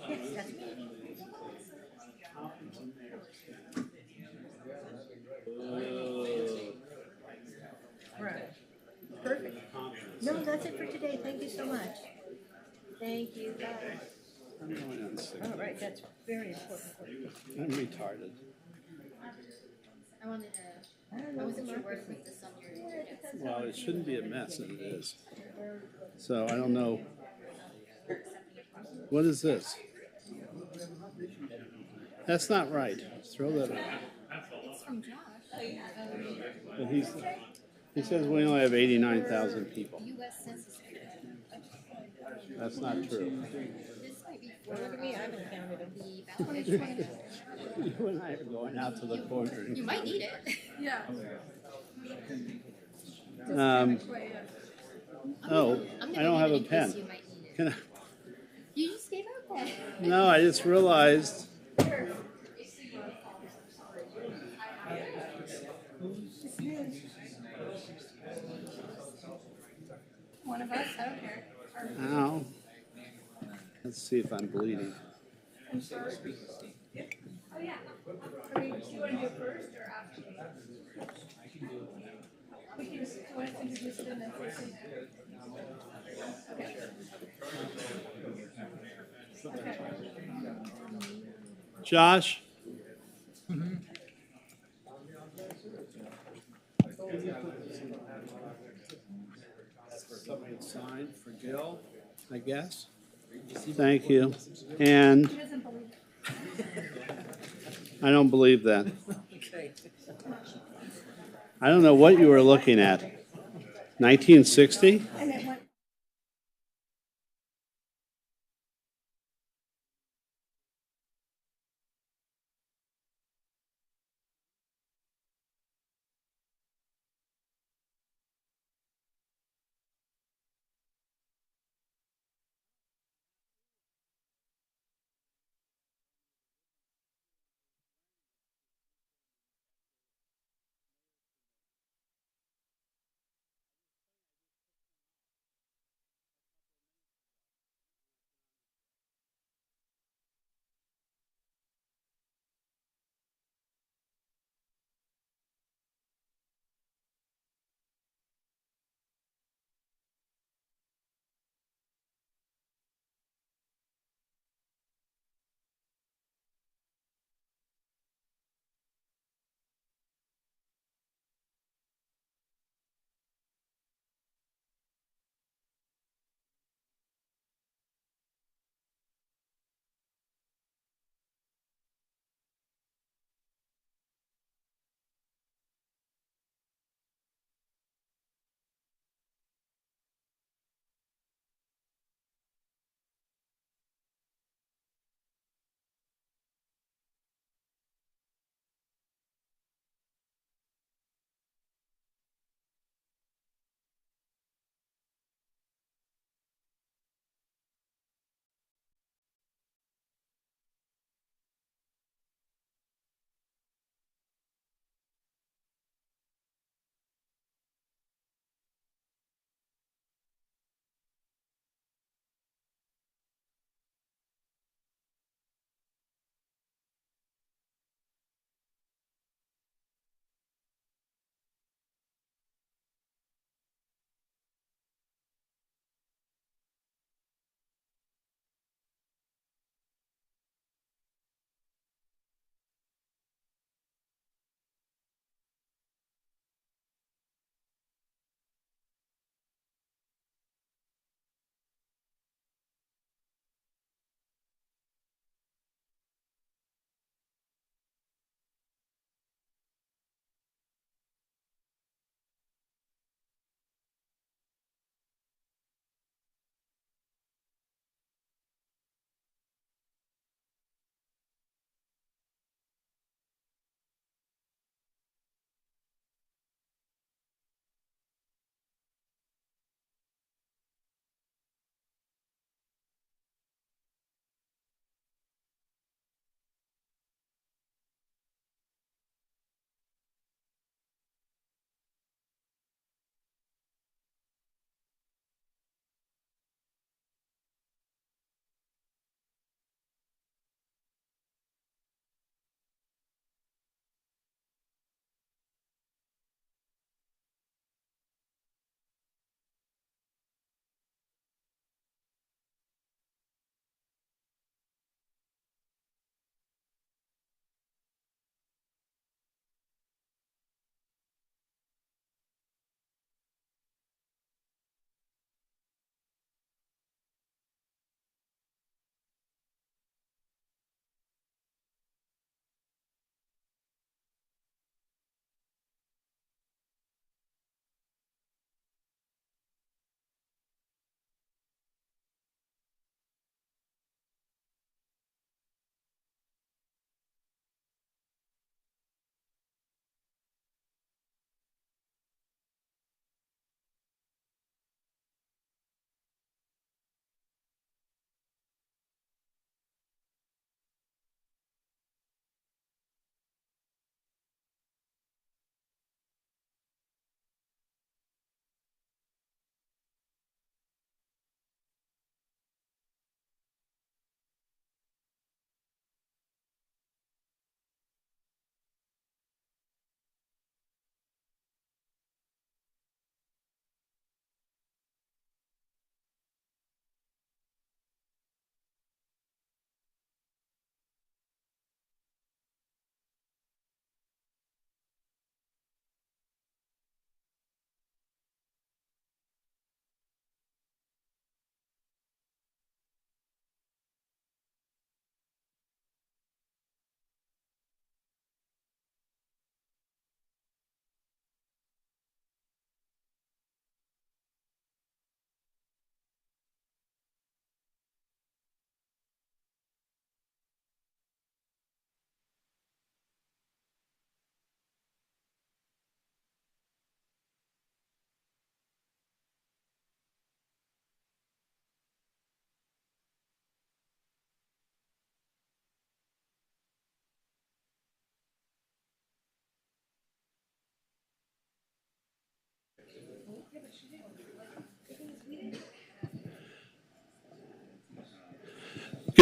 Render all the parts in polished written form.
Yes, that's me. Right. Perfect. No, that's it for today. Thank you so much. Thank you. Bye. I'm going on sick. All right, that's very important. I'm retarded. I wanted to. I wasn't sure where to put this on your desk. Well, it shouldn't be a mess, and it is. So I don't know. What is this? That's not right. Throw that out. It's from Josh. But he says we only have 89,000 people. U.S. Census Bureau. That's not true. This might be for Look at me, I haven't counted them. the ballot measure. You and I are going out to the corner. You might need it. Yeah. Oh, I'm I don't have a in case you pen. might need it. Can I? You just gave out that. No, I just realized. One of us, I don't care. Ow. Let's see if I'm bleeding. I'm sorry. Oh, yeah. I mean, do you want to do it first or after? We can just, want to introduce it and then first and okay. Josh? Somebody sign for Gil, I guess. Thank you. And He doesn't believe it. I don't believe that. I don't know what you were looking at. 1960? And it went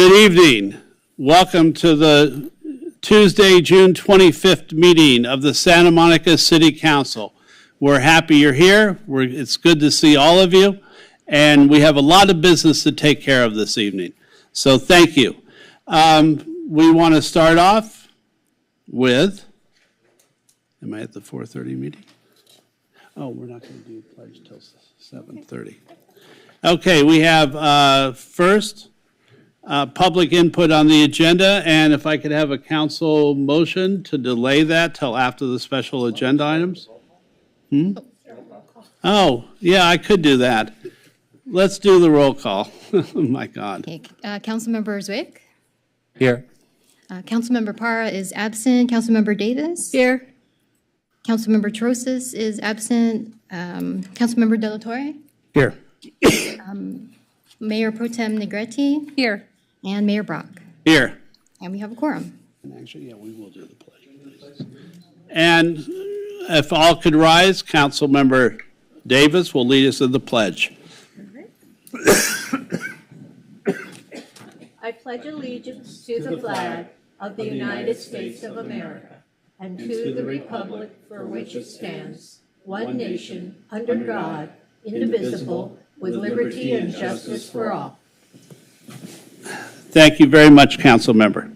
Good evening. Welcome to the Tuesday, June 25th meeting of the Santa Monica City Council. We're happy you're here. It's good to see all of you. And we have a lot of business to take care of this evening. So thank you. We want to start off with, am I at the 4:30 meeting? Oh, we're not going to do pledge till 7:30. Okay, we have first public input on the agenda, and if I could have a council motion to delay that till after the special agenda items. Oh, yeah, I could do that. Let's do the roll call. Oh, my God. Okay, Councilmember Zwick. Here. Councilmember Para is absent. Councilmember Davis. Here. Councilmember Trosis is absent. Councilmember Delatorre. Here. Mayor Pro Tem Negretti. Here. And Mayor Brock. Here. And we have a quorum. And actually, yeah, we will do the pledge, please. And if all could rise, Councilmember Davis will lead us in the pledge. I pledge allegiance to the flag of the United States of America and to the republic for which it stands, one nation, under God, indivisible, with liberty and justice for all. Thank you very much, Council Member.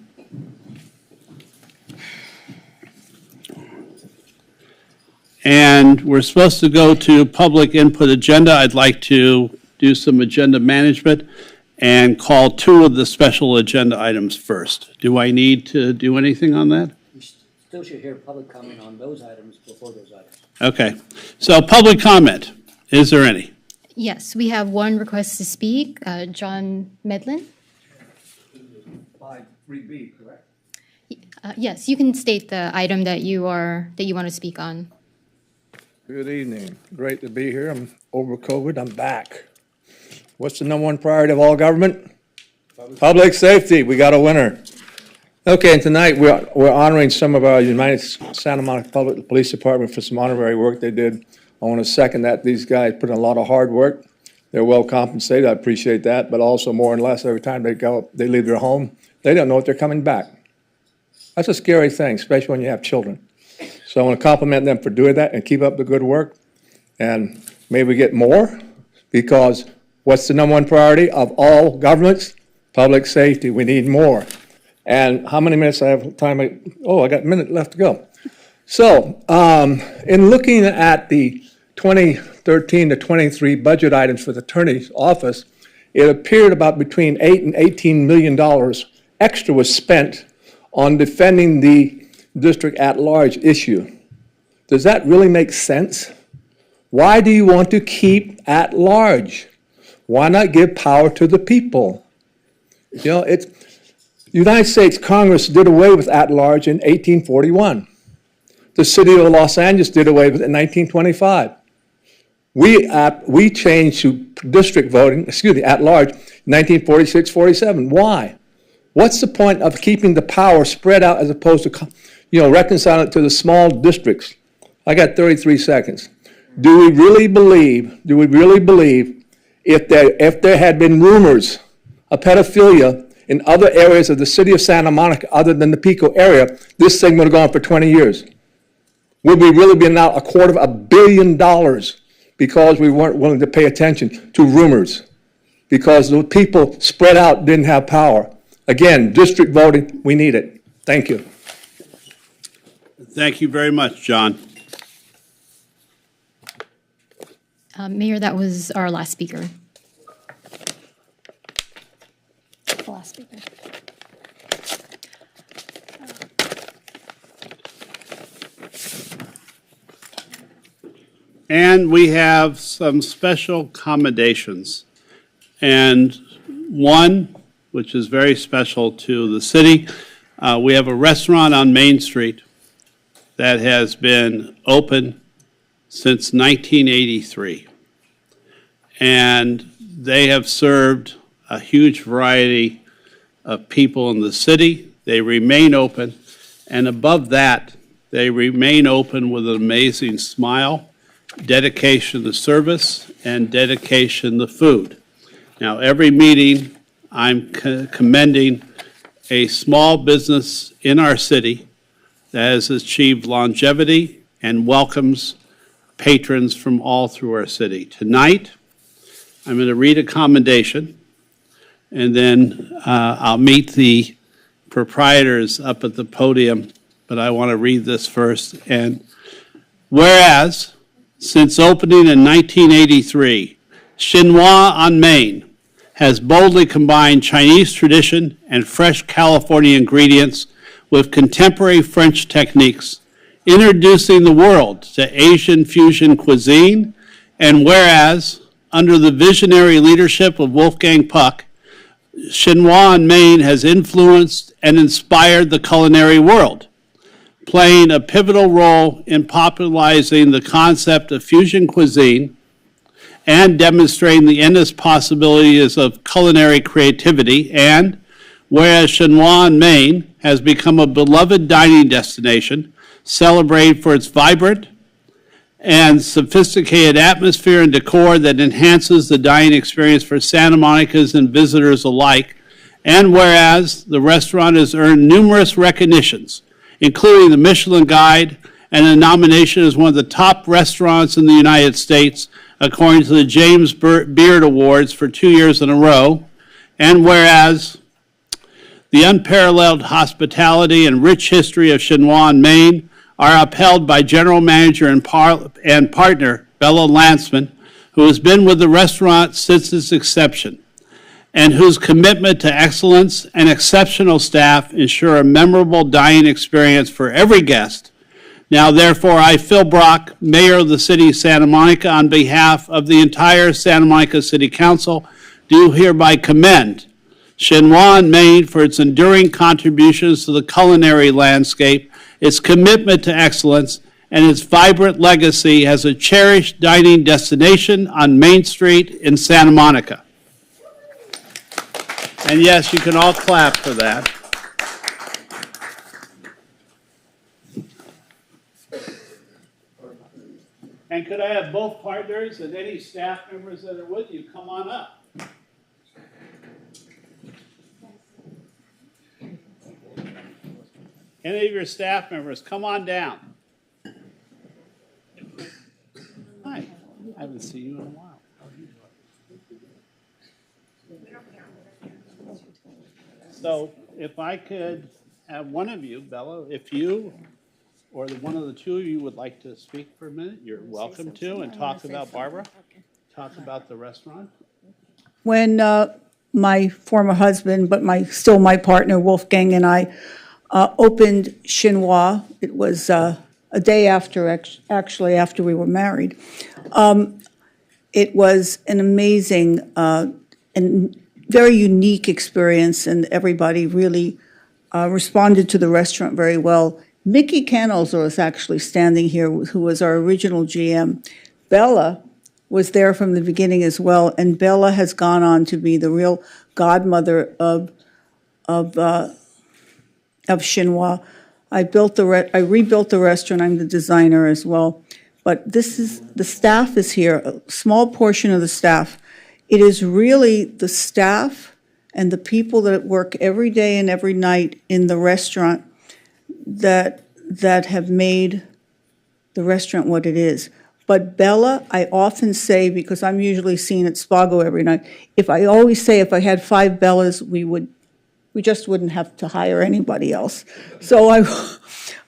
And we're supposed to go to public input agenda. I'd like to do some agenda management and call two of the special agenda items first. Do I need to do anything on that? You still should hear public comment on those items before those items. Okay. So public comment. Is there any? Yes, we have one request to speak. John Medlin. By 3B, correct? Yes, you can state the item that you want to speak on. Good evening. Great to be here. I'm over COVID. I'm back. What's the number one priority of all government? Public safety. We got a winner. Okay, and tonight we're honoring some of our United Santa Monica Public Police Department for some honorary work they did. I want to second that. These guys put in a lot of hard work. They're well compensated. I appreciate that. But also more and less every time they leave their home, they don't know if they're coming back. That's a scary thing, especially when you have children. So I want to compliment them for doing that and keep up the good work. And maybe we get more, because what's the number one priority of all governments? Public safety. We need more. And how many minutes I have time? I got a minute left to go. So in looking at the 2013 to 23 budget items for the attorney's office, it appeared about between $8 and $18 million extra was spent on defending the district at-large issue. Does that really make sense? Why do you want to keep at-large? Why not give power to the people? You know, the United States Congress did away with at-large in 1841. The city of Los Angeles did away with it in 1925. We changed to district voting, at-large, 1946-47. Why? What's the point of keeping the power spread out as opposed to, reconcile it to the small districts? I got 33 seconds. Do we really believe if there had been rumors of pedophilia in other areas of the city of Santa Monica other than the Pico area, this thing would have gone for 20 years? Would we really be now $250 million because we weren't willing to pay attention to rumors? Because the people spread out didn't have power. Again, district voting, we need it. Thank you. Thank you very much, John. Mayor, that was our last speaker. The last speaker. And we have some special accommodations. And one, which is very special to the city, we have a restaurant on Main Street that has been open since 1983. And they have served a huge variety of people in the city. They remain open. And above that, they remain open with an amazing smile, dedication to service, and dedication to food. Now, every meeting, I'm commending a small business in our city that has achieved longevity and welcomes patrons from all through our city. Tonight, I'm going to read a commendation, and then I'll meet the proprietors up at the podium, but I want to read this first. And whereas, since opening in 1983, Chinois on Main has boldly combined Chinese tradition and fresh California ingredients with contemporary French techniques, introducing the world to Asian fusion cuisine, and whereas, under the visionary leadership of Wolfgang Puck, Chinois on Main has influenced and inspired the culinary world, playing a pivotal role in popularizing the concept of fusion cuisine and demonstrating the endless possibilities of culinary creativity. And whereas Chinois on Main has become a beloved dining destination, celebrated for its vibrant and sophisticated atmosphere and decor that enhances the dining experience for Santa Monica's and visitors alike. And whereas the restaurant has earned numerous recognitions, including the Michelin Guide and a nomination as one of the top restaurants in the United States, according to the James Beard Awards for 2 years in a row. And whereas the unparalleled hospitality and rich history of Chinois on Main are upheld by General Manager and partner Bella Lantzman, who has been with the restaurant since its inception, and whose commitment to excellence and exceptional staff ensure a memorable dining experience for every guest. Now, therefore, I, Phil Brock, Mayor of the City of Santa Monica, on behalf of the entire Santa Monica City Council, do hereby commend Chinois on Main for its enduring contributions to the culinary landscape, its commitment to excellence, and its vibrant legacy as a cherished dining destination on Main Street in Santa Monica. And yes, you can all clap for that. And could I have both partners and any staff members that are with you come on up? Any of your staff members, come on down. Hi, I haven't seen you in a while. How are you doing? So if I could have one of you, Bella, if you or one of the two of you would like to speak for a minute, you're welcome to, and talk about Barbara, talk about the restaurant. When my former husband, but still my partner, Wolfgang, and I opened Chinois, it was a day after, actually after we were married. It was an amazing and very unique experience, and everybody really responded to the restaurant very well. Mickey Kennels was actually standing here, who was our original GM. Bella was there from the beginning as well, and Bella has gone on to be the real godmother of Chinois. I rebuilt the restaurant. I'm the designer as well. But the staff is here, a small portion of the staff. It is really the staff and the people that work every day and every night in the restaurant that have made the restaurant what it is. But Bella, I often say, because I'm usually seen at Spago every night, I always say if I had 5 Bellas, we just wouldn't have to hire anybody else. So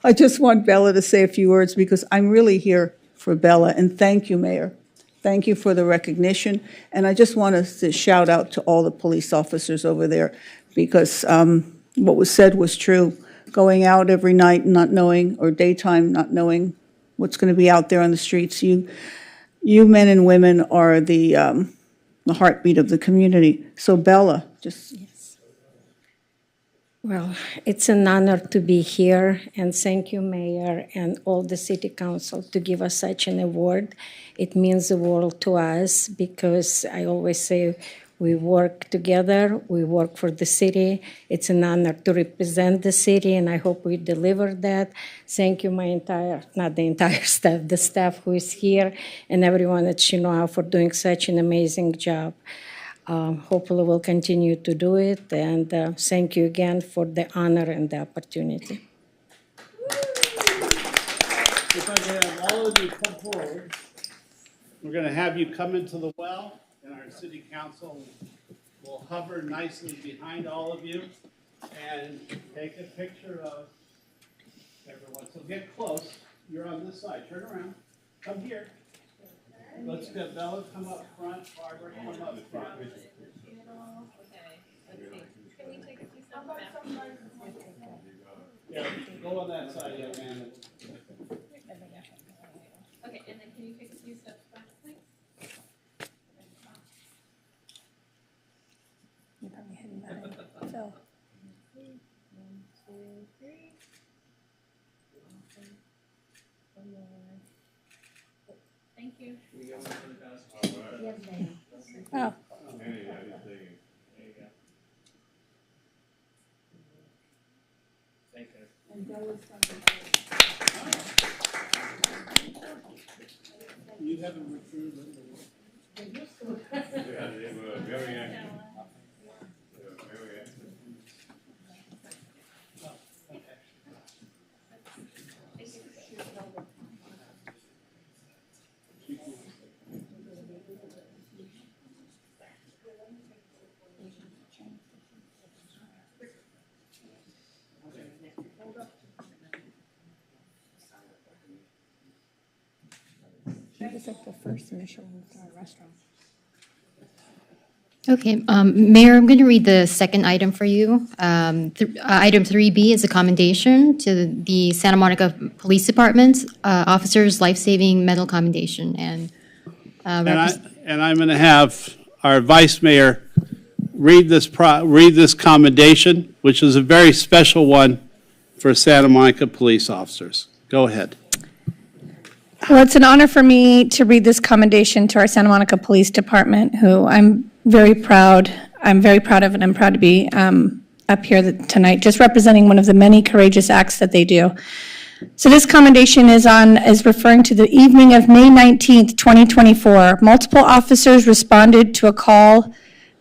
I just want Bella to say a few words, because I'm really here for Bella. And thank you, Mayor. Thank you for the recognition. And I just want to shout out to all the police officers over there, because what was said was true. Going out every night not knowing, or daytime not knowing what's going to be out there on the streets. You men and women are the heartbeat of the community. So Bella, just... Yes. Well, it's an honor to be here, and thank you, Mayor, and all the City Council to give us such an award. It means the world to us, because I always say we work together, we work for the city. It's an honor to represent the city, and I hope we deliver that. Thank you, not the entire staff, the staff who is here, and everyone at Chinois for doing such an amazing job. Hopefully, we'll continue to do it, and thank you again for the honor and the opportunity. If I can have all of you come forward, we're going to have you come into the well, and our city council will hover nicely behind all of you and take a picture of everyone. So get close. You're on this side. Turn around. Come here. Let's get Bella come up front. Barbara come up front. Yeah, go on that side, young man. Okay, and then can you take a few steps back, please? Thank you. Oh. You haven't recruited. It was like the first Michelin restaurant. Okay, Mayor, I'm going to read the second item for you. Item 3B is a commendation to the Santa Monica Police Department, officers life-saving medal commendation. And I'm going to have our vice mayor read this commendation, which is a very special one for Santa Monica police officers. Go ahead. Well, it's an honor for me to read this commendation to our Santa Monica Police Department, who I'm very proud of, and I'm proud to be up here tonight, just representing one of the many courageous acts that they do. So this commendation is referring to the evening of May 19th, 2024. Multiple officers responded to a call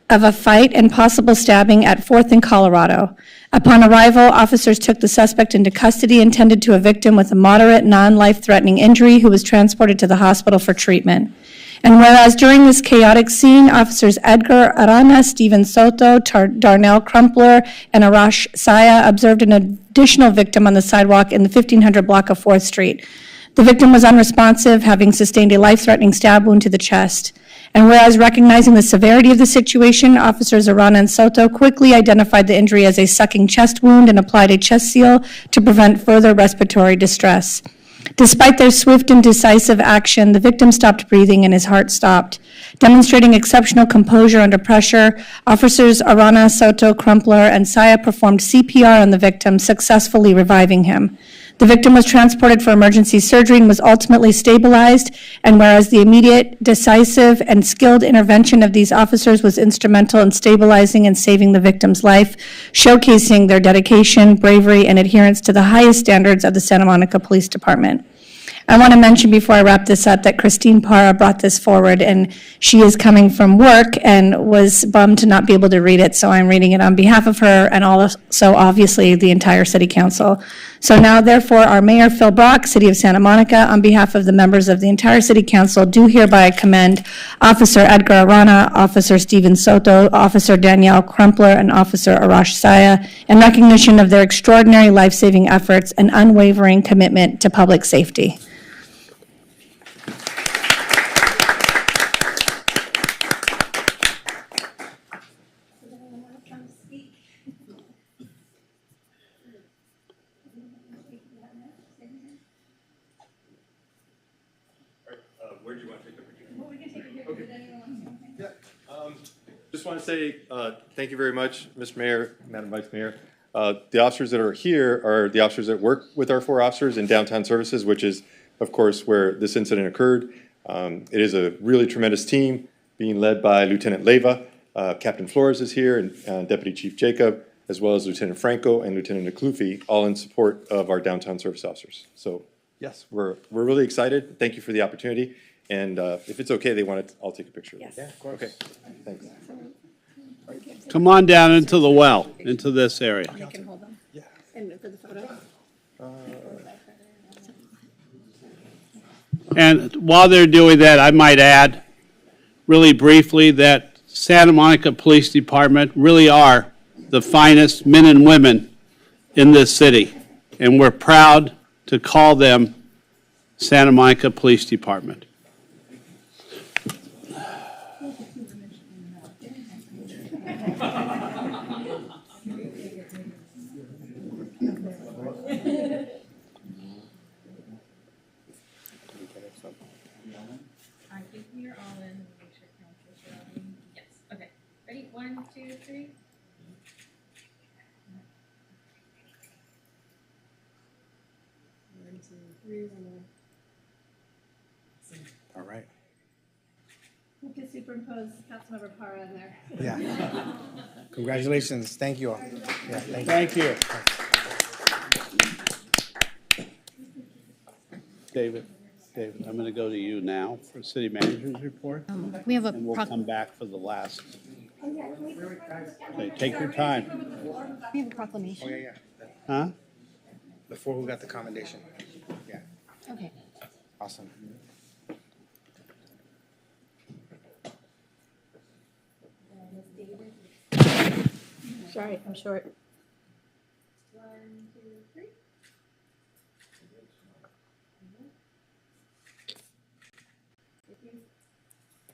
of a fight and possible stabbing at 4th and Colorado. Upon arrival, officers took the suspect into custody and tended to a victim with a moderate, non-life-threatening injury who was transported to the hospital for treatment. And whereas during this chaotic scene, officers Edgar Arana, Steven Soto, Darnell Crumpler, and Arash Saya observed an additional victim on the sidewalk in the 1500 block of 4th Street. The victim was unresponsive, having sustained a life-threatening stab wound to the chest. And whereas recognizing the severity of the situation, officers Arana and Soto quickly identified the injury as a sucking chest wound and applied a chest seal to prevent further respiratory distress. Despite their swift and decisive action, the victim stopped breathing and his heart stopped. Demonstrating exceptional composure under pressure, officers Arana, Soto, Crumpler, and Saya performed CPR on the victim, successfully reviving him. The victim was transported for emergency surgery and was ultimately stabilized, and whereas the immediate, decisive, and skilled intervention of these officers was instrumental in stabilizing and saving the victim's life, showcasing their dedication, bravery, and adherence to the highest standards of the Santa Monica Police Department. I want to mention before I wrap this up that Christine Parra brought this forward, and she is coming from work and was bummed to not be able to read it, so I'm reading it on behalf of her and also obviously the entire City Council. So now, therefore, our Mayor, Phil Brock, City of Santa Monica, on behalf of the members of the entire City Council, do hereby commend Officer Edgar Arana, Officer Steven Soto, Officer Danielle Crumpler, and Officer Arash Saya in recognition of their extraordinary life-saving efforts and unwavering commitment to public safety. Where do you want to take the picture? Well, we can take it here. Okay. Yeah. Just want to say thank you very much, Mr. Mayor, Madam Vice Mayor. The officers that are here are the officers that work with our 4 officers in downtown services, which is, of course, where this incident occurred. It is a really tremendous team being led by Lieutenant Leyva. Captain Flores is here, and Deputy Chief Jacob, as well as Lieutenant Franco and Lieutenant Naklufi, all in support of our downtown service officers. So, yes, we're really excited. Thank you for the opportunity. And if it's okay, I'll take a picture. Yes. Yeah, of course. Okay, thanks. Come on down into the well, into this area. You can hold them. Yeah. And for the photo? And while they're doing that, I might add really briefly that Santa Monica Police Department really are the finest men and women in this city. And we're proud to call them Santa Monica Police Department. I think we are all in. Make sure council's rolling. Yes. Okay. Ready? 1, 2, 3. All right. You can superimpose Councilmember Parra in there. Yeah. Congratulations. Thank you all. Yeah, thank you. David, I'm going to go to you now for city manager's report. We have a And we'll come back for the last. Okay, take your time. we have a proclamation. Oh, yeah. Huh? Before we got the commendation. Yeah, Okay. awesome. Sorry, I'm short. 1, 2, 3.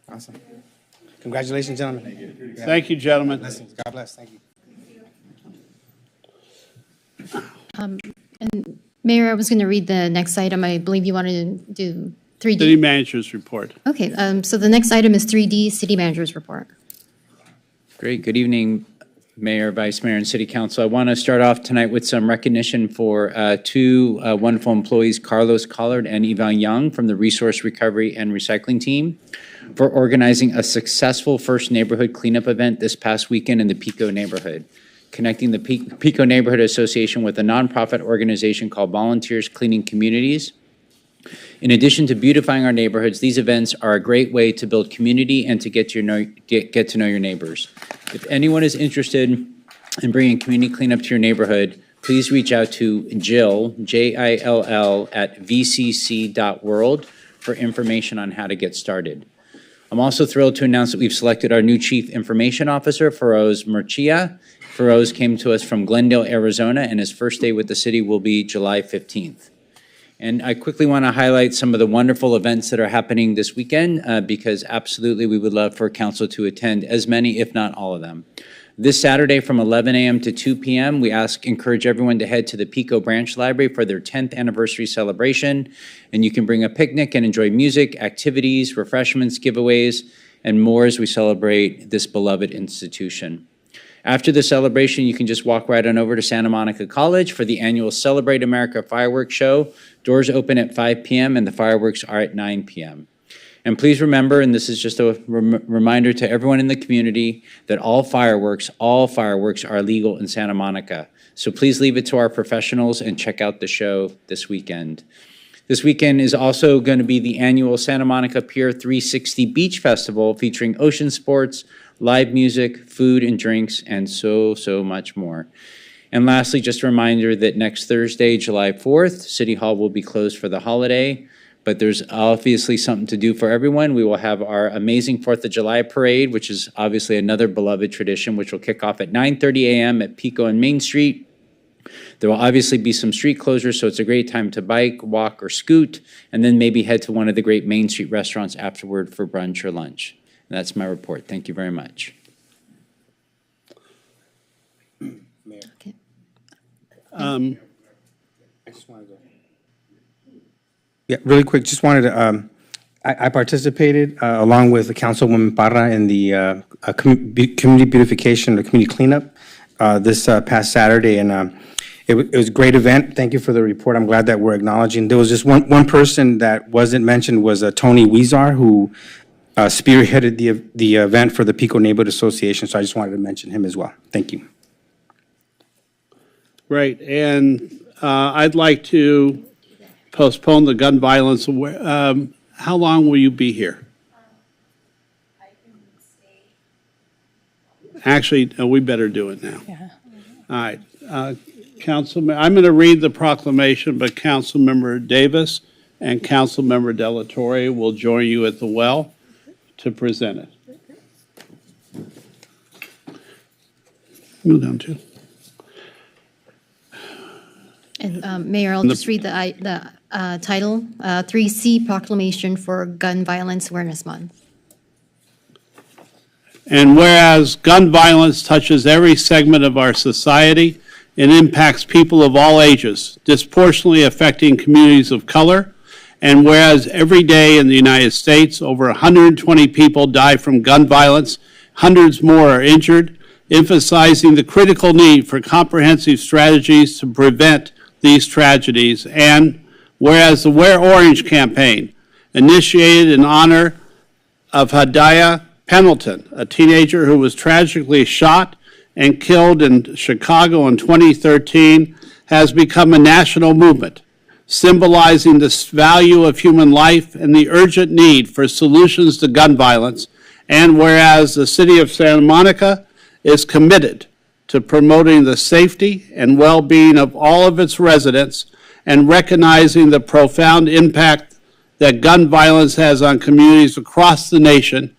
Awesome. Congratulations, gentlemen. Yeah. Thank you, gentlemen. Blessings. God bless. Thank you. And Mayor, I was going to read the next item. I believe you wanted to do 3D. City manager's report. Okay, so the next item is 3D, City Manager's Report. Great. Good evening, Mayor, Vice Mayor, and City Council. I want to start off tonight with some recognition for two wonderful employees, Carlos Collard and Yvonne Young from the Resource Recovery and Recycling Team, for organizing a successful first neighborhood cleanup event this past weekend in the Pico neighborhood, connecting the Pico Neighborhood Association with a nonprofit organization called Volunteers Cleaning Communities. In addition to beautifying our neighborhoods, these events are a great way to build community and to get to know your neighbors. If anyone is interested in bringing community cleanup to your neighborhood, please reach out to Jill, Jill, at vcc.world for information on how to get started. I'm also thrilled to announce that we've selected our new Chief Information Officer, Feroz Murcia. Feroz came to us from Glendale, Arizona, and his first day with the city will be July 15th. And I quickly want to highlight some of the wonderful events that are happening this weekend because absolutely we would love for council to attend as many, if not all of them. This Saturday from 11 a.m. to 2 p.m., we encourage everyone to head to the Pico Branch Library for their 10th anniversary celebration. And you can bring a picnic and enjoy music, activities, refreshments, giveaways, and more as we celebrate this beloved institution. After the celebration, you can just walk right on over to Santa Monica College for the annual Celebrate America fireworks show. Doors open at 5 p.m. and the fireworks are at 9 p.m. And please remember, and this is just a reminder to everyone in the community, that all fireworks are legal in Santa Monica. So please leave it to our professionals and check out the show this weekend. This weekend is also going to be the annual Santa Monica Pier 360 Beach Festival featuring ocean sports, live music, food and drinks, and so much more. And lastly, just a reminder that next Thursday, July 4th, City Hall will be closed for the holiday, but there's obviously something to do for everyone. We will have our amazing 4th of July parade, which is obviously another beloved tradition, which will kick off at 9:30 a.m. at Pico and Main Street. There will obviously be some street closures, so it's a great time to bike, walk, or scoot, and then maybe head to one of the great Main Street restaurants afterward for brunch or lunch. And that's my report. Thank you very much. Mayor. Okay. I just wanted to. Yeah, really quick, just wanted to, I participated along with Councilwoman Parra in the community beautification or community cleanup this past Saturday, and it was a great event. Thank you for the report. I'm glad that we're acknowledging. There was just one person that wasn't mentioned was Tony Weezar, who spearheaded the event for the Pico Neighborhood Association, so I just wanted to mention him as well. Thank you. Right, and I'd like to postpone the gun violence. How long will you be here? I can stay Actually, no, we better do it now. All right. Councilman, I'm going to read the proclamation, but Councilmember Davis and Councilmember Delatorre will join you at the well to present it. Move down to. And Mayor, I'll just read the title, 3C Proclamation for Gun Violence Awareness Month. And whereas gun violence touches every segment of our society and impacts people of all ages, disproportionately affecting communities of color, and whereas every day in the United States, over 120 people die from gun violence, hundreds more are injured, emphasizing the critical need for comprehensive strategies to prevent these tragedies, and whereas the Wear Orange campaign, initiated in honor of Hadiah Pendleton, a teenager who was tragically shot and killed in Chicago in 2013, has become a national movement, symbolizing the value of human life and the urgent need for solutions to gun violence, and whereas the city of Santa Monica is committed to promoting the safety and well-being of all of its residents and recognizing the profound impact that gun violence has on communities across the nation,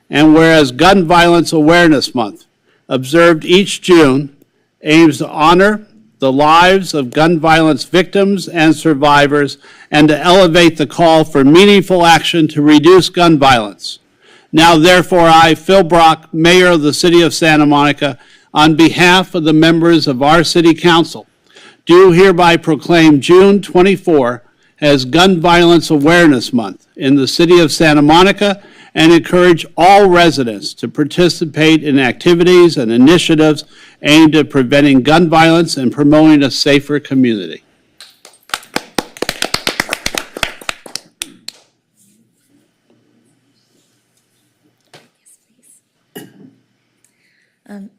and whereas Gun Violence Awareness Month, observed each June, aims to honor the lives of gun violence victims and survivors and to elevate the call for meaningful action to reduce gun violence. Now, therefore, I, Phil Brock, Mayor of the City of Santa Monica, on behalf of the members of our City Council, do hereby proclaim June 24 as Gun Violence Awareness Month in the City of Santa Monica and encourage all residents to participate in activities and initiatives aimed at preventing gun violence and promoting a safer community.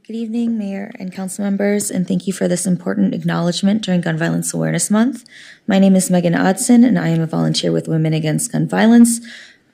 Good evening, Mayor and Council members, and thank you for this important acknowledgement during Gun Violence Awareness Month. My name is Megan Odson, and I am a volunteer with Women Against Gun Violence,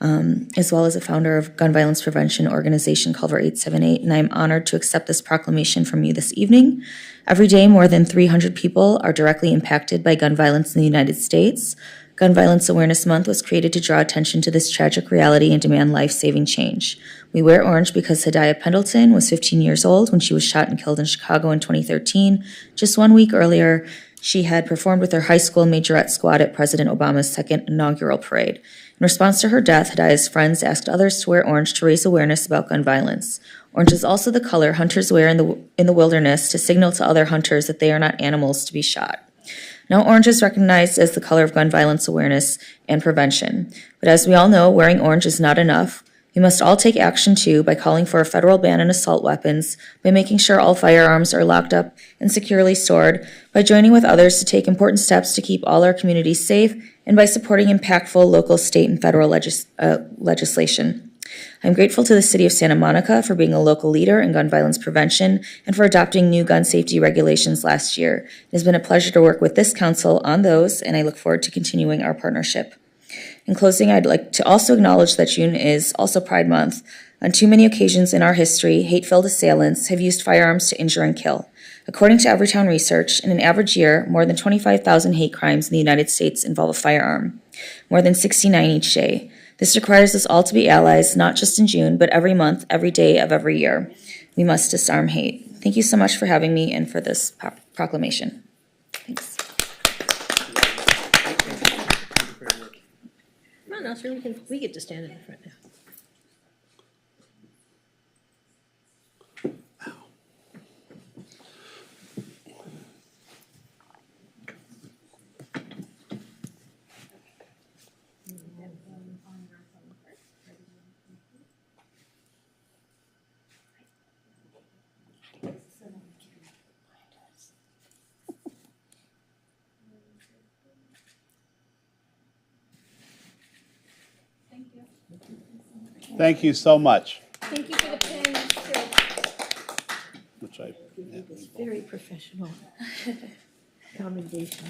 as well as a founder of gun violence prevention organization Culver 878, and I am honored to accept this proclamation from you this evening. Every day, more than 300 people are directly impacted by gun violence in the United States. Gun Violence Awareness Month was created to draw attention to this tragic reality and demand life-saving change. We wear orange because Hadiah Pendleton was 15 years old when she was shot and killed in Chicago in 2013. Just 1 week earlier, she had performed with her high school majorette squad at President Obama's second inaugural parade. In response to her death, Hadiah's friends asked others to wear orange to raise awareness about gun violence. Orange is also the color hunters wear in the wilderness to signal to other hunters that they are not animals to be shot. Now, orange is recognized as the color of gun violence awareness and prevention. But as we all know, wearing orange is not enough. We must all take action, too, by calling for a federal ban on assault weapons, by making sure all firearms are locked up and securely stored, by joining with others to take important steps to keep all our communities safe, and by supporting impactful local, state, and federal legislation. I'm grateful to the City of Santa Monica for being a local leader in gun violence prevention and for adopting new gun safety regulations last year. It has been a pleasure to work with this council on those, and I look forward to continuing our partnership. In closing, I'd like to also acknowledge that June is also Pride Month. On too many occasions in our history, hate-filled assailants have used firearms to injure and kill. According to Everytown Research, in an average year, more than 25,000 hate crimes in the United States involve a firearm, more than 69 each day. This requires us all to be allies, not just in June, but every month, every day of every year. We must disarm hate. Thank you so much for having me and for this proclamation. Thanks. Come on, Oscar, we get to stand in the front now. Thank you so much. Thank you for the pen. Which I, yeah. Very professional commendation.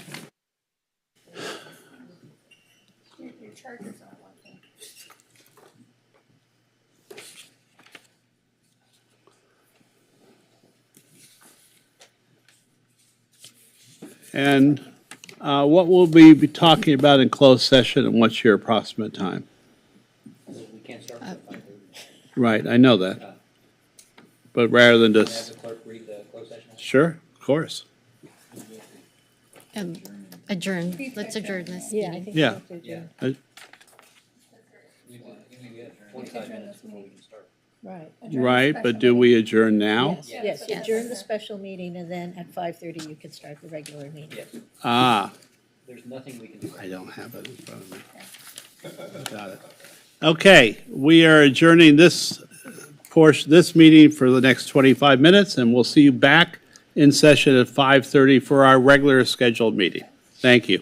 Your charger's not working. And what will we be talking about in closed session, and what's your approximate time? We can't start until 5:30. Right, I know that. But rather than Can I have just, the clerk read the closed session? sure, of course. Adjourn, let's adjourn this meeting. Yeah. Yeah. Uh, We 25 minutes before we can start. Right. Right, but do we adjourn now? Yes, adjourn the special meeting, and then at 5:30 you can start the regular meeting. Yes, Ah, there's nothing we can do. I don't have it in front of me. Got it. Okay, we are adjourning this this meeting for the next 25 minutes, and we'll see you back in session at 5:30 for our regular scheduled meeting. Thank you.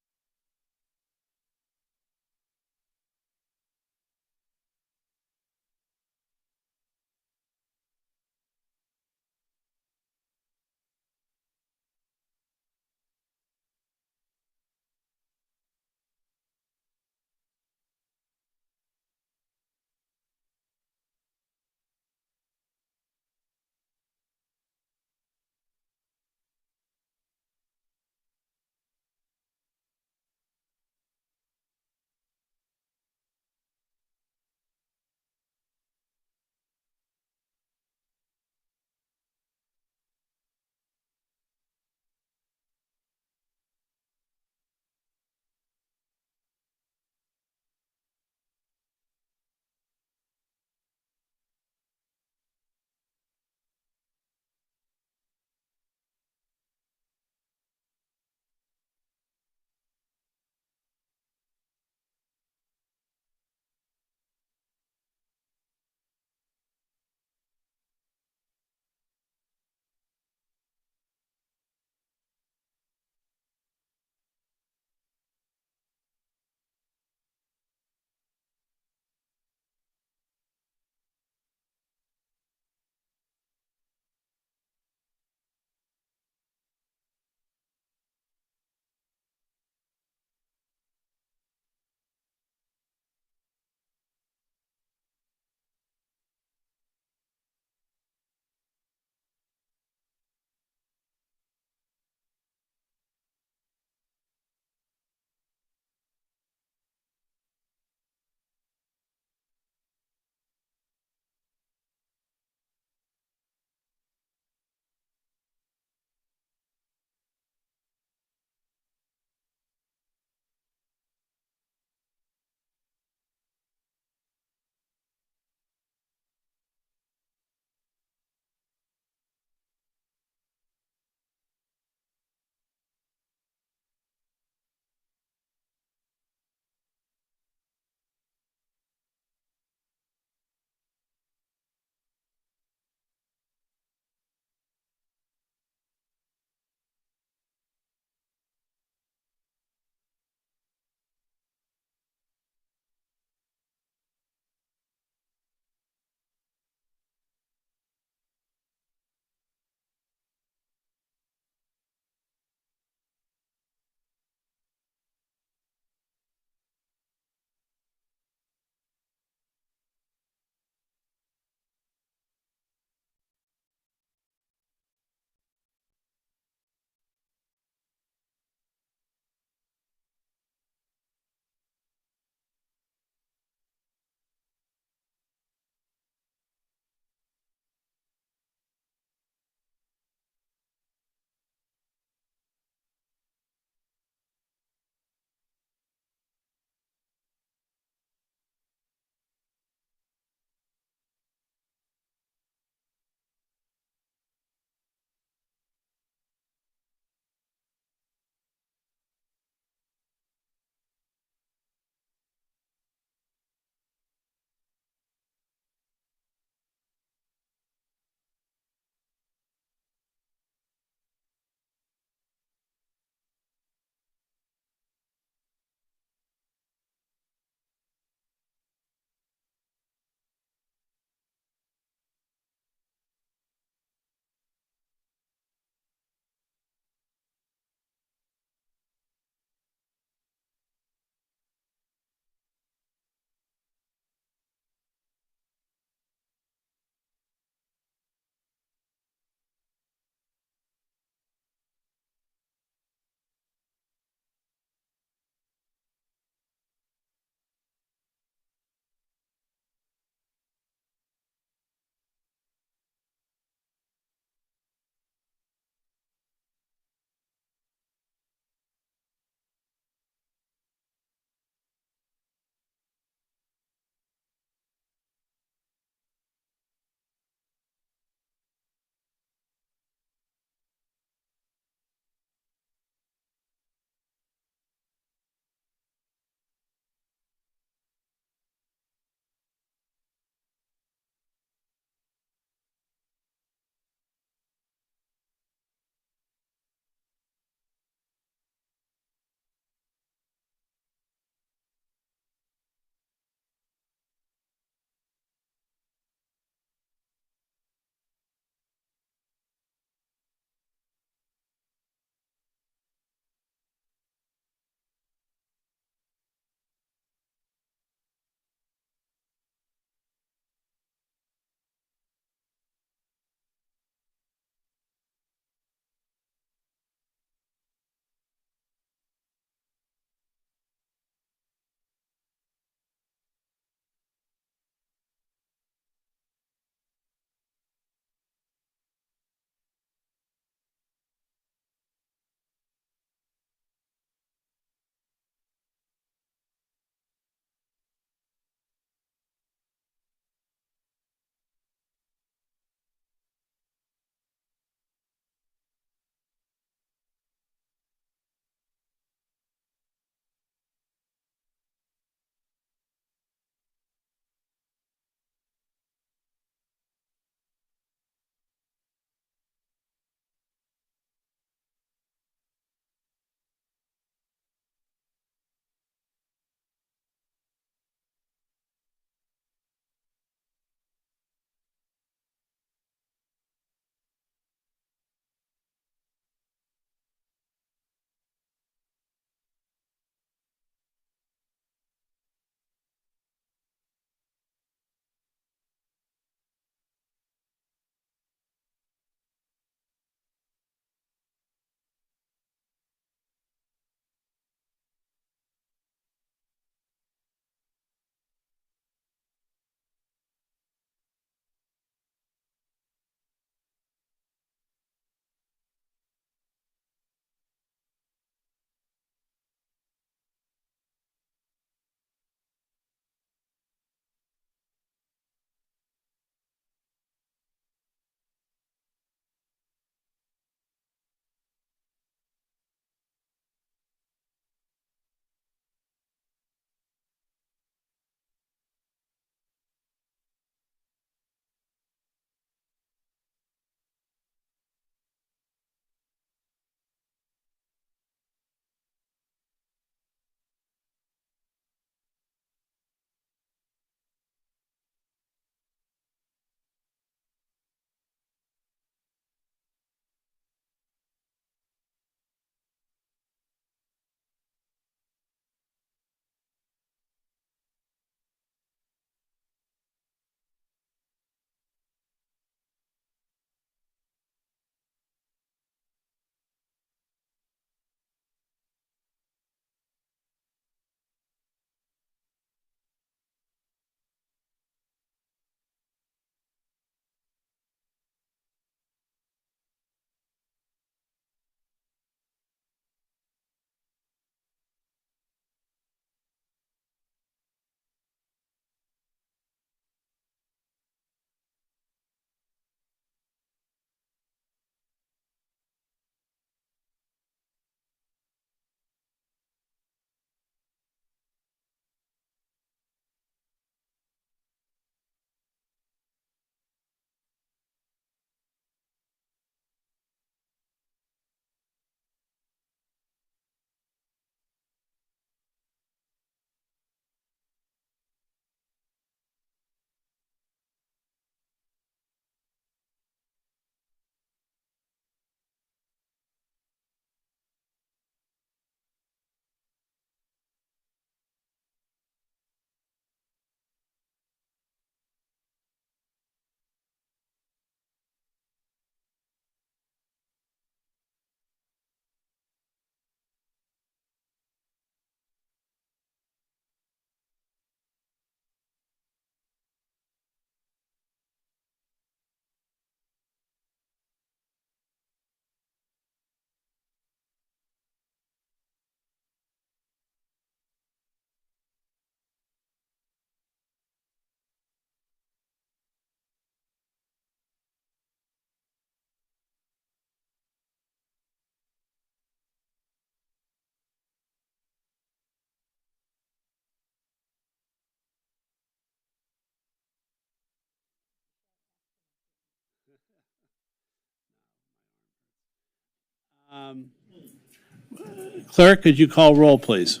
Clerk, could you call roll, please?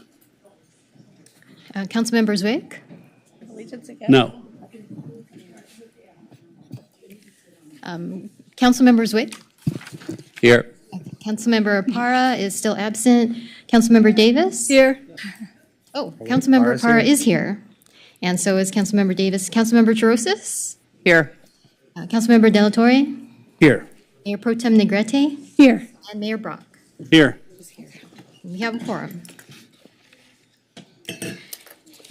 Councilmember Zwick? Allegiance again? No. Councilmember Zwick? Here. Councilmember Para is still absent. Councilmember Davis? Here. Oh, Councilmember Para's Para here. is here, and so is Councilmember Davis. Councilmember Chorosis? Here. Councilmember Delatorre? Here. Mayor Pro Tem Negrete? Here. And Mayor Brock. Here. We have a quorum.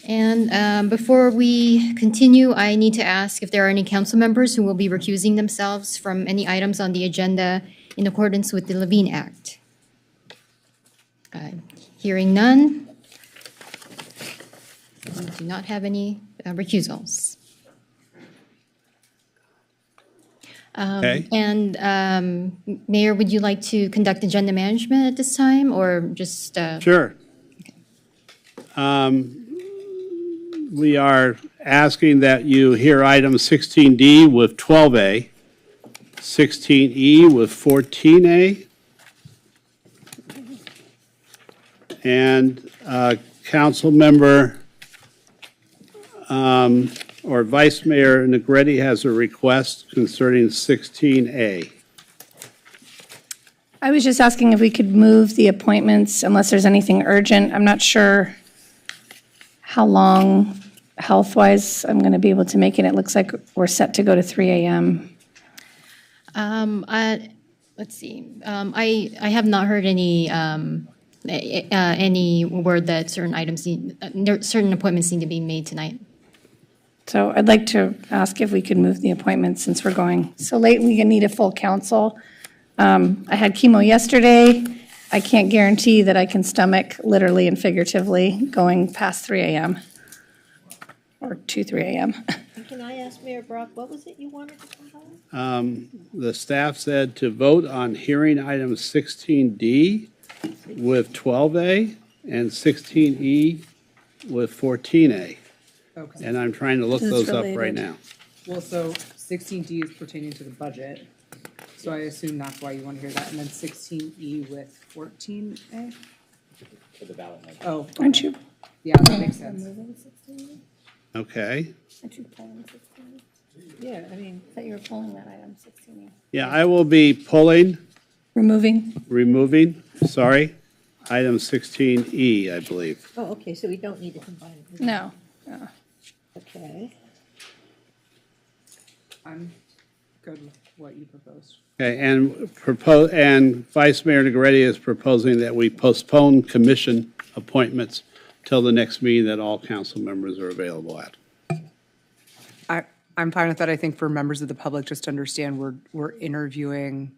And before we continue, I need to ask if there are any council members who will be recusing themselves from any items on the agenda in accordance with the Levine Act. Hearing none. We do not have any recusals. Okay. And Mayor, would you like to conduct agenda management at this time, or just? Sure. We are asking that you hear item 16D with 12A, 16E with 14A, and council member or Vice Mayor Negrete has a request concerning 16A. I was just asking if we could move the appointments unless there's anything urgent. I'm not sure how long, health-wise, I'm going to be able to make it. It looks like we're set to go to 3 a.m. Let's see. I have not heard any word that certain appointments need to be made tonight. So I'd like to ask if we could move the appointments since we're going so late. We need a full council. I had chemo yesterday. I can't guarantee that I can stomach literally and figuratively going past 3 a.m. or to 3 a.m. Can I ask Mayor Brock, what was it you wanted to combine? The staff said to vote on hearing item 16D with 12A and 16E with 14A. Okay. And I'm trying to look This is those up right related. now. Well, so 16D is pertaining to the budget, so I assume that's why you want to hear that, and then 16E with 14A? For the ballot. Oh, Aren't you? yeah, that makes sense. Okay. Aren't you pulling 16? Yeah, I mean, I thought you were pulling that item 16. Yeah, I will be pulling, Removing? removing, sorry, item 16E, I believe. Oh, okay, so we don't need to combine it. No. Okay. I'm good with what you proposed. Okay, and Vice Mayor Negrete is proposing that we postpone commission appointments till the next meeting that all council members are available at. I'm fine with that. I think for members of the public, just to understand, we're interviewing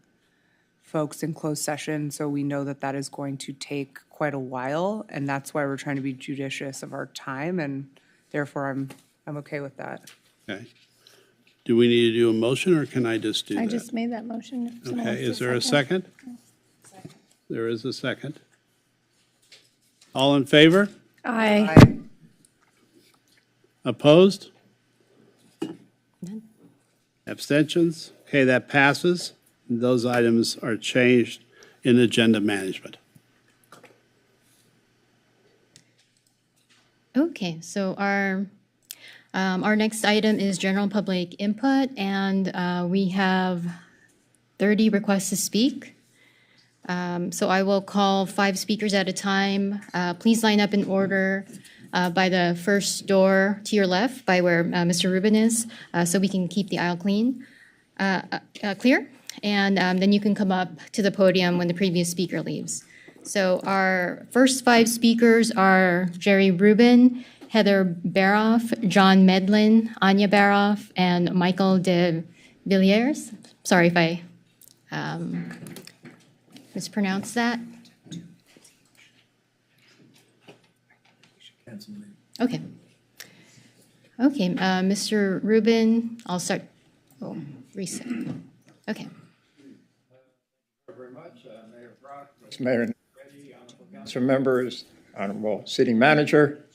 folks in closed session, so we know that that is going to take quite a while, and that's why we're trying to be judicious of our time, and therefore I'm okay with that. Okay. Do we need to do a motion, or can I just do that? I just made that motion. If someone Okay, wants is to there a second? There is a second. All in favor? Aye. Opposed? Abstentions? Okay, that passes. Those items are changed in agenda management. Okay, so our next item is general public input, and we have 30 requests to speak. So I will call 5 speakers at a time. Please line up in order by the first door to your left, by where Mr. Rubin is, so we can keep the aisle clear. And then you can come up to the podium when the previous speaker leaves. So our first 5 speakers are Jerry Rubin, Heather Baroff, John Medlin, Anya Baroff, and Michael de Villiers. Sorry if I mispronounced that. Okay. Okay, Mr. Rubin, I'll start. Oh, reset. Okay. Very much, Mayor Brock, Mayor, council members, honorable city manager,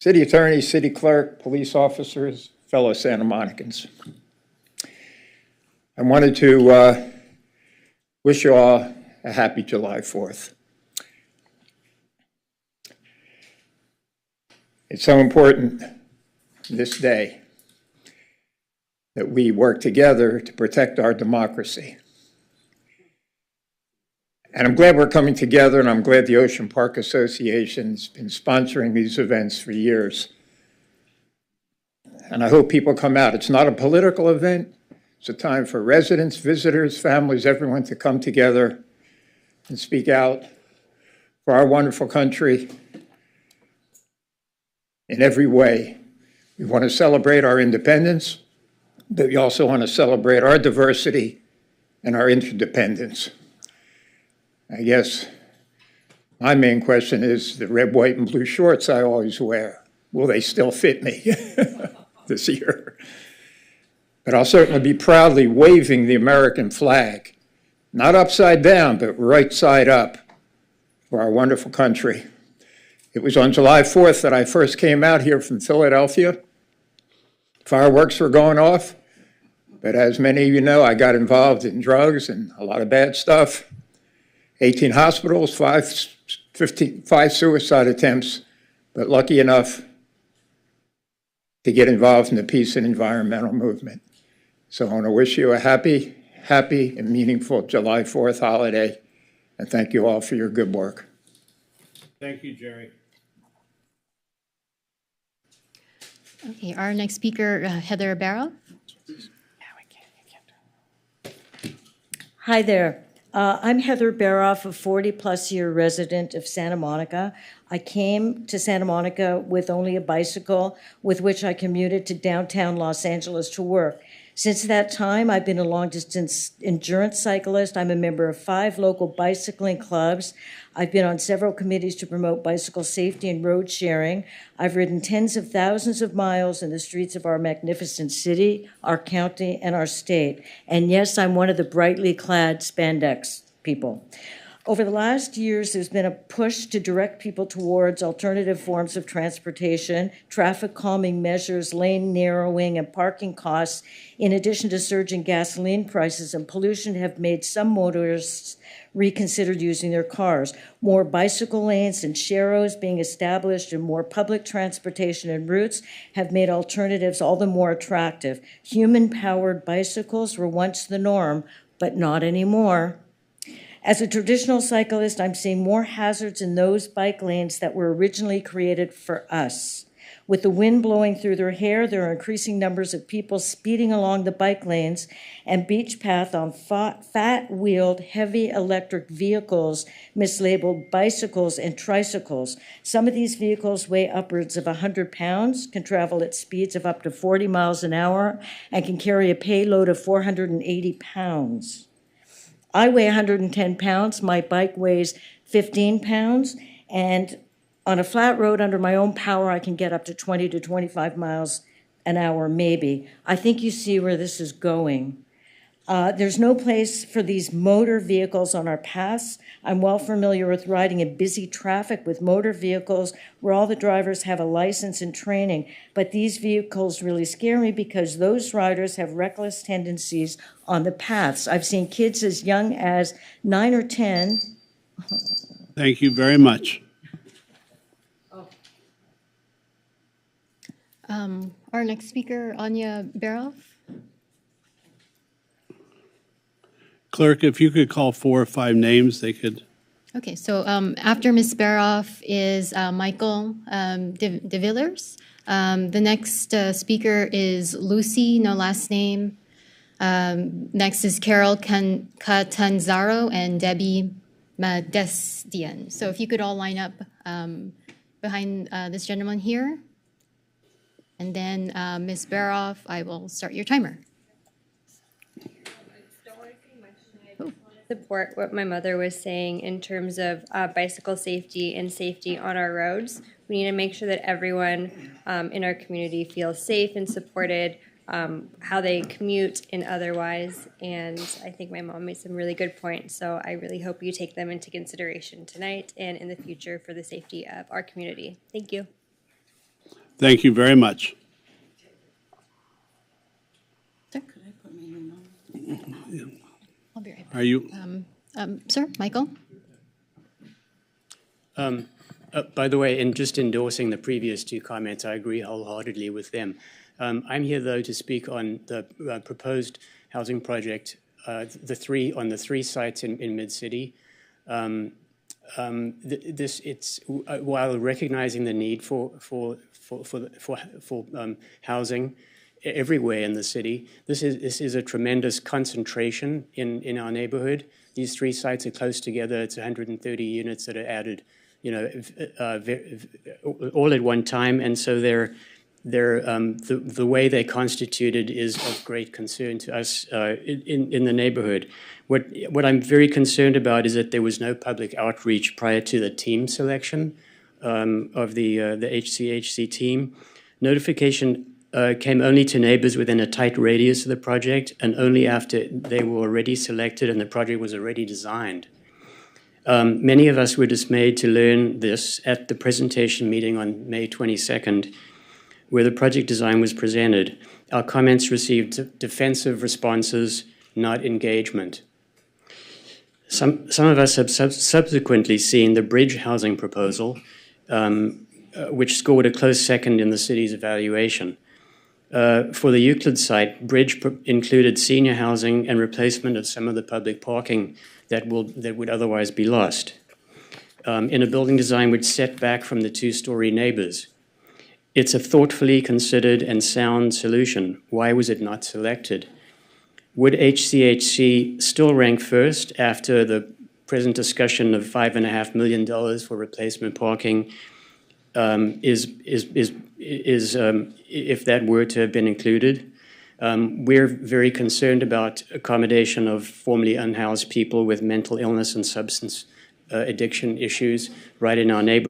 city attorney, city clerk, police officers, fellow Santa Monicans. I wanted to wish you all a happy July 4th. It's so important this day that we work together to protect our democracy. And I'm glad we're coming together, and I'm glad the Ocean Park Association's been sponsoring these events for years. And I hope people come out. It's not a political event. It's a time for residents, visitors, families, everyone to come together and speak out for our wonderful country in every way. We want to celebrate our independence, but we also want to celebrate our diversity and our interdependence. I guess my main question is the red, white, and blue shorts I always wear. Will they still fit me this year? But I'll certainly be proudly waving the American flag, not upside down, but right side up for our wonderful country. It was on July 4th that I first came out here from Philadelphia. Fireworks were going off, but as many of you know, I got involved in drugs and a lot of bad stuff. 18 hospitals, 5 suicide attempts, but lucky enough to get involved in the peace and environmental movement. So I want to wish you a happy and meaningful July 4th holiday, and thank you all for your good work. Thank you, Jerry. Okay, our next speaker, Heather Barrow. Hi there. I'm Heather Baroff, a 40-plus year resident of Santa Monica. I came to Santa Monica with only a bicycle with which I commuted to downtown Los Angeles to work. Since that time, I've been a long-distance endurance cyclist. I'm a member of 5 local bicycling clubs. I've been on several committees to promote bicycle safety and road sharing. I've ridden tens of thousands of miles in the streets of our magnificent city, our county, and our state. And yes, I'm one of the brightly clad spandex people. Over the last years, there's been a push to direct people towards alternative forms of transportation, traffic calming measures, lane narrowing, and parking costs, in addition to surging gasoline prices and pollution, have made some motorists reconsider using their cars. More bicycle lanes and sharrows being established and more public transportation and routes have made alternatives all the more attractive. Human-powered bicycles were once the norm, but not anymore. As a traditional cyclist, I'm seeing more hazards in those bike lanes that were originally created for us. With the wind blowing through their hair, there are increasing numbers of people speeding along the bike lanes and beach path on fat-wheeled, heavy electric vehicles, mislabeled bicycles and tricycles. Some of these vehicles weigh upwards of 100 pounds, can travel at speeds of up to 40 miles an hour, and can carry a payload of 480 pounds. I weigh 110 pounds, my bike weighs 15 pounds, and on a flat road under my own power, I can get up to 20 to 25 miles an hour, maybe. I think you see where this is going. There's no place for these motor vehicles on our paths. I'm well familiar with riding in busy traffic with motor vehicles where all the drivers have a license and training. But these vehicles really scare me because those riders have reckless tendencies on the paths. I've seen kids as young as 9 or 10. Thank you very much. Our next speaker, Anya Baroff. Clerk, if you could call 4 or 5 names, they could. Okay, so after Ms. Baroff is Michael de Villers. The next speaker is Lucy, no last name. Next is Carol Catanzaro and Debbie Modestian. So if you could all line up behind this gentleman here. And then Ms. Baroff, I will start your timer. Support what my mother was saying in terms of bicycle safety and safety on our roads. We need to make sure that everyone in our community feels safe and supported, how they commute and otherwise. And I think my mom made some really good points, so I really hope you take them into consideration tonight and in the future for the safety of our community. Thank you. Thank you very much. I'll be right back. Are you? Sir, Michael? By the way, in just endorsing the previous two comments, I agree wholeheartedly with them. I'm here, though, to speak on the proposed housing project, on the three sites in Mid-City. While recognizing the need for housing everywhere in the city, this is a tremendous concentration in our neighborhood. These three sites are close together. It's 130 units that are added, all at one time, and so the way they're constituted is of great concern to us in the neighborhood. What I'm very concerned about is that there was no public outreach prior to the team selection of the HCHC team. Notification came only to neighbors within a tight radius of the project, and only after they were already selected and the project was already designed. Many of us were dismayed to learn this at the presentation meeting on May 22nd, where the project design was presented. Our comments received defensive responses, not engagement. Some of us have subsequently seen the bridge housing proposal, which scored a close second in the city's evaluation. For the Euclid site, bridge included senior housing and replacement of some of the public parking that would otherwise be lost, in a building design which set back from the two-story neighbors. It's a thoughtfully considered and sound solution. Why was it not selected? Would HCHC still rank first after the present discussion of $5.5 million for replacement parking if that were to have been included? We're very concerned about accommodation of formerly unhoused people with mental illness and substance addiction issues right in our neighborhood.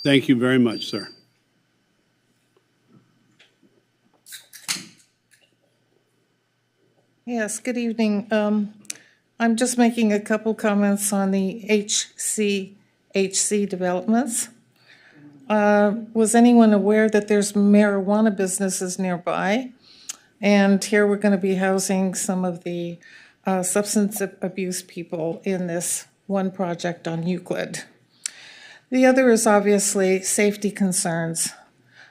Thank you very much, sir. Yes, good evening. I'm just making a couple comments on the HCHC developments. Was anyone aware that there's marijuana businesses nearby? And here we're going to be housing some of the substance abuse people in this one project on Euclid. The other is obviously safety concerns.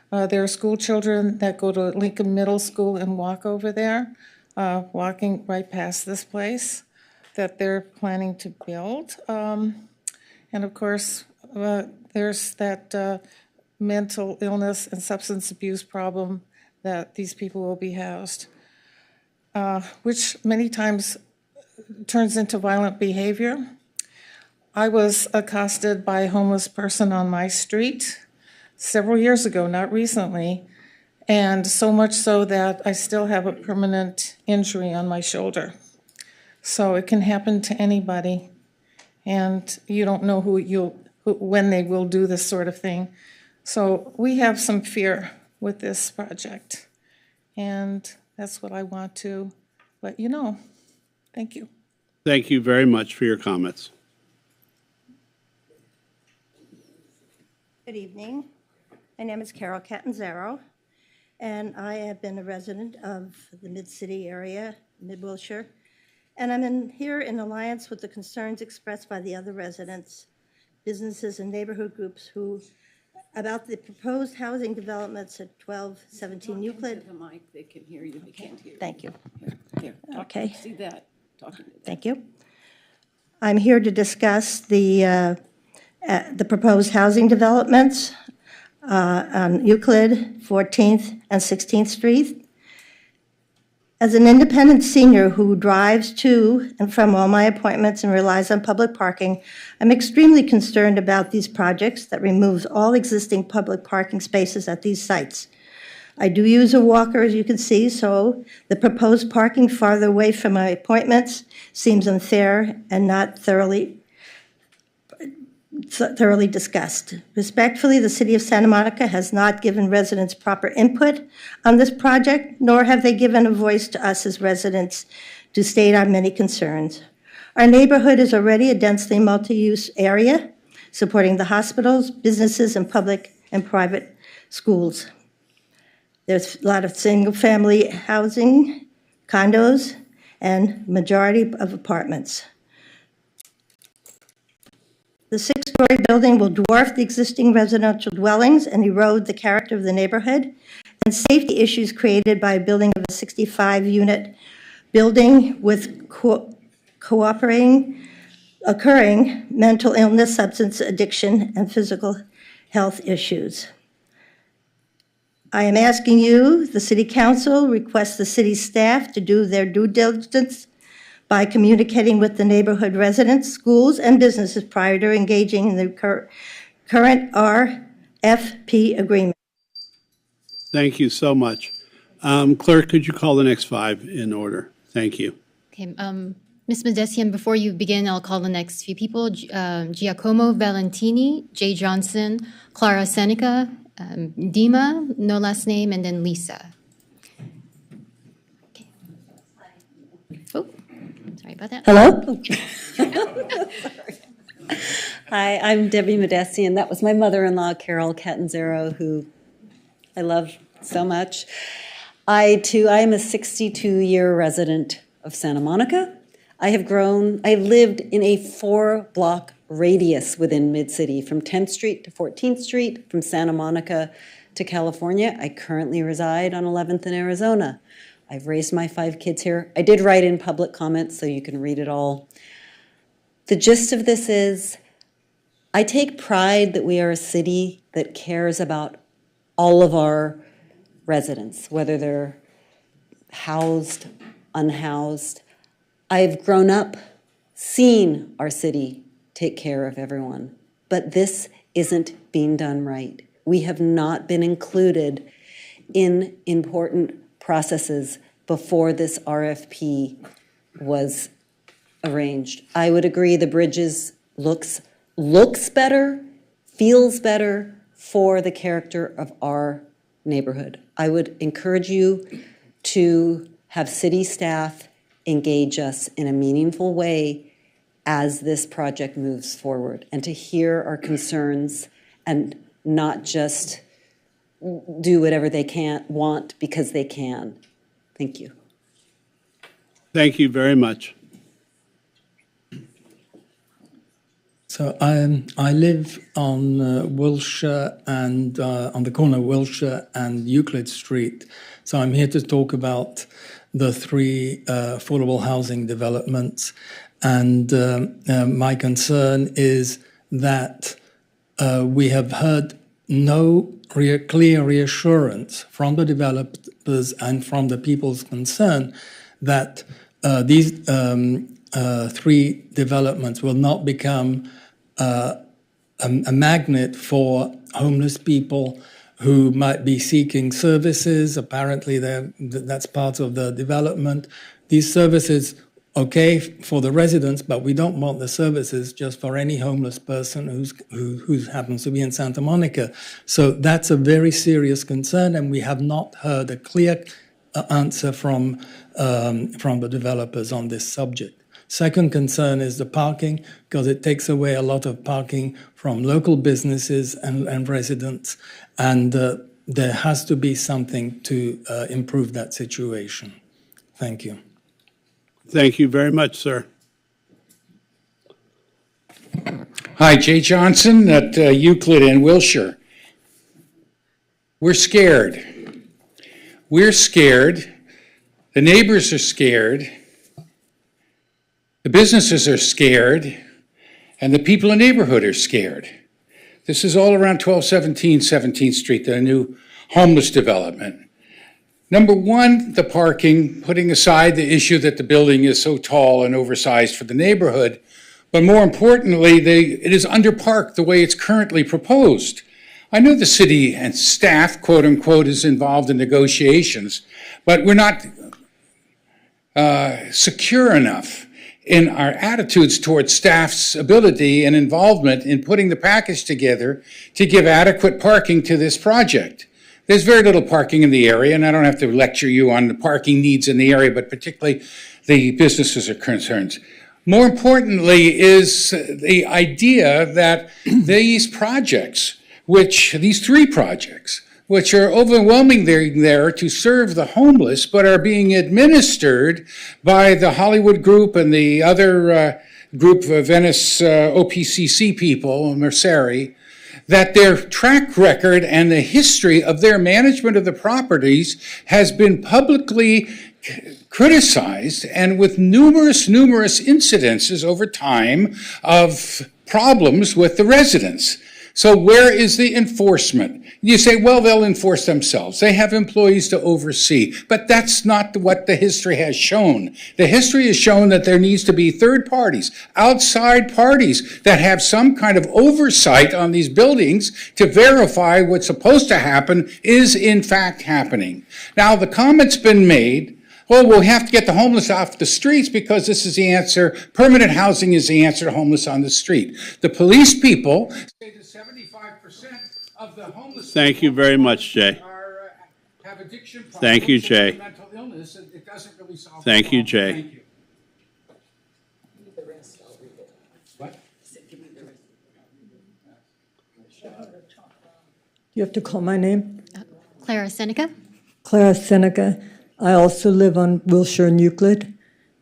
There are school children that go to Lincoln Middle School and walk over there, walking right past this place that they're planning to build. And of course, there's that mental illness and substance abuse problem that these people will be housed, which many times turns into violent behavior. I was accosted by a homeless person on my street several years ago, not recently, and so much so that I still have a permanent injury on my shoulder. So it can happen to anybody, and you don't know when they will do this sort of thing. So we have some fear with this project, and that's what I want to let you know. Thank you. Thank you very much for your comments. Good evening. My name is Carol Catanzaro, and I have been a resident of the Mid-City area, Mid-Wilshire, and I'm here in alliance with the concerns expressed by the other residents, businesses, and neighborhood groups about the proposed housing developments at 1217 Euclid. The mic, they can hear you, they can't hear you. Thank you. Here. Okay. See that? Talking to that. Thank you. I'm here to discuss the proposed housing developments on Euclid, 14th and 16th Street. As an independent senior who drives to and from all my appointments and relies on public parking, I'm extremely concerned about these projects that removes all existing public parking spaces at these sites. I do use a walker, as you can see, so the proposed parking farther away from my appointments seems unfair and not thoroughly discussed. Respectfully, the City of Santa Monica has not given residents proper input on this project, nor have they given a voice to us as residents to state our many concerns. Our neighborhood is already a densely multi-use area, supporting the hospitals, businesses, and public and private schools. There's a lot of single-family housing, condos, and majority of apartments. The six-story building will dwarf the existing residential dwellings and erode the character of the neighborhood, and safety issues created by building of a 65-unit building with occurring mental illness, substance addiction, and physical health issues. I am asking you, the City Council, request the city staff to do their due diligence by communicating with the neighborhood residents, schools, and businesses prior to engaging in the current RFP agreement. Thank you so much. Clerk, could you call the next 5 in order? Thank you. Okay, Ms. Medesian, before you begin, I'll call the next few people. Giacomo Valentini, Jay Johnson, Clara Seneca, Dima, no last name, and then Lisa. Okay. Oh, sorry about that. Hello? Hi, I'm Debbie Medesian. That was my mother-in-law, Carol Catanzaro, who I love so much. I am a 62-year resident of Santa Monica. I lived in a 4-block radius within Mid-City, from 10th Street to 14th Street, from Santa Monica to California. I currently reside on 11th in Arizona. I've raised my 5 kids here. I did write in public comments, so you can read it all. The gist of this is, I take pride that we are a city that cares about all of our residents, whether they're housed, unhoused. I've grown up, seen our city take care of everyone, but this isn't being done right. We have not been included in important processes before this RFP was arranged. I would agree the bridges looks better, feels better for the character of our neighborhood. I would encourage you to have city staff engage us in a meaningful way as this project moves forward, and to hear our concerns and not just do whatever they want because they can. Thank you. Thank you very much. So I live on Wilshire and on the corner of Wilshire and Euclid Street. So I'm here to talk about the 3 affordable housing developments. And my concern is that we have heard no clear reassurance from the developers and from the people's concern that these 3 developments will not become a magnet for homeless people who might be seeking services. Apparently, that's part of the development. These services, okay, for the residents, but we don't want the services just for any homeless person who happens to be in Santa Monica. So that's a very serious concern, and we have not heard a clear answer from the developers on this subject. Second concern is the parking, because it takes away a lot of parking from local businesses and residents, and there has to be something to improve that situation. Thank you. Thank you very much, sir. Hi, Jay Johnson at Euclid and Wilshire. We're scared. We're scared. The neighbors are scared. The businesses are scared. And the people in the neighborhood are scared. This is all around 1217 17th Street, the new homeless development. Number one, the parking, putting aside the issue that the building is so tall and oversized for the neighborhood, but more importantly, it is underparked the way it's currently proposed. I know the city and staff, quote unquote, is involved in negotiations, but we're not secure enough in our attitudes towards staff's ability and involvement in putting the package together to give adequate parking to this project. There's very little parking in the area, and I don't have to lecture you on the parking needs in the area, but particularly the businesses are concerned. More importantly is the idea that these projects, these 3 projects, which are overwhelmingly there to serve the homeless, but are being administered by the Hollywood Group and the other group of Venice OPCC people, Merceri, that their track record and the history of their management of the properties has been publicly criticized, and with numerous incidences over time of problems with the residents. So where is the enforcement? You say, well, they'll enforce themselves. They have employees to oversee. But that's not what the history has shown. The history has shown that there needs to be third parties, outside parties that have some kind of oversight on these buildings to verify what's supposed to happen is in fact happening. Now, the comment's been made, well, we'll have to get the homeless off the streets because this is the answer. Permanent housing is the answer to homeless on the street. The police people say that 75% of the homeless Thank you very much, Jay. have addiction problems. Thank you, Jay. And mental illness. It doesn't really solve Thank the you, problem. Jay. Thank you. What? You have to call my name? Clara Seneca. Clara Seneca. I also live on Wilshire and Euclid,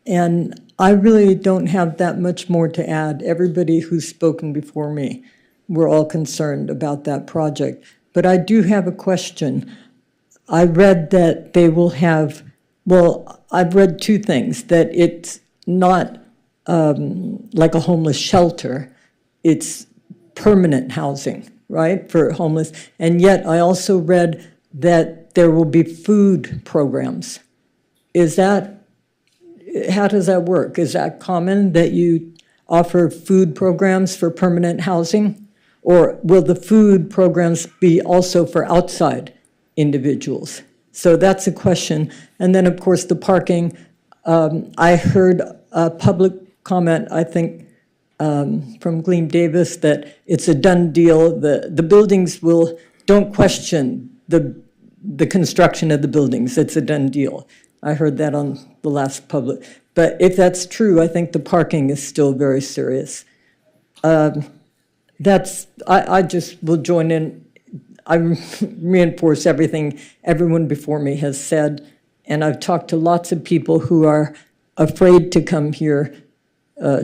and I really don't have that much more to add. Everybody who's spoken before me, we're all concerned about that project. But I do have a question. I read that they will have, well, I've read two things, that it's not like a homeless shelter, it's permanent housing, right, for homeless. And yet I also read that there will be food programs. Is that, how does that work? Is that common that you offer food programs for permanent housing? Or will the food programs be also for outside individuals? So that's a question. And then, of course, the parking. I heard a public comment, I think, from Gleam Davis, that it's a done deal. The buildings will, don't question the construction of the buildings. It's a done deal. I heard that on the last public. But if that's true, I think the parking is still very serious. I just will join in. I reinforce everything everyone before me has said. And I've talked to lots of people who are afraid to come here,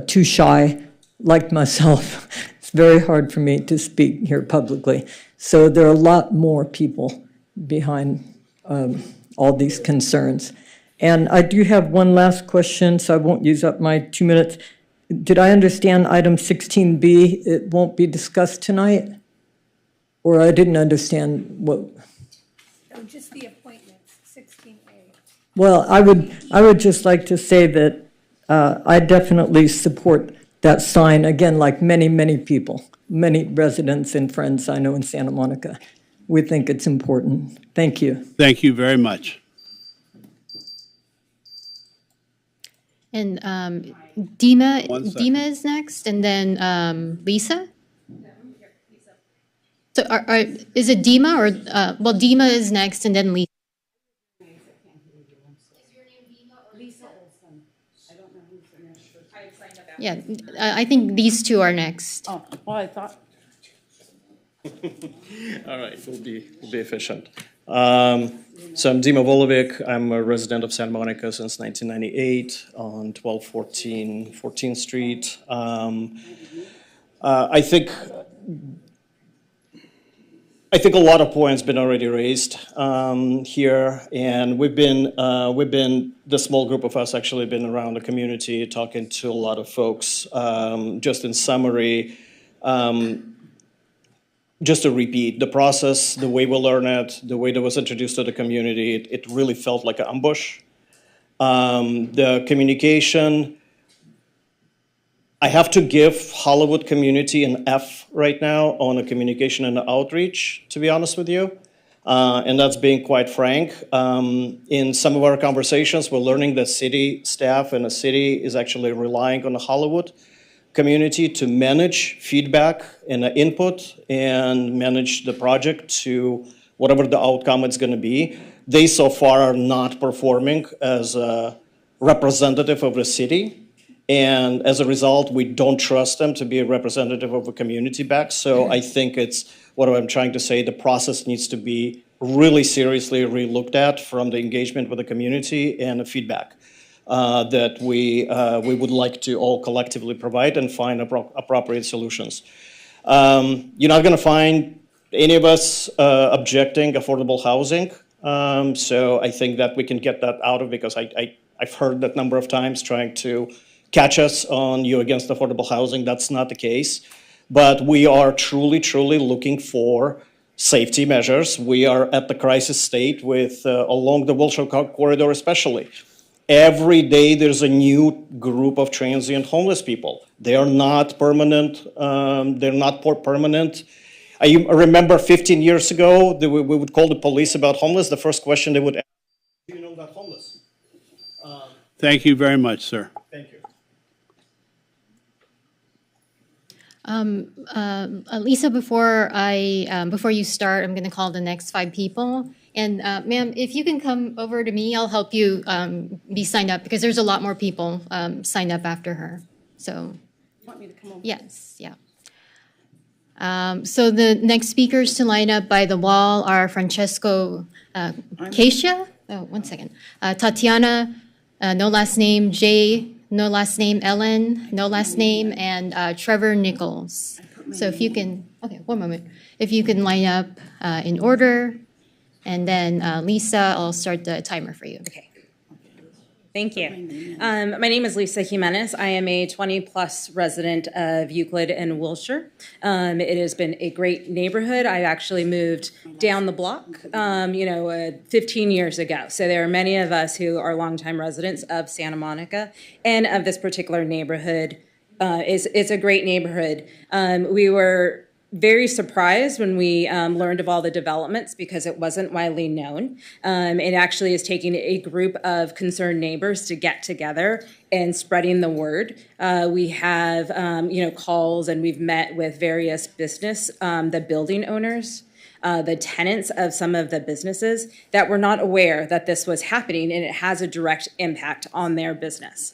too shy, like myself. It's very hard for me to speak here publicly. So there are a lot more people behind all these concerns. And I do have one last question, so I won't use up my 2 minutes. Did I understand item 16B, it won't be discussed tonight? Or I didn't understand what? No, just the appointments, 16A. Well, I would just like to say that I definitely support that sign, again, like many people, many residents and friends I know in Santa Monica. We think it's important. Thank you. Thank you very much. And Dima is next, and then Lisa. So is it Dima or, well, Dima is next, and then Lisa. Yeah, I think these two are next. Oh, well, I thought. All right, we'll be efficient. So I'm Dima Volovic. I'm a resident of Santa Monica since 1998 on 1214 14th Street. I think a lot of points been already raised here, and we've been the small group of us actually been around the community talking to a lot of folks. Just in summary. Just to repeat, the process, the way we learn it, the way that was introduced to the community, it really felt like an ambush. The communication, I have to give Hollywood community an F right now on the communication and the outreach, to be honest with you. And that's being quite frank. In some of our conversations, we're learning that city staff and the city is actually relying on the Hollywood community to manage feedback and input and manage the project to whatever the outcome it's going to be. They so far are not performing as a representative of the city. And as a result, we don't trust them to be a representative of a community back. So I think it's, what I'm trying to say, the process needs to be really seriously re-looked at from the engagement with the community and the feedback. that we would like to all collectively provide and find appropriate solutions. You're not going to find any of us objecting affordable housing. So I think that we can get that out of, because I've heard that number of times trying to catch us on you against affordable housing. That's not the case. But we are truly, truly looking for safety measures. We are at the crisis state with along the Wilshire corridor especially. Every day there's a new group of transient homeless people. They are not permanent. Permanent. I remember 15 years ago, we would call the police about homeless. The first question they would ask, do you know about homeless? Thank you very much, sir. Thank you. Lisa, before you start, I'm going to call the next 5 people. And ma'am, if you can come over to me, I'll help you be signed up, because there's a lot more people signed up after her. So, You want me to come over? yes, yeah. So the next speakers to line up by the wall are Francesco Keisha. Oh, one second. Tatiana, no last name, Jay, no last name, Ellen, no last name, and Trevor Nichols. So if you can, okay, one moment. If you can line up in order, and then Lisa, I'll start the timer for you. Okay. Thank you. My name is Lisa Jimenez. I am a 20-plus resident of Euclid and Wilshire. It has been a great neighborhood. I actually moved down the block, 15 years ago. So there are many of us who are longtime residents of Santa Monica and of this particular neighborhood. It's a great neighborhood. We were very surprised when we learned of all the developments, because it wasn't widely known. It actually is taking a group of concerned neighbors to get together and spreading the word. We have, calls, and we've met with various business, the building owners, the tenants of some of the businesses that were not aware that this was happening, and it has a direct impact on their business.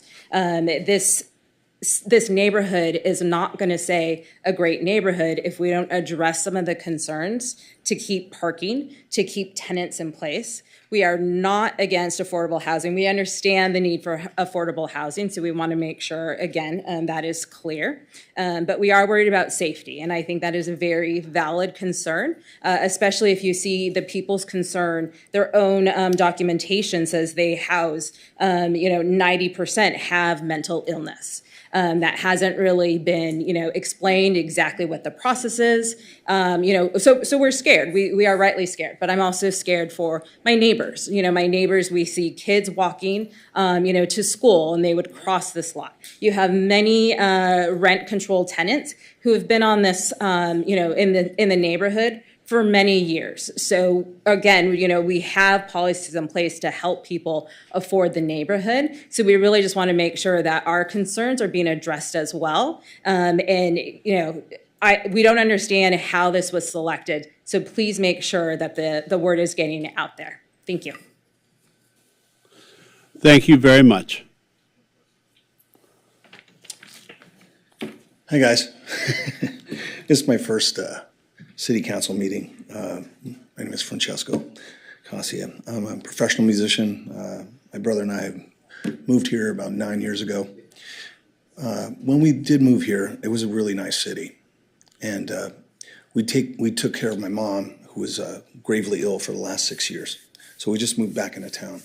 This neighborhood is not going to say a great neighborhood if we don't address some of the concerns to keep parking, to keep tenants in place. We are not against affordable housing. We understand the need for affordable housing, so we want to make sure, again, that is clear. But we are worried about safety, and I think that is a very valid concern, especially if you see the People's Concern, their own documentation says they house, 90% have mental illness. That hasn't really been, explained exactly what the process is. So we're scared. We are rightly scared. But I'm also scared for my neighbors. My neighbors, we see kids walking, to school, and they would cross this lot. You have many rent-controlled tenants who have been on this, in the neighborhood for many years. So again, we have policies in place to help people afford the neighborhood. So we really just want to make sure that our concerns are being addressed as well. We don't understand how this was selected. So please make sure that the word is getting out there. Thank you. Thank you very much. Hi, guys. This is my first city council meeting. My name is Francesco Cassia. I'm a professional musician. My brother and I moved here about 9 years ago. When we did move here, it was a really nice city. And we took care of my mom, who was gravely ill for the last 6 years. So we just moved back into town.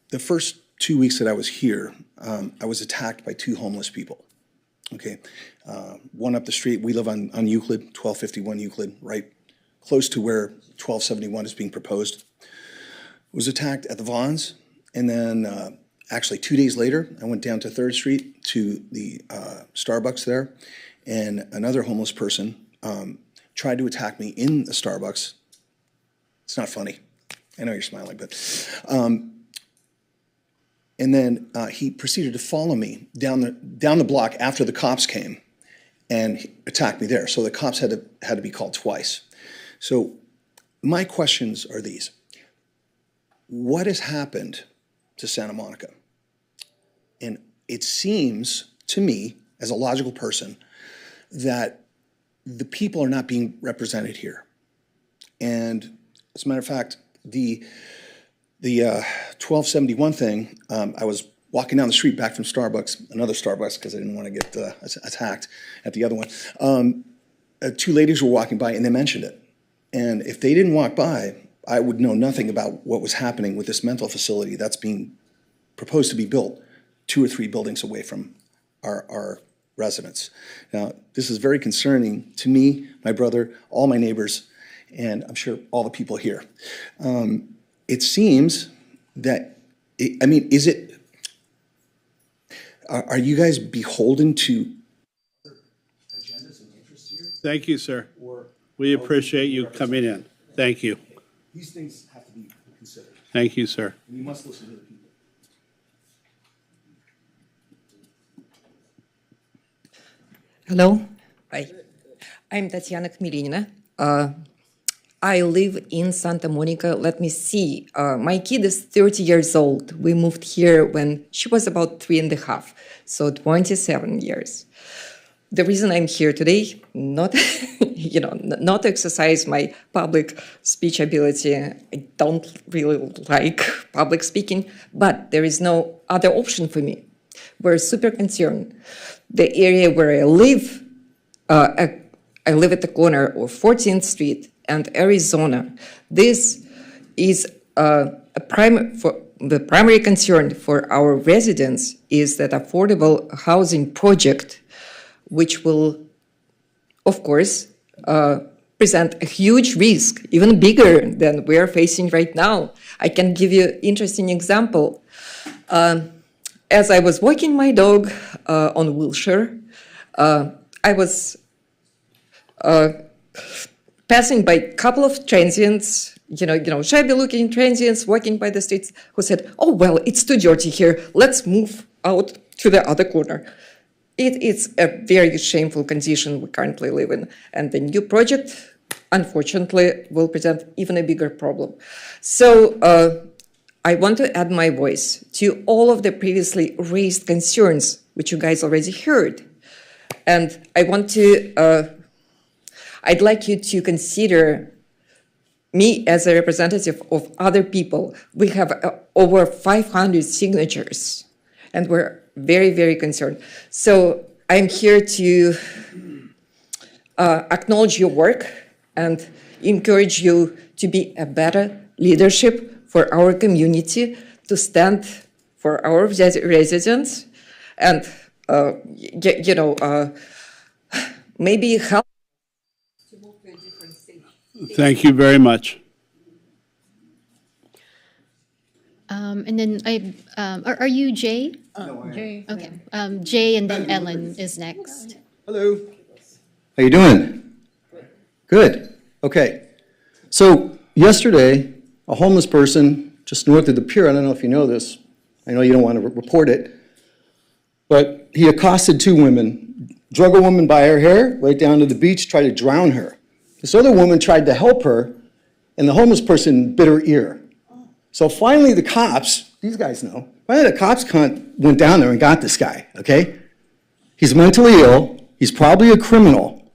The first 2 weeks that I was here, I was attacked by 2 homeless people. Okay, one up the street. We live on Euclid, 1251 Euclid, right close to where 1271 is being proposed. Was attacked at the Vons, and then actually 2 days later, I went down to 3rd Street to the Starbucks there, and another homeless person tried to attack me in the Starbucks. It's not funny. I know you're smiling, but. And then he proceeded to follow me down the block after the cops came and attacked me there. So the cops had to be called twice. So my questions are these. What has happened to Santa Monica? And it seems to me, as a logical person, that the people are not being represented here. And as a matter of fact, The 1271 thing, I was walking down the street back from Starbucks, another Starbucks, because I didn't want to get attacked at the other one. Two ladies were walking by and they mentioned it. And if they didn't walk by, I would know nothing about what was happening with this mental facility that's being proposed to be built 2 or 3 buildings away from our residents. Now, this is very concerning to me, my brother, all my neighbors, and I'm sure all the people here. It seems that, is it, are you guys beholden to agendas and interests here? Thank you, sir. We appreciate you coming in. Thank you. These things have to be considered. Thank you, sir. And you must listen to the people. Hello. Hi. I'm Tatiana Khmelynina. I live in Santa Monica. Let me see. My kid is 30 years old. We moved here when she was about 3.5, so 27 years. The reason I'm here today, not, not to exercise my public speech ability. I don't really like public speaking, but there is no other option for me. We're super concerned. The area where I live at the corner of 14th Street and Arizona. This is the primary concern for our residents is that affordable housing project, which will, of course, present a huge risk, even bigger than we are facing right now. I can give you an interesting example. As I was walking my dog on Wilshire, I was passing by a couple of transients, shabby-looking transients walking by the streets who said, "Oh, well, it's too dirty here. Let's move out to the other corner." It's a very shameful condition we currently live in, and the new project, unfortunately, will present even a bigger problem. So I want to add my voice to all of the previously raised concerns, which you guys already heard. And I'd like you to consider me as a representative of other people. We have over 500 signatures, and we're very, very concerned. So I'm here to acknowledge your work and encourage you to be a better leadership for our community, to stand for our residents, and maybe help to move to a different stage. Thank you very much. And then are you Jay? Jay. Okay. Jay, and then Ellen is next. Hello. How you doing? Good. Okay. So yesterday, a homeless person just north of the pier, I don't know if you know this, I know you don't want to report it, but he accosted 2 women, drug a woman by her hair right down to the beach, tried to drown her. This other woman tried to help her, and the homeless person bit her ear. So finally the cops, these guys know, finally the cops went down there and got this guy, okay? He's mentally ill, he's probably a criminal,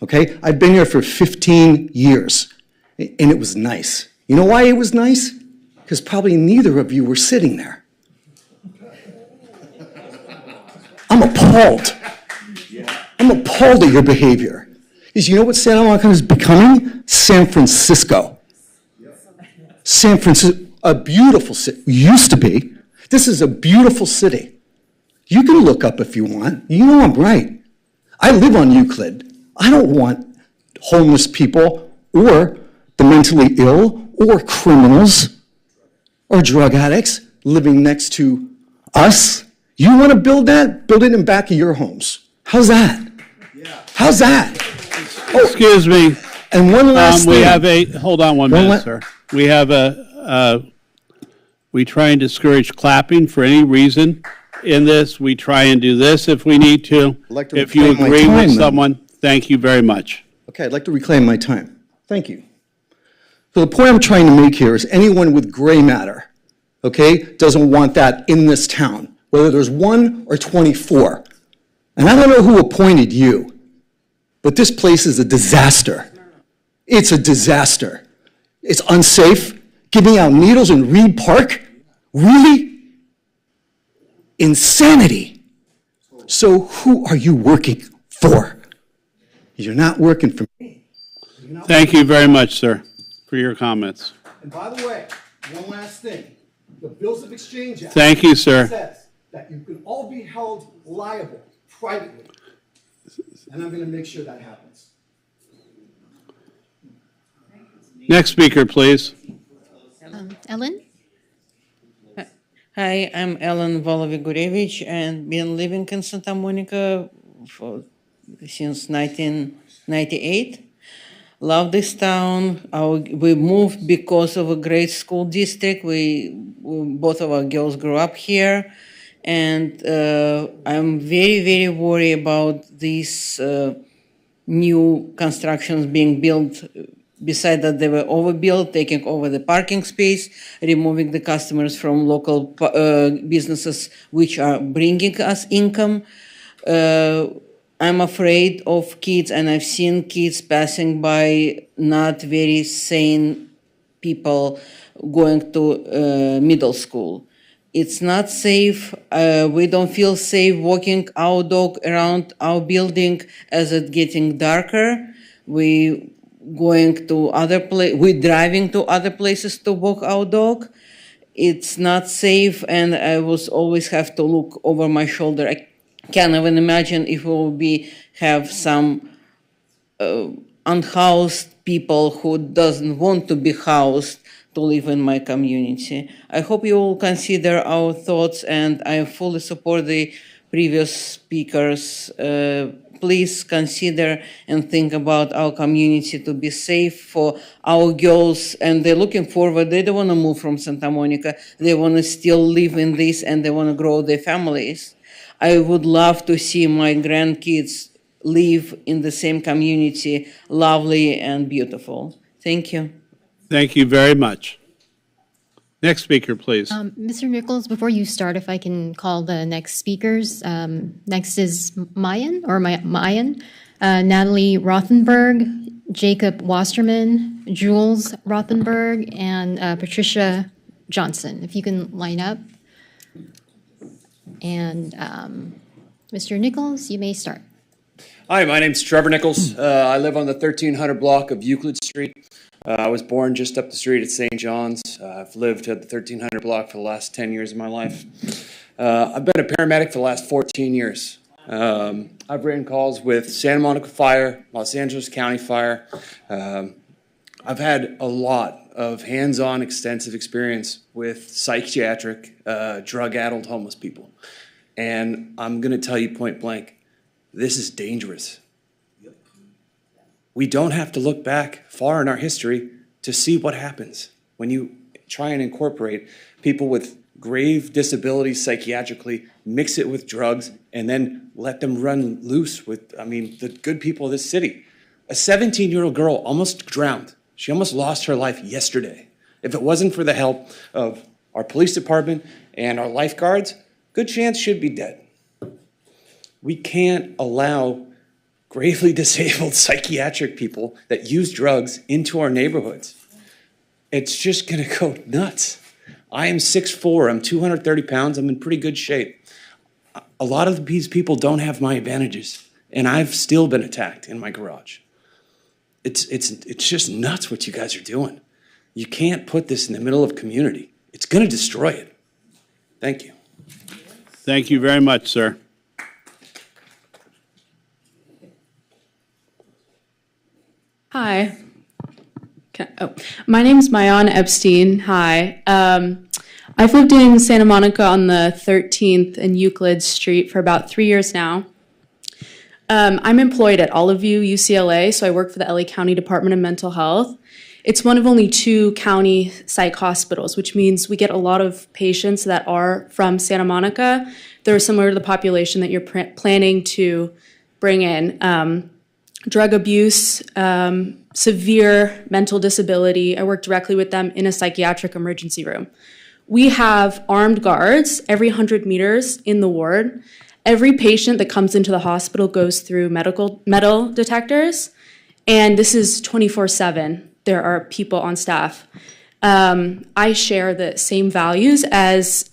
okay? I've been here for 15 years, and it was nice. You know why it was nice? Because probably neither of you were sitting there. I'm appalled. I'm appalled at your behavior. Because you know what Santa Monica is becoming? San Francisco. San Francisco, a beautiful city, used to be. This is a beautiful city. You can look up if you want. You know I'm right. I live on Euclid. I don't want homeless people or the mentally ill or criminals or drug addicts living next to us. You want to build that? Build it in back of your homes. How's that? Yeah. How's that? Excuse me. And one last thing. thing. Hold on one minute, sir. We have we try and discourage clapping for any reason in this. We try and do this if we need to. If you agree with someone, thank you very much. Okay, I'd like to reclaim my time. Thank you. So the point I'm trying to make here is anyone with gray matter, okay, doesn't want that in this town, whether there's 1 or 24. And I don't know who appointed you, but this place is a disaster. It's a disaster. It's unsafe. giving out needles in Reed Park? Really? Insanity. So who are you working for? You're not working for me. Thank you very much, sir, for your comments. And by the way, one last thing. The Bills of Exchange Act Thank you, sir. says that you can all be held liable privately. And I'm going to make sure that happens. Next speaker, please. Ellen? Hi, I'm Ellen Volovigurevich and been living in Santa Monica since 1998. Love this town. We moved because of a great school district. Both of our girls grew up here. And I'm very, very worried about these new constructions being built. Besides that, they were overbuilt, taking over the parking space, removing the customers from local businesses which are bringing us income. I'm afraid of kids, and I've seen kids passing by not very sane people going to middle school. It's not safe. We don't feel safe walking our dog around our building as it's getting darker. We're driving to other places to walk our dog. It's not safe, and I was always have to look over my shoulder. I can't even imagine if we will have some unhoused people who doesn't want to be housed to live in my community. I hope you will consider our thoughts, and I fully support the previous speakers. Please consider and think about our community to be safe for our girls, and they're looking forward. They don't want to move from Santa Monica. They want to still live in this, and they want to grow their families. I would love to see my grandkids live in the same community, lovely and beautiful. Thank you. Thank you very much. Next speaker, please. Mr. Nichols, before you start, if I can call the next speakers. Next is Mayan, Natalie Rothenberg, Jacob Wasterman, Jules Rothenberg, and Patricia Johnson. If you can line up. And Mr. Nichols, you may start. Hi, my name's Trevor Nichols. I live on the 1300 block of Euclid Street. I was born just up the street at St. John's. I've lived at the 1300 block for the last 10 years of my life. I've been a paramedic for the last 14 years. I've written calls with Santa Monica Fire, Los Angeles County Fire. I've had a lot of hands-on extensive experience with psychiatric, drug-addled homeless people. And I'm going to tell you point blank, this is dangerous. We don't have to look back far in our history to see what happens when you try and incorporate people with grave disabilities psychiatrically, mix it with drugs, and then let them run loose with, the good people of this city. A 17-year-old girl almost drowned. She almost lost her life yesterday. If it wasn't for the help of our police department and our lifeguards, good chance she'd be dead. We can't allow gravely disabled psychiatric people that use drugs into our neighborhoods. It's just going to go nuts. I am 6'4", I'm 230 pounds, I'm in pretty good shape. A lot of these people don't have my advantages, and I've still been attacked in my garage. It's just nuts what you guys are doing. You can't put this in the middle of community. It's going to destroy it. Thank you. Thank you very much, sir. Hi. My name's Mayan Epstein. Hi. I've lived in Santa Monica on the 13th and Euclid Street for about 3 years now. I'm employed at Olive View, UCLA, so I work for the LA County Department of Mental Health. It's one of only 2 county psych hospitals, which means we get a lot of patients that are from Santa Monica. They're similar to the population that you're planning to bring in. Drug abuse, severe mental disability. I work directly with them in a psychiatric emergency room. We have armed guards every 100 meters in the ward. Every patient that comes into the hospital goes through metal detectors, and this is 24/7. There are people on staff. I share the same values as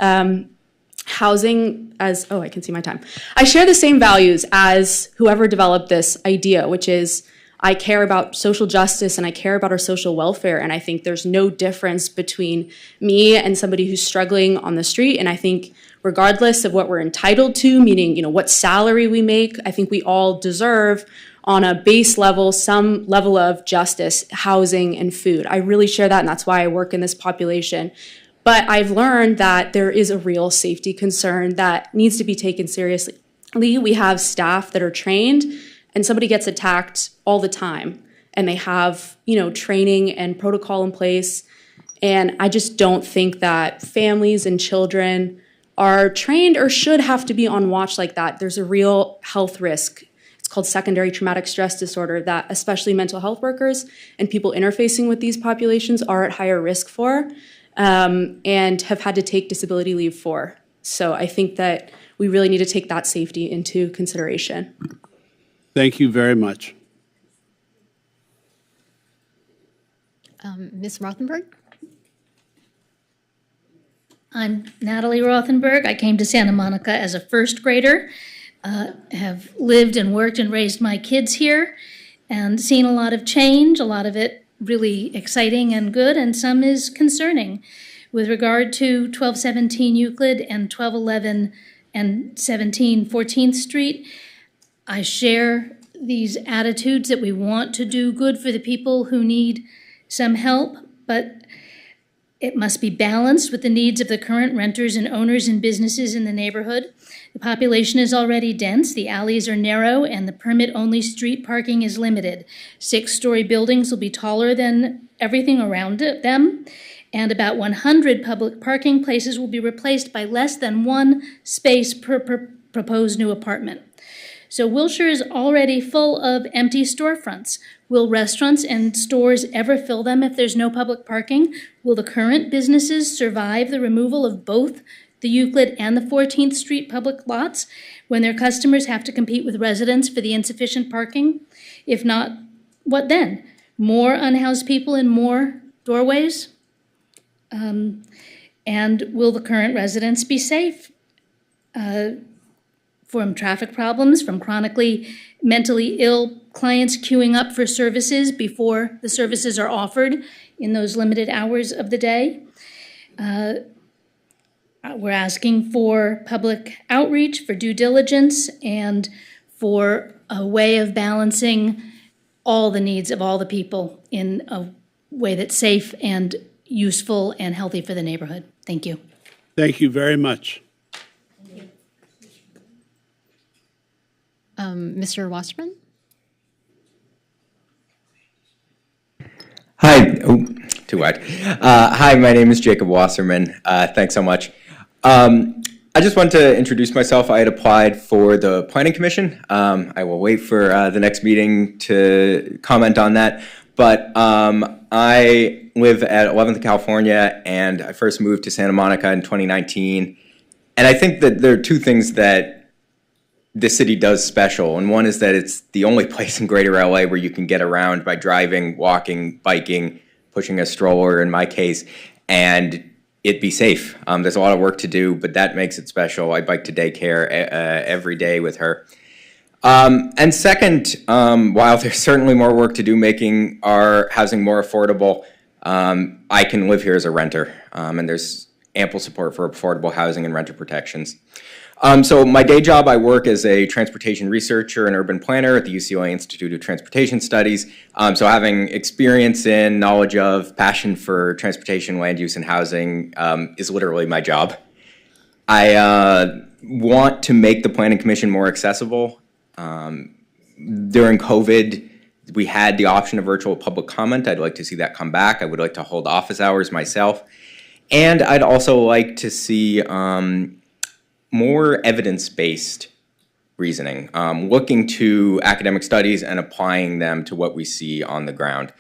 housing as, oh, I can see my time. I share the same values as whoever developed this idea, which is I care about social justice and I care about our social welfare. And I think there's no difference between me and somebody who's struggling on the street. And I think regardless of what we're entitled to, meaning, what salary we make, I think we all deserve on a base level, some level of justice, housing, and food. I really share that, and that's why I work in this population. But I've learned that there is a real safety concern that needs to be taken seriously. We have staff that are trained, and somebody gets attacked all the time, and they have, training and protocol in place. And I just don't think that families and children are trained or should have to be on watch like that. There's a real health risk. It's called secondary traumatic stress disorder that especially mental health workers and people interfacing with these populations are at higher risk for, and have had to take disability leave for. So I think that we really need to take that safety into consideration. Thank you very much. Ms. Rothenberg? I'm Natalie Rothenberg. I came to Santa Monica as a first grader, have lived and worked and raised my kids here, and seen a lot of change, a lot of it really exciting and good, and some is concerning. With regard to 1217 Euclid and 1211 and 17 14th Street, I share these attitudes that we want to do good for the people who need some help, but it must be balanced with the needs of the current renters and owners and businesses in the neighborhood. The population is already dense, the alleys are narrow, and the permit-only street parking is limited. 6-story buildings will be taller than everything around them, and about 100 public parking places will be replaced by less than one space per proposed new apartment. So Wilshire is already full of empty storefronts. Will restaurants and stores ever fill them if there's no public parking? Will the current businesses survive the removal of both the Euclid and the 14th Street public lots when their customers have to compete with residents for the insufficient parking? If not, what then? More unhoused people in more doorways? And will the current residents be safe from traffic problems, from chronically mentally ill clients queuing up for services before the services are offered in those limited hours of the day? We're asking for public outreach, for due diligence, and for a way of balancing all the needs of all the people in a way that's safe and useful and healthy for the neighborhood. Thank you. Thank you very much. Mr. Wasserman? Hi. Oh, too wide. Hi, my name is Jacob Wasserman. Thanks so much. I just want to introduce myself. I had applied for the Planning Commission. I will wait for the next meeting to comment on that. But I live at 11th California, and I first moved to Santa Monica in 2019. And I think that there are two things that this city does special, and one is that it's the only place in greater LA where you can get around by driving, walking, biking, pushing a stroller in my case, and it be safe. There's a lot of work to do, but that makes it special. I bike to daycare every day with her. And second, while there's certainly more work to do making our housing more affordable, I can live here as a renter, and there's ample support for affordable housing and renter protections. So my day job, I work as a transportation researcher and urban planner at the UCLA Institute of Transportation Studies. So having experience in, knowledge of, passion for transportation, land use, and housing is literally my job. I want to make the Planning Commission more accessible. During COVID, we had the option of virtual public comment. I'd like to see that come back. I would like to hold office hours myself. And I'd also like to see more evidence-based reasoning, looking to academic studies and applying them to what we see on the ground,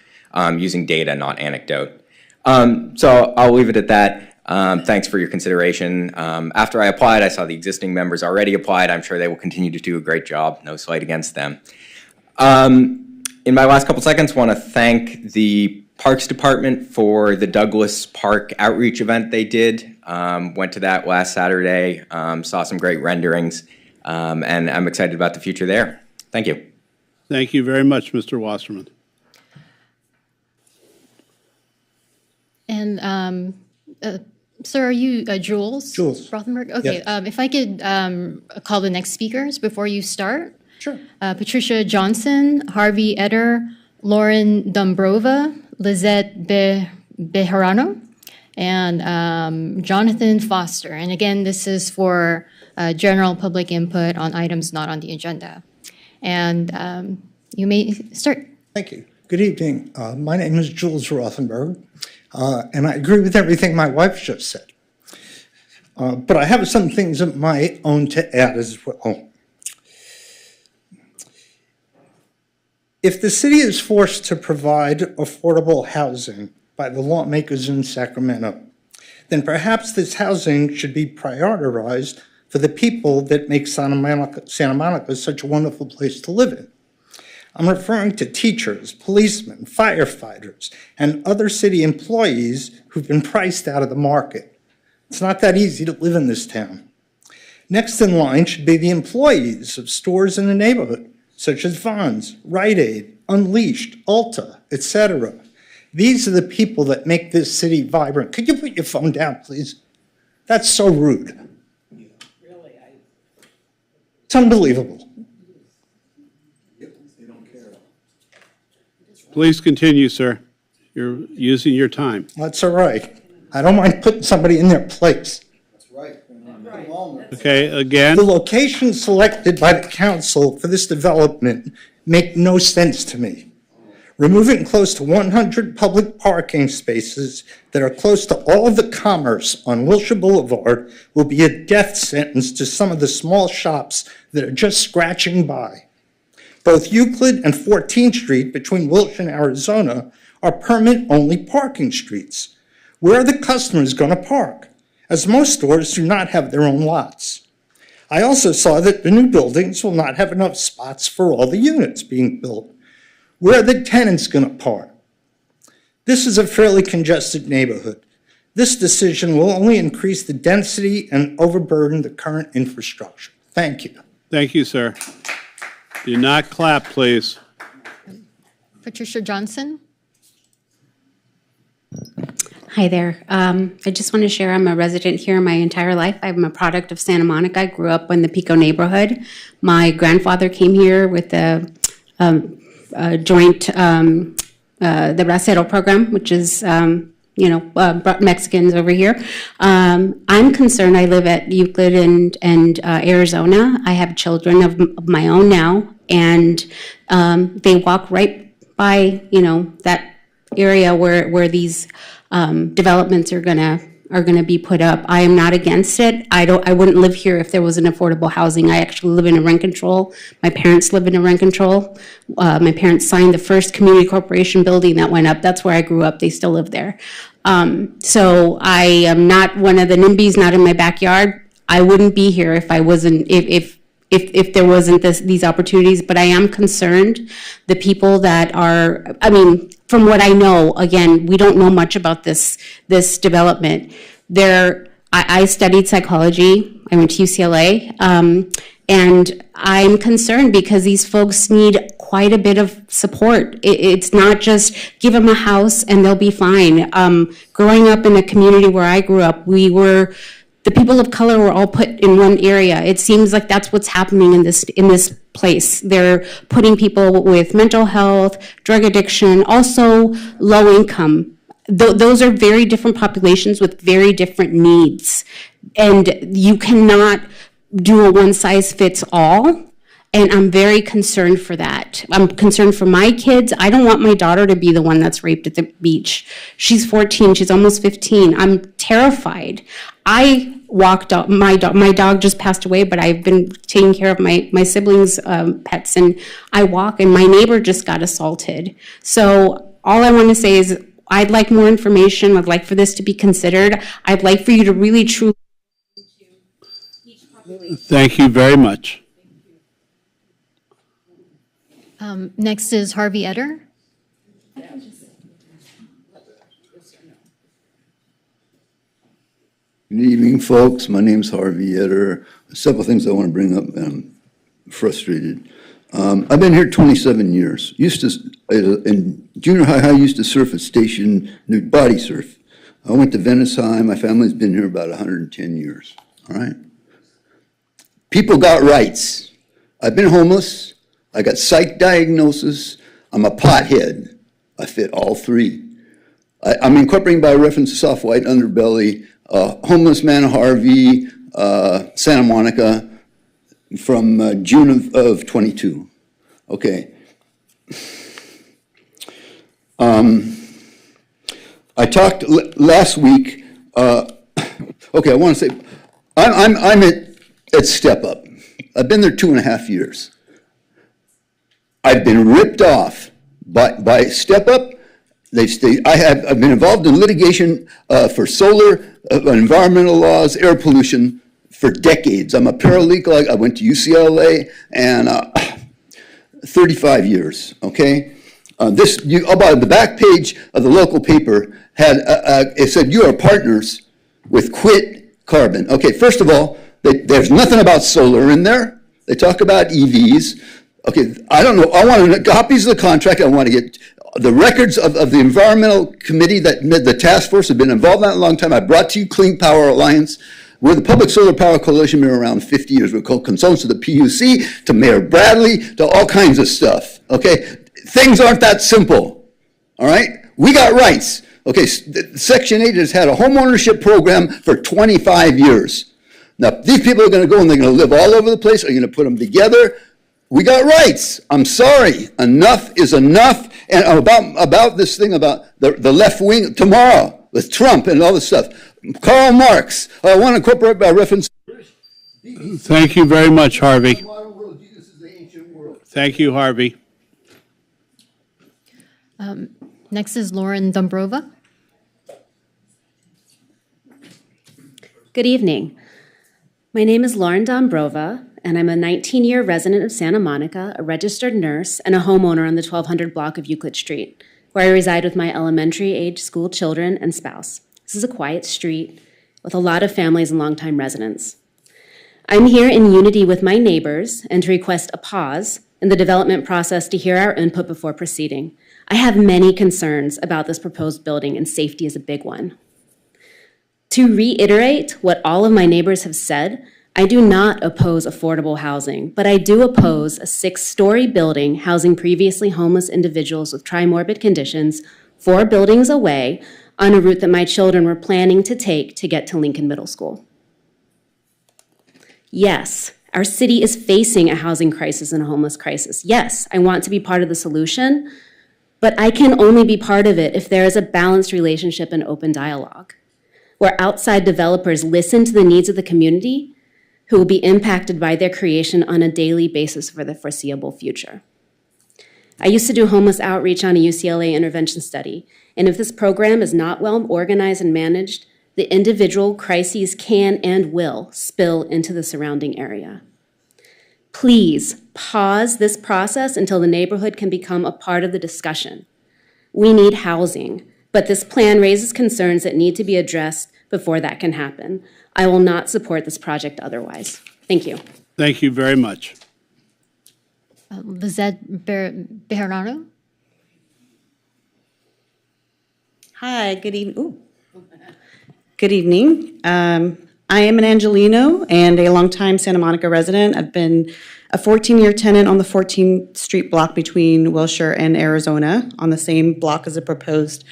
using data, not anecdote. So I'll leave it at that. Thanks for your consideration. After I applied, I saw the existing members already applied. I'm sure they will continue to do a great job. No slight against them. In my last couple seconds, I want to thank the Parks Department for the Douglas Park outreach event they did. Went to that last Saturday, saw some great renderings, and I'm excited about the future there. Thank you. Thank you very much, Mr. Wasserman. And sir, are you Jules? Jules. Rothenberg? Okay, Yes. if I could call the next speakers before you start. Sure. Patricia Johnson, Harvey Eder, Lauren Dombrova, Lizette Bejarano, and Jonathan Foster. And again, this is for general public input on items not on the agenda. And you may start. Thank you. Good evening. My name is Jules Rothenberg, and I agree with everything my wife just said. But I have some things of my own to add as well. If the city is forced to provide affordable housing by the lawmakers in Sacramento, then perhaps this housing should be prioritized for the people that make Santa Monica such a wonderful place to live in. I'm referring to teachers, policemen, firefighters, and other city employees who've been priced out of the market. It's not that easy to live in this town. Next in line should be the employees of stores in the neighborhood, such as Vons, Rite Aid, Unleashed, Ulta, etc. These are the people that make this city vibrant. Could you put your phone down, please? That's so rude. It's unbelievable. Please continue, sir. You're using your time. That's all right. I don't mind putting somebody in their place. Okay, again. The locations selected by the council for this development make no sense to me. Removing close to 100 public parking spaces that are close to all of the commerce on Wilshire Boulevard will be a death sentence to some of the small shops that are just scratching by. Both Euclid and 14th Street between Wilshire and Arizona are permit-only parking streets. Where are the customers going to park? As most stores do not have their own lots. I also saw that the new buildings will not have enough spots for all the units being built. Where are the tenants going to park? This is a fairly congested neighborhood. This decision will only increase the density and overburden the current infrastructure. Thank you. Thank you, sir. Do not clap, please. Patricia Johnson. Hi there. I just want to share I'm a resident here my entire life. I'm a product of Santa Monica. I grew up in the Pico neighborhood. My grandfather came here with the joint, the Bracero program, which is, brought Mexicans over here. I'm concerned. I live at Euclid and Arizona. I have children of my own now, and they walk right by, that area where these developments are gonna be put up. I am not against it. I wouldn't live here if there wasn't affordable housing. I actually live in a rent control. My parents live in a rent control. My parents signed the first community corporation building that went up. That's where I grew up. They still live there. So I am not one of the NIMBYs, not in my backyard. I wouldn't be here if I wasn't, if there wasn't these opportunities, but I am concerned the people that are, from what I know, again, we don't know much about this development. I studied psychology. I went to UCLA, and I'm concerned because these folks need quite a bit of support. It's not just give them a house and they'll be fine. Growing up in a community where I grew up, the people of color were all put in one area. It seems like that's what's happening in this place. They're putting people with mental health, drug addiction, also low income. Those are very different populations with very different needs. And you cannot do a one-size-fits-all. And I'm very concerned for that. I'm concerned for my kids. I don't want my daughter to be the one that's raped at the beach. She's 14, she's almost 15. I'm terrified. I walked up, my dog just passed away, but I've been taking care of my siblings' pets, and I walk, and my neighbor just got assaulted. So all I want to say is I'd like more information. I'd like for this to be considered. I'd like for you to really truly. Thank you very much. Next is Harvey Eder. Good evening, folks. My name's Harvey Etter. Several things I want to bring up, and I'm frustrated. I've been here 27 years. In junior high, I used to surf at Station, body surf. I went to Venice High. My family's been here about 110 years, all right? People got rights. I've been homeless. I got psych diagnosis. I'm a pothead. I fit all three. I'm incorporating by reference to soft white underbelly, homeless man Harvey, Santa Monica, from June of 22. Okay. I talked last week. Okay, I want to say, I'm at Step Up. I've been there 2.5 years. I've been ripped off by Step Up. I've been involved in litigation for solar, environmental laws, air pollution for decades. I'm a paralegal. I went to UCLA and 35 years. Okay, about the back page of the local paper had it said you are partners with Quit Carbon. Okay, first of all, there's nothing about solar in there. They talk about EVs. Okay, I don't know. I want copies of the contract. I want to get the records of the environmental committee that the task force have been involved in that a long time. I brought to you Clean Power Alliance. We're the Public Solar Power Coalition. Been around 50 years. We're called consultants to the PUC, to Mayor Bradley, to all kinds of stuff. Okay, things aren't that simple. All right, we got rights. Okay, Section 8 has had a home ownership program for 25 years. Now, these people are going to go and they're going to live all over the place. Are you going to put them together? We got rights. I'm sorry. Enough is enough. And about this thing about the left wing tomorrow with Trump and all this stuff. Karl Marx. I want to incorporate by reference. Thank you very much, Harvey. Thank you, Harvey. Next is Lauren Dombrova. Good evening. My name is Lauren Dombrova, and I'm a 19-year resident of Santa Monica, a registered nurse, and a homeowner on the 1200 block of Euclid Street, where I reside with my elementary-age school children and spouse. This is a quiet street with a lot of families and longtime residents. I'm here in unity with my neighbors and to request a pause in the development process to hear our input before proceeding. I have many concerns about this proposed building, and safety is a big one. To reiterate what all of my neighbors have said, I do not oppose affordable housing, but I do oppose a 6-story building housing previously homeless individuals with trimorbid conditions 4 buildings away on a route that my children were planning to take to get to Lincoln Middle School. Yes, our city is facing a housing crisis and a homeless crisis. Yes, I want to be part of the solution, but I can only be part of it if there is a balanced relationship and open dialogue, where outside developers listen to the needs of the community who will be impacted by their creation on a daily basis for the foreseeable future. I used to do homeless outreach on a UCLA intervention study, and if this program is not well organized and managed, the individual crises can and will spill into the surrounding area. Please pause this process until the neighborhood can become a part of the discussion. We need housing, but this plan raises concerns that need to be addressed before that can happen. I will not support this project otherwise. Thank you. Thank you very much. Lizette Bejarano. Hi, good evening. Good evening. I am an Angelino and a longtime Santa Monica resident. I've been a 14-year tenant on the 14th Street block between Wilshire and Arizona, on the same block as a proposed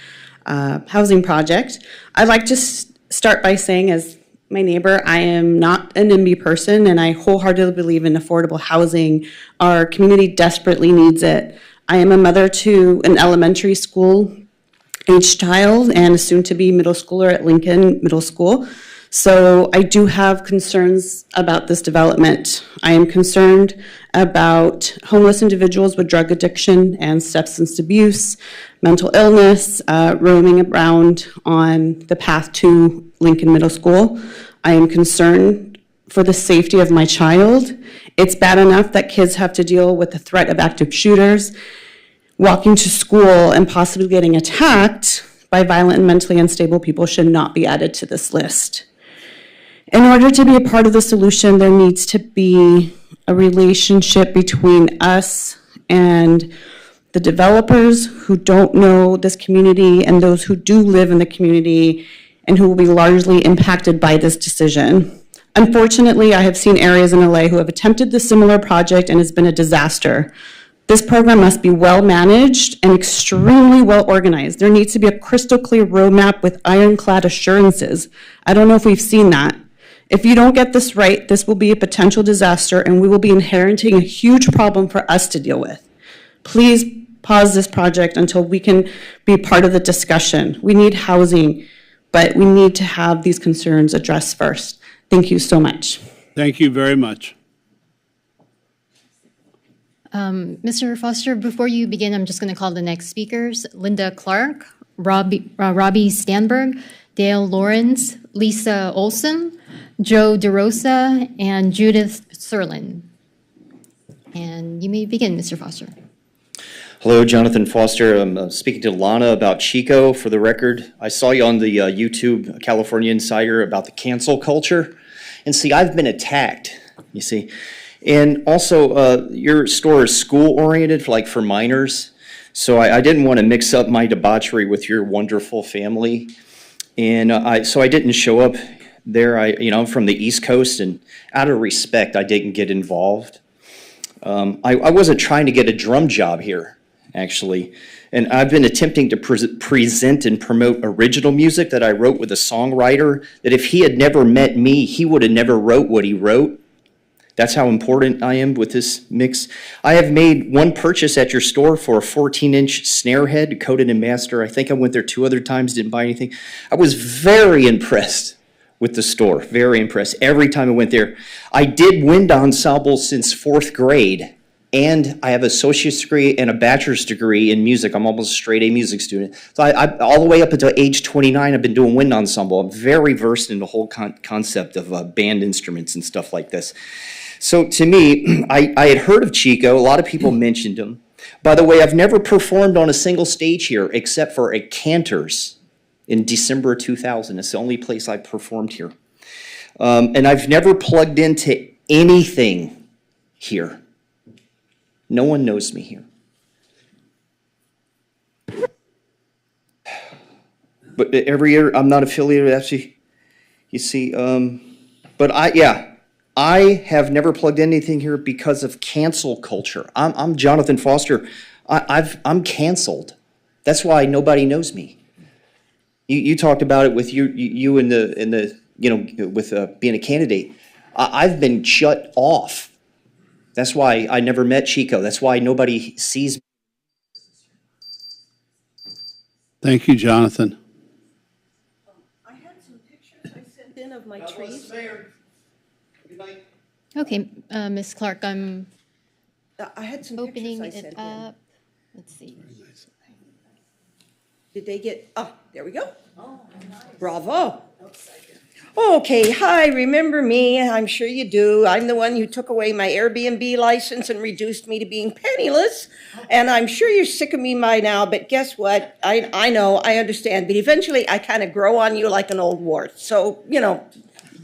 housing project. I'd like to start by saying, as my neighbor, I am not a NIMBY person, and I wholeheartedly believe in affordable housing. Our community desperately needs it. I am a mother to an elementary school age child and a soon-to-be middle schooler at Lincoln Middle School. So I do have concerns about this development. I am concerned about homeless individuals with drug addiction and substance abuse, mental illness, roaming around on the path to Lincoln Middle School. I am concerned for the safety of my child. It's bad enough that kids have to deal with the threat of active shooters, walking to school and possibly getting attacked by violent and mentally unstable people should not be added to this list. In order to be a part of the solution, there needs to be a relationship between us and the developers who don't know this community and those who do live in the community and who will be largely impacted by this decision. Unfortunately, I have seen areas in LA who have attempted this similar project and it's been a disaster. This program must be well managed and extremely well organized. There needs to be a crystal clear roadmap with ironclad assurances. I don't know if we've seen that. If you don't get this right, this will be a potential disaster and we will be inheriting a huge problem for us to deal with. Please pause this project until we can be part of the discussion. We need housing, but we need to have these concerns addressed first. Thank you so much. Thank you very much. Mr. Foster, before you begin, I'm just going to call the next speakers. Linda Clark, Robbie Stanberg, Dale Lawrence, Lisa Olson, Joe DeRosa, and Judith Serlin. And you may begin, Mr. Foster. Hello, Jonathan Foster. I'm speaking to Lana about Chico. For the record, I saw you on the YouTube California Insider about the cancel culture. And see, I've been attacked, you see. And also, your store is school-oriented, like for minors. So I didn't want to mix up my debauchery with your wonderful family. And so I didn't show up there. I'm from the East Coast, and out of respect, I didn't get involved. I wasn't trying to get a drum job here, actually. And I've been attempting to present and promote original music that I wrote with a songwriter, that if he had never met me, he would have never wrote what he wrote. That's how important I am with this mix. I have made one purchase at your store for a 14-inch snare head, coated in master. I think I went there 2 other times, didn't buy anything. I was very impressed with the store, very impressed every time I went there. I did wind ensemble since 4th grade, and I have an associate's degree and a bachelor's degree in music. I'm almost a straight A music student. So I all the way up until age 29, I've been doing wind ensemble. I'm very versed in the whole concept of band instruments and stuff like this. So to me, I had heard of Chico. A lot of people mentioned him. By the way, I've never performed on a single stage here except for at Cantor's in December of 2000. It's the only place I've performed here. And I've never plugged into anything here. No one knows me here. But every year, I'm not affiliated with FG. You see, but I have never plugged anything here because of cancel culture. I'm Jonathan Foster. I'm canceled. That's why nobody knows me. You talked about it with you in the with being a candidate. I've been shut off. That's why I never met Chico. That's why nobody sees me. Thank you, Jonathan. I had some pictures I sent in of my trees. Okay, Ms. Clark, I'm I had some opening pictures I it sent up. Let's see. Did they get, there we go. Bravo. Okay, hi, remember me? I'm sure you do. I'm the one who took away my Airbnb license and reduced me to being penniless. And I'm sure you're sick of me by now, but guess what? I know, I understand. But eventually I kind of grow on you like an old wart. So,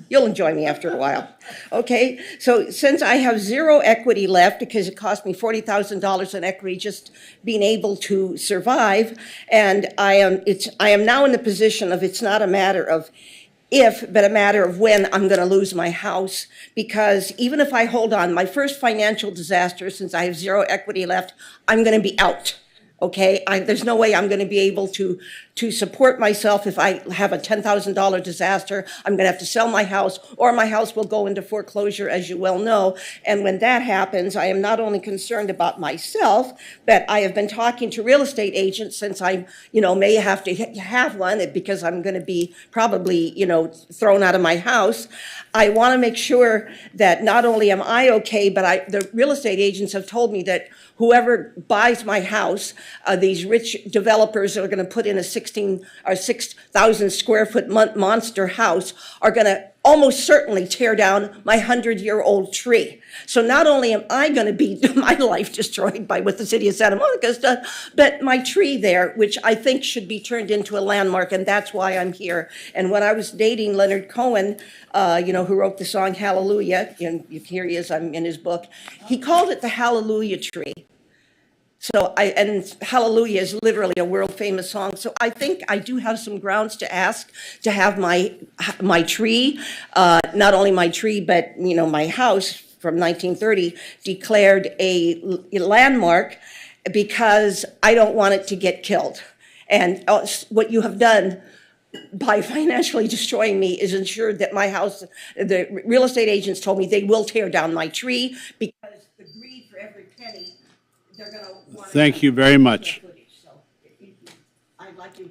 you'll enjoy me after a while. Okay, so since I have zero equity left because it cost me $40,000 in equity just being able to survive, and I am now in the position of it's not a matter of if, but a matter of when I'm going to lose my house, because even if I hold on, my first financial disaster, since I have zero equity left, I'm going to be out. Okay, there's no way I'm going to be able to support myself if I have a $10,000 disaster. I'm going to have to sell my house, or my house will go into foreclosure, as you well know. And when that happens, I am not only concerned about myself, but I have been talking to real estate agents since I, may have to have one because I'm going to be probably, thrown out of my house. I want to make sure that not only am I okay, but the real estate agents have told me that whoever buys my house, these rich developers are going to put in a 6,000 square foot monster house are going to almost certainly tear down my 100-year-old tree. So not only am I going to be my life destroyed by what the city of Santa Monica has done, but my tree there, which I think should be turned into a landmark, and that's why I'm here. And when I was dating Leonard Cohen, who wrote the song Hallelujah, and here he is, I'm in his book, he called it the Hallelujah tree. So and Hallelujah is literally a world famous song. So I think I do have some grounds to ask to have my tree, not only my tree, but my house from 1930 declared a landmark, because I don't want it to get killed. And what you have done by financially destroying me is ensured that my house, the real estate agents told me they will tear down my tree, because the greed for every penny, they're going to want. Thank you very much.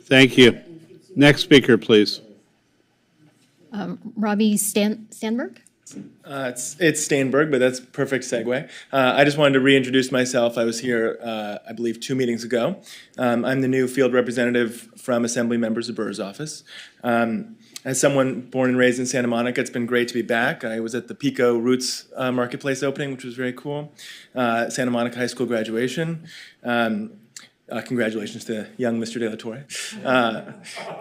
Thank you. Next speaker, please. Robbie Stanberg? It's Stainberg, but that's a perfect segue. I just wanted to reintroduce myself. I was here, I believe, 2 meetings ago. I'm the new field representative from Assemblymember Zabur's office. As someone born and raised in Santa Monica, it's been great to be back. I was at the Pico Roots Marketplace opening, which was very cool. Santa Monica High School graduation. Congratulations to young Mr. De La Torre.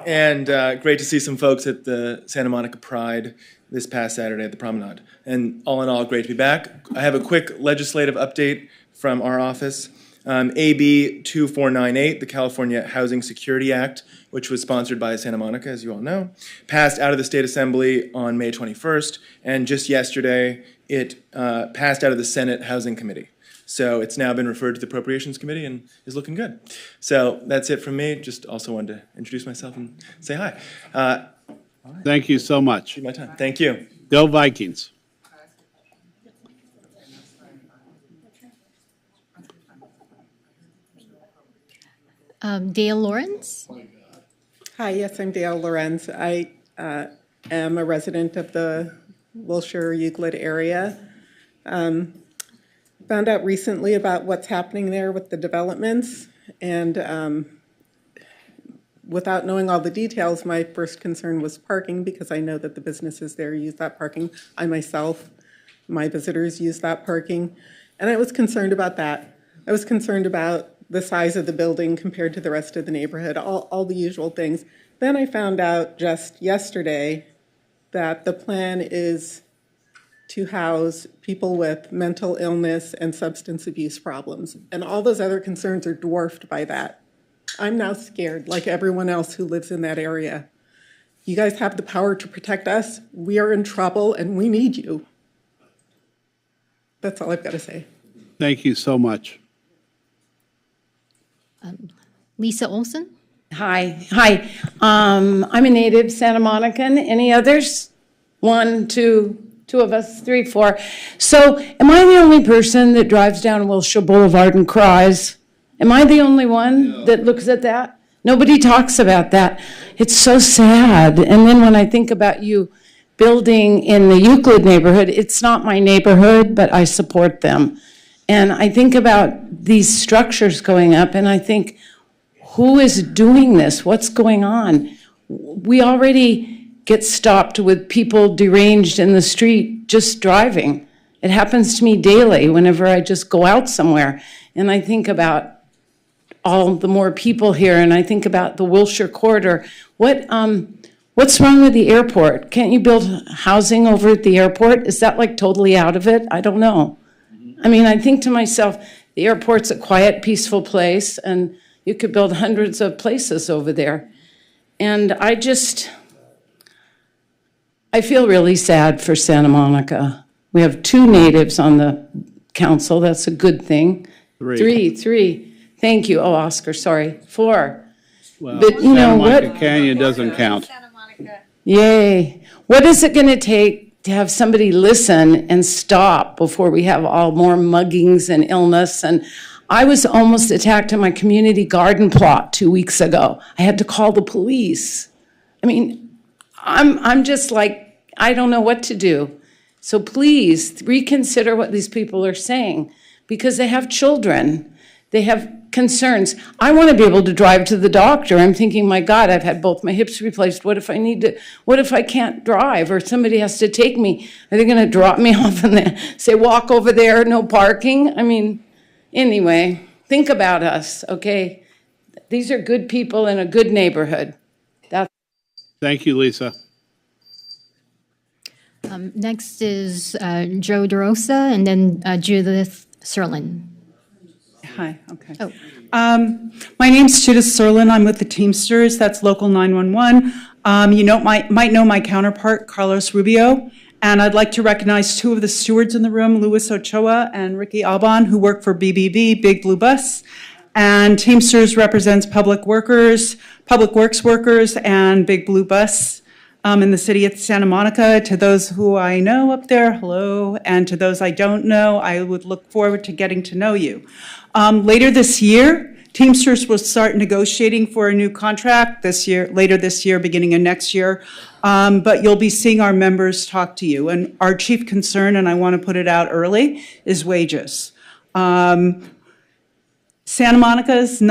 And great to see some folks at the Santa Monica Pride this past Saturday at the Promenade. And all in all, great to be back. I have a quick legislative update from our office. AB 2498, the California Housing Security Act, which was sponsored by Santa Monica, as you all know, passed out of the State Assembly on May 21st, and just yesterday it passed out of the Senate Housing Committee. So it's now been referred to the Appropriations Committee and is looking good. So that's it from me. Just also wanted to introduce myself and say hi. Thank you so much. My time. Thank you. Go Vikings. Dale Lawrence? Hi, yes, I'm Dale Lorenz. I am a resident of the Wilshire-Euclid area. Found out recently about what's happening there with the developments, and without knowing all the details, my first concern was parking, because I know that the businesses there use that parking. I myself, my visitors use that parking, and I was concerned about that. I was concerned about the size of the building compared to the rest of the neighborhood, all the usual things. Then I found out just yesterday that the plan is to house people with mental illness and substance abuse problems, and all those other concerns are dwarfed by that. I'm now scared, like everyone else who lives in that area. You guys have the power to protect us. We are in trouble, and we need you. That's all I've got to say. Thank you so much. Lisa Olson? Hi. I'm a native Santa Monican. Any others? 1, 2 of us, 3, 4. So am I the only person that drives down Wilshire Boulevard and cries? Am I the only one that looks at that? Nobody talks about that. It's so sad. And then when I think about you building in the Euclid neighborhood, it's not my neighborhood, but I support them. And I think about these structures going up, and I think, who is doing this? What's going on? We already get stopped with people deranged in the street just driving. It happens to me daily whenever I just go out somewhere. And I think about all the more people here, and I think about the Wilshire corridor. What's wrong with the airport? Can't you build housing over at the airport? Is that like totally out of it? I don't know. I mean, I think to myself, the airport's a quiet, peaceful place, and you could build hundreds of places over there. And I feel really sad for Santa Monica. We have 2 natives on the council. That's a good thing. 3. Thank you. Oh, Oscar, sorry. 4. Well, but you know what? Santa Monica Canyon doesn't count. Yay. What is it going to take to have somebody listen and stop before we have all more muggings and illness? And I was almost attacked in my community garden plot 2 weeks ago. I had to call the police. I mean, I'm just like, I don't know what to do. So please reconsider what these people are saying, because they have children. They have concerns. I want to be able to drive to the doctor. I'm thinking, my God, I've had both my hips replaced. What if I can't drive or somebody has to take me? Are they going to drop me off and then say, walk over there, no parking? I mean, anyway, think about us, okay? These are good people in a good neighborhood. Thank you, Lisa. Next is Joe DeRosa and then Judith Serlin. Hi, okay. Oh. My name's Judith Serlin. I'm with the Teamsters. That's Local 911. You might know my counterpart, Carlos Rubio. And I'd like to recognize two of the stewards in the room, Luis Ochoa and Ricky Alban, who work for BBB, Big Blue Bus. And Teamsters represents public works workers, and Big Blue Bus in the city of Santa Monica. To those who I know up there, hello. And to those I don't know, I would look forward to getting to know you. Later this year, Teamsters will start negotiating for a new contract later this year, beginning of next year. But you'll be seeing our members talk to you. And our chief concern, and I want to put it out early, is wages. Santa Monica's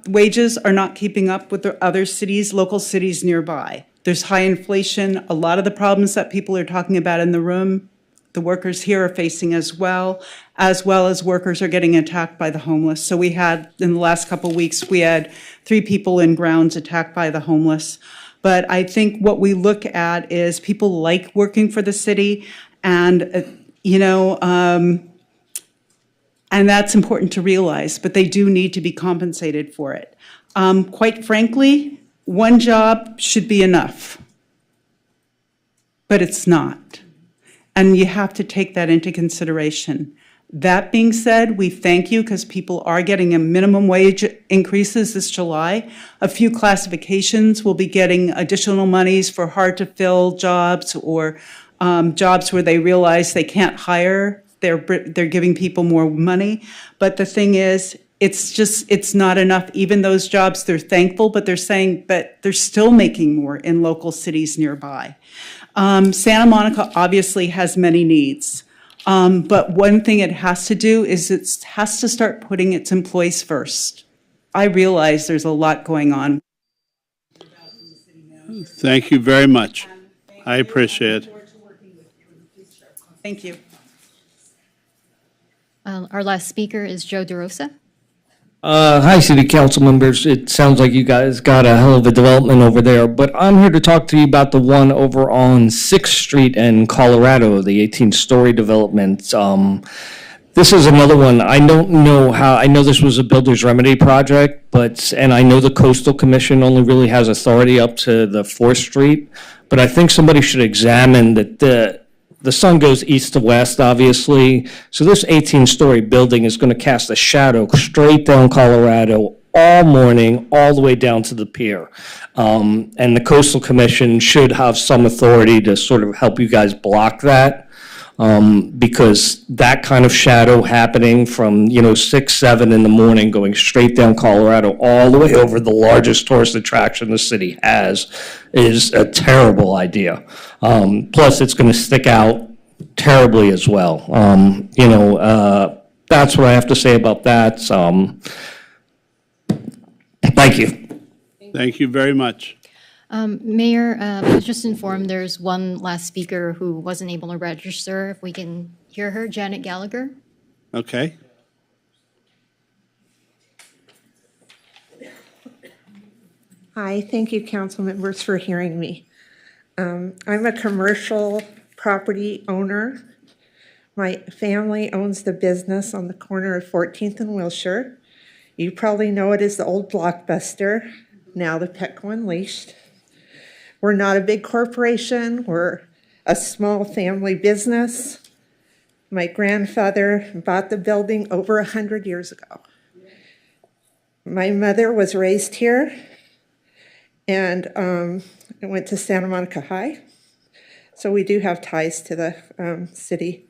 wages are not keeping up with the other cities, local cities nearby. There's high inflation. A lot of the problems that people are talking about in the room, the workers here are facing as well as workers are getting attacked by the homeless. So we had, in the last couple of weeks, we had 3 people in grounds attacked by the homeless. But I think what we look at is people like working for the city, and, and that's important to realize, but they do need to be compensated for it. Quite frankly, one job should be enough, but it's not. And you have to take that into consideration. That being said, we thank you because people are getting a minimum wage increases this July. A few classifications will be getting additional monies for hard to fill jobs or jobs where they realize they can't hire. They're giving people more money. But the thing is, it's not enough. Even those jobs, they're thankful, but they're saying, but they're still making more in local cities nearby. Santa Monica obviously has many needs. But one thing it has to do is it has to start putting its employees first. I realize there's a lot going on. Thank you very much. I appreciate it. Thank you. Our last speaker is Joe DeRosa. Hi, City Council members. It sounds like you guys got a hell of a development over there, but I'm here to talk to you about the one over on 6th Street in Colorado, the 18-story development. This is another one. I don't know how, I know this was a builder's remedy project, and I know the Coastal Commission only really has authority up to the 4th Street, but I think somebody should examine that the sun goes east to west, obviously. So this 18-story building is going to cast a shadow straight down Colorado all morning, all the way down to the pier. And the Coastal Commission should have some authority to sort of help you guys block that. Because that kind of shadow happening from, 6, 7 in the morning, going straight down Colorado, all the way over the largest tourist attraction the city has, is a terrible idea. Plus, it's going to stick out terribly as well. That's what I have to say about that. Thank you. Thank you very much. Mayor, I was just informed there's one last speaker who wasn't able to register. If we can hear her, Janet Gallagher. Okay. Hi, thank you, council members, for hearing me. I'm a commercial property owner. My family owns the business on the corner of 14th and Wilshire. You probably know it as the old Blockbuster, now the Petco Unleashed. We're not a big corporation. We're a small family business. My grandfather bought the building over 100 years ago. My mother was raised here, and I went to Santa Monica High. So we do have ties to the city.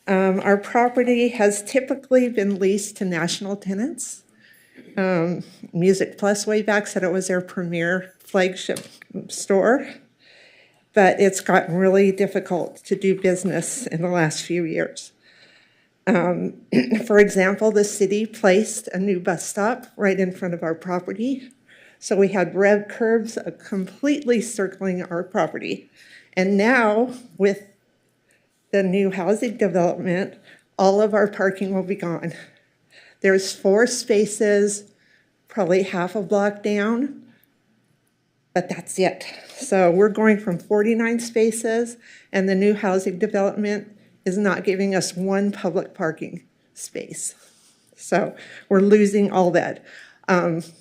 Our property has typically been leased to national tenants. Music Plus way back said it was their premier flagship store, but it's gotten really difficult to do business in the last few years. For example, the city placed a new bus stop right in front of our property. So we had red curbs completely circling our property. And now with the new housing development, all of our parking will be gone. There's 4 spaces, probably half a block down, but that's it. So we're going from 49 spaces, and the new housing development is not giving us 1 public parking space. So we're losing all that.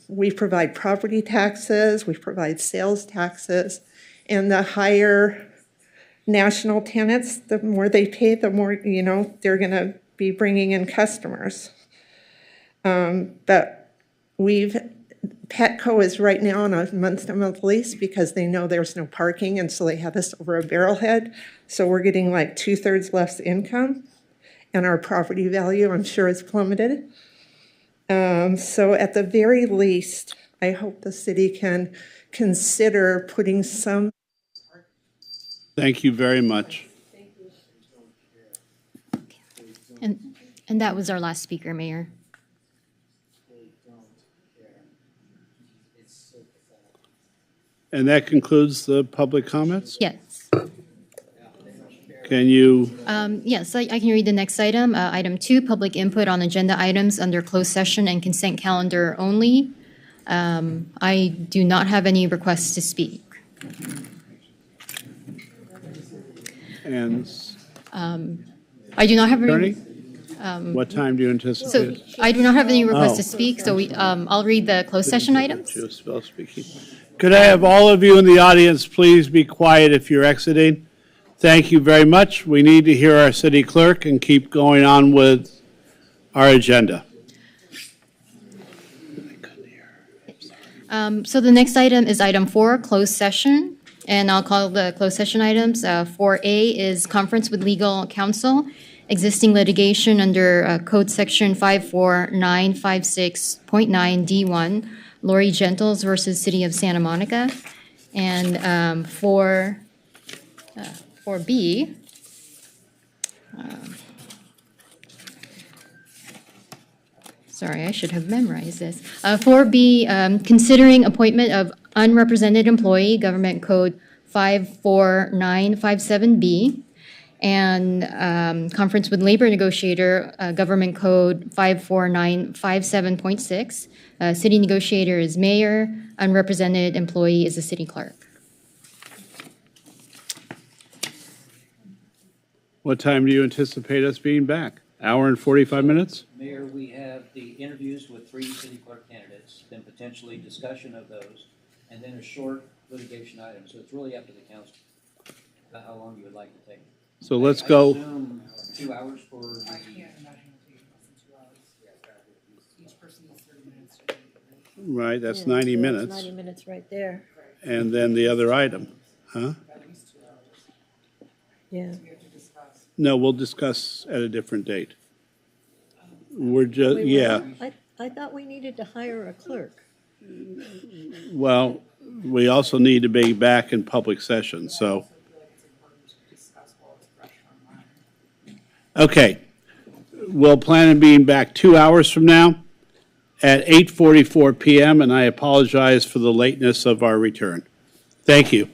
We provide property taxes, we provide sales taxes, and the higher national tenants, the more they pay, the more, they're gonna be bringing in customers. But Petco is right now on a month-to-month lease because they know there's no parking, and so they have us over a barrelhead. So we're getting like 2/3 less income, and our property value, I'm sure, is plummeted. So at the very least, I hope the city can consider putting some. Thank you very much. And that was our last speaker, Mayor. And that concludes the public comments? Yes. Can you? Yes, I can read the next item. Item 2, public input on agenda items under closed session and consent calendar only. I do not have any requests to speak. And I do not have Attorney? any. What time do you anticipate? So I do not have any requests to Oh. speak, so I'll read the closed session items. Just spell speaking. Could I have all of you in the audience please be quiet if you're exiting? Thank you very much. We need to hear our city clerk and keep going on with our agenda. So the next item is item 4, closed session, and I'll call the closed session items. 4A is conference with legal counsel, existing litigation under Code Section 54956.9 D1, Lori Gentles versus City of Santa Monica. And 4B, sorry, I should have memorized this. 4B, considering appointment of unrepresented employee, Government Code 54957B, and conference with labor negotiator, Government Code 54957.6. City negotiator is mayor, unrepresented employee is the city clerk. What time do you anticipate us being back? Hour and 45 minutes? Mayor, we have the interviews with 3 city clerk candidates, then potentially discussion of those, and then a short litigation item. So it's really up to the council about how long you would like to take. So let's I go. assume 2 hours for the. Right, that's 90 minutes. 90 minutes right there. And then the other item, huh? Yeah. No, we'll discuss at a different date. We're just, yeah. I thought we needed to hire a clerk. Well, we also need to be back in public session, so. Okay. We'll plan on being back 2 hours from now at 8:44 p.m., and I apologize for the lateness of our return. Thank you.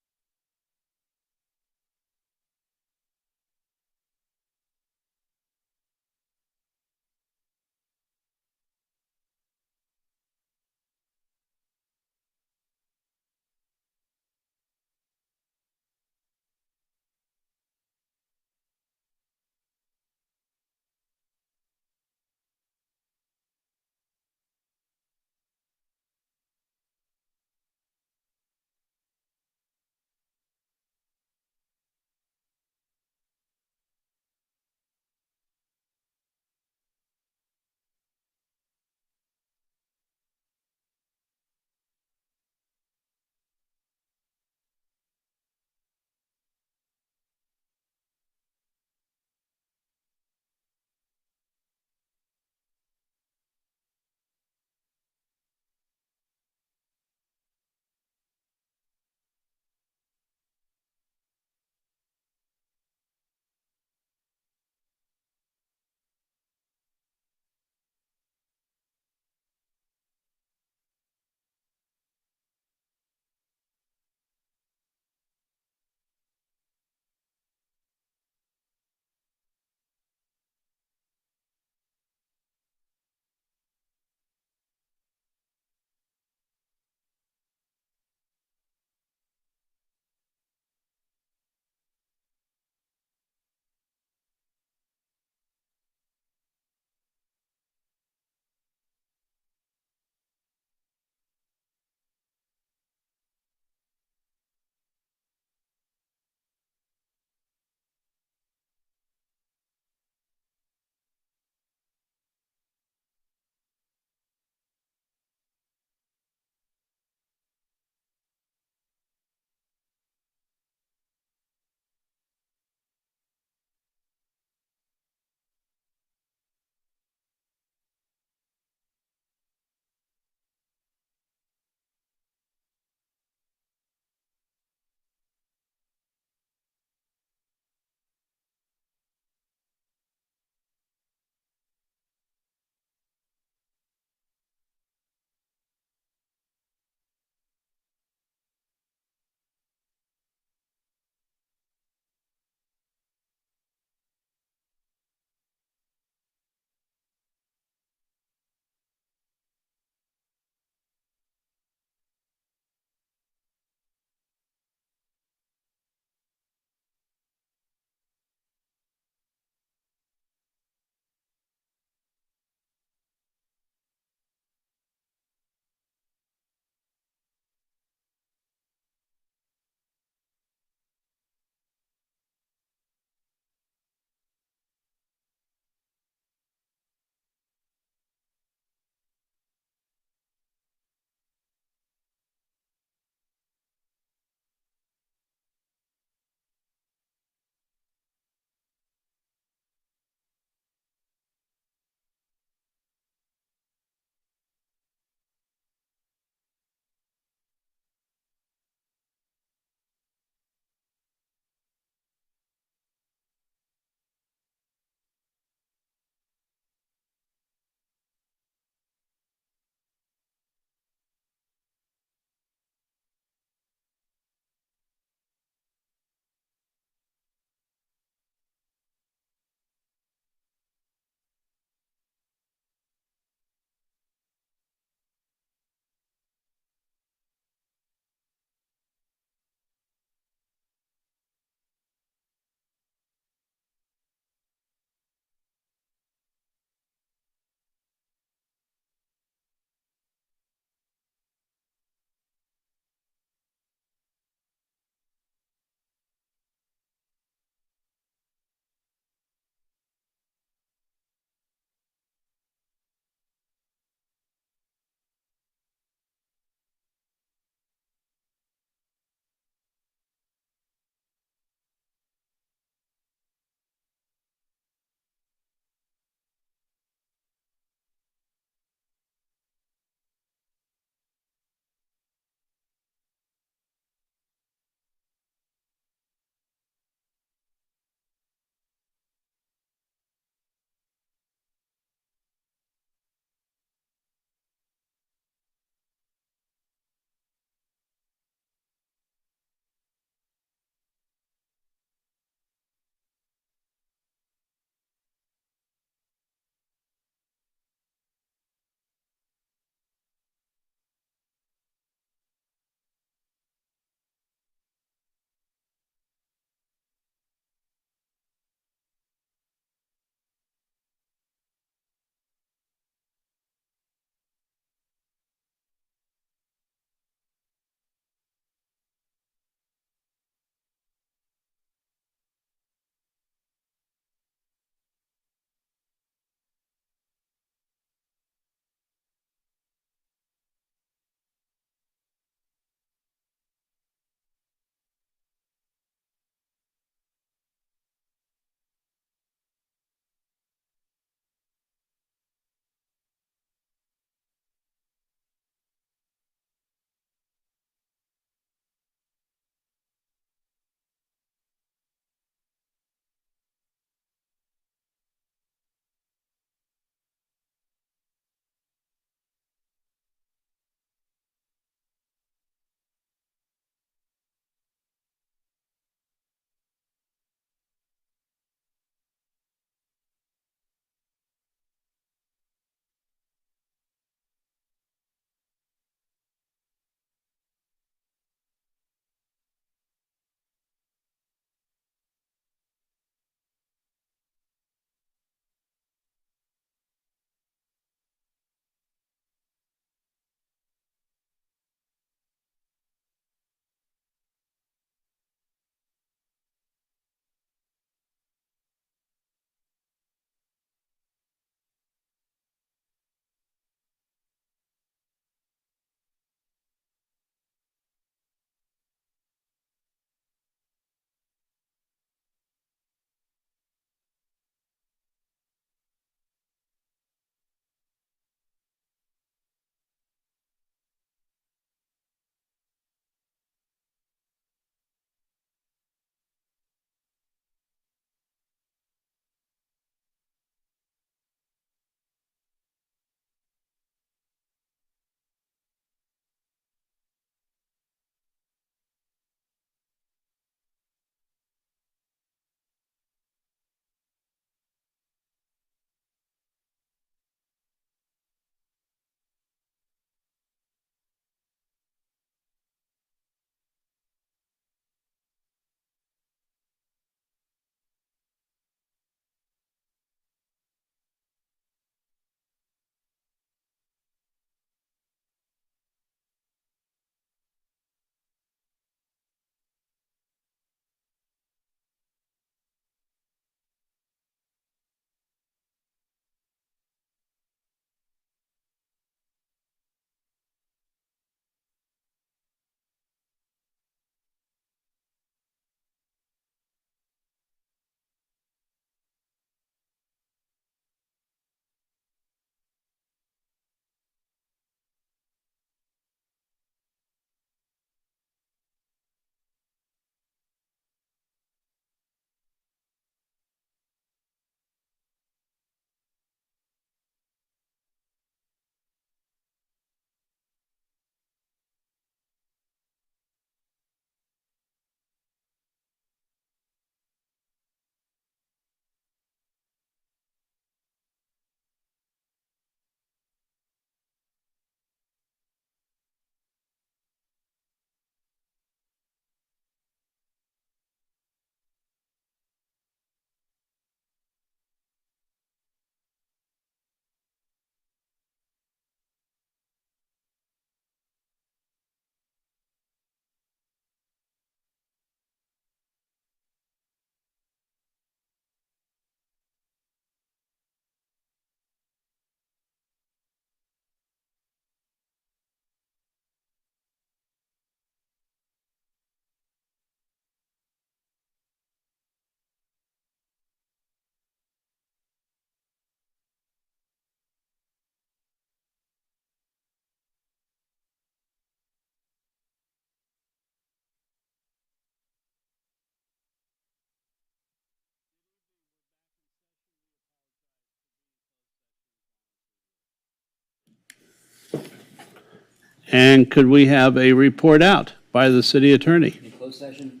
And could we have a report out by the city attorney? In closed session,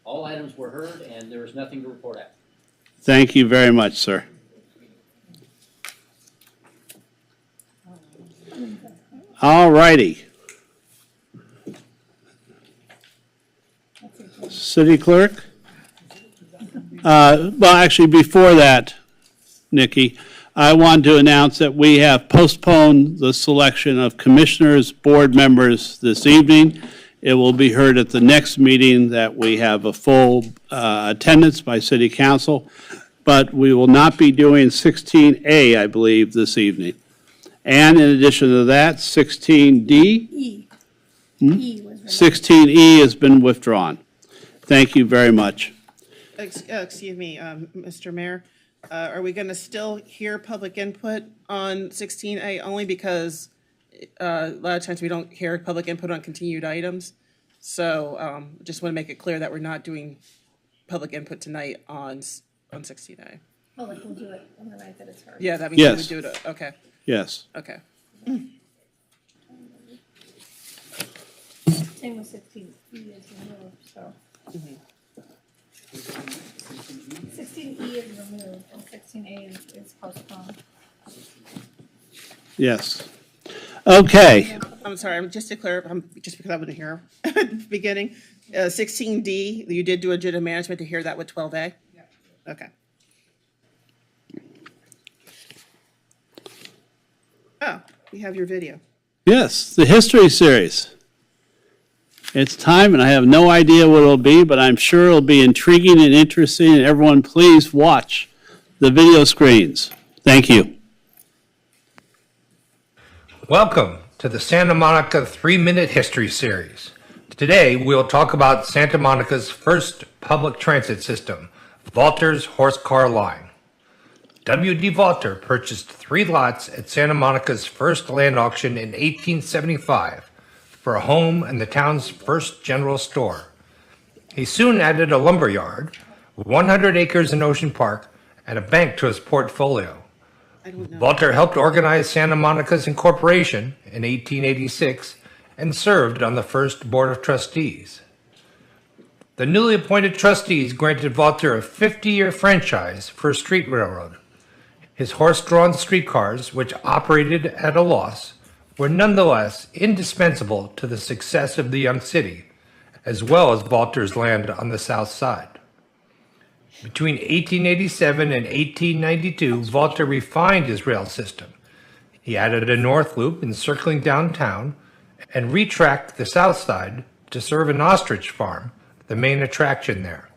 all items were heard, and there is nothing to report out. Thank you very much, sir. All righty. City clerk? Well, actually, before that, Nikki, I want to announce that we have postponed the selection of commissioners, board members this evening. It will be heard at the next meeting that we have a full attendance by city council, but we will not be doing 16A, I believe, this evening. And in addition to that, 16D? 16E has been withdrawn. Thank you very much. Excuse me, Mr. Mayor. Are we going to still hear public input on 16A only because a lot of times we don't hear public input on continued items? So just want to make it clear that we're not doing public input tonight on 16A. Oh, like we'll do it on the night that it's heard. Yeah, that means Yes. we would do it. Okay. Yes. Okay. Same with 16E is removed, so. 16E is removed and 16A is postponed. Yes. Okay. I'm sorry, just to clarify, just because I wasn't here at the beginning, 16D, you did do agenda management to hear that with 12A? Yeah. Okay. Oh, we have your video. Yes, the history series. It's time, and I have no idea what it'll be, but I'm sure it'll be intriguing and interesting, and everyone please watch the video screens. Thank you. Welcome to the Santa Monica 3-Minute History Series. Today, we'll talk about Santa Monica's first public transit system, Valter's Horse Car Line. W.D. Valter purchased 3 lots at Santa Monica's first land auction in 1875 for a home and the town's first general store. He soon added a lumber yard, 100 acres in Ocean Park, and a bank to his portfolio. Valter helped organize Santa Monica's incorporation in 1886 and served on the first board of trustees. The newly appointed trustees granted Valter a 50-year franchise for a street railroad. His horse-drawn streetcars, which operated at a loss, were nonetheless indispensable to the success of the young city, as well as Valter's land on the south side. Between 1887 and 1892, Valter refined his rail system. He added a north loop encircling downtown and retracked the south side to serve an ostrich farm, the main attraction there.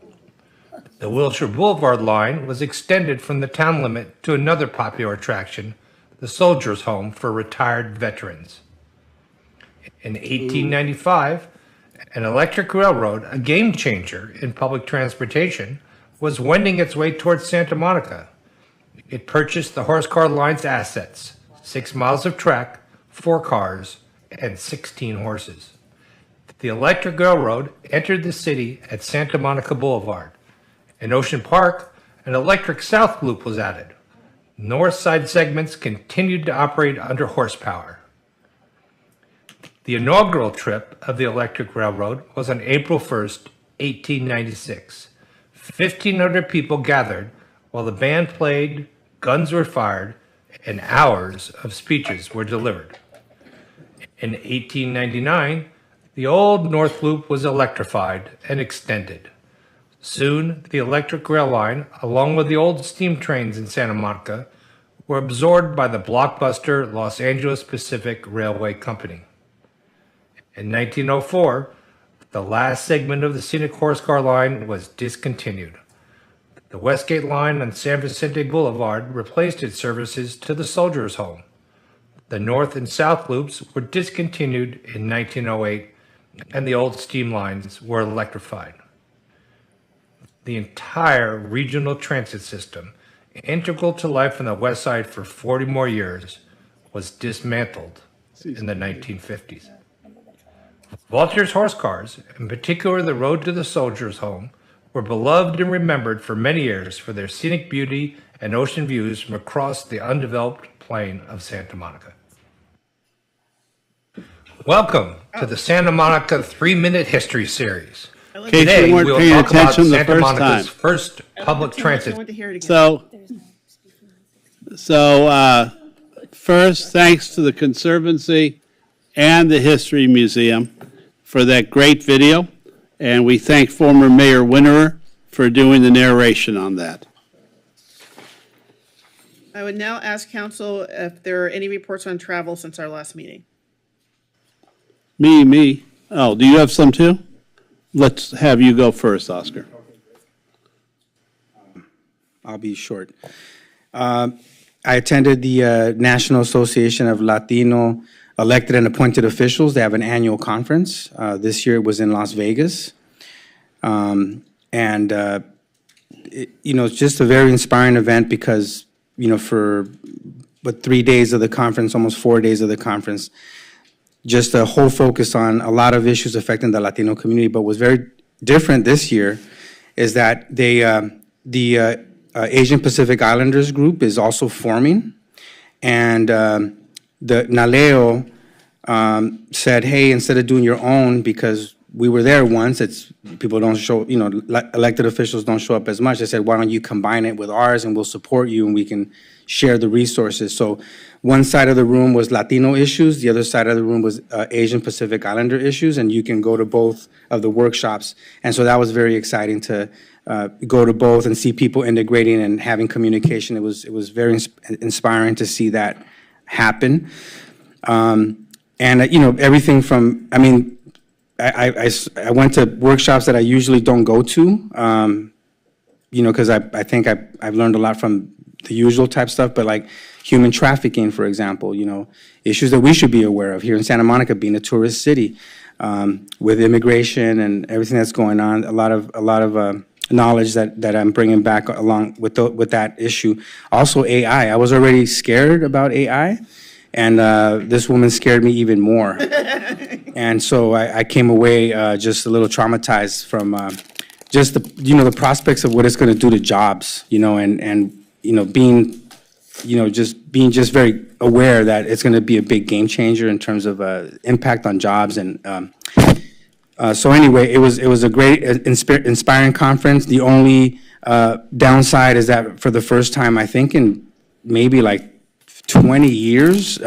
The Wilshire Boulevard line was extended from the town limit to another popular attraction, the Soldiers' Home for retired veterans. In 1895, an electric railroad, a game changer in public transportation, was wending its way towards Santa Monica. It purchased the horse car line's assets, 6 miles of track, 4 cars, and 16 horses. The electric railroad entered the city at Santa Monica Boulevard. In Ocean Park, an electric south loop was added. North side segments continued to operate under horsepower. The inaugural trip of the electric railroad was on April 1st, 1896. 1,500 people gathered while the band played, guns were fired, and hours of speeches were delivered. In 1899, the old North Loop was electrified and extended. Soon, the electric rail line, along with the old steam trains in Santa Monica, were absorbed by the blockbuster Los Angeles Pacific Railway Company. In 1904, the last segment of the scenic horse car line was discontinued. The Westgate line on San Vicente Boulevard replaced its services to the Soldiers' Home. The north and south loops were discontinued in 1908, and the old steam lines were electrified. The entire regional transit system, integral to life on the west side for 40 more years, was dismantled in the 1950s. Valter's horse cars, in particular the road to the Soldiers' Home, were beloved and remembered for many years for their scenic beauty and ocean views from across the undeveloped floodplain of Santa Monica. Welcome to the Santa Monica 3-Minute History Series. Today, you weren't we'll paying talk about attention the Santa first Monica's time. first public transit. So first, thanks to the Conservancy and the History Museum for that great video. And we thank former Mayor Winterer for doing the narration on that. I would now ask council if there are any reports on travel since our last meeting. Me. Oh, do you have some too? Let's have you go first, Oscar. I'll be short. I attended the National Association of Latino Elected and Appointed Officials. They have an annual conference. This year it was in Las Vegas. It's just a very inspiring event because, for 3 days of the conference, almost 4 days of the conference, just a whole focus on a lot of issues affecting the Latino community. But what's very different this year is that the Asian Pacific Islanders group is also forming. And the NALEO said, hey, instead of doing your own, because we were there once, people don't show, elected officials don't show up as much. They said, why don't you combine it with ours and we'll support you and we can share the resources. So one side of the room was Latino issues, the other side of the room was Asian Pacific Islander issues, and you can go to both of the workshops. And so that was very exciting to go to both and see people integrating and having communication. It was very inspiring to see that happen. Everything from, I went to workshops that I usually don't go to, because I think I've learned a lot from the usual type stuff, but like human trafficking, for example, issues that we should be aware of here in Santa Monica, being a tourist city, with immigration and everything that's going on. A lot of knowledge that I'm bringing back along with that issue. Also, AI. I was already scared about AI, and this woman scared me even more. And so I came away just a little traumatized from just the prospects of what it's going to do to jobs, and being just very aware that it's going to be a big game changer in terms of impact on jobs. And so anyway, it was a great, inspiring conference. The only downside is that for the first time, I think in maybe like 20 years,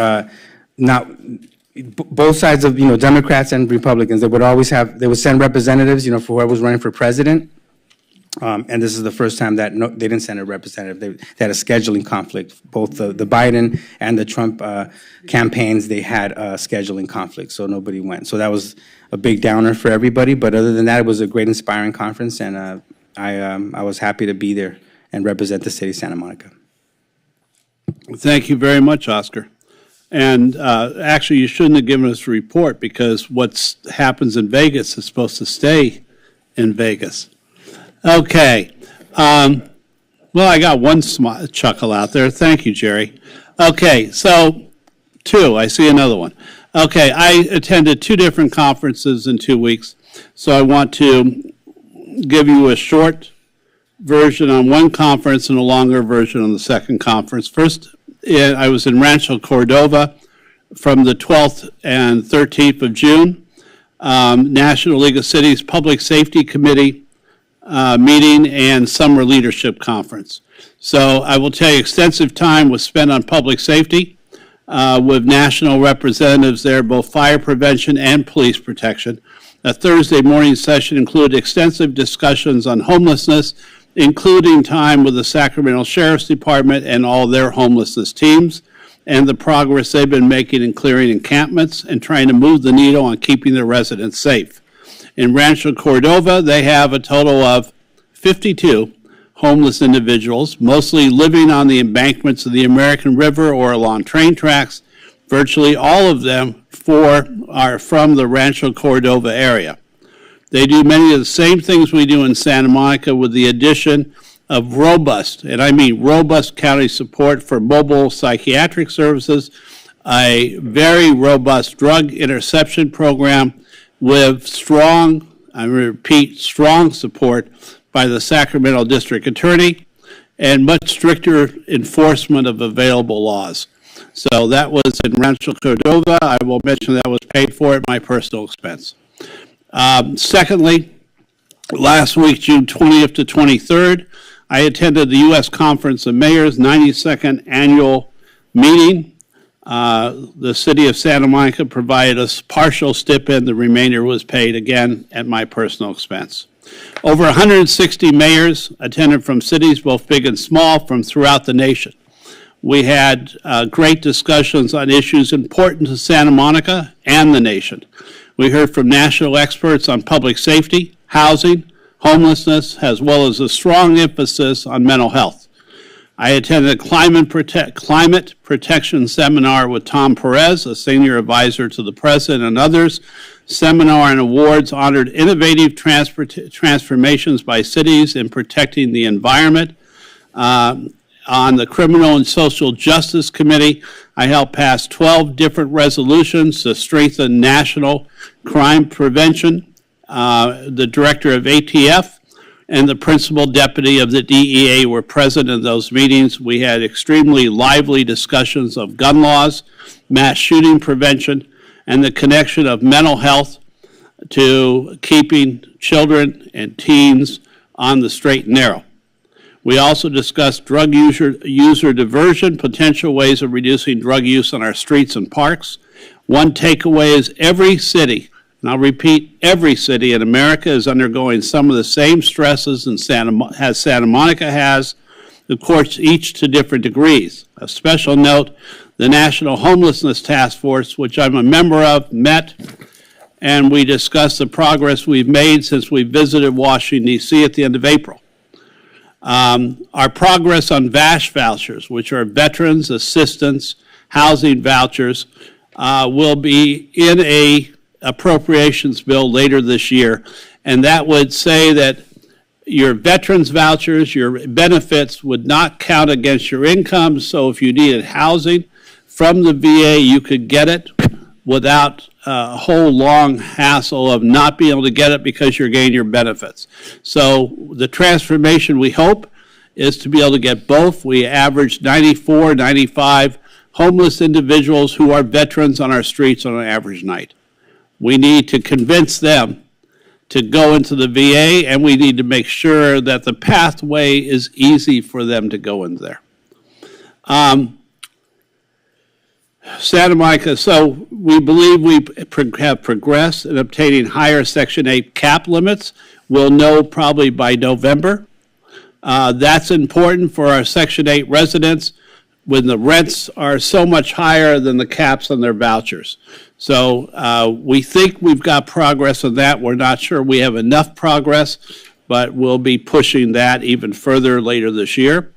both sides of, Democrats and Republicans, they would send representatives, for whoever was running for president. And this is the first time that they didn't send a representative. They had a scheduling conflict. Both the Biden and the Trump campaigns, they had a scheduling conflict, so nobody went. So that was a big downer for everybody. But other than that, it was a great, inspiring conference, and I was happy to be there and represent the city of Santa Monica. Thank you very much, Oscar. And actually, you shouldn't have given us a report because what happens in Vegas is supposed to stay in Vegas. Okay. Well, I got one chuckle out there. Thank you, Jerry. Okay, so I see another one. Okay, I attended 2 different conferences in 2 weeks, so I want to give you a short version on one conference and a longer version on the second conference. First, I was in Rancho Cordova from the 12th and 13th of June. National League of Cities Public Safety Committee meeting and summer leadership conference. So I will tell you, extensive time was spent on public safety with national representatives there, both fire prevention and police protection. A Thursday morning session included extensive discussions on homelessness, including time with the Sacramento Sheriff's Department and all their homelessness teams, and the progress they've been making in clearing encampments and trying to move the needle on keeping their residents safe. In Rancho Cordova, they have a total of 52 homeless individuals, mostly living on the embankments of the American River or along train tracks. Virtually all of them are from the Rancho Cordova area. They do many of the same things we do in Santa Monica with the addition of robust, and I mean robust county support for mobile psychiatric services, a very robust drug interception program with strong, I repeat, strong support by the Sacramento District Attorney and much stricter enforcement of available laws. So that was in Rancho Cordova. I will mention that was paid for at my personal expense. Secondly, last week, June 20th to 23rd, I attended the U.S. Conference of Mayors 92nd annual meeting. The city of Santa Monica provided a partial stipend. The remainder was paid, again, at my personal expense. Over 160 mayors attended from cities, both big and small, from throughout the nation. We had great discussions on issues important to Santa Monica and the nation. We heard from national experts on public safety, housing, homelessness, as well as a strong emphasis on mental health. I attended a climate protection seminar with Tom Perez, a senior advisor to the president, and others. Seminar and awards honored innovative transformations by cities in protecting the environment. On the Criminal and Social Justice Committee, I helped pass 12 different resolutions to strengthen national crime prevention. The director of ATF and the principal deputy of the DEA were present in those meetings. We had extremely lively discussions of gun laws, mass shooting prevention, and the connection of mental health to keeping children and teens on the straight and narrow. We also discussed drug user diversion, potential ways of reducing drug use on our streets and parks. One takeaway is every city, and I'll repeat, every city in America is undergoing some of the same stresses as Santa Monica has, of course, each to different degrees. A special note, the National Homelessness Task Force, which I'm a member of, met, and we discussed the progress we've made since we visited Washington, D.C. at the end of April. Our progress on VASH vouchers, which are Veterans Assistance Housing Vouchers, will be in a appropriations bill later this year, and that would say that your veterans vouchers, your benefits would not count against your income, so if you needed housing from the VA, you could get it without a whole long hassle of not being able to get it because you're getting your benefits. So the transformation, we hope, is to be able to get both. We average 94, 95 homeless individuals who are veterans on our streets on an average night. We need to convince them to go into the VA, and we need to make sure that the pathway is easy for them to go in there. Santa Monica, so we believe we have progressed in obtaining higher Section 8 cap limits. We'll know probably by November. That's important for our Section 8 residents when the rents are so much higher than the caps on their vouchers. So we think we've got progress on that. We're not sure we have enough progress, but we'll be pushing that even further later this year.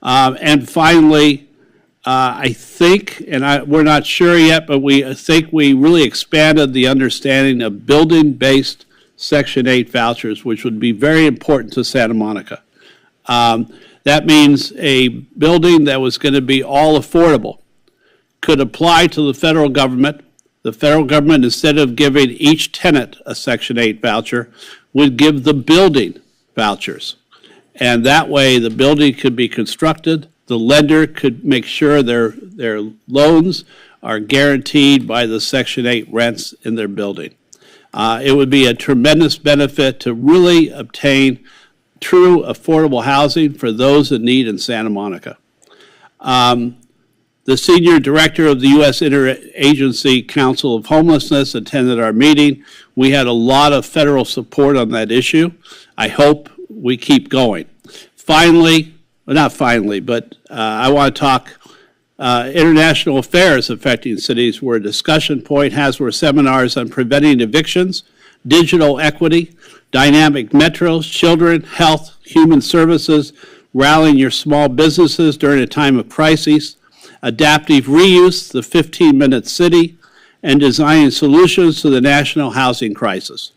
And finally, I think, and we're not sure yet, but we think we really expanded the understanding of building-based Section 8 vouchers, which would be very important to Santa Monica. That means a building that was going to be all affordable could apply to the federal government. The federal government, instead of giving each tenant a Section 8 voucher, would give the building vouchers. And that way, the building could be constructed. The lender could make sure their loans are guaranteed by the Section 8 rents in their building. It would be a tremendous benefit to really obtain true affordable housing for those in need in Santa Monica. The senior director of the U.S. Interagency Council of Homelessness attended our meeting. We had a lot of federal support on that issue. I hope we keep going. Finally, well, not finally, but I want to talk international affairs affecting cities were a discussion point, as were seminars on preventing evictions, digital equity, dynamic metros, children, health, human services, rallying your small businesses during a time of crisis, adaptive reuse, the 15-minute city, and designing solutions to the national housing crisis.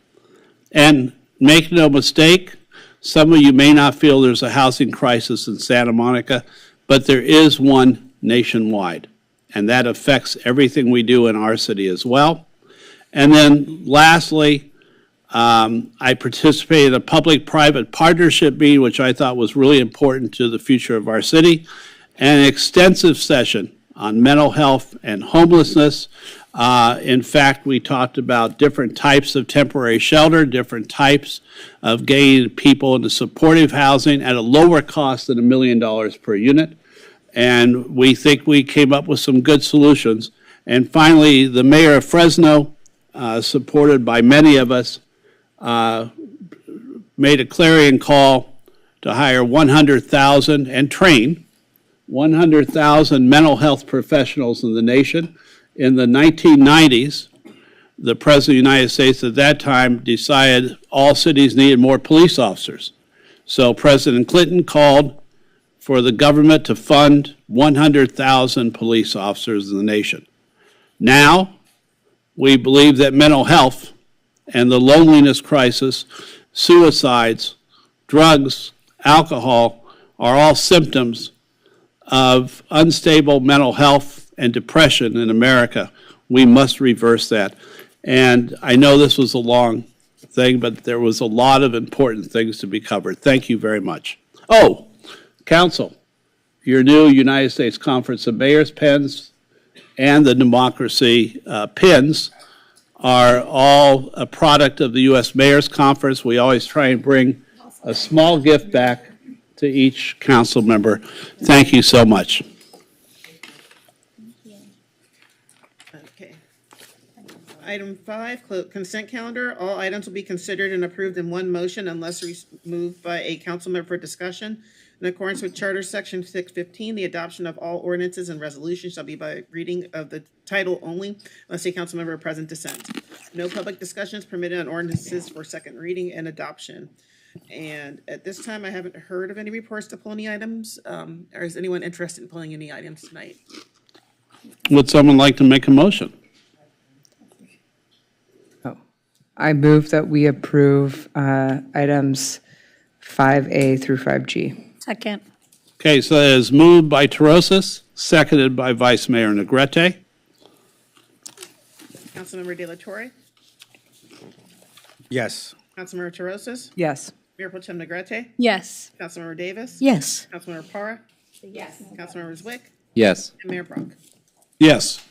And make no mistake, some of you may not feel there's a housing crisis in Santa Monica, but there is one nationwide, and that affects everything we do in our city as well. And then lastly, I participated in a public-private partnership meeting, which I thought was really important to the future of our city, and an extensive session on mental health and homelessness. In fact, we talked about different types of temporary shelter, different types of getting people into supportive housing at a lower cost than $1 million per unit. And we think we came up with some good solutions. And finally, the mayor of Fresno, supported by many of us, made a clarion call to hire 100,000 and train 100,000 mental health professionals in the nation. In the 1990s, the President of the United States at that time decided all cities needed more police officers. So President Clinton called for the government to fund 100,000 police officers in the nation. Now, we believe that mental health and the loneliness crisis, suicides, drugs, alcohol are all symptoms of unstable mental health and depression in America. We must reverse that. And I know this was a long thing, but there was a lot of important things to be covered. Thank you very much. Oh, Council, your new United States Conference of Mayors pins and the Democracy pins are all a product of the U.S. Mayors Conference. We always try and bring a small gift back to each council member. Thank you so much. Okay. Item 5, consent calendar. All items will be considered and approved in one motion unless moved by a council member for discussion. In accordance with Charter Section 615, the adoption of all ordinances and resolutions shall be by reading of the title only, unless a council member present dissents. No public discussion is permitted on ordinances for second reading and adoption. And at this time, I haven't heard of any reports to pull any items. Or is anyone interested in pulling any items tonight? Would someone like to make a motion? I move that we approve items 5A through 5G. Second. Okay, so that is moved by Terosas, seconded by Vice Mayor Negrete. Councilmember De La Torre? Yes. Councilmember Terosas? Yes. Mayor Pro Tem Negrete? Yes. Councilmember Davis? Yes. Councilmember Parra? Yes. Councilmember Zwick? Yes. And Mayor Brock? Yes.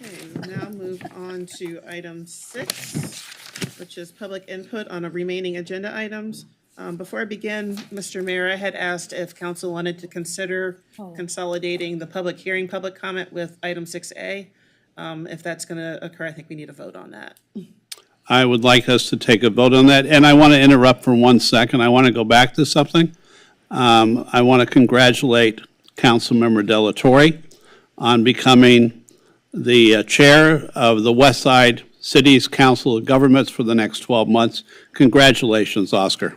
Okay, we'll now move on to item 6, which is public input on the remaining agenda items. Before I begin, Mr. Mayor, I had asked if council wanted to consider consolidating the public hearing, public comment with item 6A. If that's going to occur, I think we need a vote on that. I would like us to take a vote on that. And I want to interrupt for 1 second. I want to go back to something. I want to congratulate Councilmember De La Torre on becoming the chair of the West Side City's Council of Governments for the next 12 months. Congratulations, Oscar.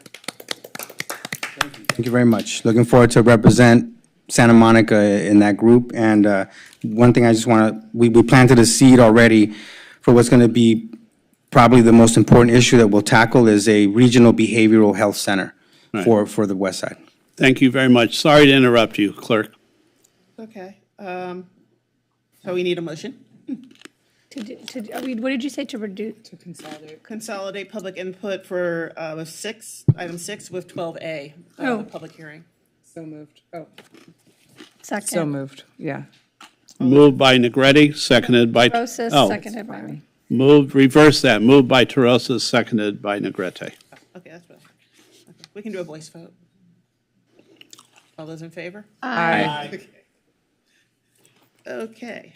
Thank you very much. Looking forward to represent Santa Monica in that group. And one thing I just want to, we planted a seed already for what's going to be probably the most important issue that we'll tackle is a regional behavioral health center for the West Side. Thank you very much. Sorry to interrupt you, Clerk. Okay. So we need a motion? What did you say to reduce? To consolidate. Consolidate public input for item 6 with 12A, the public hearing. So moved. Oh. Second. So moved, yeah. Moved by Negrete, seconded by... Terosas, seconded by me. Moved, reverse that. Moved by Terosas, seconded by Negrete. Okay, that's better. Okay. We can do a voice vote. All those in favor? Aye. Okay.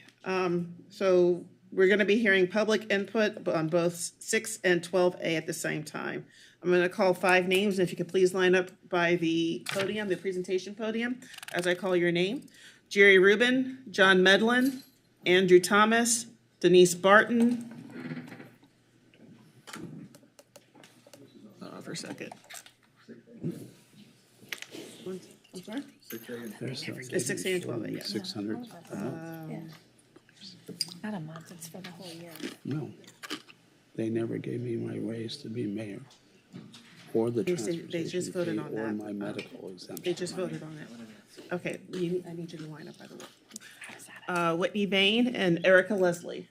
So we're going to be hearing public input on both 6 and 12A at the same time. I'm going to call 5 names. If you could please line up by the podium, the presentation podium, as I call your name. Jerry Rubin, John Medlin, Andrew Thomas, Denise Barton. Hold on for a second. I'm sorry? It's 6A and 12A, yes. 600. Not a month, it's for the whole year. No. They never gave me my raise to be mayor or the They just voted on or that. my medical exemption. They just voted on it. Okay, I need you to line up, by the way. Whitney Bain and Erica Leslie.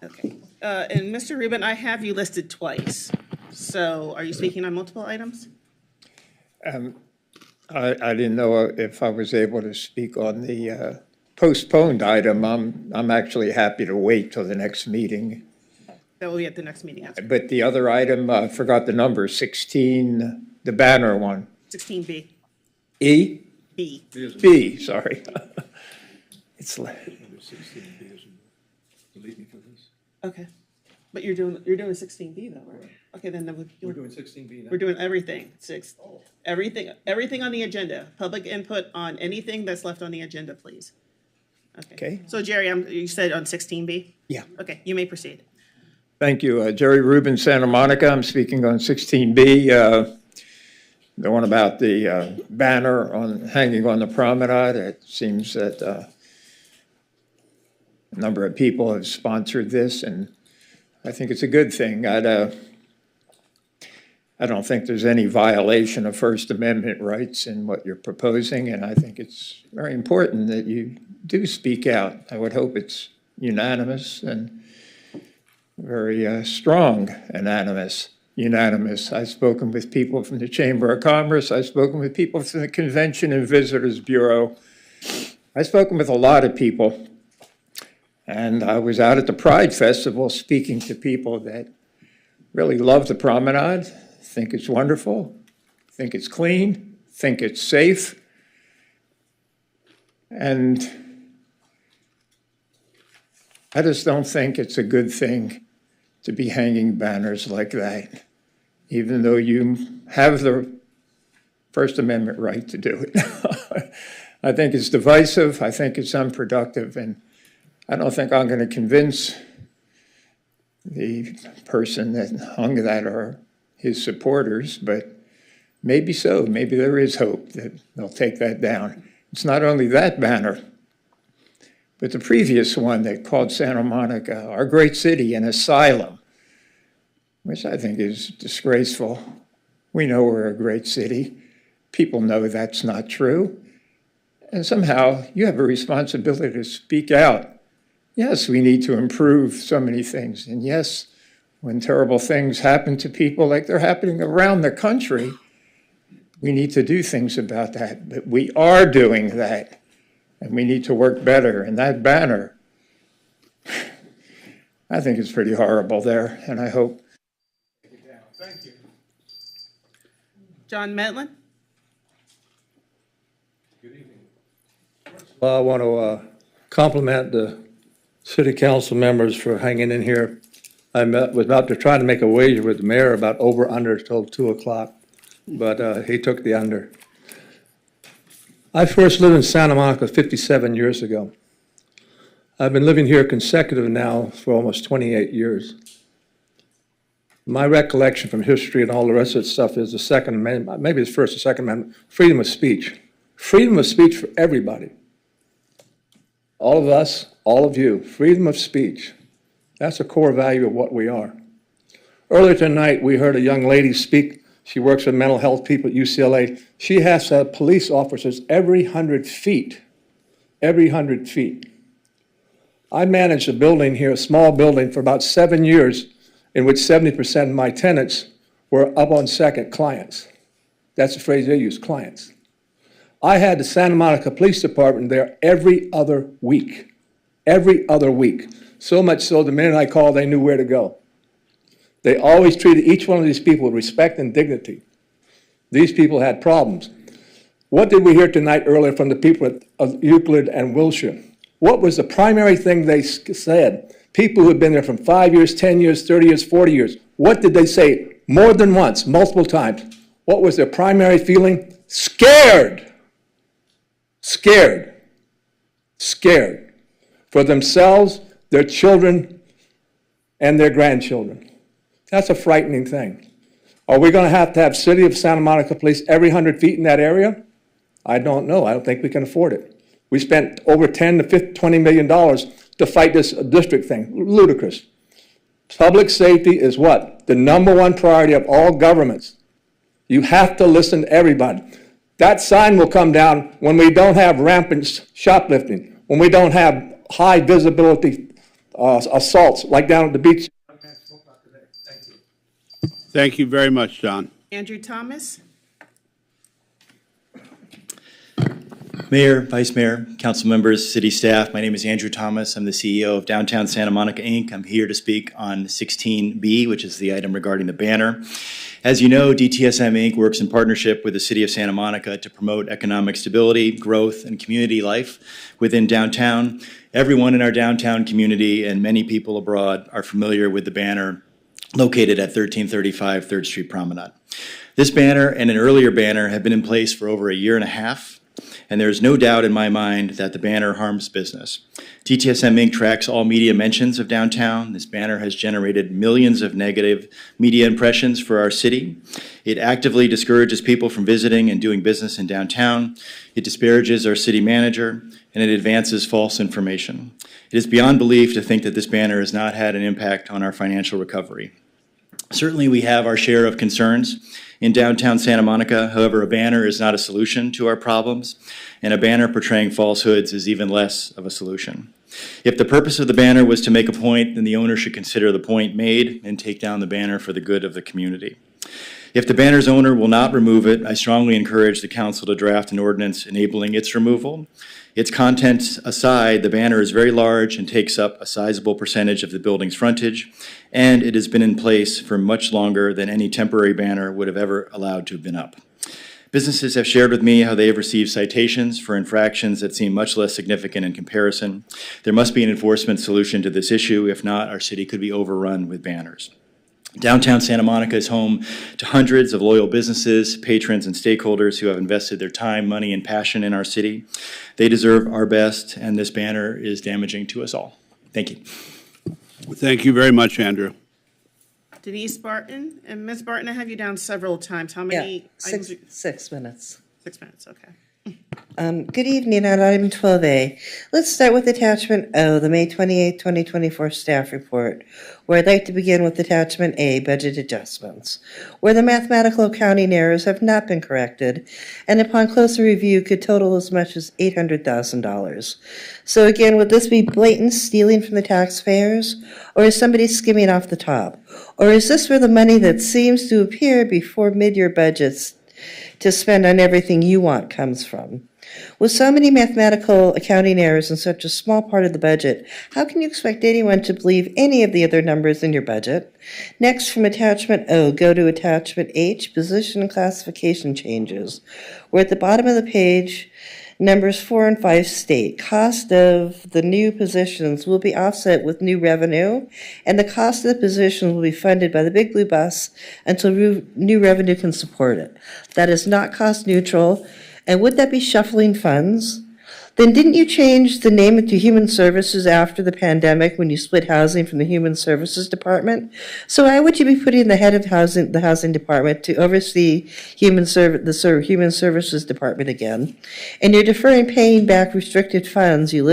Okay. And Mr. Rubin, I have you listed twice. So are you speaking on multiple items? I didn't know if I was able to speak on the postponed item. I'm actually happy to wait till the next meeting. That will be at the next meeting. But the other item, I forgot the number, 16, the banner one. 16B. E? B. B, sorry. It's like. Okay. But you're doing 16B though, right? Okay, then we're doing 16B now. We're doing everything. Everything on the agenda. Public input on anything that's left on the agenda, please. Okay. So Jerry, you said on 16B? Yeah. Okay, you may proceed. Thank you. Jerry Rubin, Santa Monica. I'm speaking on 16B. The one about the banner hanging on the promenade. It seems that a number of people have sponsored this, and I think it's a good thing. I don't think there's any violation of First Amendment rights in what you're proposing, and I think it's very important that you do speak out. I would hope it's unanimous and very strong unanimous. I've spoken with people from the Chamber of Commerce. I've spoken with people from the Convention and Visitors Bureau. I've spoken with a lot of people. And I was out at the Pride Festival speaking to people that really love the promenade, think it's wonderful, think it's clean, think it's safe. And I just don't think it's a good thing to be hanging banners like that, even though you have the First Amendment right to do it. I think it's divisive, I think it's unproductive, and I don't think I'm going to convince the person that hung that or his supporters, but maybe so. Maybe there is hope that they'll take that down. It's not only that banner, but the previous one that called Santa Monica, our great city, an asylum, which I think is disgraceful. We know we're a great city. People know that's not true. And somehow you have a responsibility to speak out. Yes, we need to improve so many things. And yes, when terrible things happen to people like they're happening around the country, we need to do things about that. But we are doing that. And we need to work better. And that banner, I think it's pretty horrible there. And I hope. Thank you. John Metlin? Good evening. Well, I want to compliment the city council members for hanging in here. I was about to try to make a wager with the mayor about over/under till 2 o'clock, but he took the under. I first lived in Santa Monica 57 years ago. I've been living here consecutive now for almost 28 years. My recollection from history and all the rest of that stuff is the Second Amendment, maybe it's first or Second Amendment, freedom of speech. Freedom of speech for everybody. All of us, all of you, freedom of speech. That's a core value of what we are. Earlier tonight, we heard a young lady speak. She works with mental health people at UCLA. She has to have police officers every 100 feet. Every 100 feet. I managed a building here, a small building, for about 7 years, in which 70% of my tenants were up on second clients. That's the phrase they use, clients. I had the Santa Monica Police Department there every other week. Every other week. So much so the minute I called, they knew where to go. They always treated each one of these people with respect and dignity. These people had problems. What did we hear tonight earlier from the people of Euclid and Wilshire? What was the primary thing they said? People who had been there from 5 years, 10 years, 30 years, 40 years. What did they say? More than once, multiple times. What was their primary feeling? Scared. Scared. Scared. For themselves, their children, and their grandchildren. That's a frightening thing. Are we going to have City of Santa Monica Police every 100 feet in that area? I don't know. I don't think we can afford it. We spent over $10 to $20 million to fight this district thing. Ludicrous. Public safety is what? The #1 priority of all governments. You have to listen to everybody. That sign will come down when we don't have rampant shoplifting, when we don't have high visibility assaults like down at the beach. Thank you very much, John. Andrew Thomas? Mayor, Vice Mayor, council members, city staff, my name is Andrew Thomas. I'm the CEO of Downtown Santa Monica, Inc. I'm here to speak on 16B, which is the item regarding the banner. As you know, DTSM Inc. works in partnership with the City of Santa Monica to promote economic stability, growth, and community life within downtown. Everyone in our downtown community and many people abroad are familiar with the banner located at 1335 3rd Street Promenade. This banner and an earlier banner have been in place for over a year and a half, and there is no doubt in my mind that the banner harms business. DTSM Inc. tracks all media mentions of downtown. This banner has generated millions of negative media impressions for our city. It actively discourages people from visiting and doing business in downtown. It disparages our city manager, and it advances false information. It is beyond belief to think that this banner has not had an impact on our financial recovery. Certainly we have our share of concerns in downtown Santa Monica. However, a banner is not a solution to our problems, and a banner portraying falsehoods is even less of a solution. If the purpose of the banner was to make a point, then the owner should consider the point made and take down the banner for the good of the community. If the banner's owner will not remove it, I strongly encourage the council to draft an ordinance enabling its removal. Its contents aside, the banner is very large and takes up a sizable percentage of the building's frontage, and it has been in place for much longer than any temporary banner would have ever allowed to have been up. Businesses have shared with me how they have received citations for infractions that seem much less significant in comparison. There must be an enforcement solution to this issue. If not, our city could be overrun with banners. Downtown Santa Monica is home to hundreds of loyal businesses, patrons, and stakeholders who have invested their time, money, and passion in our city. They deserve our best, and this banner is damaging to us all. Thank you. Thank you very much, Andrew. Denise Barton, and Ms. Barton, I have you down several times. How many? Yeah, 6 minutes. 6 minutes, okay. Good evening on item 12A. Let's start with attachment O, the May 28, 2024 staff report, where I'd like to begin with attachment A, budget adjustments, where the mathematical accounting errors have not been corrected, and upon closer review could total as much as $800,000. So again, would this be blatant stealing from the taxpayers, or is somebody skimming off the top? Or is this where the money that seems to appear before mid-year budgets to spend on everything you want comes from? With so many mathematical accounting errors in such a small part of the budget, how can you expect anyone to believe any of the other numbers in your budget? Next, from attachment O, go to attachment H, position and classification changes, where at the bottom of the page, numbers 4 and 5 state, cost of the new positions will be offset with new revenue, and the cost of the positions will be funded by the Big Blue Bus until new revenue can support it. That is not cost neutral, and would that be shuffling funds? Then didn't you change the name to Human Services after the pandemic when you split housing from the Human Services Department? So why would you be putting the head of the housing department to oversee the Human Services Department again? And you're deferring paying back restricted funds you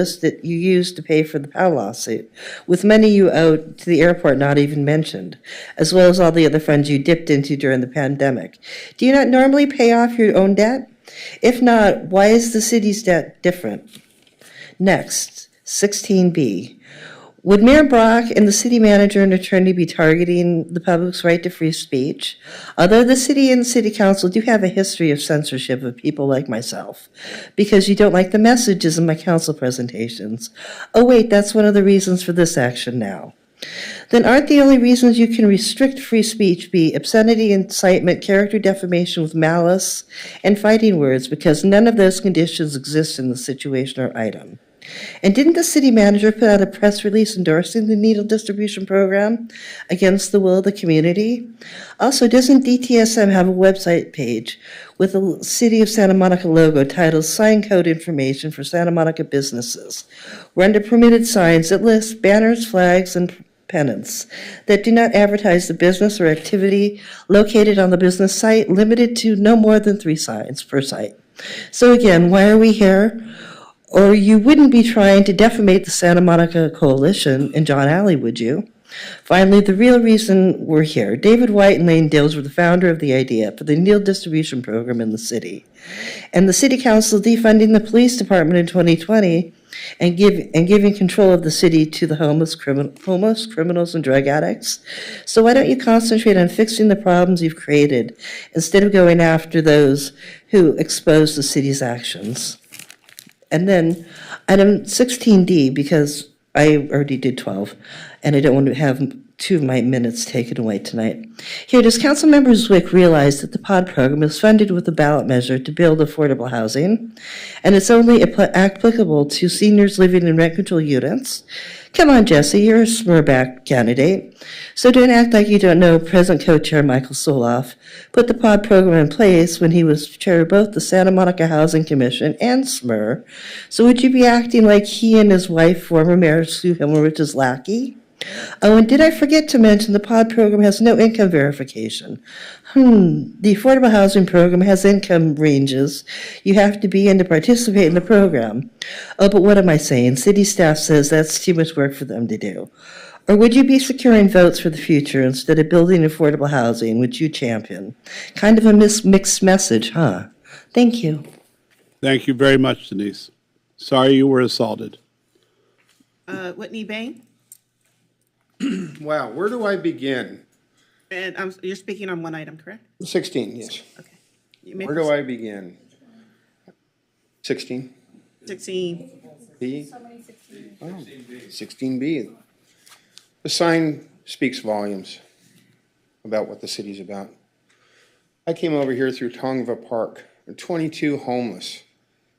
used to pay for the PAL lawsuit, with money you owed to the airport not even mentioned, as well as all the other funds you dipped into during the pandemic. Do you not normally pay off your own debt? If not, why is the city's debt different? Next, 16B. Would Mayor Brock and the city manager and attorney be targeting the public's right to free speech? Although the city and the city council do have a history of censorship of people like myself, because you don't like the messages in my council presentations. Oh wait, that's one of the reasons for this action now. Then aren't the only reasons you can restrict free speech be obscenity, incitement, character defamation with malice, and fighting words, because none of those conditions exist in the situation or item? And didn't the city manager put out a press release endorsing the needle distribution program against the will of the community? Also, doesn't DTSM have a website page with the City of Santa Monica logo titled Sign Code Information for Santa Monica Businesses, where under permitted signs it lists banners, flags, and pennants that do not advertise the business or activity located on the business site, limited to no more than 3 signs per site. So again, why are we here? Or you wouldn't be trying to defamate the Santa Monica Coalition and John Alley, would you? Finally, the real reason we're here. David White and Lane Dills were the founder of the idea for the needle distribution program in the city. And the city council defunding the police department in 2020 and giving control of the city to the homeless, criminals, and drug addicts. So why don't you concentrate on fixing the problems you've created instead of going after those who expose the city's actions? And then item 16D, because I already did 12, and I don't want to have 2 of my minutes taken away tonight. Here, does Councilmember Zwick realize that the POD program is funded with a ballot measure to build affordable housing, and it's only applicable to seniors living in rent-control units? Come on, Jesse, you're a SMRBAC candidate. So don't act like you don't know present co-chair Michael Soloff put the POD program in place when he was chair of both the Santa Monica Housing Commission and SMR. So would you be acting like he and his wife, former Mayor Sue Himmelrich, is lackey? Oh, and did I forget to mention the POD program has no income verification? The affordable housing program has income ranges you have to be in to participate in the program. Oh, but what am I saying? City staff says that's too much work for them to do. Or would you be securing votes for the future instead of building affordable housing, which you champion? Kind of a mixed message, huh? Thank you. Thank you very much, Denise. Sorry you were assaulted. Whitney Bain, Wow, where do I begin? and you're speaking on one item, correct? 16, yes. Okay. You may Where do I begin? 16? 16. B? Oh, 16B. The sign speaks volumes about what the city's about. I came over here through Tongva Park, and 22 homeless,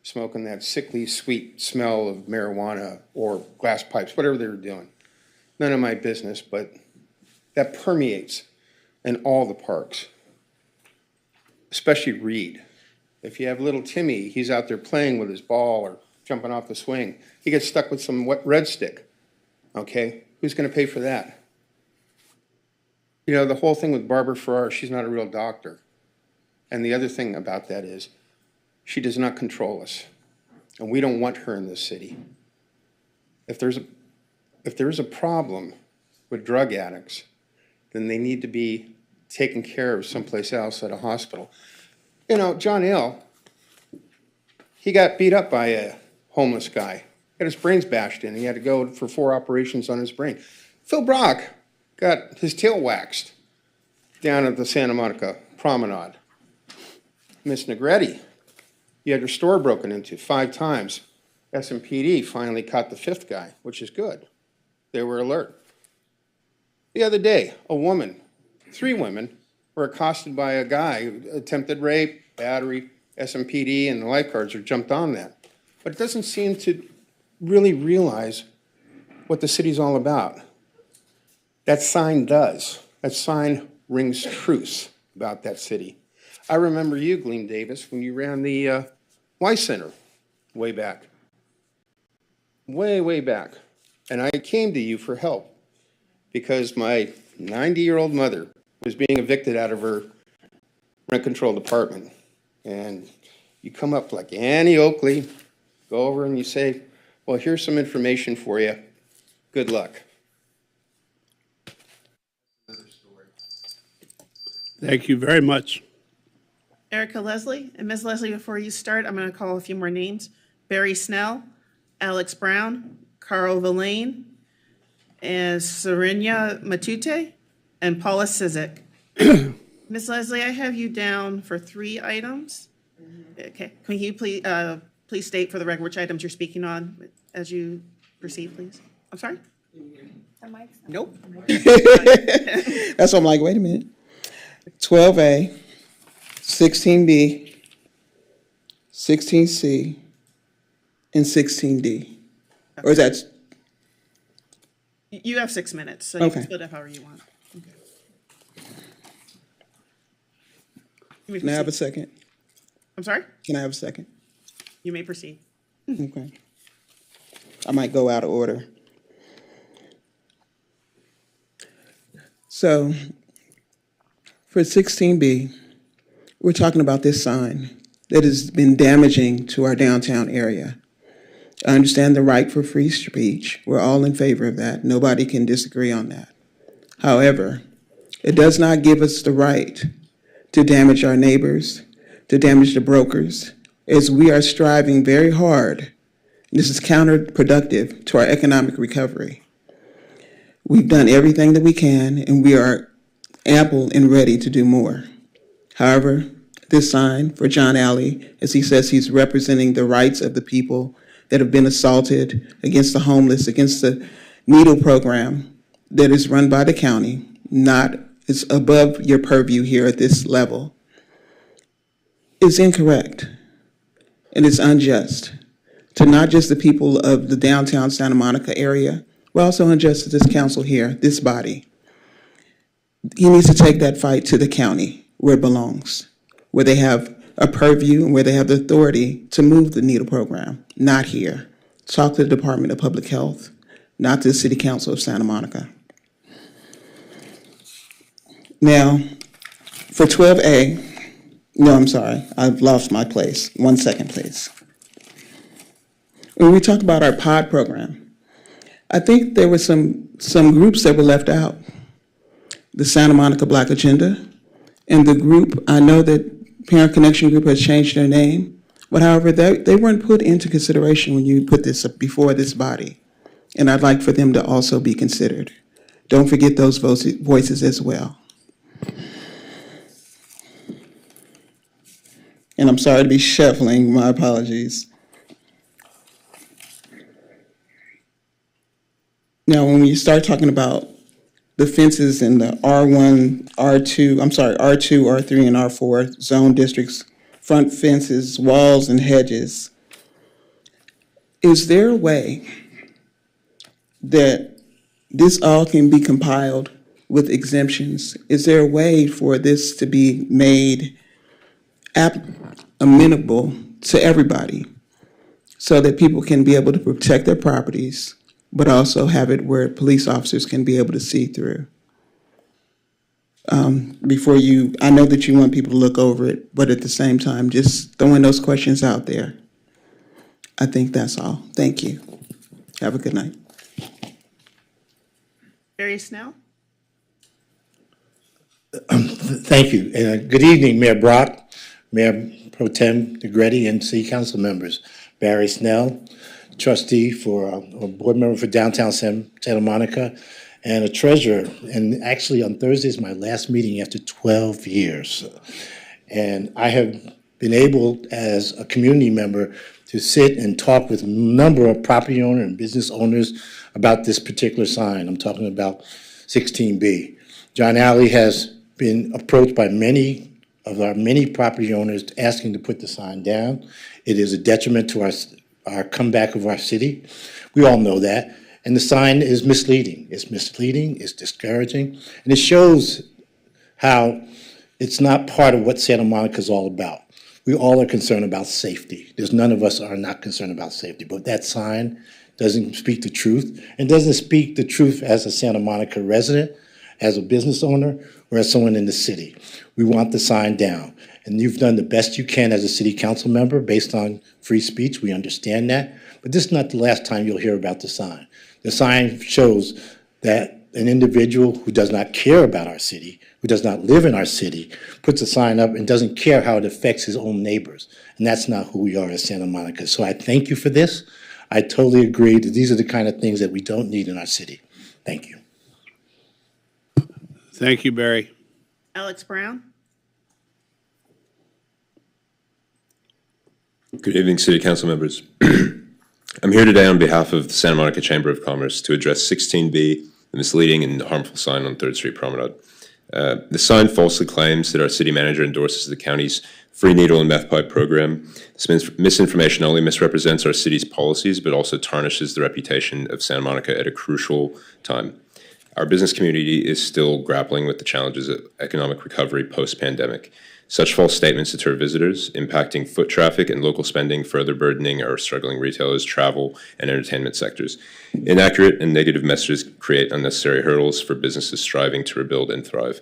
smoking that sickly sweet smell of marijuana or glass pipes, whatever they were doing. None of my business, but that permeates in all the parks, especially Reed. If you have little Timmy, he's out there playing with his ball or jumping off the swing. He gets stuck with some wet red stick, okay? Who's gonna pay for that? You know, the whole thing with Barbara Farrar, she's not a real doctor. And the other thing about that is, she does not control us. And we don't want her in this city. If there's a problem with drug addicts, then they need to be taken care of someplace else at a hospital. You know, John Hill, he got beat up by a homeless guy. Got his brains bashed in. He had to go for 4 operations on his brain. Phil Brock got his tail waxed down at the Santa Monica Promenade. Miss Negretti, you had your store broken into 5 times. SMPD finally caught the 5th guy, which is good. They were alert. The other day, a woman, 3 women, were accosted by a guy, attempted rape, battery, SMPD, and the lifeguards are jumped on that. But it doesn't seem to really realize what the city's all about. That sign does. That sign rings truth about that city. I remember you, Gleam Davis, when you ran the Y Center way back. Way back. And I came to you for help because my 90-year-old mother was being evicted out of her rent-controlled apartment. And you come up like Annie Oakley, go over and you say, well, here's some information for you. Good luck. Thank you very much. Erica Leslie, and Ms. Leslie, before you start, I'm going to call a few more names. Barry Snell, Alex Brown, Carl Villain, and Serena Matute, and Paula Sizik. Ms. Leslie, I have you down for 3 items. Okay, can you please state for the record which items you're speaking on as you proceed, please? I'm sorry? Nope. That's what I'm like, wait a minute. 12A, 16B, 16C, and 16D. Or is that? You have 6 minutes, so you can split up however you want. Okay. Can I have a second? I'm sorry? Can I have a second? You may proceed. Okay. I might go out of order. So, for 16B, we're talking about this sign that has been damaging to our downtown area. I understand the right for free speech. We're all in favor of that. Nobody can disagree on that. However, it does not give us the right to damage our neighbors, to damage the brokers, as we are striving very hard. This is counterproductive to our economic recovery. We've done everything that we can, and we are ample and ready to do more. However, this sign for John Alley, as he says he's representing the rights of the people that have been assaulted, against the homeless, against the needle program that is run by the county, it's above your purview here at this level, is incorrect. And it's unjust to not just the people of the downtown Santa Monica area, but also unjust to this council here, this body. He needs to take that fight to the county where it belongs, where they have a purview and where they have the authority to move the needle program, not here. Talk to the Department of Public Health, not to the City Council of Santa Monica. Now, for 12A, no, I'm sorry, I've lost my place. 1 second, please. When we talk about our pod program, I think there were some groups that were left out. The Santa Monica Black Agenda, and the group, I know that Parent Connection Group has changed their name, but however, they weren't put into consideration when you put this before this body. And I'd like for them to also be considered. Don't forget those voices as well. And I'm sorry to be shuffling, my apologies. Now, when you start talking about the fences in the R1, R2, R3, and R4 zone districts, front fences, walls, and hedges, is there a way that this all can be compiled with exemptions? Is there a way for this to be made amenable to everybody so that people can be able to protect their properties, but also have it where police officers can be able to see through? I know that you want people to look over it, but at the same time, just throwing those questions out there. I think that's all. Thank you. Have a good night. Barry Snell? Thank you. Good evening, Mayor Brock, Mayor Pro Tem Negretti, and City Council members. Barry Snell, trustee or board member for downtown Santa Monica, and a treasurer. And actually on Thursday is my last meeting after 12 years. And I have been able, as a community member, to sit and talk with a number of property owners and business owners about this particular sign. I'm talking about 16B. John Alley has been approached by many property owners asking to put the sign down. It is a detriment to our comeback of our city. We all know that. And the sign is misleading. It's misleading, it's discouraging, and it shows how it's not part of what Santa Monica is all about. We all are concerned about safety. There's none of us are not concerned about safety, but that sign doesn't speak the truth, and doesn't speak the truth as a Santa Monica resident, as a business owner, or as someone in the city. We want the sign down, and you've done the best you can as a city council member based on free speech. We understand that, but this is not the last time you'll hear about the sign. The sign shows that an individual who does not care about our city, who does not live in our city, puts a sign up and doesn't care how it affects his own neighbors. And that's not who we are as Santa Monica. So I thank you for this. I totally agree that these are the kind of things that we don't need in our city. Thank you. Thank you, Barry. Alex Brown? Good evening, City Council members. I'm here today on behalf of the Santa Monica Chamber of Commerce to address 16B, the misleading and harmful sign on 3rd Street Promenade. The sign falsely claims that our city manager endorses the county's free needle and meth pipe program. This misinformation not only misrepresents our city's policies, but also tarnishes the reputation of Santa Monica at a crucial time. Our business community is still grappling with the challenges of economic recovery post-pandemic. Such false statements deter visitors, impacting foot traffic and local spending, further burdening our struggling retailers, travel, and entertainment sectors. Inaccurate and negative messages create unnecessary hurdles for businesses striving to rebuild and thrive.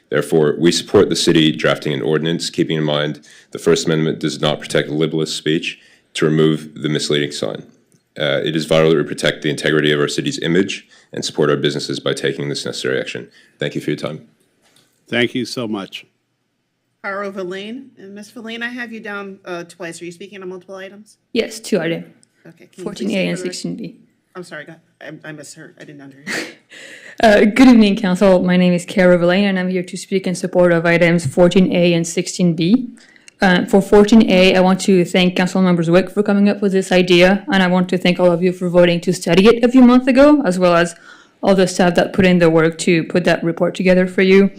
Therefore, we support the city drafting an ordinance, keeping in mind the First Amendment does not protect libelous speech, to remove the misleading sign. It is vital that we protect the integrity of our city's image and support our businesses by taking this necessary action. Thank you for your time. Thank you so much. Caro Verlaine. And Ms. Verlaine, I have you down twice. Are you speaking on multiple items? Yes, 2 items. Okay. 14A and 16B. I'm sorry, I misheard. I didn't underhear. Good evening, Council. My name is Kara Villain, and I'm here to speak in support of items 14A and 16B. For 14A, I want to thank Council Members Wick for coming up with this idea, and I want to thank all of you for voting to study it a few months ago, as well as all the staff that put in the work to put that report together for you.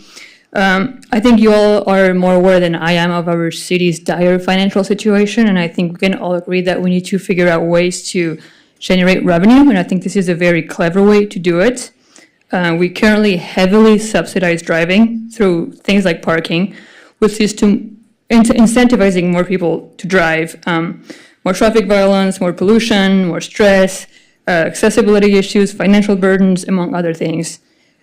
I think you all are more aware than I am of our city's dire financial situation, and I think we can all agree that we need to figure out ways to generate revenue, and I think this is a very clever way to do it. We currently heavily subsidize driving through things like parking, which is to incentivizing more people to drive. More traffic violence, more pollution, more stress, accessibility issues, financial burdens, among other things.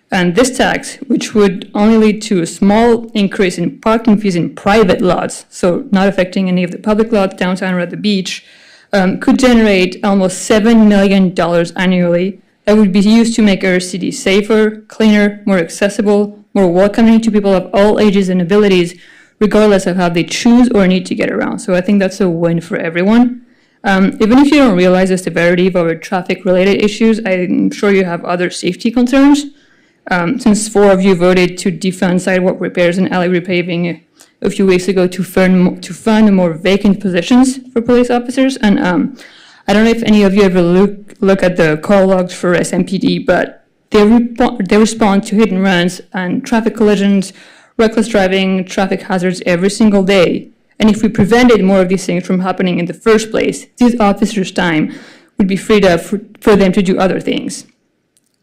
And this tax, which would only lead to a small increase in parking fees in private lots, so not affecting any of the public lots downtown or at the beach, could generate almost $7 million annually that would be used to make our city safer, cleaner, more accessible, more welcoming to people of all ages and abilities, regardless of how they choose or need to get around. So I think that's a win for everyone. Even if you don't realize the severity of our traffic-related issues, I'm sure you have other safety concerns. Since 4 of you voted to defund sidewalk repairs and alley repaving a few weeks ago to fund more vacant positions for police officers. And I don't know if any of you ever look at the call logs for SMPD, but they respond to hit and runs and traffic collisions, reckless driving, traffic hazards every single day. And if we prevented more of these things from happening in the first place, these officers' time would be freed up for them to do other things.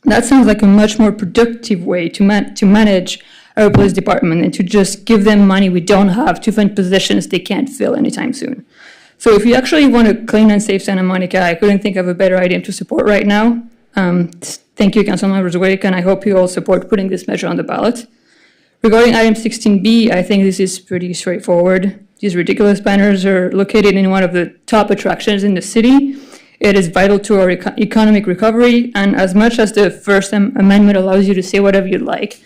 That sounds like a much more productive way to manage our police department than to just give them money we don't have to fund positions they can't fill anytime soon. So if you actually want a clean and safe Santa Monica, I couldn't think of a better item to support right now. Thank you, Councilmembers Wick, and I hope you all support putting this measure on the ballot. Regarding item 16B, I think this is pretty straightforward. These ridiculous banners are located in one of the top attractions in the city. It is vital to our economic recovery, and as much as the First Amendment allows you to say whatever you'd like,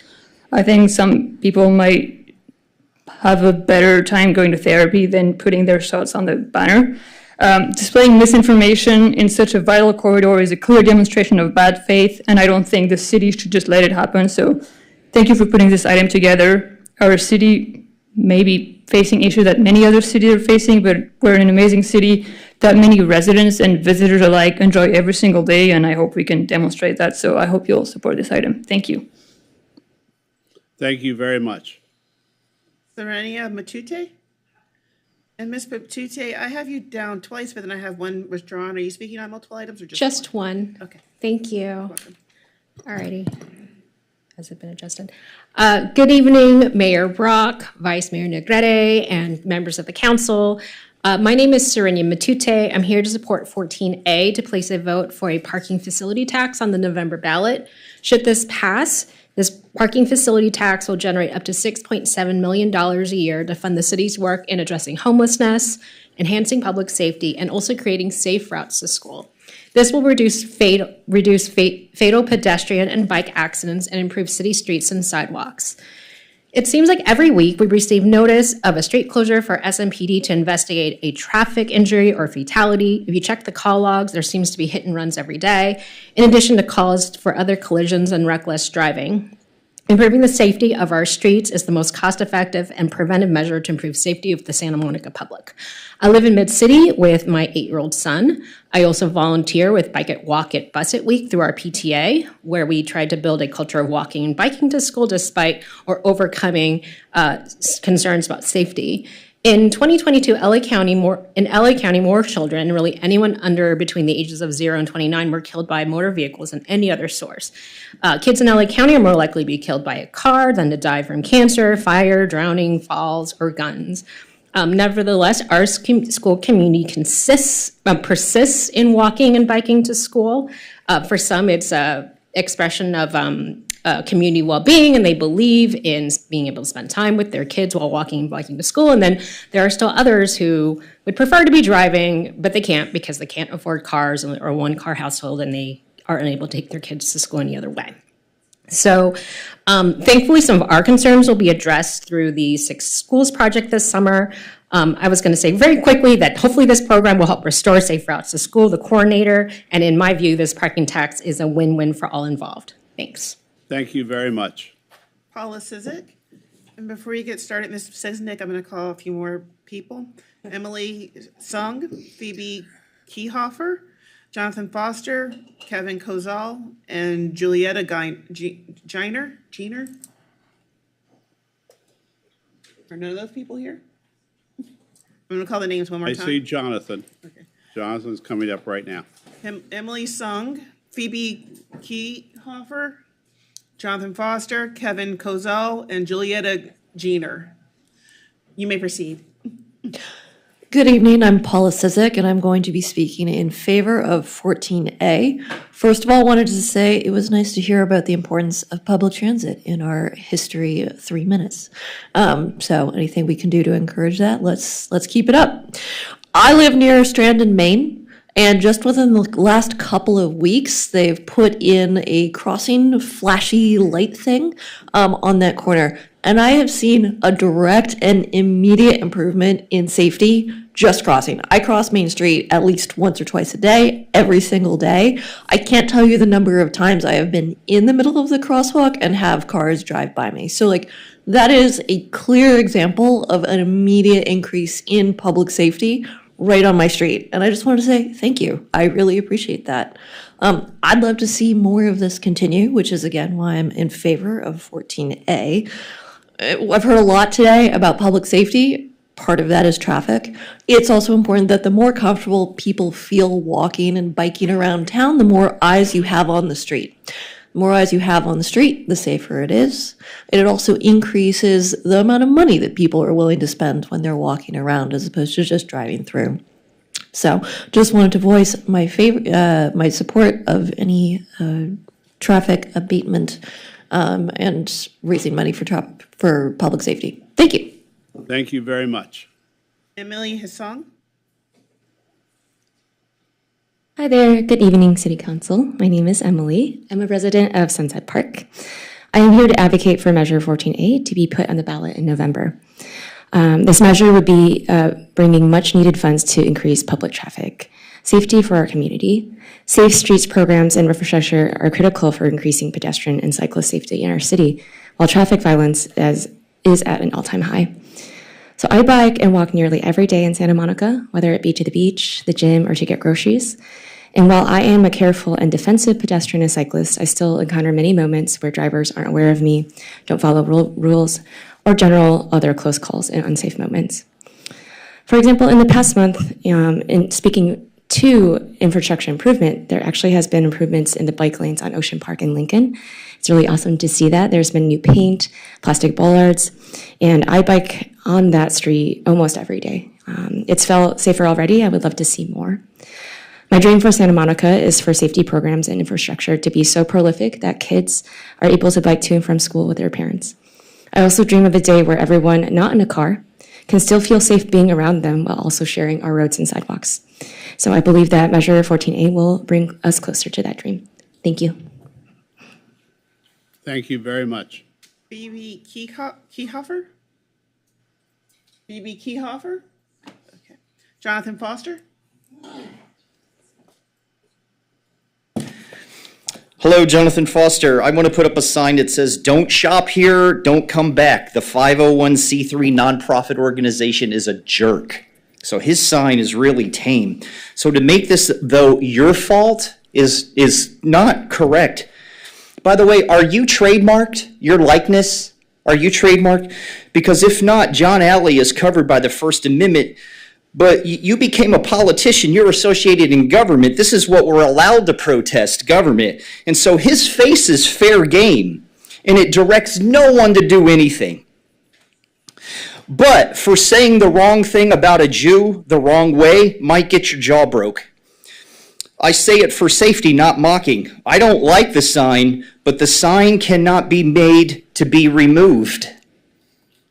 I think some people might have a better time going to therapy than putting their thoughts on the banner. Displaying misinformation in such a vital corridor is a clear demonstration of bad faith, and I don't think the city should just let it happen. So thank you for putting this item together. Our city may be facing issues that many other cities are facing, but we're an amazing city that many residents and visitors alike enjoy every single day, and I hope we can demonstrate that. So I hope you'll support this item. Thank you. Thank you very much. Serenia Matute? And Ms. Matute, I have you down twice, but then I have one withdrawn. Are you speaking on multiple items or just one? Okay. Thank you. All righty. Has it been adjusted? Good evening, Mayor Brock, Vice Mayor Negrete, and members of the council. My name is Serenia Matute. I'm here to support 14A to place a vote for a parking facility tax on the November ballot. Should this pass, this parking facility tax will generate up to $6.7 million a year to fund the city's work in addressing homelessness, enhancing public safety, and also creating safe routes to school. This will reduce fatal pedestrian and bike accidents and improve city streets and sidewalks. It seems like every week we receive notice of a street closure for SMPD to investigate a traffic injury or fatality. If you check the call logs, there seems to be hit and runs every day, in addition to calls for other collisions and reckless driving. Improving the safety of our streets is the most cost-effective and preventive measure to improve safety of the Santa Monica public. I live in Mid-City with my 8-year-old son. I also volunteer with Bike It, Walk It, Bus It Week through our PTA, where we tried to build a culture of walking and biking to school despite or overcoming concerns about safety. In 2022, LA County, more children, really anyone under between the ages of 0 and 29, were killed by motor vehicles than any other source. Kids in LA County are more likely to be killed by a car than to die from cancer, fire, drowning, falls, or guns. Nevertheless, our school community persists in walking and biking to school. For some, it's an expression of community well-being, and they believe in being able to spend time with their kids while walking and biking to school. And then there are still others who would prefer to be driving, but they can't because they can't afford cars or a one-car household, and they are unable to take their kids to school any other way. So thankfully, some of our concerns will be addressed through the Six Schools project this summer. I was going to say very quickly that hopefully this program will help restore safe routes to school, the coordinator, and in my view, this parking tax is a win-win for all involved. Thanks. Thank you very much. Paula Sizik. And before you get started, Ms. Sizik, I'm going to call a few more people. Emily Sung, Phoebe Keyhofer, Jonathan Foster, Kevin Kozal, and Julietta Giner. Are none of those people here? I'm going to call the names one more time. I see Jonathan. Okay. Jonathan's coming up right now. Emily Sung, Phoebe Keyhofer, Jonathan Foster, Kevin Kozal, and Julietta Giner. You may proceed. Good evening, I'm Paula Sizik, and I'm going to be speaking in favor of 14A. First of all, I wanted to say it was nice to hear about the importance of public transit in our history 3 minutes. So anything we can do to encourage that, let's keep it up. I live near Strandon, Maine, and just within the last couple of weeks, they've put in a crossing flashy light thing on that corner. And I have seen a direct and immediate improvement in safety just crossing. I cross Main Street at least once or twice a day, every single day. I can't tell you the number of times I have been in the middle of the crosswalk and have cars drive by me. So that is a clear example of an immediate increase in public safety right on my street. And I just wanted to say thank you. I really appreciate that. I'd love to see more of this continue, which is again why I'm in favor of 14A. I've heard a lot today about public safety. Part of that is traffic. It's also important that the more comfortable people feel walking and biking around town, the more eyes you have on the street. The more eyes you have on the street, the safer it is. And it also increases the amount of money that people are willing to spend when they're walking around as opposed to just driving through. So just wanted to voice my my support of any traffic abatement and raising money for public safety. Thank you. Thank you very much. Emily Hassong. Hi there. Good evening, City Council. My name is Emily. I'm a resident of Sunset Park. I am here to advocate for Measure 14A to be put on the ballot in November. This measure would be bringing much needed funds to increase public traffic, safety for our community. Safe streets programs and infrastructure are critical for increasing pedestrian and cyclist safety in our city, while traffic violence is at an all-time high. So I bike and walk nearly every day in Santa Monica, whether it be to the beach, the gym, or to get groceries. And while I am a careful and defensive pedestrian and cyclist, I still encounter many moments where drivers aren't aware of me, don't follow rules, or general other close calls and unsafe moments. For example, in the past month, in speaking to infrastructure improvement, there actually has been improvements in the bike lanes on Ocean Park in Lincoln. It's really awesome to see that. There's been new paint, plastic bollards, and I bike on that street almost every day. It's felt safer already. I would love to see more. My dream for Santa Monica is for safety programs and infrastructure to be so prolific that kids are able to bike to and from school with their parents. I also dream of a day where everyone not in a car can still feel safe being around them while also sharing our roads and sidewalks. So I believe that Measure 14A will bring us closer to that dream. Thank you. Thank you very much. Phoebe Keyhofer? Phoebe Keyhofer? Okay. Jonathan Foster? Hello, Jonathan Foster. I want to put up a sign that says, "Don't shop here, don't come back. The 501c3 nonprofit organization is a jerk." So his sign is really tame. So to make this, though, your fault is not correct. By the way, are you trademarked? Your likeness? Are you trademarked? Because if not, John Alley is covered by the First Amendment. But you became a politician. You're associated in government. This is what we're allowed to protest, government. And so his face is fair game, and it directs no one to do anything. But for saying the wrong thing about a Jew the wrong way might get your jaw broke. I say it for safety, not mocking. I don't like the sign, but the sign cannot be made to be removed.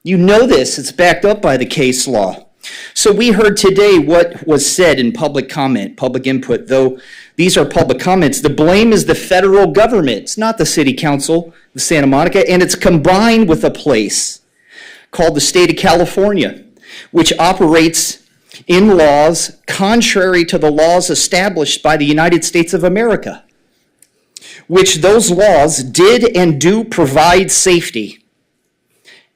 You know this. It's backed up by the case law. So we heard today what was said in public comment, public input. Though these are public comments, the blame is the federal government. It's not the city council of Santa Monica, and it's combined with a place called the state of California. which operates in laws contrary to the laws established by the United States of America, which those laws did and do provide safety,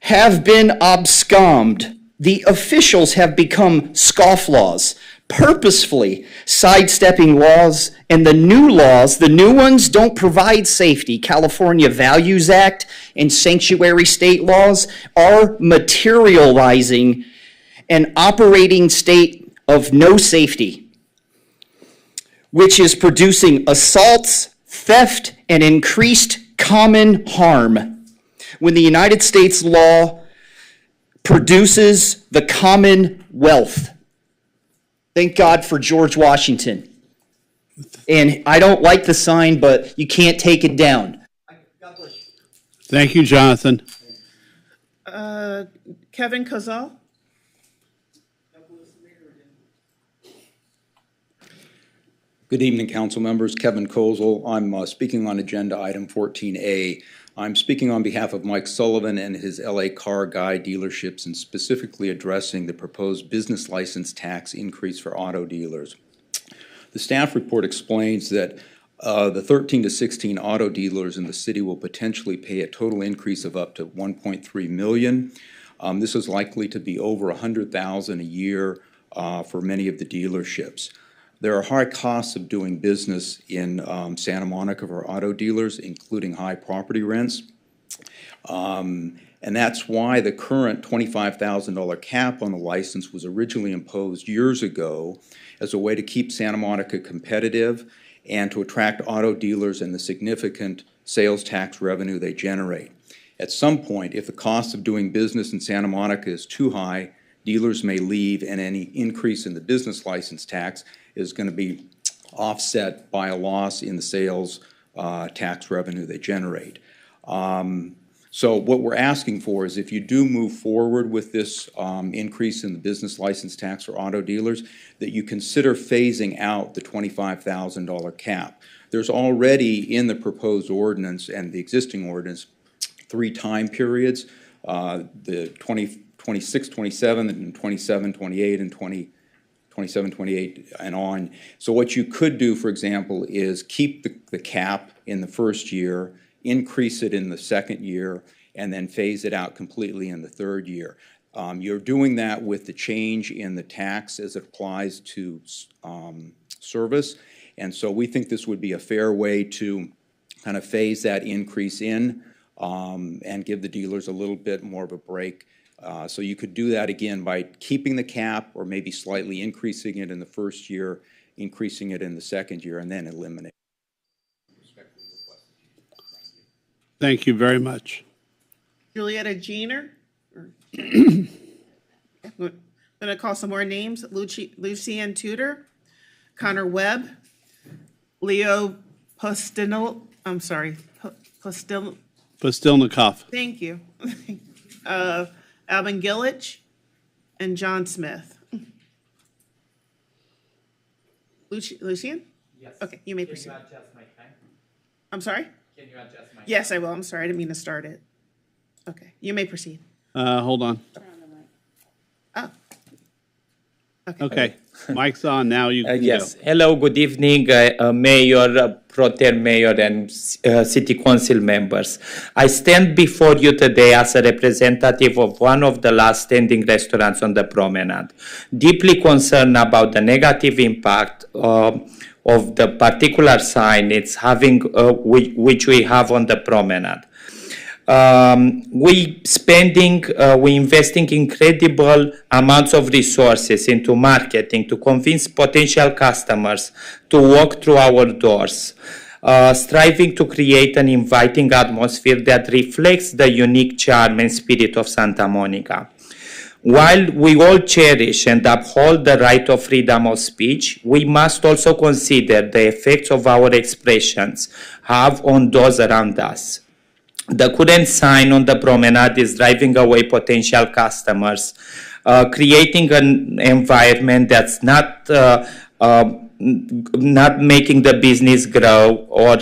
have been absconded. The officials have become scofflaws, purposefully sidestepping laws, and the new laws, the new ones, don't provide safety. California Values Act and sanctuary state laws are materializing an operating state of no safety, which is producing assaults, theft, and increased common harm. When the United States law produces the commonwealth. Thank God for George Washington. And I don't like the sign, but you can't take it down. Thank you, Jonathan. Kevin Kozal? Good evening, council members. Kevin Kozel. I'm speaking on agenda item 14A. I'm speaking on behalf of Mike Sullivan and his LA Car Guy dealerships and specifically addressing the proposed business license tax increase for auto dealers. The staff report explains that the 13 to 16 auto dealers in the city will potentially pay a total increase of up to $1.3 million. This is likely to be over $100,000 a year for many of the dealerships. There are high costs of doing business in Santa Monica for auto dealers, including high property rents. And that's why the current $25,000 cap on the license was originally imposed years ago as a way to keep Santa Monica competitive and to attract auto dealers and the significant sales tax revenue they generate. At some point, if the cost of doing business in Santa Monica is too high, dealers may leave, and any increase in the business license tax is going to be offset by a loss in the sales tax revenue they generate. So what we're asking for is if you do move forward with this increase in the business license tax for auto dealers, that you consider phasing out the $25,000 cap. There's already in the proposed ordinance and the existing ordinance 3 time periods, the 26, 27, and 27, 28, and 27, 28, and on. So what you could do, for example, is keep the cap in the first year, increase it in the second year, and then phase it out completely in the third year. You're doing that with the change in the tax as it applies to service, and so we think this would be a fair way to kind of phase that increase in and give the dealers a little bit more of a break. So you could do that again by keeping the cap or maybe slightly increasing it in the first year, increasing it in the second year, and then eliminate. Thank you very much. Julietta Jeaner? I'm going to call some more names. Lucianne Tudor, Connor Webb, Leo Postilnikov. Thank you. Alvin Gillich and John Smith. Lucian? Yes. Okay, you may proceed. Can you adjust my time? I'm sorry? Can you adjust my time? Yes, I will. I'm sorry. I didn't mean to start it. Okay, you may proceed. Hold on. Oh. Okay, mic's on now. You can Yes. go. Hello, good evening, Mayor, Pro Tem Mayor, and City Council members. I stand before you today as a representative of one of the last standing restaurants on the promenade, deeply concerned about the negative impact of the particular sign it's having, which we have on the promenade. We investing incredible amounts of resources into marketing to convince potential customers to walk through our doors, striving to create an inviting atmosphere that reflects the unique charm and spirit of Santa Monica. While we all cherish and uphold the right of freedom of speech, we must also consider the effects of our expressions have on those around us. The current sign on the promenade is driving away potential customers, creating an environment that's not making the business grow or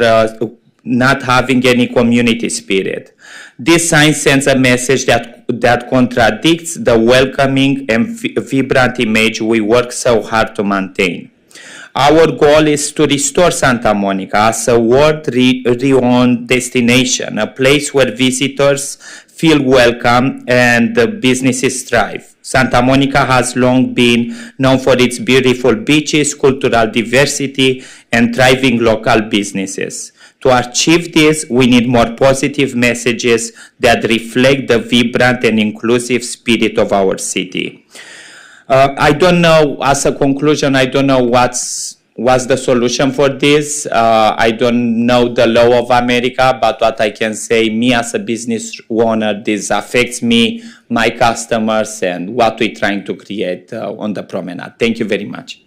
not having any community spirit. This sign sends a message that contradicts the welcoming and vibrant image we work so hard to maintain. Our goal is to restore Santa Monica as a world-renowned destination, a place where visitors feel welcome and the businesses thrive. Santa Monica has long been known for its beautiful beaches, cultural diversity, and thriving local businesses. To achieve this, we need more positive messages that reflect the vibrant and inclusive spirit of our city. I don't know, as a conclusion, I don't know what's the solution for this. I don't know the law of America, but what I can say, me as a business owner, this affects me, my customers, and what we're trying to create on the promenade. Thank you very much.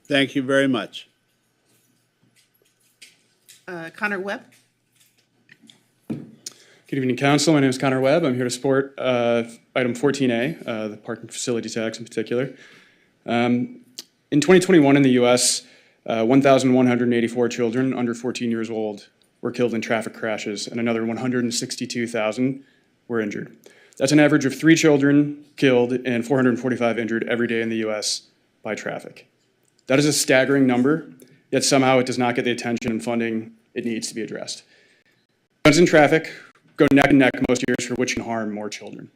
Thank you very much. Connor Webb. Good evening, Council. My name is Connor Webb. I'm here to support item 14A, the parking facility tax in particular. In 2021 in the U.S., 1,184 children under 14 years old were killed in traffic crashes, and another 162,000 were injured. That's an average of 3 children killed and 445 injured every day in the U.S. by traffic. That is a staggering number, yet somehow it does not get the attention and funding it needs to be addressed. Guns in traffic go neck and neck most years, for which can harm more children.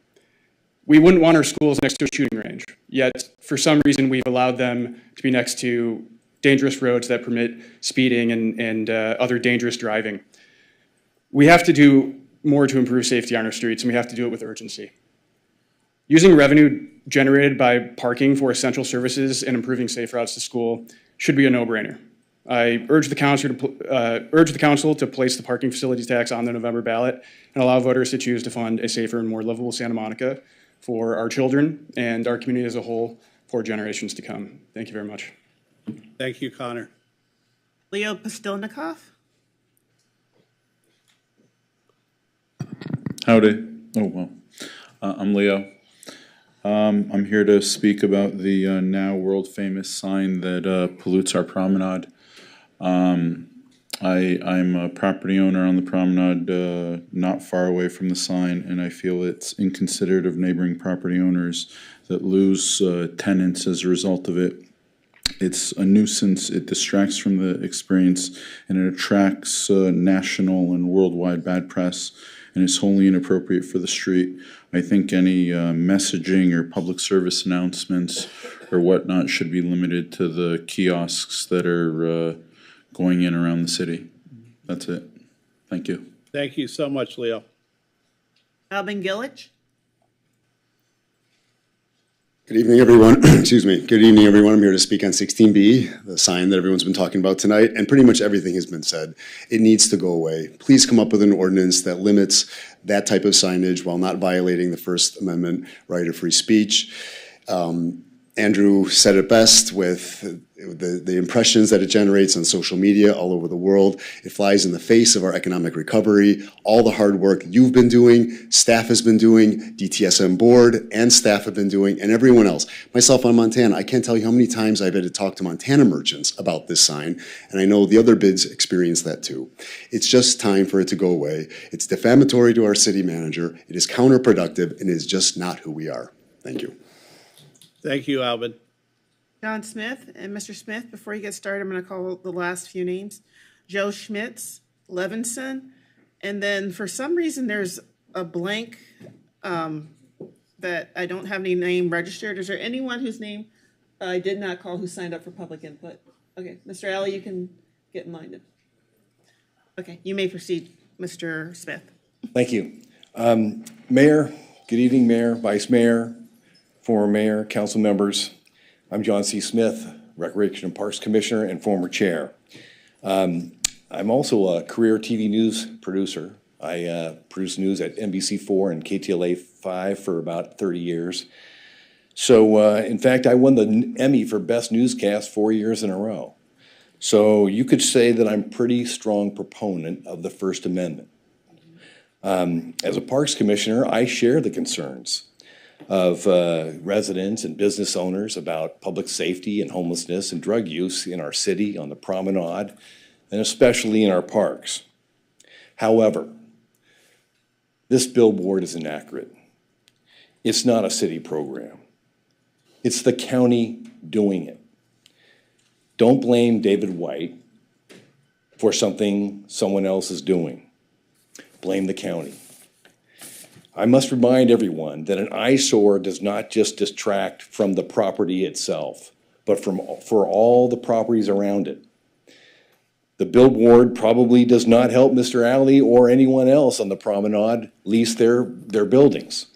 We wouldn't want our schools next to a shooting range, yet for some reason we've allowed them to be next to dangerous roads that permit speeding and other dangerous driving. We have to do more to improve safety on our streets, and we have to do it with urgency. Using revenue generated by parking for essential services and improving safe routes to school should be a no-brainer. I urge the council to place the parking facilities tax on the November ballot and allow voters to choose to fund a safer and more livable Santa Monica for our children and our community as a whole for generations to come. Thank you very much. Thank you, Connor. Leo Postelnikov. Howdy. Oh, well. I'm Leo. I'm here to speak about the now world-famous sign that pollutes our promenade. I'm a property owner on the promenade not far away from the sign, and I feel it's inconsiderate of neighboring property owners that lose tenants as a result of it. It's a nuisance, it distracts from the experience, and it attracts national and worldwide bad press, and is wholly inappropriate for the street. I think any messaging or public service announcements or whatnot should be limited to the kiosks that are going in around the city. That's it. Thank you. Thank you so much, Leo. Alvin Gillich. Good evening, everyone. Excuse me. Good evening, everyone. I'm here to speak on 16B, the sign that everyone's been talking about tonight, and pretty much everything has been said. It needs to go away. Please come up with an ordinance that limits that type of signage while not violating the First Amendment right of free speech. Andrew said it best with the impressions that it generates on social media all over the world. It flies in the face of our economic recovery, all the hard work you've been doing, staff has been doing, DTSM board and staff have been doing, and everyone else. Myself on Montana, I can't tell you how many times I've had to talk to Montana merchants about this sign, and I know the other bids experience that too. It's just time for it to go away. It's defamatory to our city manager, it is counterproductive, and it is just not who we are. Thank you. Thank you, Alvin. John Smith. And Mr. Smith, before you get started, I'm going to call the last few names. Joe Schmitz, Levinson, and then for some reason there's a blank that I don't have any name registered. Is there anyone whose name I did not call who signed up for public input? Okay, Mr. Alley, you can get in line. Okay, you may proceed, Mr. Smith. Thank you. Mayor, good evening, Mayor, Vice Mayor, former Mayor, council members. I'm John C. Smith, Recreation and Parks Commissioner and former Chair. I'm also a career TV news producer. I produced news at NBC4 and KTLA 5 for about 30 years. So, in fact, I won the Emmy for Best Newscast 4 years in a row. So you could say that I'm a pretty strong proponent of the First Amendment. As a Parks Commissioner, I share the concerns of residents and business owners about public safety and homelessness and drug use in our city, on the promenade, and especially in our parks. However, this billboard is inaccurate. It's not a city program. It's the county doing it. Don't blame David White for something someone else is doing. Blame the county. I must remind everyone that an eyesore does not just distract from the property itself, but for all the properties around it. The billboard probably does not help Mr. Alley or anyone else on the promenade lease their buildings.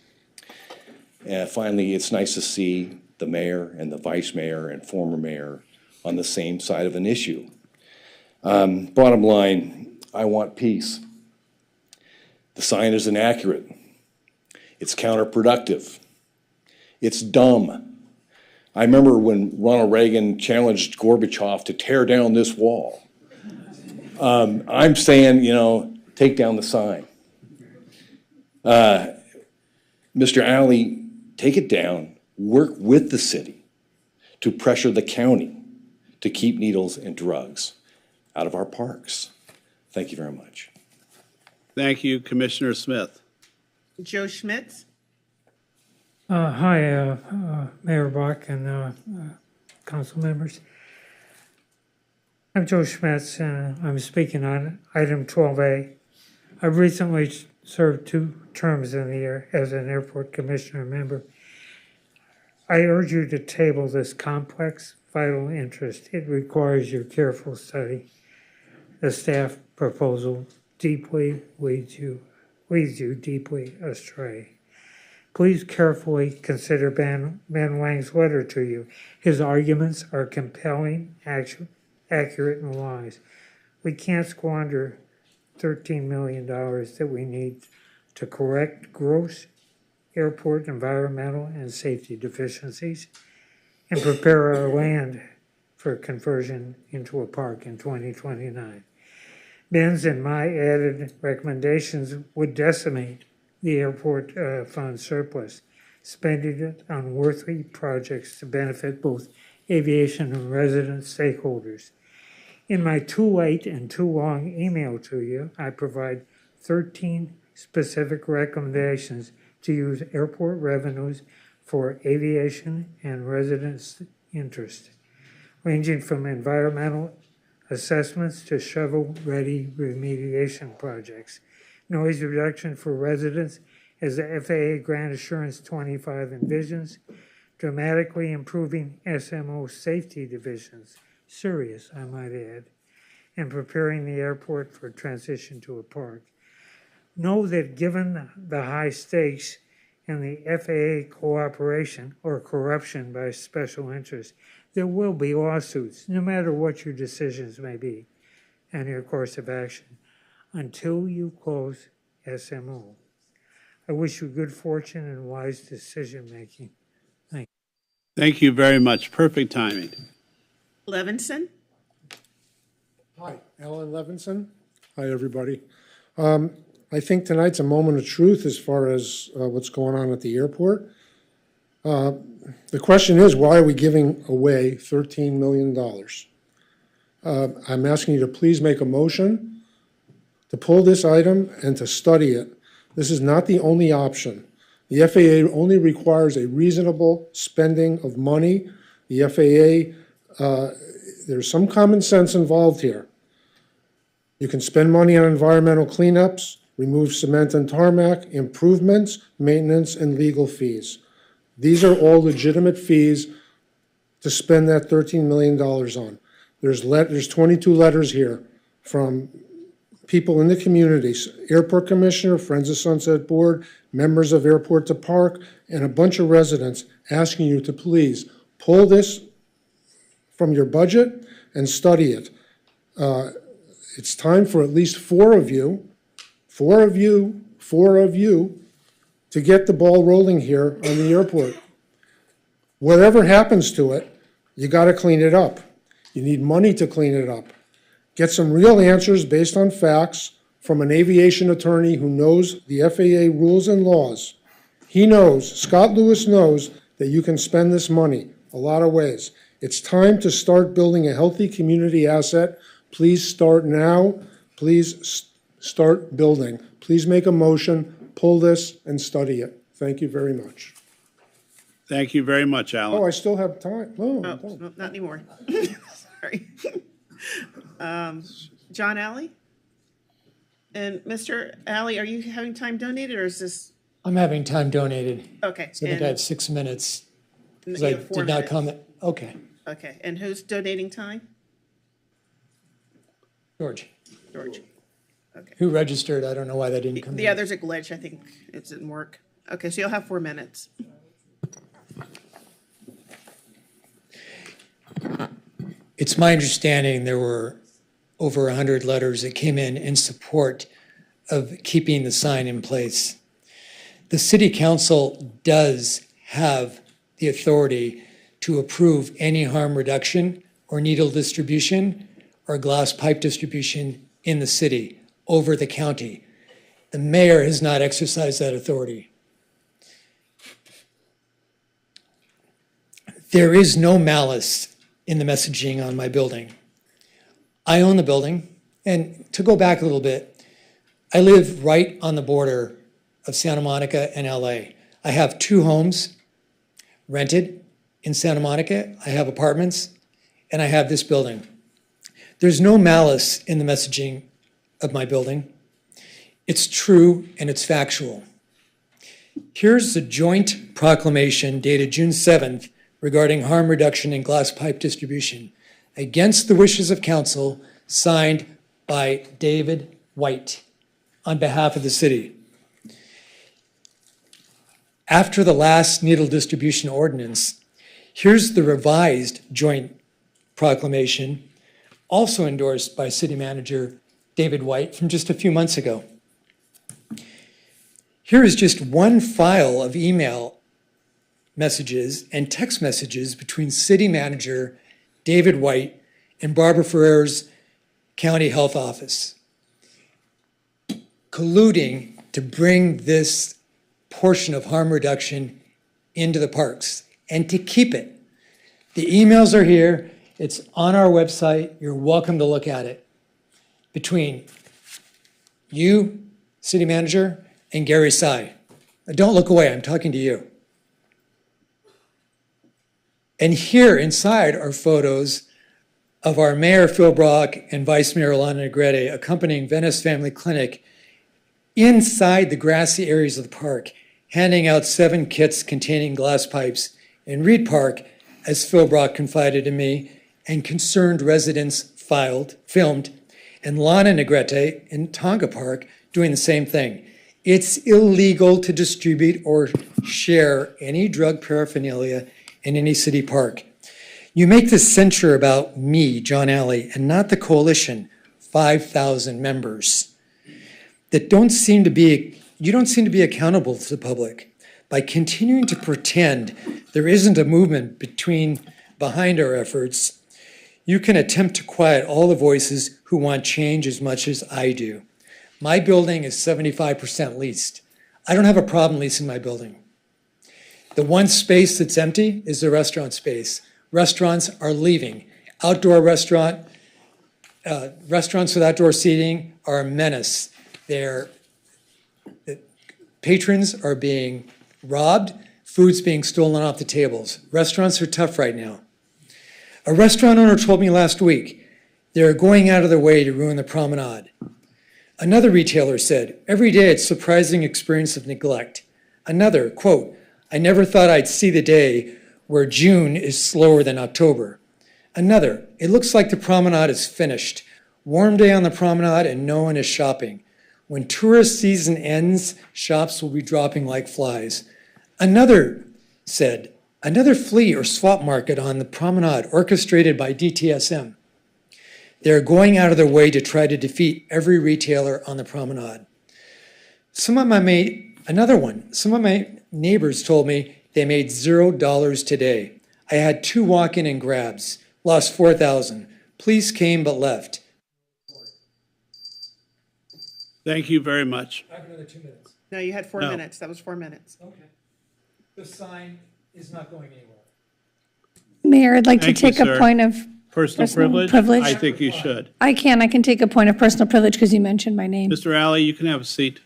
And finally, it's nice to see the mayor and the vice mayor and former mayor on the same side of an issue. Bottom line, I want peace. The sign is inaccurate. It's counterproductive. It's dumb. I remember when Ronald Reagan challenged Gorbachev to tear down this wall. I'm saying, take down the sign. Mr. Alley, take it down. Work with the city to pressure the county to keep needles and drugs out of our parks. Thank you very much. Thank you, Commissioner Smith. Joe Schmitz. Hi, Mayor Bach and council members. I'm Joe Schmitz, and I'm speaking on item 12A. I've recently served 2 terms in the year as an airport commissioner member. I urge you to table this complex, vital interest. It requires your careful study. The staff proposal deeply leads you deeply astray. Please carefully consider Ben Wang's letter to you. His arguments are compelling, accurate, and wise. We can't squander $13 million that we need to correct gross airport environmental and safety deficiencies and prepare our land for conversion into a park in 2029. Ben's and my added recommendations would decimate the airport fund surplus, spending it on worthy projects to benefit both aviation and resident stakeholders. In my too late and too long email to you, I provide 13 specific recommendations to use airport revenues for aviation and residents' interest, ranging from environmental assessments to shovel-ready remediation projects, noise reduction for residents as the FAA Grant Assurance 25 envisions, dramatically improving SMO safety divisions, serious, I might add, and preparing the airport for transition to a park. Know that given the high stakes and the FAA cooperation or corruption by special interests, there will be lawsuits, no matter what your decisions may be and your course of action, until you close SMO. I wish you good fortune and wise decision-making. Thank you. Thank you very much. Perfect timing. Levinson. Hi, Alan Levinson. Hi, everybody. I think tonight's a moment of truth as far as what's going on at the airport. The question is, why are we giving away $13 million? I'm asking you to please make a motion to pull this item and to study it. This is not the only option. The FAA only requires a reasonable spending of money. The FAA, there's some common sense involved here. You can spend money on environmental cleanups, remove cement and tarmac, improvements, maintenance, and legal fees. These are all legitimate fees to spend that $13 million on. There's 22 letters here from people in the communities, Airport Commissioner, Friends of Sunset Board, members of Airport to Park, and a bunch of residents asking you to please pull this from your budget and study it. It's time for at least four of you to get the ball rolling here on the airport. Whatever happens to it, you got to clean it up. You need money to clean it up. Get some real answers based on facts from an aviation attorney who knows the FAA rules and laws. He knows, Scott Lewis knows, that you can spend this money a lot of ways. It's time to start building a healthy community asset Please start now. Please start building. Please make a motion, pull this, and study it. Thank you very much. Thank you very much, Alan. Oh, I still have time. No, Oh, no, not anymore. Sorry. John Alley? And Mr. Alley, are you having time donated or is this? I'm having time donated. Okay. So that I have 6 minutes. Because You I have 4 did not minutes. comment. Okay, Okay, and who's donating time? George. George. Okay. Who registered? I don't know why that didn't come in. Yeah, there's a glitch. I think it didn't work. Okay, so you'll have 4 minutes. It's my understanding there were over 100 letters that came in support of keeping the sign in place. The city council does have the authority to approve any harm reduction or needle distribution or glass pipe distribution in the city over the county. The mayor has not exercised that authority. There is no malice in the messaging on my building. I own the building, and to go back a little bit, I live right on the border of Santa Monica and LA. I have 2 homes rented in Santa Monica. I have apartments, and I have this building. There's no malice in the messaging of my building. It's true and it's factual. Here's the joint proclamation dated June 7th regarding harm reduction in glass pipe distribution against the wishes of council, signed by David White on behalf of the city. After the last needle distribution ordinance, here's the revised joint proclamation, also endorsed by City Manager David White from just a few months ago. Here is just one file of email messages and text messages between City Manager David White and Barbara Ferrer's County Health Office, colluding to bring this portion of harm reduction into the parks and to keep it. The emails are here. It's on our website. You're welcome to look at it. Between you, City Manager, and Gary Sy. Don't look away. I'm talking to you. And here inside are photos of our Mayor Phil Brock and Vice Mayor Lana Negrete accompanying Venice Family Clinic inside the grassy areas of the park, handing out 7 kits containing glass pipes in Reed Park, as Phil Brock confided to me, and concerned residents filmed, and Lana Negrete in Tonga Park doing the same thing. It's illegal to distribute or share any drug paraphernalia in any city park. You make this censure about me, John Alley, and not the coalition, 5,000 members, that you don't seem to be accountable to the public by continuing to pretend there isn't a movement behind our efforts. You can attempt to quiet all the voices who want change as much as I do. My building is 75% leased. I don't have a problem leasing my building. The one space that's empty is the restaurant space. Restaurants are leaving. Outdoor restaurants with outdoor seating are a menace. Patrons are being robbed, food's being stolen off the tables. Restaurants are tough right now. A restaurant owner told me last week they're going out of their way to ruin the promenade. Another retailer said, every day it's a surprising experience of neglect. Another, quote, I never thought I'd see the day where June is slower than October. Another, it looks like the promenade is finished. Warm day on the promenade and no one is shopping. When tourist season ends, shops will be dropping like flies. Another said, another flea or swap market on the promenade orchestrated by DTSM. They're going out of their way to try to defeat every retailer on the promenade. Some of my neighbors told me they made $0 today. I had 2 walk-in and grabs, lost $4,000. Police came but left. Thank you very much. I have another 2 minutes. No, you had 4 minutes. That was 4 minutes. Okay. The sign is not going anywhere. Mayor, I'd like to Thank you, take a sir. point of Personal privilege? I think you should. I can take a point of personal privilege because you mentioned my name. Mr. Alley, you can have a seat.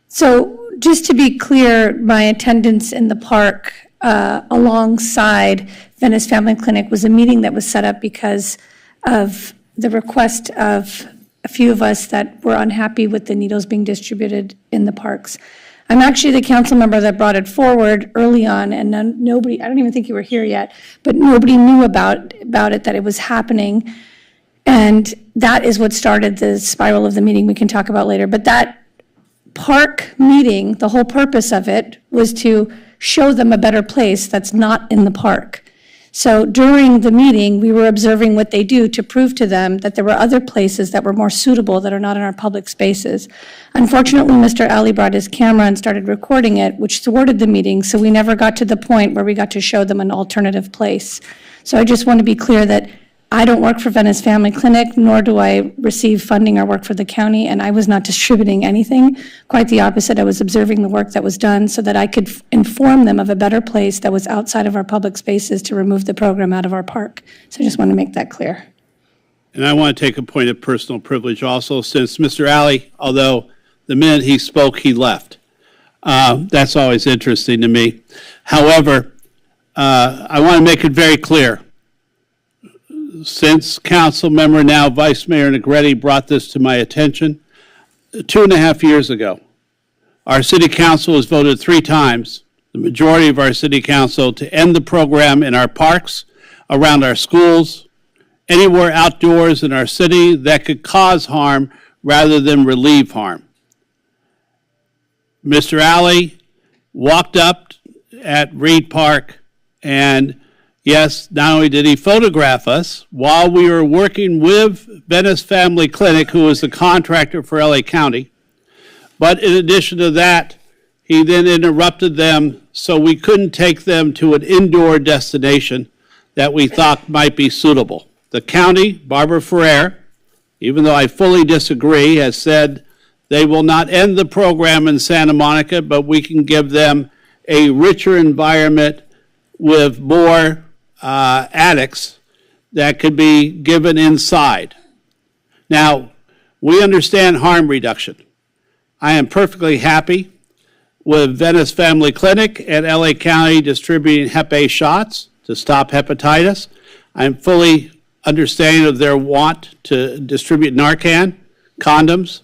So just to be clear, my attendance in the park alongside Venice Family Clinic was a meeting that was set up because of the request of a few of us that were unhappy with the needles being distributed in the parks. I'm actually the council member that brought it forward early on, and nobody, I don't even think you were here yet, but nobody knew about it, that it was happening. And that is what started the spiral of the meeting we can talk about later. But that park meeting, the whole purpose of it was to show them a better place that's not in the park. So during the meeting, we were observing what they do to prove to them that there were other places that were more suitable that are not in our public spaces. Unfortunately, Mr. Ali brought his camera and started recording it, which thwarted the meeting, so we never got to the point where we got to show them an alternative place. So I just want to be clear that I don't work for Venice Family Clinic, nor do I receive funding or work for the county, and I was not distributing anything. Quite the opposite, I was observing the work that was done so that I could inform them of a better place that was outside of our public spaces to remove the program out of our park. So I just want to make that clear. And I want to take a point of personal privilege also, since Mr. Alley, although the minute he spoke, he left. That's always interesting to me. However, I want to make it very clear. Since council member, now Vice Mayor Negretti, brought this to my attention 2.5 years ago, our city council has voted 3 times, the majority of our city council, to end the program in our parks, around our schools, anywhere outdoors in our city that could cause harm rather than relieve harm. Mr. Alley walked up at Reed Park, and yes, not only did he photograph us while we were working with Venice Family Clinic, who is the contractor for LA County, but in addition to that, he then interrupted them so we couldn't take them to an indoor destination that we thought might be suitable. The county, Barbara Ferrer, even though I fully disagree, has said they will not end the program in Santa Monica, but we can give them a richer environment with more addicts that could be given inside. Now, we understand harm reduction. I am perfectly happy with Venice Family Clinic and LA County distributing Hep A shots to stop hepatitis. I'm fully understanding of their want to distribute Narcan, condoms,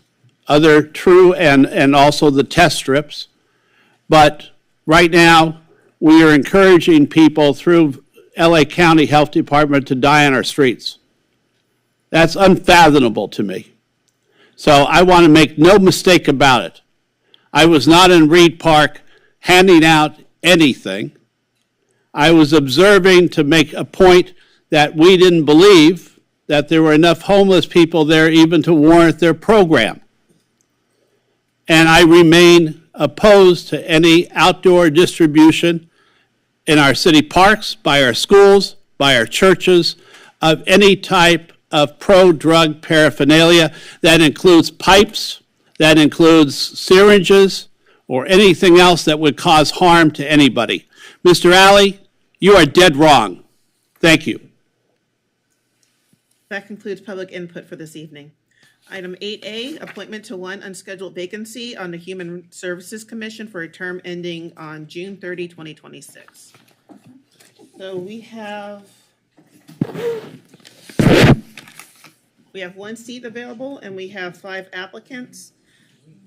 other true, and also the test strips. But right now, we are encouraging people through LA County Health Department to die on our streets. That's unfathomable to me. So I want to make no mistake about it. I was not in Reed Park handing out anything. I was observing to make a point that we didn't believe that there were enough homeless people there even to warrant their program. And I remain opposed to any outdoor distribution in our city parks, by our schools, by our churches, of any type of pro-drug paraphernalia. That includes pipes, that includes syringes, or anything else that would cause harm to anybody. Mr. Alley, you are dead wrong. Thank you. That concludes public input for this evening. Item 8A, appointment to one unscheduled vacancy on the Human Services Commission for a term ending on June 30, 2026. So we have one seat available and we have 5 applicants.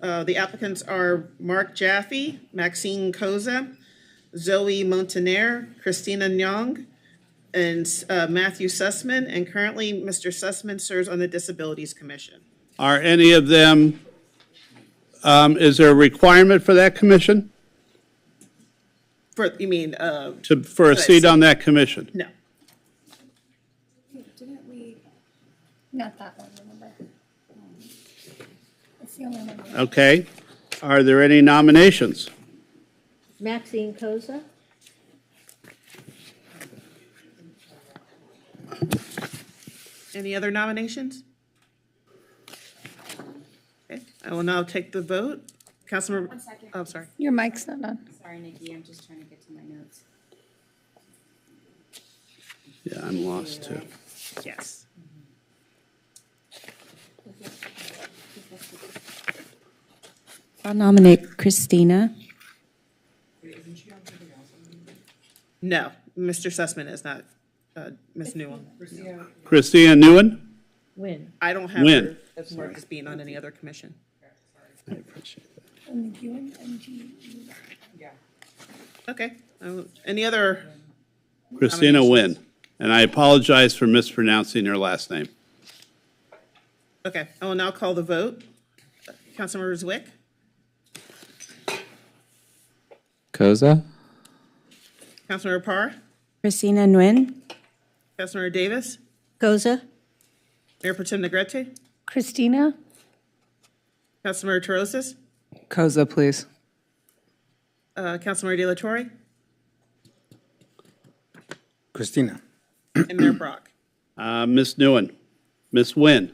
The applicants are Mark Jaffe, Maxine Koza, Zoe Montaner, Christina Nyong, and Matthew Sussman, and currently Mr. Sussman serves on the Disabilities Commission. Are any of them, is there a requirement for that commission? For, you mean? For a seat on that commission? No. Didn't we? Not that one, remember? It's the only one. Okay. Are there any nominations? Maxine Koza. Any other nominations? Okay, I will now take the vote. Councilmember. 1 second. Oh, sorry. Your mic's not on. Sorry, Nikki, I'm just trying to get to my notes. Yeah, I'm lost too. Yes. I'll nominate Christina. No, Mr. Sussman is not, Ms. Newell. Christina Nguyen? Win. I don't have Nguyen. her as marked as being on any other commission. I appreciate that. Okay. Any other? Christina nominations? Nguyen, and I apologize for mispronouncing her last name. Okay, I will now call the vote. Councilmember Zwick, Koza? Councilmember Parr, Christina Nguyen. Councilmember Davis, Goza? Mayor Pro Tem Negrete, Christina? Councilmember Torosis, Koza, please. Councilmember De La Torre, Christina. and Mayor Brock. Ms. Nguyen, Ms. Nguyen.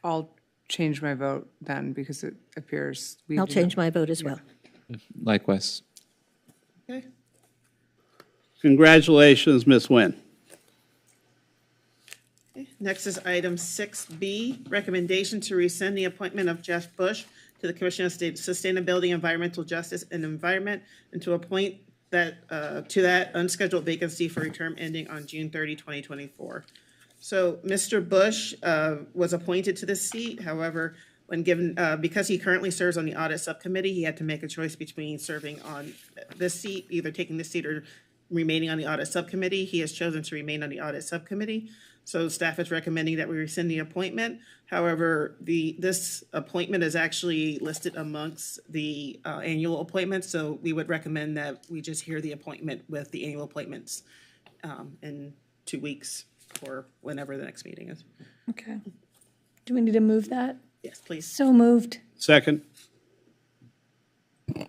I'll change my vote then because it appears we. I'll do change not- my vote as well. Likewise. Okay. Congratulations, Ms. Nguyen. Next is item 6B, recommendation to rescind the appointment of Jeff Bush to the Commission of State Sustainability, Environmental Justice, and Environment, and to appoint that to that unscheduled vacancy for a term ending on June 30, 2024. So Mr. Bush was appointed to this seat. However, when given, because he currently serves on the audit subcommittee, he had to make a choice between serving on this seat, either taking this seat or remaining on the audit subcommittee. He has chosen to remain on the audit subcommittee. So staff is recommending that we rescind the appointment. However, this appointment is actually listed amongst the annual appointments. So we would recommend that we just hear the appointment with the annual appointments in 2 weeks or whenever the next meeting is. Okay. Do we need to move that? Yes, please. So moved. Second.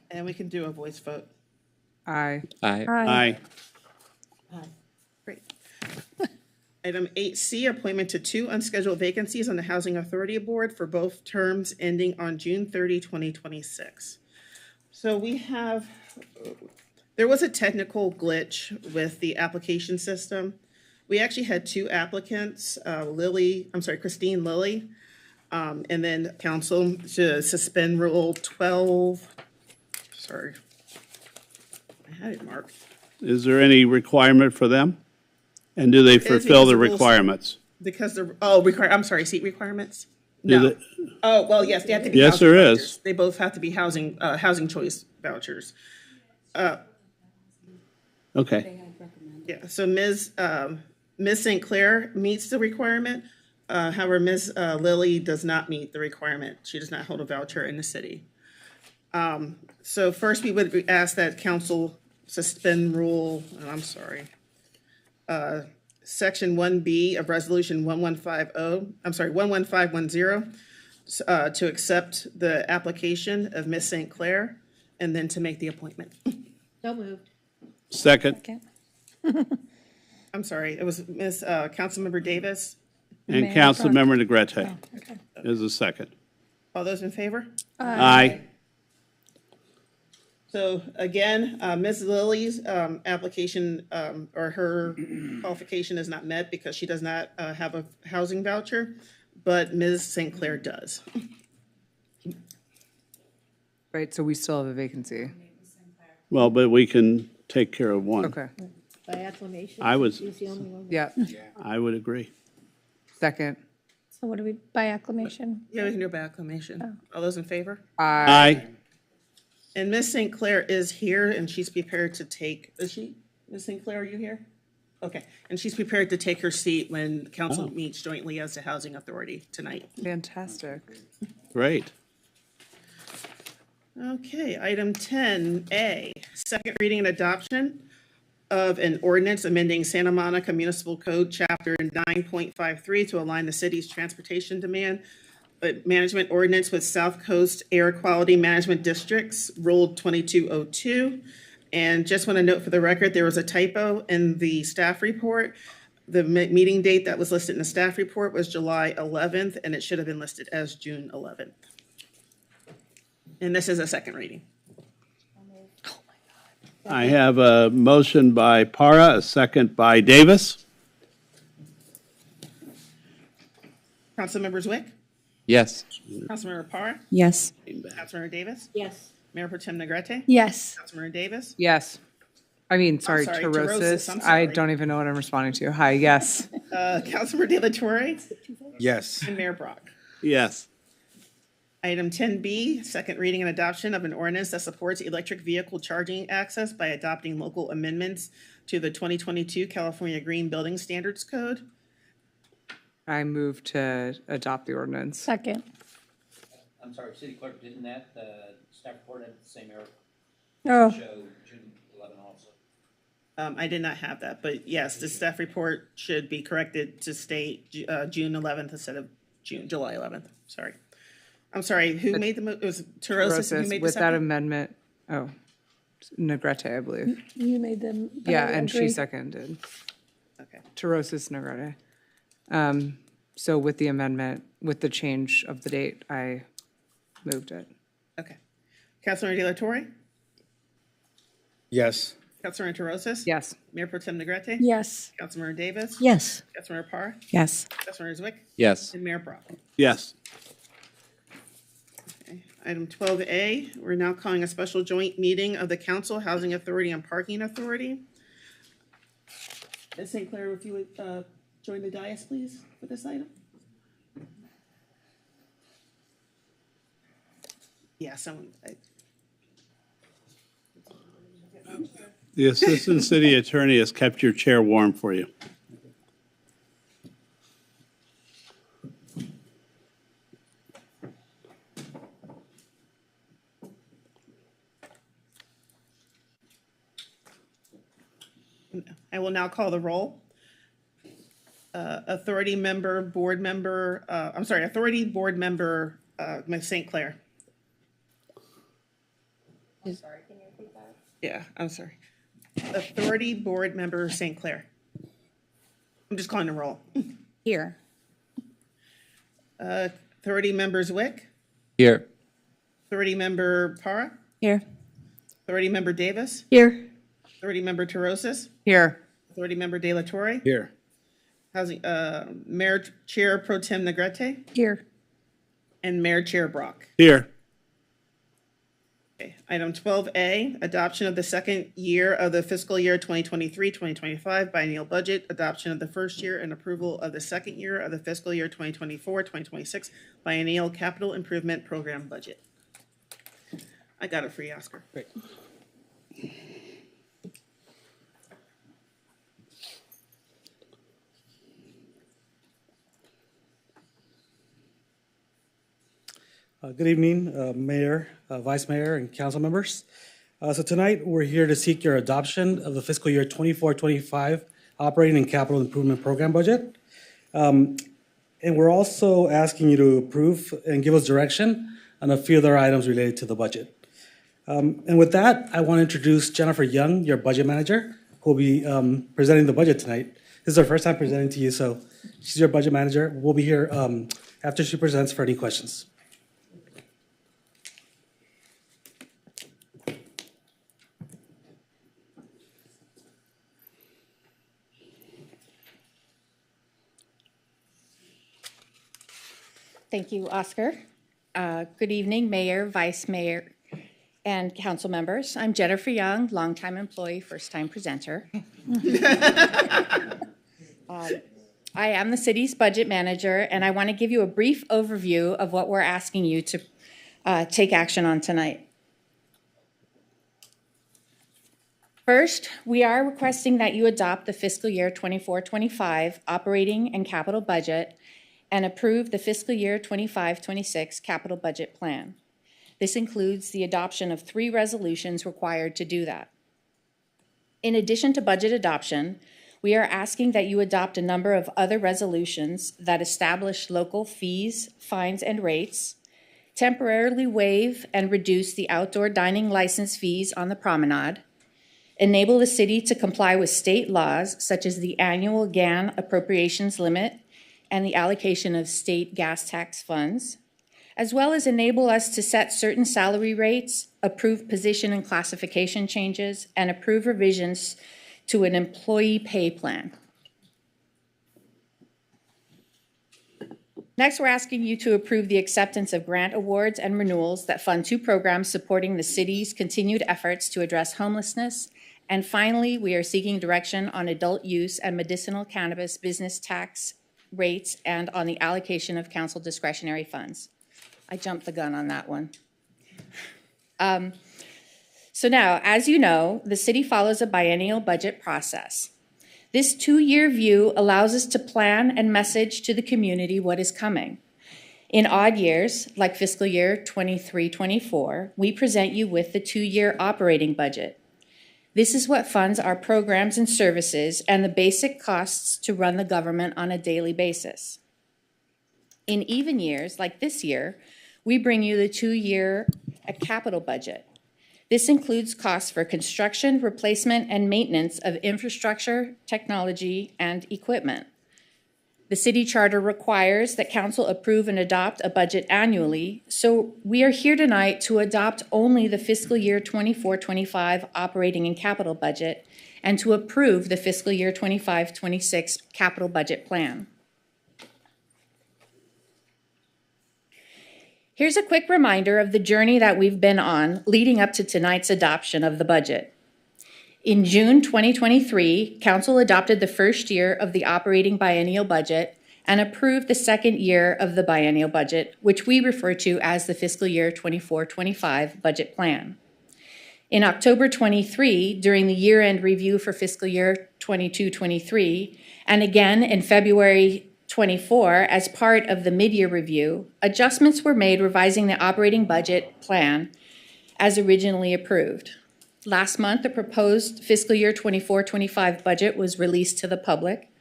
And we can do a voice vote. Aye. Aye. Aye. Great. Item 8C, appointment to 2 unscheduled vacancies on the Housing Authority Board for both terms ending on June 30, 2026. So there was a technical glitch with the application system. We actually had 2 applicants, Christine Lilly, and then council to suspend Rule 12. Sorry, I had it marked. Is there any requirement for them? And do they fulfill the requirements? Because seat requirements? Do No. they- Oh, well, yes, they have to be. Yes, housing there vouchers. is. They both have to be housing choice vouchers. Okay. Yeah, so Ms. St. Clair meets the requirement. However, Ms. Lilly does not meet the requirement. She does not hold a voucher in the city. So first, we would ask that council suspend Section 1B of Resolution 11510, to accept the application of Ms. St. Clair and then to make the appointment. So moved. Second. I'm sorry, it was Ms. Councilmember Davis. And Councilmember Negrete is the second. All those in favor? Aye. So again, Ms. Lilly's application or her qualification is not met because she does not have a housing voucher, but Ms. St. Clair does. Right, so we still have a vacancy. Well, but we can take care of one. Okay. By acclamation? I was- He's the only one. Yeah. I would agree. Second. So what do we, by acclamation? Yeah, we can do by acclamation. All those in favor? Aye. And Ms. St. Clair is here and she's prepared to take, is she? Ms. St. Clair, are you here? Okay, and she's prepared to take her seat when council meets jointly as the Housing Authority tonight. Fantastic. Great. Okay, item 10A, second reading and adoption of an ordinance amending Santa Monica Municipal Code, Chapter 9.53 to align the city's transportation demand management ordinance with South Coast Air Quality Management Districts, Rule 2202. And just want to note for the record, there was a typo in the staff report. The meeting date that was listed in the staff report was July 11th, and it should have been listed as June 11th. And this is a second reading. I have a motion by Para, a second by Davis. Councilmember Zwick, Yes. Councilmember Parra, Yes. Councilmember Davis, Yes. Mayor Pro Tem Negrete, Yes. Councilmember Davis, Yes. I mean, sorry, sorry, Terrosis. I'm I sorry. don't even know what I'm responding to. Hi, yes. Councilmember De La Torre, Yes. and Mayor Brock. Yes. Item 10B, second reading and adoption of an ordinance that supports electric vehicle charging access by adopting local amendments to the 2022 California Green Building Standards Code. I move to adopt the ordinance. Second. I'm sorry, City Clerk, didn't that staff report have the same error? Oh. Show June 11 also. I did not have that, but yes, the staff report should be corrected to state June 11th instead of July 11th. Sorry. I'm sorry, who made the move? It was Terrosis who made the with that second? amendment. Oh, Negrete, I believe. You made them. Yeah, I and she agree. seconded. Okay. Terrosis Negrete. So with the amendment, with the change of the date, I moved it. Okay. Councilmember De La Torre, Yes. Councilmember Terrosis, Yes. Mayor Pro Tem Negrete, Yes. Councilmember Davis, Yes. Councilmember Parra, Yes. Councilmember Zwick, Yes. and Mayor Brock. Yes. Okay. Item 12A, we're now calling a special joint meeting of the Council, Housing Authority, and Parking Authority. Ms. St. Clair, if you would join the dais, please, for this item. Yeah, someone. The Assistant City Attorney has kept your chair warm for you. I will now call the roll. Authority Board Member, Ms. St. Clair. Sorry, can you repeat that? Yeah, I'm sorry. Authority Board Member St. Clair. I'm just calling the roll. Here. Authority Member Zwick, Here. Authority Member Parra, Here. Authority Member Davis, Here. Authority Member Terrosis, Here. Authority Member De La Torre, Here. Housing, Mayor Chair Pro Tem Negrete, Here. and Mayor Chair Brock. Here. Okay. Item 12A, adoption of the second year of the fiscal year 2023-2025 biennial budget, adoption of the first year and approval of the second year of the fiscal year 2024-2026 biennial capital improvement program budget. I got it for you, Oscar. Great. Good evening, Mayor, Vice Mayor, and council members. So tonight, we're here to seek your adoption of the fiscal year 24-25 operating and capital improvement program budget. And we're also asking you to approve and give us direction on a few other items related to the budget. And with that, I want to introduce Jennifer Young, your budget manager, who will be presenting the budget tonight. This is her first time presenting to you, so she's your budget manager. We'll be here after she presents for any questions. Thank you, Oscar. Good evening, Mayor, Vice Mayor, and council members. I'm Jennifer Young, longtime employee, first-time presenter. I am the city's budget manager, and I want to give you a brief overview of what we're asking you to take action on tonight. First, we are requesting that you adopt the fiscal year 24-25 operating and capital budget and approve the fiscal year 25-26 capital budget plan. This includes the adoption of 3 resolutions required to do that. In addition to budget adoption, we are asking that you adopt a number of other resolutions that establish local fees, fines, and rates, temporarily waive and reduce the outdoor dining license fees on the promenade, enable the city to comply with state laws such as the annual GAN appropriations limit and the allocation of state gas tax funds, as well as enable us to set certain salary rates, approve position and classification changes, and approve revisions to an employee pay plan. Next, we're asking you to approve the acceptance of grant awards and renewals that fund 2 programs supporting the city's continued efforts to address homelessness. And finally, we are seeking direction on adult use and medicinal cannabis business tax rates and on the allocation of council discretionary funds. I jumped the gun on that one. So now, as you know, the city follows a biennial budget process. This 2-year view allows us to plan and message to the community what is coming. In odd years, like fiscal year 23-24, we present you with the 2-year operating budget. This is what funds our programs and services and the basic costs to run the government on a daily basis. In even years, like this year, we bring you the 2-year capital budget. This includes costs for construction, replacement, and maintenance of infrastructure, technology, and equipment. The city charter requires that council approve and adopt a budget annually, so we are here tonight to adopt only the fiscal year 24-25 operating and capital budget and to approve the fiscal year 25-26 capital budget plan. Here's a quick reminder of the journey that we've been on leading up to tonight's adoption of the budget. In June 2023, Council adopted the first year of the operating biennial budget and approved the second year of the biennial budget, which we refer to as the fiscal year 24-25 budget plan. In October 23, during the year-end review for fiscal year 22-23, and again in February 24, as part of the mid-year review, adjustments were made revising the operating budget plan as originally approved. Last month, the proposed fiscal year 24-25 budget was released to the public.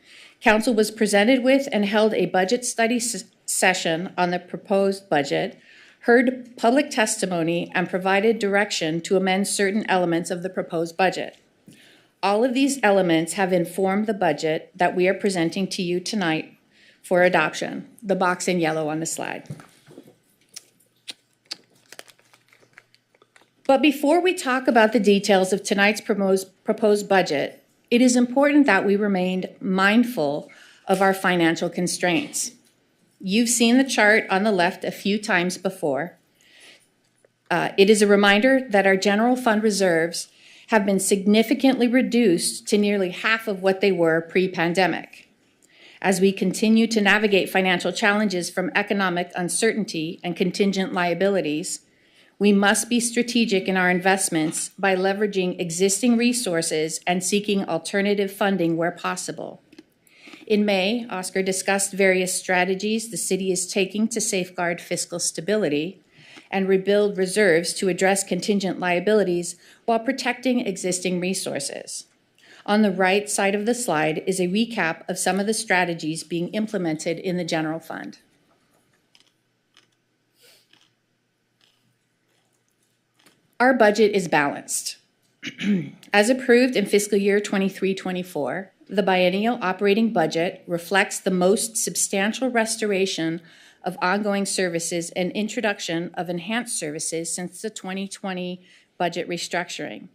Council was presented with and held a budget study session on the proposed budget, heard public testimony, and provided direction to amend certain elements of the proposed budget. All of these elements have informed the budget that we are presenting to you tonight for adoption, the box in yellow on the slide. But before we talk about the details of tonight's proposed budget, it is important that we remain mindful of our financial constraints. You've seen the chart on the left a few times before. It is a reminder that our general fund reserves have been significantly reduced to nearly half of what they were pre-pandemic. As we continue to navigate financial challenges from economic uncertainty and contingent liabilities, we must be strategic in our investments by leveraging existing resources and seeking alternative funding where possible. In May, Oscar discussed various strategies the city is taking to safeguard fiscal stability and rebuild reserves to address contingent liabilities while protecting existing resources. On the right side of the slide is a recap of some of the strategies being implemented in the general fund. Our budget is balanced. As approved in fiscal year 23-24, the biennial operating budget reflects the most substantial restoration of ongoing services and introduction of enhanced services since the 2020 budget restructuring.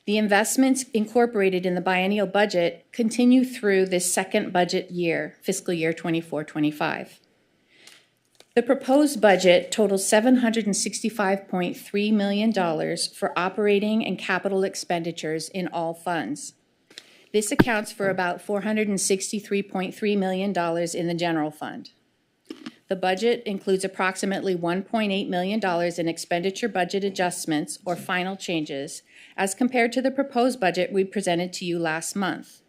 The investments incorporated in the biennial budget continue through this second budget year, fiscal year 24-25. The proposed budget totals $765.3 million for operating and capital expenditures in all funds. This accounts for about $463.3 million in the general fund. The budget includes approximately $1.8 million in expenditure budget adjustments or final changes as compared to the proposed budget we presented to you last month.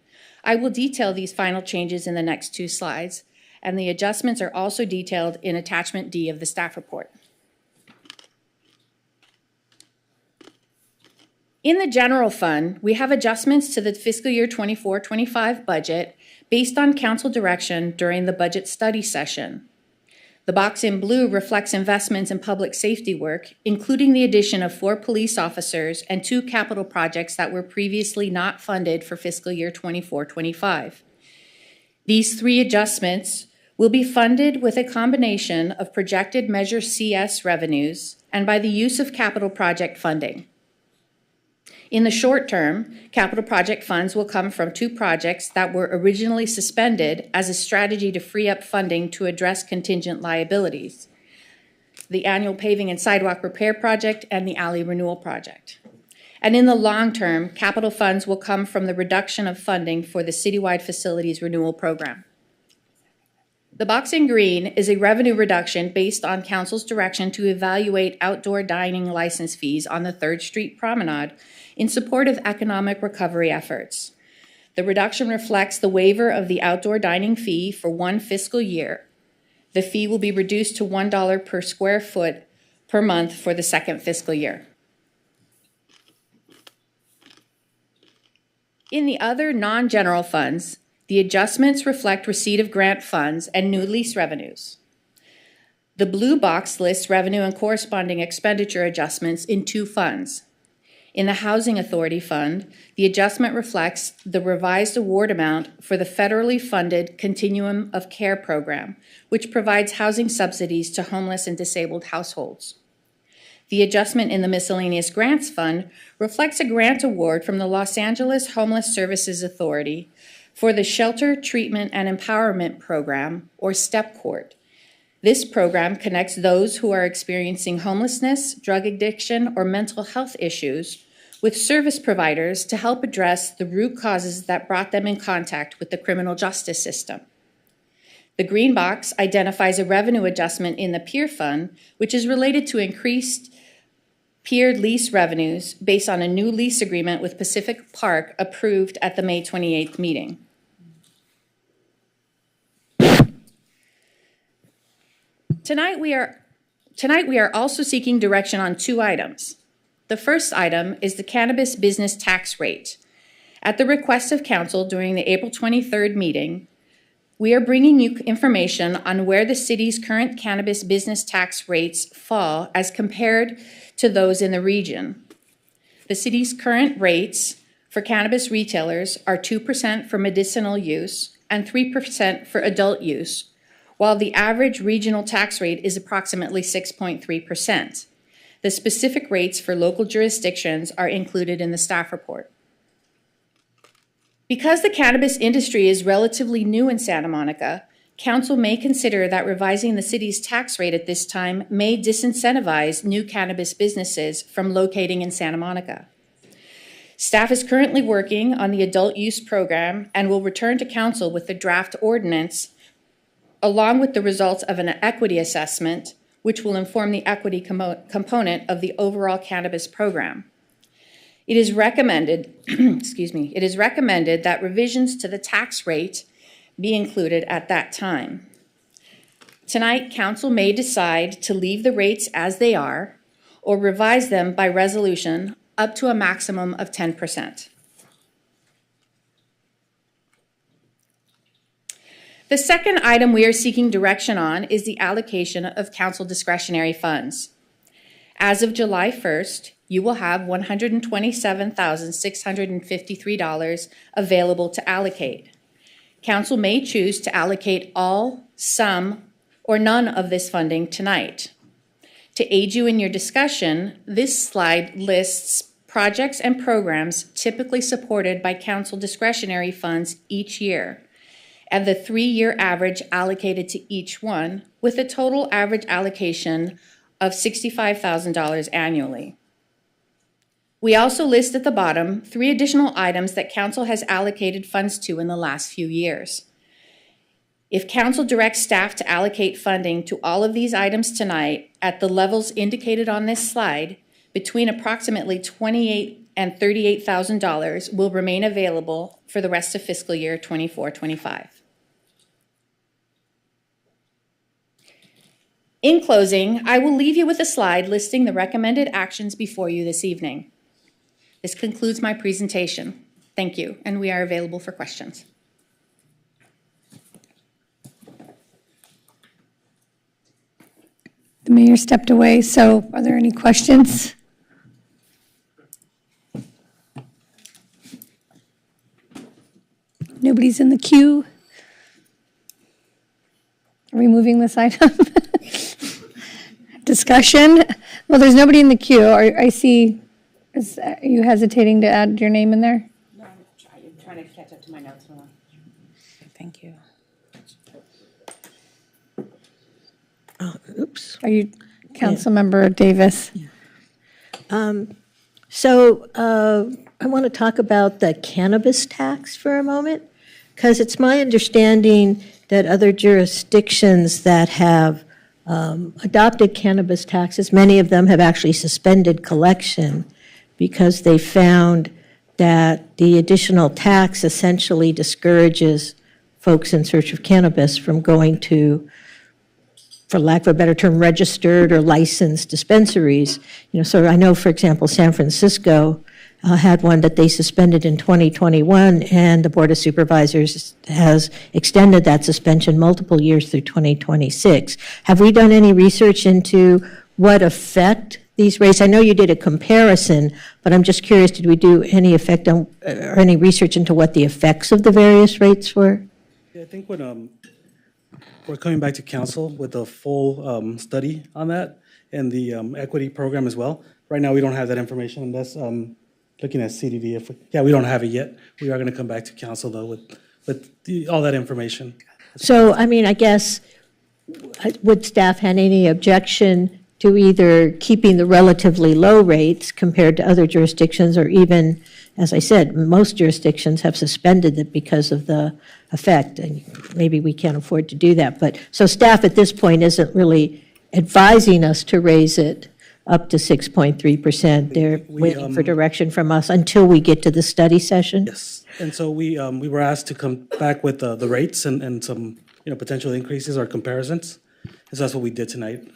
I will detail these final changes in the next 2 slides, and the adjustments are also detailed in Attachment D of the staff report. In the general fund, we have adjustments to the fiscal year 24-25 budget based on council direction during the budget study session. The box in blue reflects investments in public safety work, including the addition of 4 police officers and 2 capital projects that were previously not funded for fiscal year 24-25. These 3 adjustments will be funded with a combination of projected Measure CS revenues and by the use of capital project funding. In the short term, capital project funds will come from two projects that were originally suspended as a strategy to free up funding to address contingent liabilities: the annual paving and sidewalk repair project and the alley renewal project. And in the long term, capital funds will come from the reduction of funding for the citywide facilities renewal program. The box in green is a revenue reduction based on council's direction to evaluate outdoor dining license fees on the 3rd Street Promenade in support of economic recovery efforts. The reduction reflects the waiver of the outdoor dining fee for 1 fiscal year. The fee will be reduced to $1 per square foot per month for the 2nd fiscal year. In the other non-general funds, the adjustments reflect receipt of grant funds and new lease revenues. The blue box lists revenue and corresponding expenditure adjustments in 2 funds. In the Housing Authority Fund, the adjustment reflects the revised award amount for the federally funded Continuum of Care program, which provides housing subsidies to homeless and disabled households. The adjustment in the Miscellaneous Grants Fund reflects a grant award from the Los Angeles Homeless Services Authority for the Shelter, Treatment, and Empowerment Program, or STEP Court. This program connects those who are experiencing homelessness, drug addiction, or mental health issues with service providers to help address the root causes that brought them in contact with the criminal justice system. The green box identifies a revenue adjustment in the Pier Fund, which is related to increased pier lease revenues based on a new lease agreement with Pacific Park approved at the May 28th meeting. Tonight we are also seeking direction on 2 items. The first item is the cannabis business tax rate. At the request of council during the April 23rd meeting, we are bringing you information on where the city's current cannabis business tax rates fall as compared to those in the region. The city's current rates for cannabis retailers are 2% for medicinal use and 3% for adult use, while the average regional tax rate is approximately 6.3%. The specific rates for local jurisdictions are included in the staff report. Because the cannabis industry is relatively new in Santa Monica, council may consider that revising the city's tax rate at this time may disincentivize new cannabis businesses from locating in Santa Monica. Staff is currently working on the adult use program and will return to council with the draft ordinance along with the results of an equity assessment, which will inform the equity component of the overall cannabis program. It is recommended, it is recommended that revisions to the tax rate be included at that time. Tonight, council may decide to leave the rates as they are or revise them by resolution up to a maximum of 10%. The second item we are seeking direction on is the allocation of council discretionary funds. As of July 1st, you will have $127,653 available to allocate. Council may choose to allocate all, some, or none of this funding tonight. To aid you in your discussion, this slide lists projects and programs typically supported by council discretionary funds each year, and the 3-year average allocated to each one, with a total average allocation of $65,000 annually. We also list at the bottom 3 additional items that council has allocated funds to in the last few years. If council directs staff to allocate funding to all of these items tonight at the levels indicated on this slide, between approximately $28,000 and $38,000 will remain available for the rest of fiscal year 24-25. In closing, I will leave you with a slide listing the recommended actions before you this evening. This concludes my presentation. Thank you, and we are available for questions. The mayor stepped away, so are there any questions? Nobody's in the queue? Are we moving this item? Discussion? Well, there's nobody in the queue. I see Are you hesitating to add your name in there? No, I'm trying to catch up to my notes. Hold on. Thank you. Oops. Are you Councilmember Davis? So I want to talk about the cannabis tax for a moment, because it's my understanding that other jurisdictions that have adopted cannabis taxes, many of them have actually suspended collection because they found that the additional tax essentially discourages folks in search of cannabis from going to, for lack of a better term, registered or licensed dispensaries. So I know, for example, San Francisco had one that they suspended in 2021, and the Board of Supervisors has extended that suspension multiple years through 2026. Have we done any research into what effect these rates? I know you did a comparison, but I'm just curious, did we do any effect on, or any research into what the effects of the various rates were? Yeah, I think when we're coming back to council with a full study on that and the equity program as well. Right now, we don't have that information, and that's looking at CDD. We don't have it yet. We are going to come back to council though with all that information. So, I mean, I guess, would staff have any objection to either keeping the relatively low rates compared to other jurisdictions, or even, as I said, most jurisdictions have suspended it because of the effect, and maybe we can't afford to do that. But so staff at this point isn't really advising us to raise it up to 6.3%. They're waiting for direction from us until we get to the study session? Yes, and so we were asked to come back with the rates and some potential increases or comparisons. And so that's what we did tonight.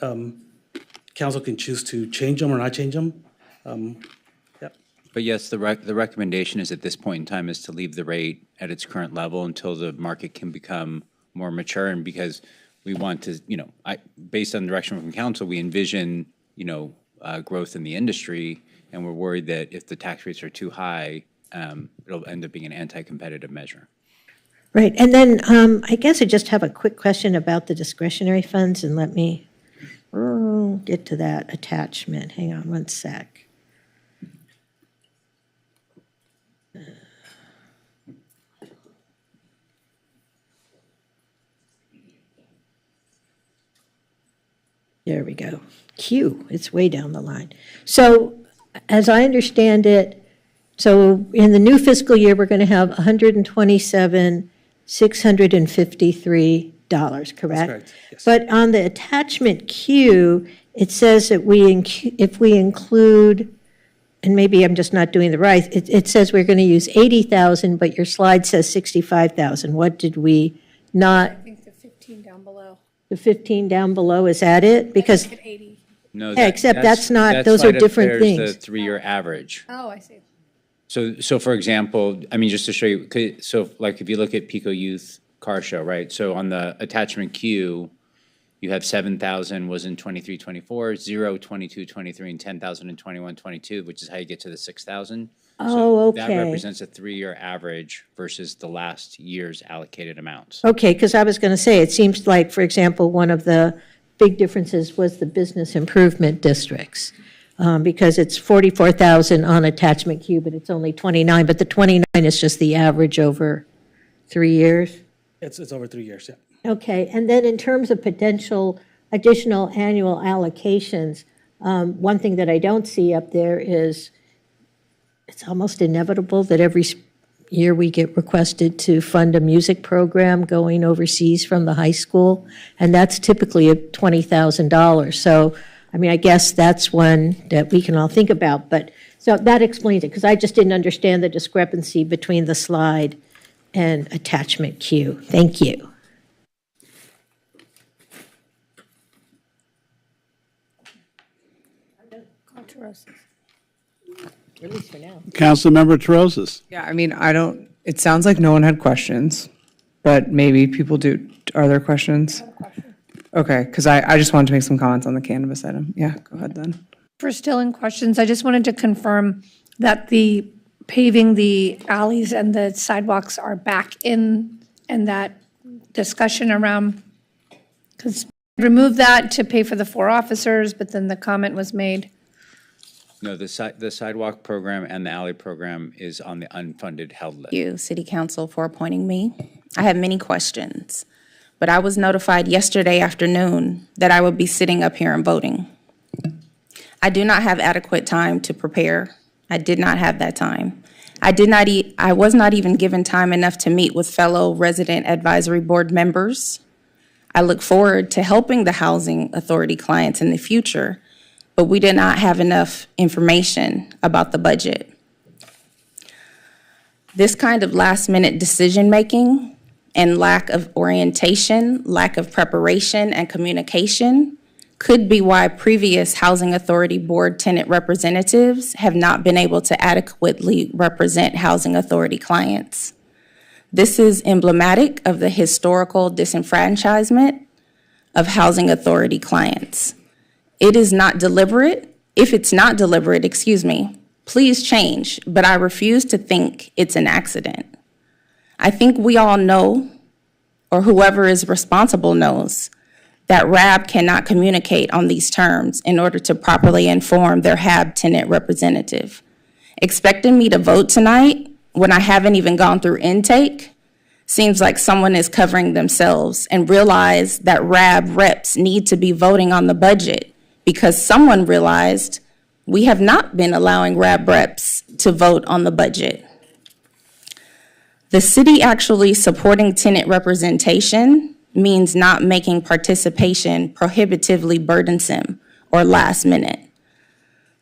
Council can choose to change them or not change them. But yes, the recommendation is at this point in time is to leave the rate at its current level until the market can become more mature, and because we want to, based on direction from council, we envision, growth in the industry, and we're worried that if the tax rates are too high, it'll end up being an anti-competitive measure. Right, and then I guess I just have a quick question about the discretionary funds, and let me get to that attachment. Hang on one sec. There we go. Q, it's way down the line. So as I understand it, so in the new fiscal year, we're going to have $127,653, correct? That's correct, yes. But on the attachment Q, it says that if we include, and maybe I'm just not doing the right, it says we're going to use 80,000, but your slide says 65,000. What did we not? I think the 15 down below. The 15 down below, is that it? Because, No, yeah, except that's not, those are different things. There's the three-year average. Oh, I see. So for example, just to show you, so like if you look at Pico Youth Car Show, right? So on the attachment Q, you have 7,000 was in 23-24, 0, 22-23, and 10,000 in 21-22, which is how you get to the 6,000. Oh, That okay. represents a three-year average versus the last year's allocated amounts. Okay, because I was going to say, it seems like, for example, one of the big differences was the business improvement districts, because it's 44,000 on attachment Q, but it's only 29, but the 29 is just the average over 3 years? It's over 3 years, yeah. Okay, and then in terms of potential additional annual allocations, one thing that I don't see up there is it's almost inevitable that every year we get requested to fund a music program going overseas from the high school, and that's typically at $20,000. So, I guess that's one that we can all think about, but, so that explains it, because I just didn't understand the discrepancy between the slide and attachment Q. Thank you. At least for now. Councilmember Terosas. Yeah, it sounds like no one had questions, but maybe people do. Are there questions? Okay, because I just wanted to make some comments on the cannabis item. Yeah, go ahead then. For still in questions, I just wanted to confirm that the paving the alleys and the sidewalks are back in, and that discussion around, because remove that to pay for the 4 officers, but then the comment was made No, the sidewalk program and the alley program is on the unfunded held list. Thank you, City Council, for appointing me. I have many questions, but I was notified yesterday afternoon that I would be sitting up here and voting. I do not have adequate time to prepare. I did not have that time. I was not even given time enough to meet with fellow resident advisory board members. I look forward to helping the housing authority clients in the future, but we did not have enough information about the budget. This kind of last-minute decision-making and lack of orientation, lack of preparation and communication could be why previous Housing Authority Board tenant representatives have not been able to adequately represent Housing Authority clients. This is emblematic of the historical disenfranchisement of Housing Authority clients. It is not deliberate. If it's not deliberate, please change, but I refuse to think it's an accident. I think we all know, or whoever is responsible knows, that RAB cannot communicate on these terms in order to properly inform their HAB tenant representative. Expecting me to vote tonight when I haven't even gone through intake seems like someone is covering themselves and realize that RAB reps need to be voting on the budget because someone realized we have not been allowing RAB reps to vote on the budget. The city actually supporting tenant representation means not making participation prohibitively burdensome or last minute.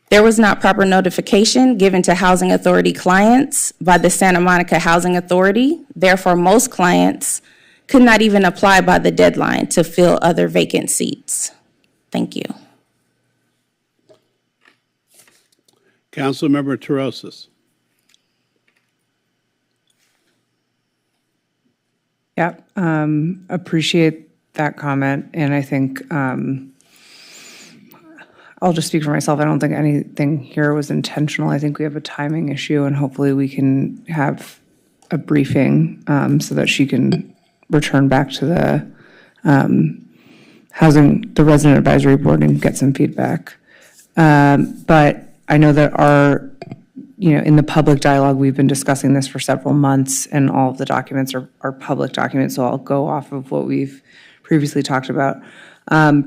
There was not proper notification given to Housing Authority clients by the Santa Monica Housing Authority. Therefore, most clients could not even apply by the deadline to fill other vacant seats. Thank you. Councilmember Terosas. Yeah, appreciate that comment, and I think I'll just speak for myself. I don't think anything here was intentional. I think we have a timing issue, and hopefully we can have a briefing so that she can return back to the the Resident Advisory Board and get some feedback. But I know that in the public dialogue, we've been discussing this for several months, and all of the documents are public documents, so I'll go off of what we've previously talked about.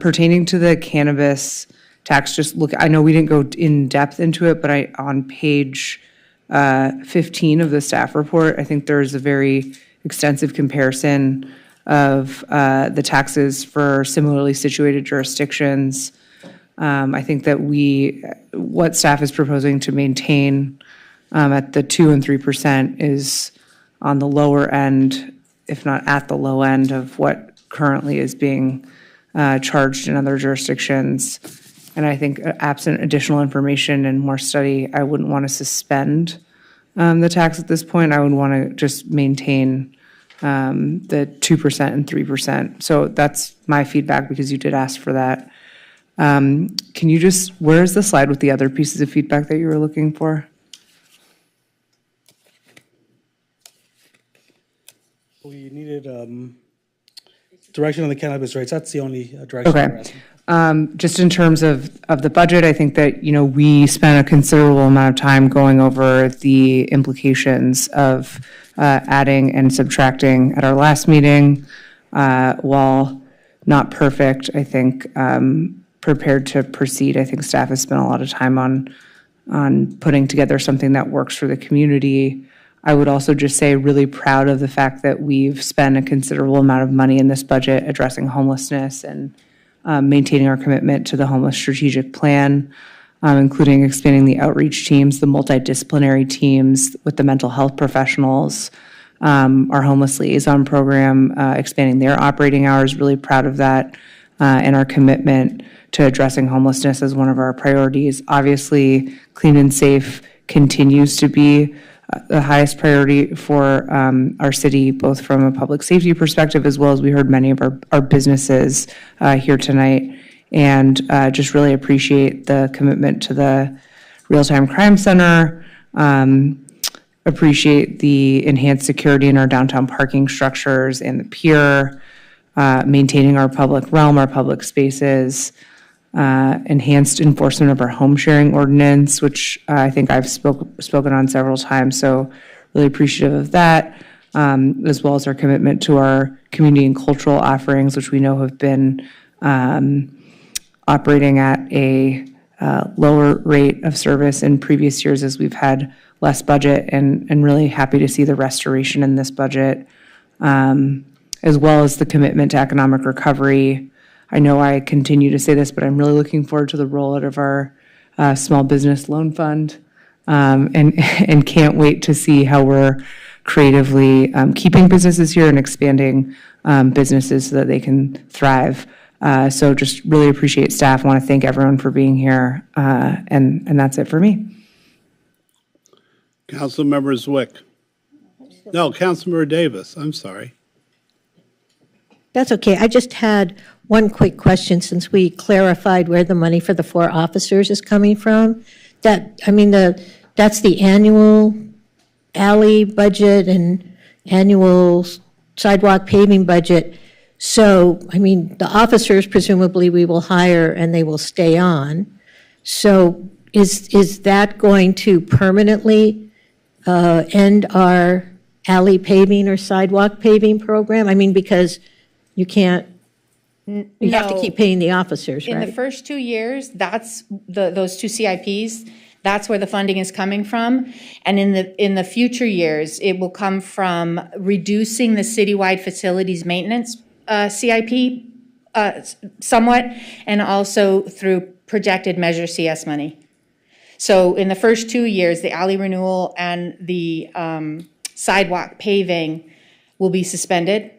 Pertaining to the cannabis tax, I know we didn't go in depth into it, but on page 15 of the staff report, I think there's a very extensive comparison of the taxes for similarly situated jurisdictions. I think that what staff is proposing to maintain at the 2% and 3% is on the lower end, if not at the low end of what currently is being charged in other jurisdictions. And I think absent additional information and more study, I wouldn't want to suspend the tax at this point. I would want to just maintain the 2% and 3%. So that's my feedback because you did ask for that. Can you where is the slide with the other pieces of feedback that you were looking for? We needed direction on the cannabis rates. That's the only direction we're asking. Just in terms of the budget, I think that, we spent a considerable amount of time going over the implications of adding and subtracting at our last meeting. While not perfect, I think prepared to proceed. I think staff has spent a lot of time on putting together something that works for the community. I would also just say really proud of the fact that we've spent a considerable amount of money in this budget addressing homelessness and maintaining our commitment to the homeless strategic plan, including expanding the outreach teams, the multidisciplinary teams with the mental health professionals, our homeless liaison program, expanding their operating hours, really proud of that, and our commitment to addressing homelessness as one of our priorities. Obviously, clean and safe continues to be the highest priority for our city, both from a public safety perspective, as well as we heard many of our businesses here tonight. And just really appreciate the commitment to the Real-Time Crime Center, appreciate the enhanced security in our downtown parking structures and the pier, maintaining our public realm, our public spaces, enhanced enforcement of our home sharing ordinance, which I think I've spoken on several times, so really appreciative of that, as well as our commitment to our community and cultural offerings, which we know have been operating at a lower rate of service in previous years as we've had less budget, and really happy to see the restoration in this budget, as well as the commitment to economic recovery. I know I continue to say this, but I'm really looking forward to the rollout of our small business loan fund, and can't wait to see how we're creatively keeping businesses here and expanding businesses so that they can thrive. So just really appreciate staff. I want to thank everyone for being here, and that's it for me. Councilmember Zwick. No, Councilmember Davis, I'm sorry. That's okay. I just had one quick question since we clarified where the money for the 4 officers is coming from. That's the annual alley budget and annual sidewalk paving budget. So, the officers presumably we will hire and they will stay on. So is that going to permanently end our alley paving or sidewalk paving program? Because you can't, you have to keep paying the officers, right? In the first 2 years, that's those 2 CIPs, that's where the funding is coming from. And in the future years, it will come from reducing the citywide facilities maintenance CIP somewhat, and also through projected Measure CS money. So in the first 2 years, the alley renewal and the sidewalk paving will be suspended.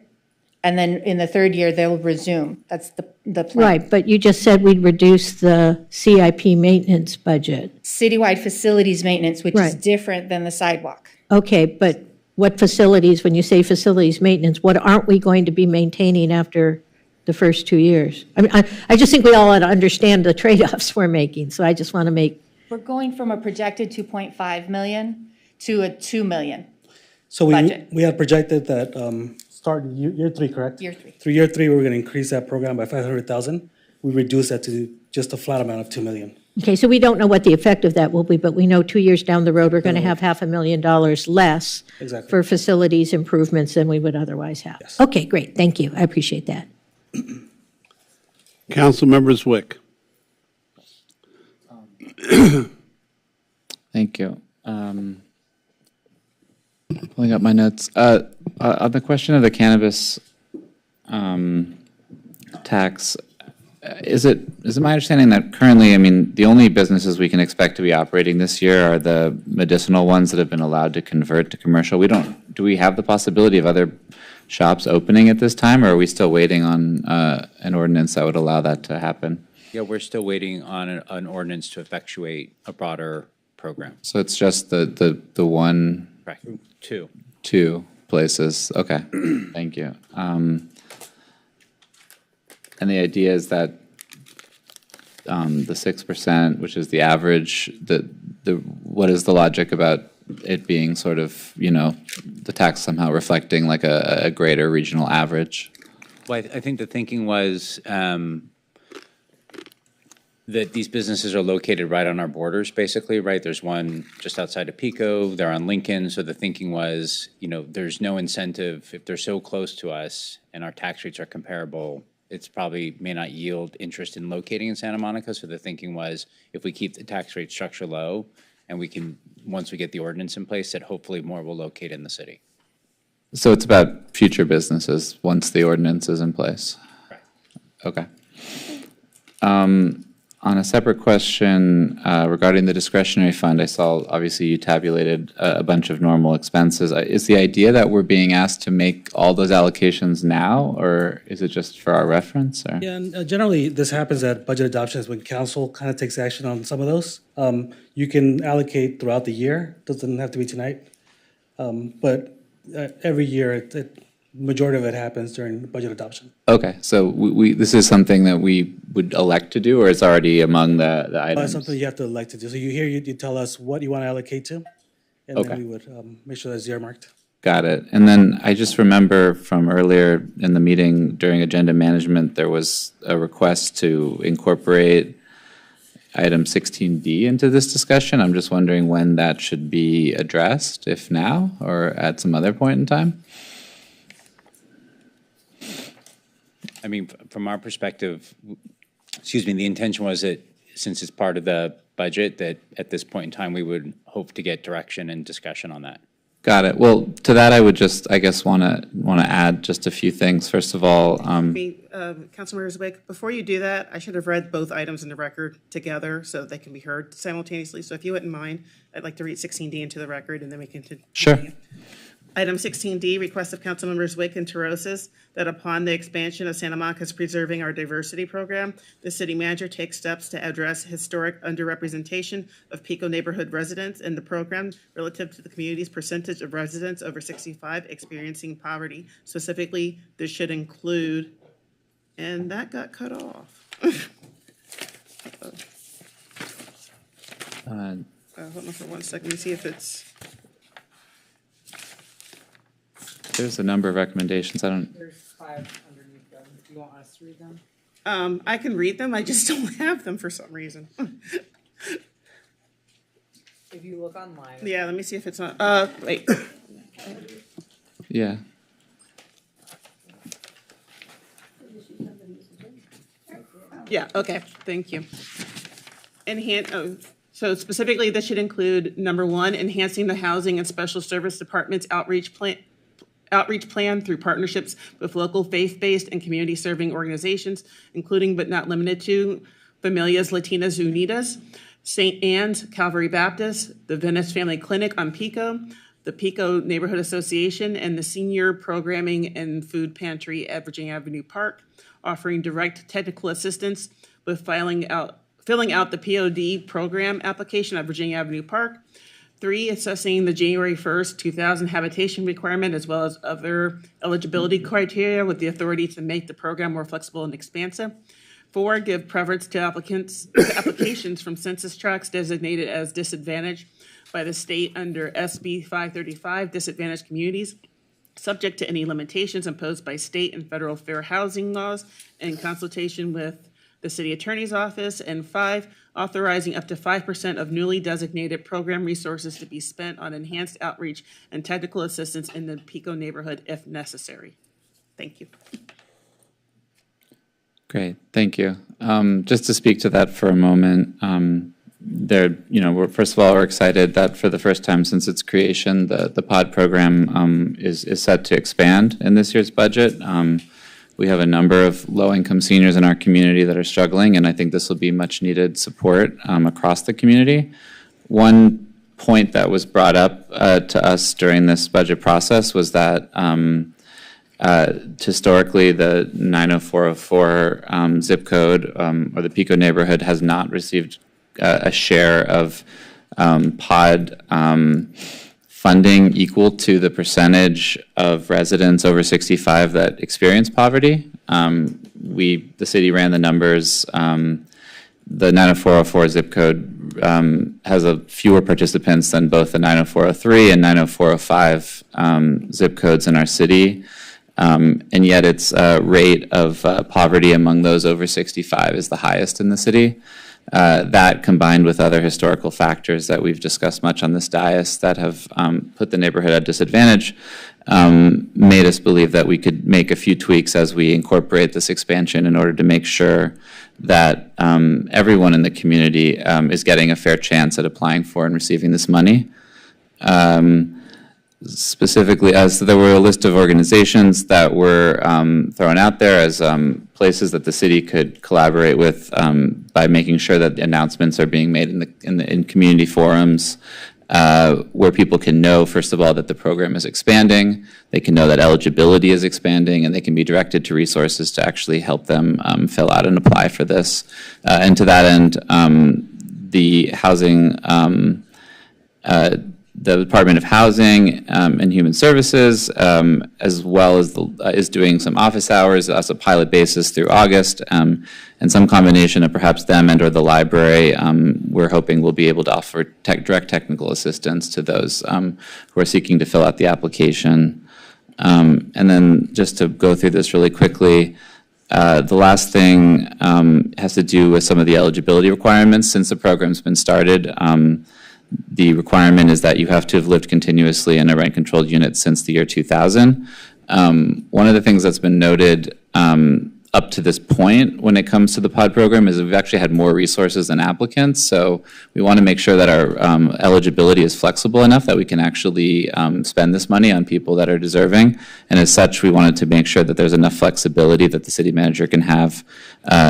And then in the 3rd year, they'll resume. That's the plan. Right, but you just said we'd reduce the CIP maintenance budget. Citywide facilities maintenance, which is different than the sidewalk. Okay, but what facilities, when you say facilities maintenance, what aren't we going to be maintaining after the first 2 years? I just think we all ought to understand the trade-offs we're making, so I just want to make. We're going from a projected 2.5 million to a 2 million So budget. we had projected that starting year 3, correct? Year 3. Through year 3, we were going to increase that program by 500,000. We reduced that to just a flat amount of 2 million. Okay, so we don't know what the effect of that will be, but we know 2 years down the road, we're going to have $500,000 less for facilities improvements than we would otherwise have. Yes. Okay, great, thank you, I appreciate that. Councilmember Zwick. Thank you. Pulling up my notes. On the question of the cannabis tax, is it my understanding that currently, the only businesses we can expect to be operating this year are the medicinal ones that have been allowed to convert to commercial? Do we have the possibility of other shops opening at this time, or are we still waiting on an ordinance that would allow that to happen? Yeah, we're still waiting on an ordinance to effectuate a broader program. So it's just the one. Right, 2. 2 places. Okay, thank you. And the idea is that the 6%, which is the average, what is the logic about it being sort of, the tax somehow reflecting like a greater regional average? Well, I think the thinking was that these businesses are located right on our borders, basically, right? There's one just outside of Pico, they're on Lincoln, so the thinking was, there's no incentive, if they're so close to us and our tax rates are comparable, it's probably may not yield interest in locating in Santa Monica, so the thinking was, if we keep the tax rate structure low, and we can, once we get the ordinance in place, that hopefully more will locate in the city. So it's about future businesses once the ordinance is in place? Right. Okay. On a separate question regarding the discretionary fund, I saw obviously you tabulated a bunch of normal expenses. Is the idea that we're being asked to make all those allocations now, or is it just for our reference? Or? Yeah, and generally this happens at budget adoptions when council kind of takes action on some of those. You can allocate throughout the year, doesn't have to be tonight. But every year, majority of it happens during budget adoption. Okay, so this is something that we would elect to do, or it's already among the items? It's something you have to elect to do. So you tell us what you want to allocate to, and then we would make sure that's earmarked. Got it. And then I just remember from earlier in the meeting during agenda management, there was a request to incorporate item 16D into this discussion. I'm just wondering when that should be addressed, if now or at some other point in time. I mean, from our perspective, excuse me, the intention was that since it's part of the budget, that at this point in time, we would hope to get direction and discussion on that. Got it. Well, to that, I would just, I guess, want to add just a few things. First of all, Councilmember Zwick, before you do that, I should have read both items in the record together so that they can be heard simultaneously. So if you wouldn't mind, I'd like to read 16D into the record, and then we can continue. Sure. Item 16D, request of Councilmembers Wick and Terosas that upon the expansion of Santa Monica's Preserving Our Diversity program, the city manager takes steps to address historic underrepresentation of Pico neighborhood residents in the program relative to the community's percentage of residents over 65 experiencing poverty. Specifically, this should include, and that got cut off. Hold on for 1 second. Let me see if it's. There's a number of recommendations. I don't. There's 5 underneath them. Do you want us to read them? I can read them. I just don't have them for some reason. If you look online. Yeah, let me see if it's not. Wait. Yeah. Yeah, okay, thank you. So specifically, this should include, number 1, enhancing the Housing and Special Service Department's outreach plan through partnerships with local faith-based and community-serving organizations, including but not limited to Familias Latinas Unidas, St. Anne's Calvary Baptist, the Venice Family Clinic on Pico, the Pico Neighborhood Association, and the Senior Programming and Food Pantry at Virginia Avenue Park, offering direct technical assistance with filling out the POD program application at Virginia Avenue Park. 3, assessing the January 1st, 2000 habitation requirement as well as other eligibility criteria with the authority to make the program more flexible and expansive. 4, give preference to applications from census tracts designated as disadvantaged by the state under SB 535, disadvantaged communities, subject to any limitations imposed by state and federal fair housing laws in consultation with the city attorney's office. And 5, authorizing up to 5% of newly designated program resources to be spent on enhanced outreach and technical assistance in the Pico neighborhood if necessary. Thank you. Great, thank you. Just to speak to that for a moment, first of all, we're excited that for the first time since its creation, the POD program is set to expand in this year's budget. We have a number of low-income seniors in our community that are struggling, and I think this will be much-needed support across the community. One point that was brought up to us during this budget process was that historically, the 90404 zip code or the Pico neighborhood has not received a share of POD funding equal to the percentage of residents over 65 that experience poverty. The city ran the numbers. The 90404 zip code has fewer participants than both the 90403 and 90405 zip codes in our city. And yet its rate of poverty among those over 65 is the highest in the city. That combined with other historical factors that we've discussed much on this dais that have put the neighborhood at disadvantage made us believe that we could make a few tweaks as we incorporate this expansion in order to make sure that everyone in the community is getting a fair chance at applying for and receiving this money. Specifically, so there were a list of organizations that were thrown out there as places that the city could collaborate with by making sure that the announcements are being made in community forums where people can know, first of all, that the program is expanding, they can know that eligibility is expanding, and they can be directed to resources to actually help them fill out and apply for this. And to that end, the housing the Department of Housing and Human Services, as well as is doing some office hours as a pilot basis through August, and some combination of perhaps them and or the library. We're hoping we'll be able to offer direct technical assistance to those who are seeking to fill out the application. And then just to go through this really quickly, the last thing has to do with some of the eligibility requirements since the program's been started. The requirement is that you have to have lived continuously in a rent-controlled unit since the year 2000. One of the things that's been noted up to this point when it comes to the POD program is that we've actually had more resources than applicants. So we want to make sure that our eligibility is flexible enough that we can actually spend this money on people that are deserving. And as such, we wanted to make sure that there's enough flexibility that the city manager can have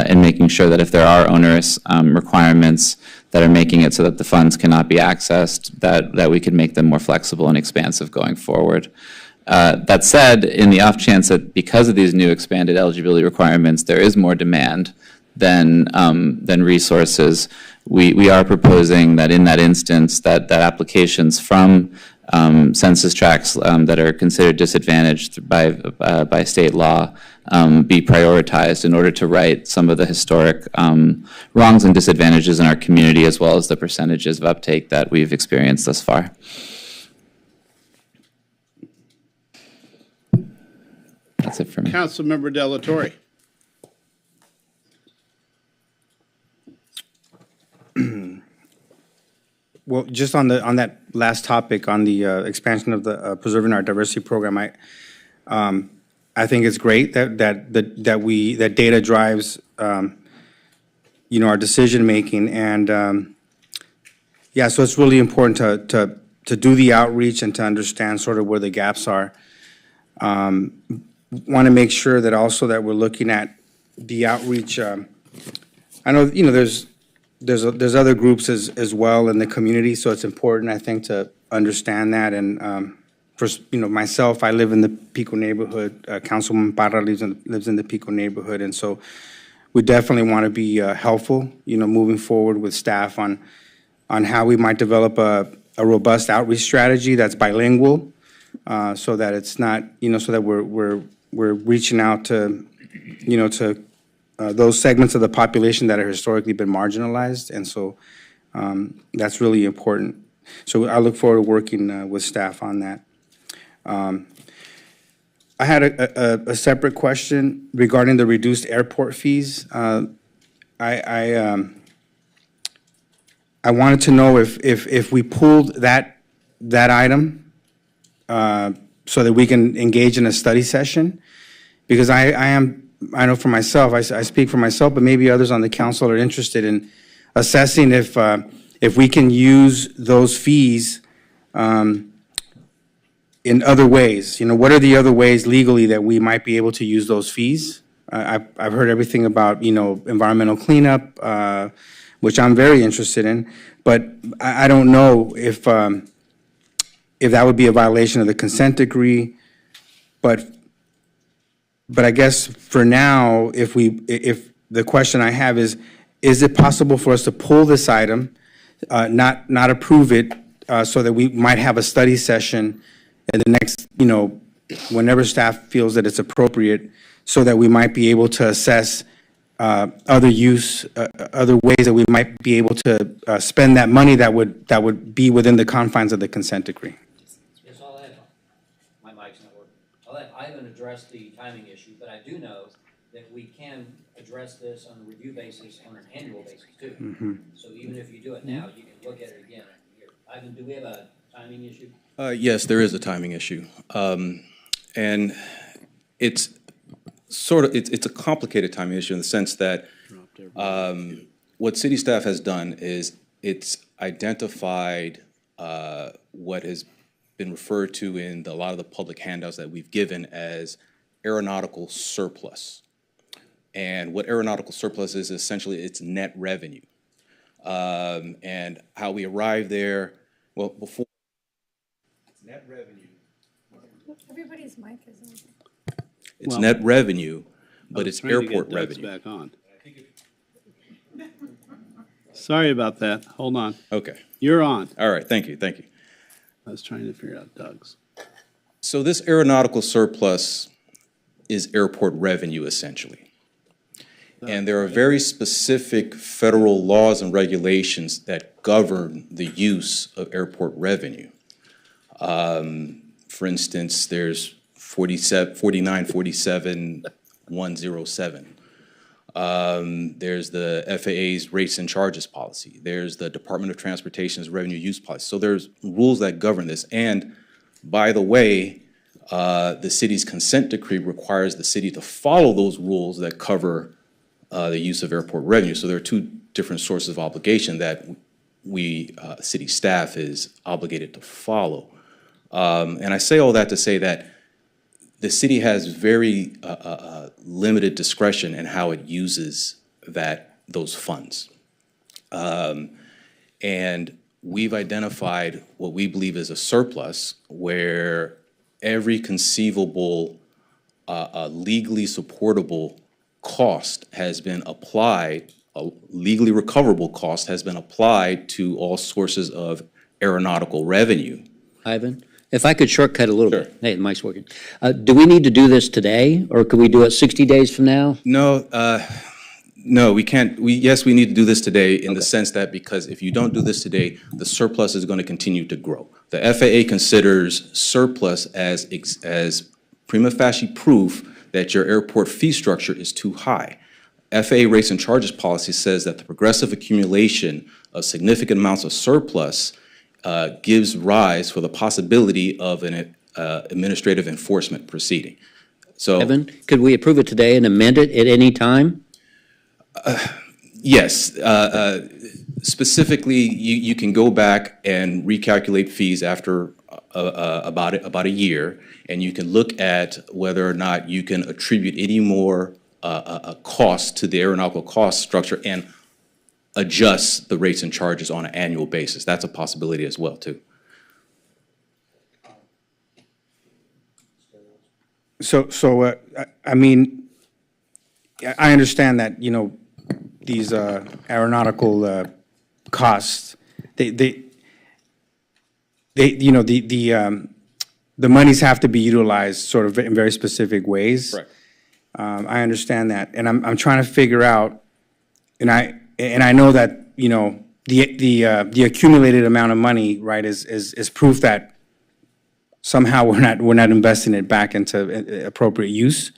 in making sure that if there are onerous requirements that are making it so that the funds cannot be accessed, that we can make them more flexible and expansive going forward. That said, in the off chance that because of these new expanded eligibility requirements, there is more demand than resources, we are proposing that in that instance that applications from census tracts that are considered disadvantaged by state law be prioritized in order to right some of the historic wrongs and disadvantages in our community, as well as the percentages of uptake that we've experienced thus far. That's it for me. Councilmember Delatorre. Well, just on that last topic, on the expansion of the preserving our diversity program, I think it's great that data drives our decision making, and yeah, so it's really important to do the outreach and to understand sort of where the gaps are. Want to make sure that also that we're looking at the outreach. I know there's other groups as well in the community, so it's important, I think, to understand that. And for myself, I live in the Pico neighborhood. Councilman Parra lives in the Pico neighborhood, and so we definitely want to be helpful, moving forward with staff on how we might develop a robust outreach strategy that's bilingual, so that it's not, so that we're reaching out to, to those segments of the population that have historically been marginalized, and so that's really important. So I look forward to working with staff on that. I had a separate question regarding the reduced airport fees. I wanted to know if we pulled that item so that we can engage in a study session, because I know for myself, I speak for myself, but maybe others on the council are interested in assessing if we can use those fees in other ways. What are the other ways legally that we might be able to use those fees? I've heard everything about, environmental cleanup, which I'm very interested in, but I don't know if that would be a violation of the consent decree. But I guess for now, if the question I have is it possible for us to pull this item, not approve it, so that we might have a study session in the next, whenever staff feels that it's appropriate, so that we might be able to assess other ways that we might be able to spend that money that would be within the confines of the consent decree. Yes, I'll add. My mic's not working. I haven't addressed the timing issue, but I do know that we can address this on a review basis on an annual basis too. Mm-hmm. So even if you do it now, you can look at it again. Ivan, do we have a timing issue? Yes, there is a timing issue, and it's it's a complicated timing issue in the sense that what city staff has done is it's identified what has been referred to in a lot of the public handouts that we've given as aeronautical surplus. And what aeronautical surplus is essentially it's net revenue. And how we arrive there, well, before net revenue. Everybody's mic is on. It's net revenue, but it's airport revenue. Back on. Sorry about that. Hold on. Okay. You're on. All right. Thank you. Thank you. I was trying to figure out Doug's. So this aeronautical surplus is airport revenue, essentially. And there are very specific federal laws and regulations that govern the use of airport revenue. For instance, there's 4947-107. There's the FAA's rates and charges policy. There's the Department of Transportation's revenue use policy. So there's rules that govern this. And by the way, the city's consent decree requires the city to follow those rules that cover the use of airport revenue. So there are two different sources of obligation that we, city staff, is obligated to follow. And I say all that to say that the city has very limited discretion in how it uses those funds. And we've identified what we believe is a surplus where every conceivable legally supportable cost has been applied, a legally recoverable cost has been applied to all sources of aeronautical revenue. Ivan, if I could shortcut a little bit. Hey, the mic's working. Do we need to do this today, or could we do it 60 days from now? No, no, we can't. Yes, we need to do this today in the sense that because if you don't do this today, the surplus is going to continue to grow. The FAA considers surplus as prima facie proof that your airport fee structure is too high. FAA rates and charges policy says that the progressive accumulation of significant amounts of surplus gives rise for the possibility of an administrative enforcement proceeding. So, Evan, could we approve it today and amend it at any time? Yes. Specifically, you can go back and recalculate fees after about a year, and you can look at whether or not you can attribute any more cost to the aeronautical cost structure and adjust the rates and charges on an annual basis. That's a possibility as well, too. I mean, I understand that, these aeronautical costs, the monies have to be utilized sort of in very specific ways. Correct. I understand that, and I'm trying to figure out, and I know that the accumulated amount of money, right, is proof that somehow we're not investing it back into appropriate use.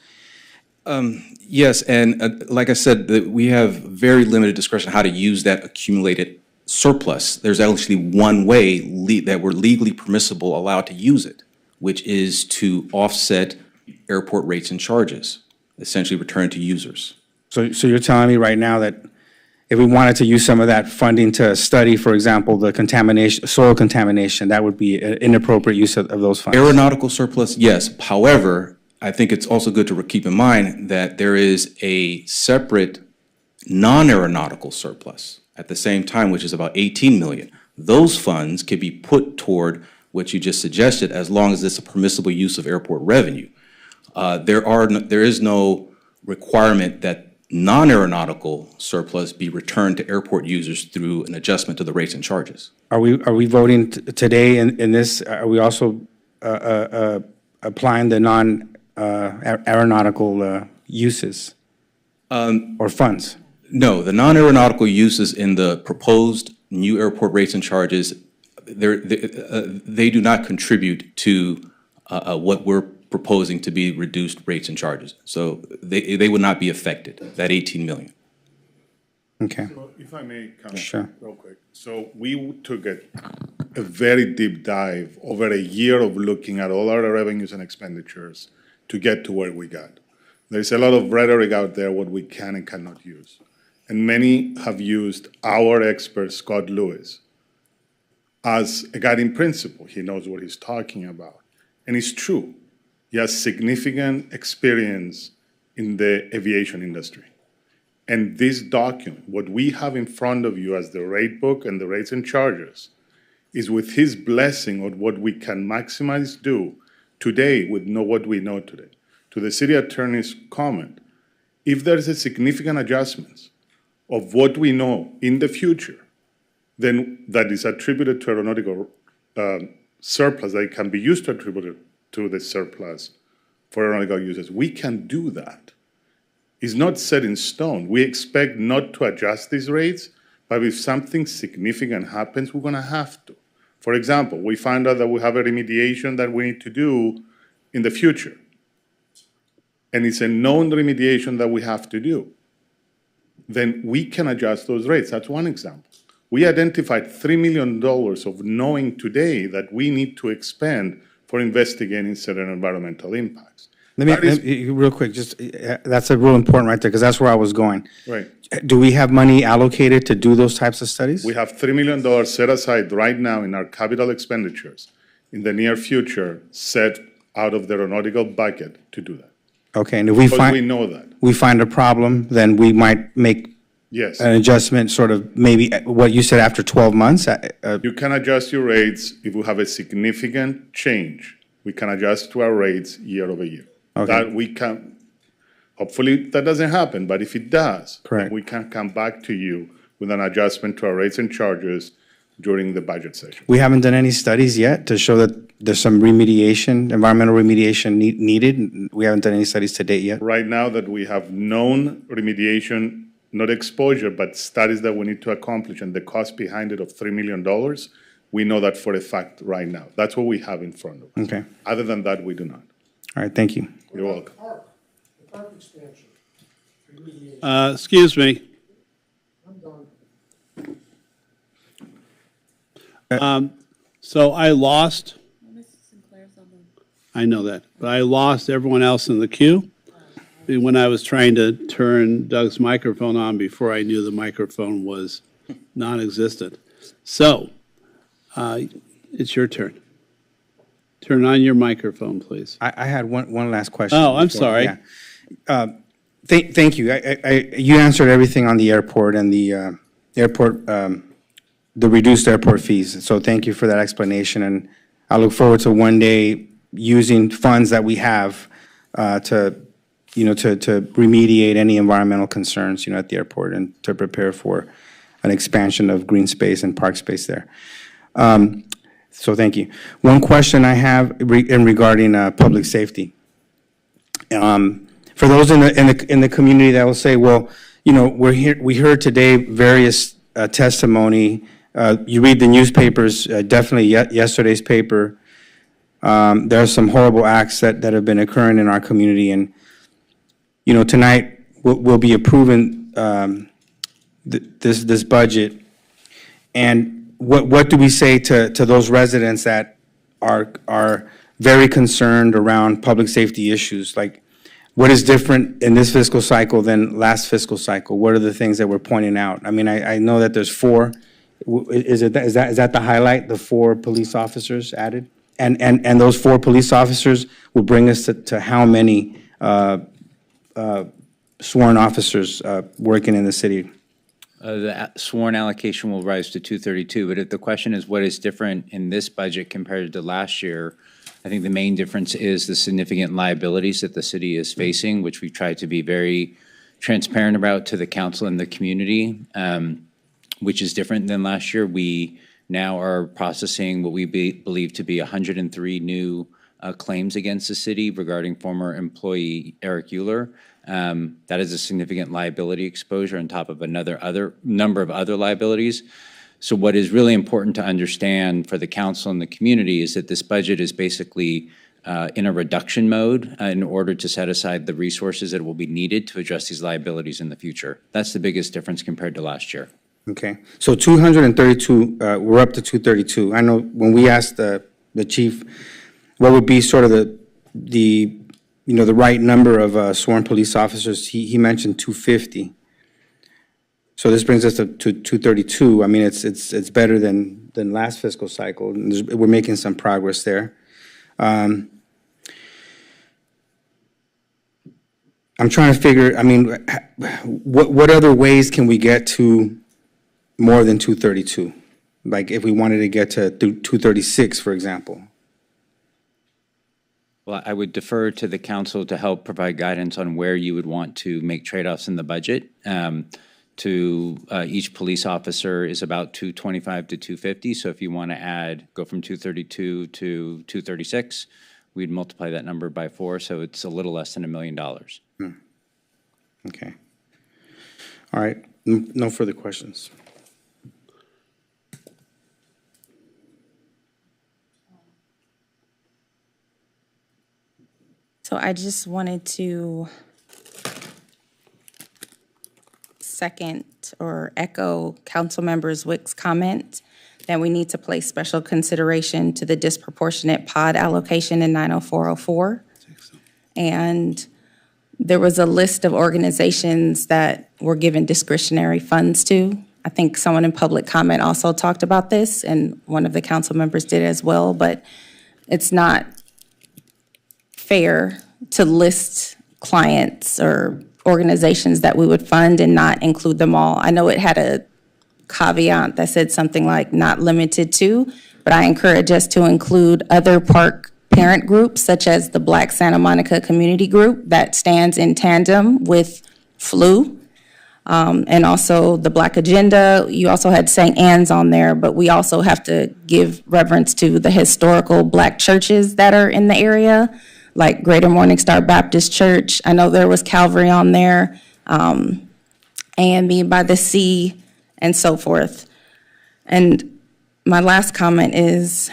Yes, and like I said, we have very limited discretion how to use that accumulated surplus. There's actually one way that we're legally permissible allowed to use it, which is to offset airport rates and charges, essentially return to users. So you're telling me right now that if we wanted to use some of that funding to study, for example, the contamination, soil contamination, that would be an inappropriate use of those funds? Aeronautical surplus, yes. However, I think it's also good to keep in mind that there is a separate non-aeronautical surplus at the same time, which is about 18 million. Those funds can be put toward what you just suggested as long as it's a permissible use of airport revenue. There is no requirement that non-aeronautical surplus be returned to airport users through an adjustment to the rates and charges. Are we voting today in this? Are we also applying the non-aeronautical uses or funds? No, the non-aeronautical uses in the proposed new airport rates and charges, they do not contribute to what we're proposing to be reduced rates and charges. So they would not be affected, that 18 million. Okay. So if I may comment Sure. real quick. So we took a very deep dive over a year of looking at all our revenues and expenditures to get to where we got. There's a lot of rhetoric out there what we can and cannot use. And many have used our expert, Scott Lewis, as a guiding principle. He knows what he's talking about. And it's true. He has significant experience in the aviation industry. And this document, what we have in front of you as the rate book and the rates and charges, is with his blessing of what we can maximize do today with what we know today. To the city attorney's comment, if there is a significant adjustments of what we know in the future, then that is attributed to aeronautical surplus that can be used to attribute to the surplus for aeronautical uses. We can do that. It's not set in stone. We expect not to adjust these rates, but if something significant happens, we're going to have to. For example, we find out that we have a remediation that we need to do in the future. And it's a known remediation that we have to do. Then we can adjust those rates. That's one example. We identified $3 million of knowing today that we need to expend for investigating certain environmental impacts. Let me real quick, just that's a real important right there, because that's where I was going. Right. Do we have money allocated to do those types of studies? We have $3 million set aside right now in our capital expenditures in the near future, set out of the aeronautical budget to do that. Okay, and if we we know that. we find a problem, then we might make Yes. an adjustment, sort of maybe what you said after 12 months. You can adjust your rates if we have a significant change. We can adjust to our rates year over year. Okay. That we can. Hopefully that doesn't happen, but if it does, Correct. we can come back to you with an adjustment to our rates and charges during the budget session. We haven't done any studies yet to show that there's some remediation, environmental remediation needed. We haven't done any studies to date yet. Right now that we have known remediation, not exposure, but studies that we need to accomplish and the cost behind it of $3 million, we know that for a fact right now. That's what we have in front of us. Okay. Other than that, we do not. All right, thank you. You're welcome. The park expansion. Excuse me. So I lost, I know that, but I lost everyone else in the queue when I was trying to turn Doug's microphone on before I knew the microphone was non-existent. So, it's your turn. Turn on your microphone, please. I had one last question. Oh, I'm sorry. Yeah. Thank you. You answered everything on the airport and the airport, the reduced airport fees. So thank you for that explanation. And I look forward to one day using funds that we have to remediate any environmental concerns, at the airport and to prepare for an expansion of green space and park space there. So thank you. One question I have regarding public safety. For those in the community that will say, well, we heard today various testimony. You read the newspapers, definitely yesterday's paper. There are some horrible acts that have been occurring in our community, and tonight we'll be approving this budget. And what do we say to those residents that are very concerned around public safety issues? Like, what is different in this fiscal cycle than last fiscal cycle? What are the things that we're pointing out? I mean, I know that there's 4. Is that the highlight? The 4 police officers added, and those 4 police officers will bring us to how many sworn officers working in the city? The sworn allocation will rise to 232, but if the question is what is different in this budget compared to last year, I think the main difference is the significant liabilities that the city is facing, which we've tried to be very transparent about to the council and the community, which is different than last year. We now are processing what we believe to be 103 new claims against the city regarding former employee Eric Euler. That is a significant liability exposure on top of another number of other liabilities. So what is really important to understand for the council and the community is that this budget is basically in a reduction mode in order to set aside the resources that will be needed to address these liabilities in the future. That's the biggest difference compared to last year. Okay, so 232, we're up to 232. I know when we asked the chief what would be sort of the right number of sworn police officers, he mentioned 250. So this brings us to 232. I mean, it's better than last fiscal cycle. We're making some progress there. I'm trying to figure, I mean, what other ways can we get to more than 232? Like if we wanted to get to 236, for example. Well, I would defer to the council to help provide guidance on where you would want to make trade-offs in the budget. to each police officer is about 225 to 250. So if you want to go from 232 to 236, we'd multiply that number by 4. So it's a little less than $1 million. Okay. All right. No further questions. So I just wanted to second or echo Councilmember Zwick's comment that we need to place special consideration to the disproportionate pod allocation in 90404. And there was a list of organizations that were given discretionary funds to. I think someone in public comment also talked about this, and one of the council members did as well, but it's not fair to list clients or organizations that we would fund and not include them all. I know it had a caveat that said something like not limited to, but I encourage us to include other park parent groups such as the Black Santa Monica Community Group that stands in tandem with FLU, and also the Black Agenda. You also had St. Anne's on there, but we also have to give reverence to the historical Black churches that are in the area, like Greater Morning Star Baptist Church. I know there was Calvary on there, AME by the Sea, and so forth. And my last comment is,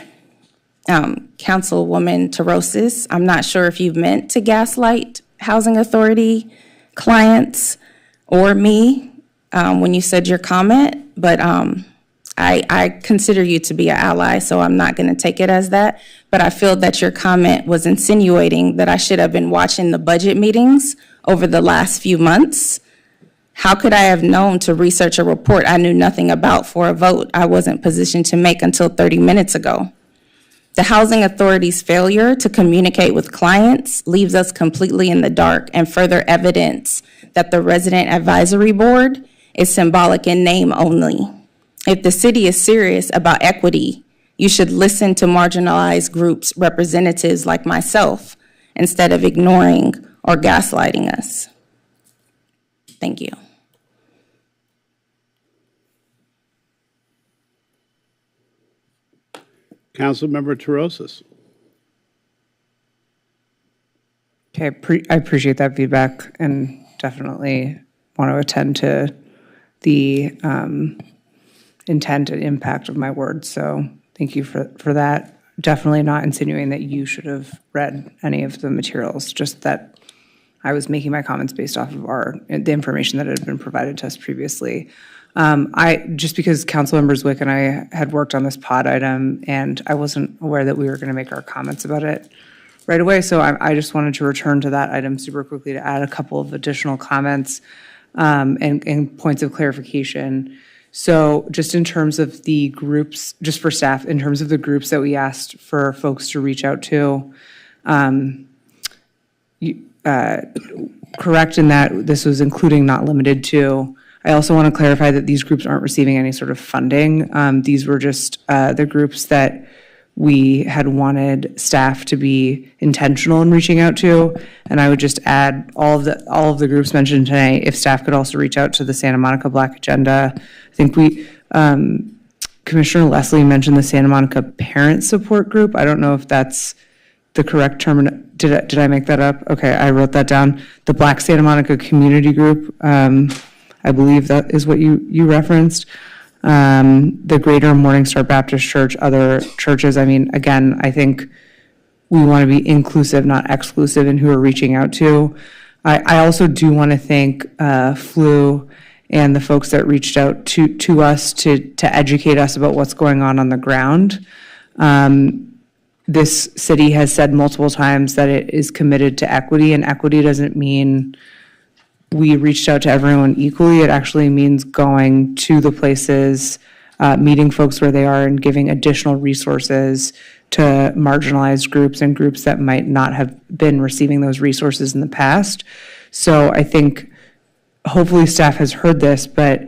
Councilwoman Terosis, I'm not sure if you meant to gaslight Housing Authority clients or me when you said your comment, but I consider you to be an ally, so I'm not going to take it as that. But I feel that your comment was insinuating that I should have been watching the budget meetings over the last few months. How could I have known to research a report I knew nothing about for a vote I wasn't positioned to make until 30 minutes ago? The Housing Authority's failure to communicate with clients leaves us completely in the dark and further evidence that the Resident Advisory Board is symbolic in name only. If the city is serious about equity, you should listen to marginalized groups' representatives like myself instead of ignoring or gaslighting us. Thank you. Councilmember Terosis. Okay, I appreciate that feedback and definitely want to attend to the intent and impact of my words. So thank you for that. Definitely not insinuating that you should have read any of the materials, just that I was making my comments based off of the information that had been provided to us previously. Just because Councilmember Zwick and I had worked on this pod item and I wasn't aware that we were going to make our comments about it right away, so I just wanted to return to that item super quickly to add a couple of additional comments and points of clarification. So just in terms of the groups, just for staff, in terms of the groups that we asked for folks to reach out to, correct in that this was including not limited to. I also want to clarify that these groups aren't receiving any sort of funding. These were just the groups that we had wanted staff to be intentional in reaching out to. And I would just add all of the groups mentioned today, if staff could also reach out to the Santa Monica Black Agenda. I think Commissioner Leslie mentioned the Santa Monica Parent Support Group. I don't know if that's the correct term. Did I make that up? Okay, I wrote that down. The Black Santa Monica Community Group, I believe that is what you referenced. The Greater Morningstar Baptist Church, other churches. I mean, again, I think we want to be inclusive, not exclusive in who we're reaching out to. I also do want to thank FLU and the folks that reached out to us to educate us about what's going on the ground. This city has said multiple times that it is committed to equity, and equity doesn't mean we reached out to everyone equally. It actually means going to the places, meeting folks where they are, and giving additional resources to marginalized groups and groups that might not have been receiving those resources in the past. So I think hopefully staff has heard this, but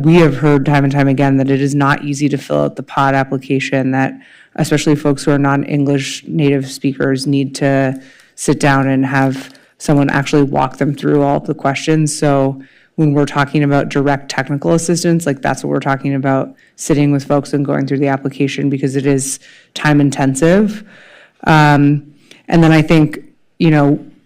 we have heard time and time again that it is not easy to fill out the pod application, that especially folks who are non-English native speakers need to sit down and have someone actually walk them through all of the questions. So when we're talking about direct technical assistance, like that's what we're talking about, sitting with folks and going through the application because it is time intensive. And then I think,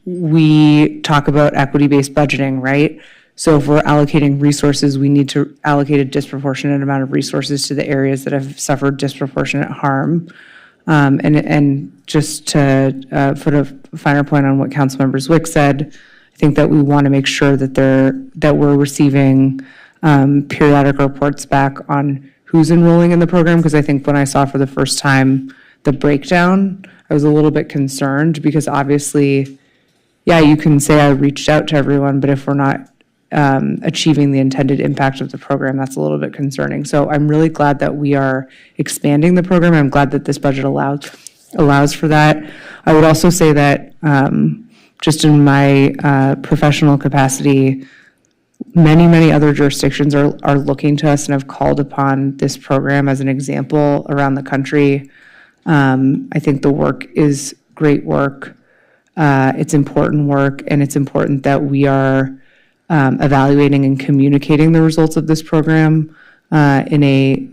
we talk about equity-based budgeting, right? So if we're allocating resources, we need to allocate a disproportionate amount of resources to the areas that have suffered disproportionate harm. And just to put a finer point on what Councilmember Zwick said, I think that we want to make sure that we're receiving periodic reports back on who's enrolling in the program, because I think when I saw for the first time the breakdown, I was a little bit concerned because obviously, yeah, you can say I reached out to everyone, but if we're not achieving the intended impact of the program, that's a little bit concerning. So I'm really glad that we are expanding the program. I'm glad that this budget allows for that. I would also say that just in my professional capacity, many other jurisdictions are looking to us and have called upon this program as an example around the country. I think the work is great work. It's important work, and it's important that we are evaluating and communicating the results of this program in a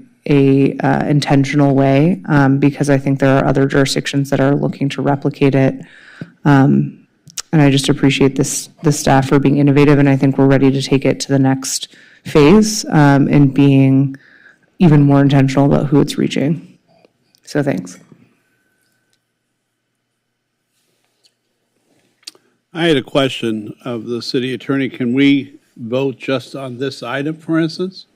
intentional way, because I think there are other jurisdictions that are looking to replicate it. And I just appreciate the staff for being innovative, and I think we're ready to take it to the next phase and being even more intentional about who it's reaching. So thanks. I had a question of the city attorney. Can we vote just on this item, for instance?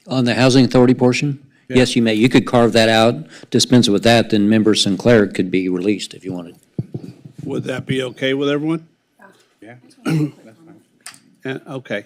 On the housing authority portion? Yeah. Yes, you may. You could carve that out, dispense with that, then member Sinclair could be released if you wanted. Would that be okay with everyone? Yeah. Okay.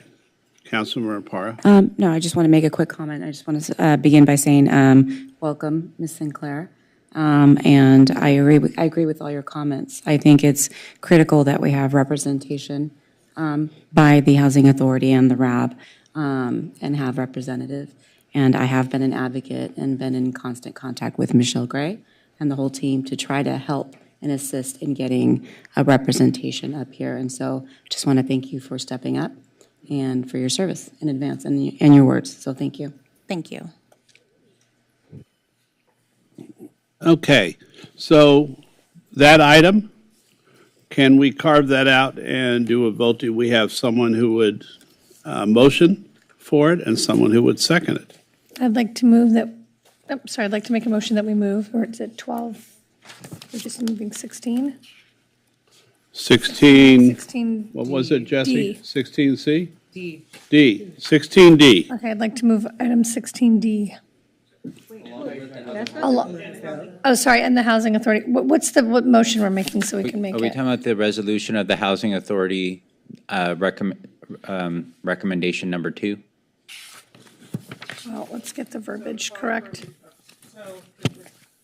Councilmember Parra. No, I just want to make a quick comment. I just want to begin by saying welcome, Ms. Sinclair. And I agree with all your comments. I think it's critical that we have representation by the Housing Authority and the RAB and have representative. And I have been an advocate and been in constant contact with Michelle Gray and the whole team to try to help and assist in getting a representation up here. And so I just want to thank you for stepping up and for your service in advance and your words. So thank you. Thank you. Okay, so that item, can we carve that out and do a vote? Do we have someone who would motion for it and someone who would second it? I'd like to move that, I'd like to make a motion that we move, or it's at 12, we're just moving 16? 16, what was it, Jesse? D. 16C? D. D, 16D. Okay, I'd like to move item 16D. Oh, sorry, and the Housing Authority. What motion we're making so we can make Are we it? talking about the resolution of the Housing Authority recommendation number 2? Well, let's get the verbiage correct.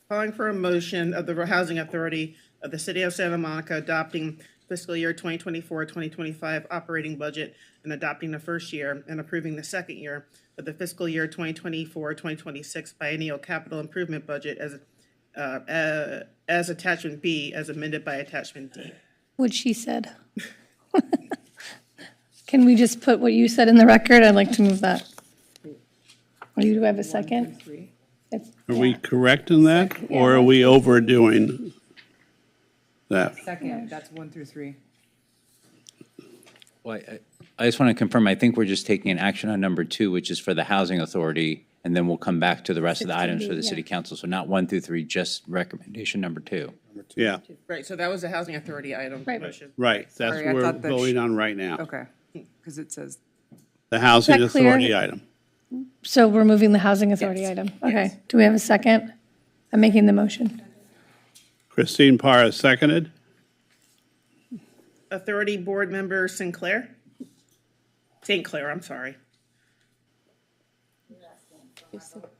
Calling for a motion of the Housing Authority of the City of Santa Monica adopting fiscal year 2024-2025 operating budget and adopting the first year and approving the second year of the fiscal year 2024-2026 biennial capital improvement budget as attachment B as amended by attachment D. What she said. Can we just put what you said in the record? I'd like to move that. Or do you have a second? Are we correct in that, or are we overdoing that? Second, that's 1 through 3. Well, I just want to confirm, I think we're just taking an action on number 2, which is for the Housing Authority, and then we'll come back to the rest of the items for the City Council. So not 1 through 3, just recommendation number 2. Yeah, Right, so that was a Housing Authority item. Right. Motion. right, that's Sorry, I what we're thought that voting on right now. Okay, because it says, The Housing Is that clear? Authority item. So we're moving the Housing Authority Yes. item. Okay, do we have a second? I'm making the motion. Christine Parra seconded. Authority Board Member Sinclair? St. Clair, I'm sorry.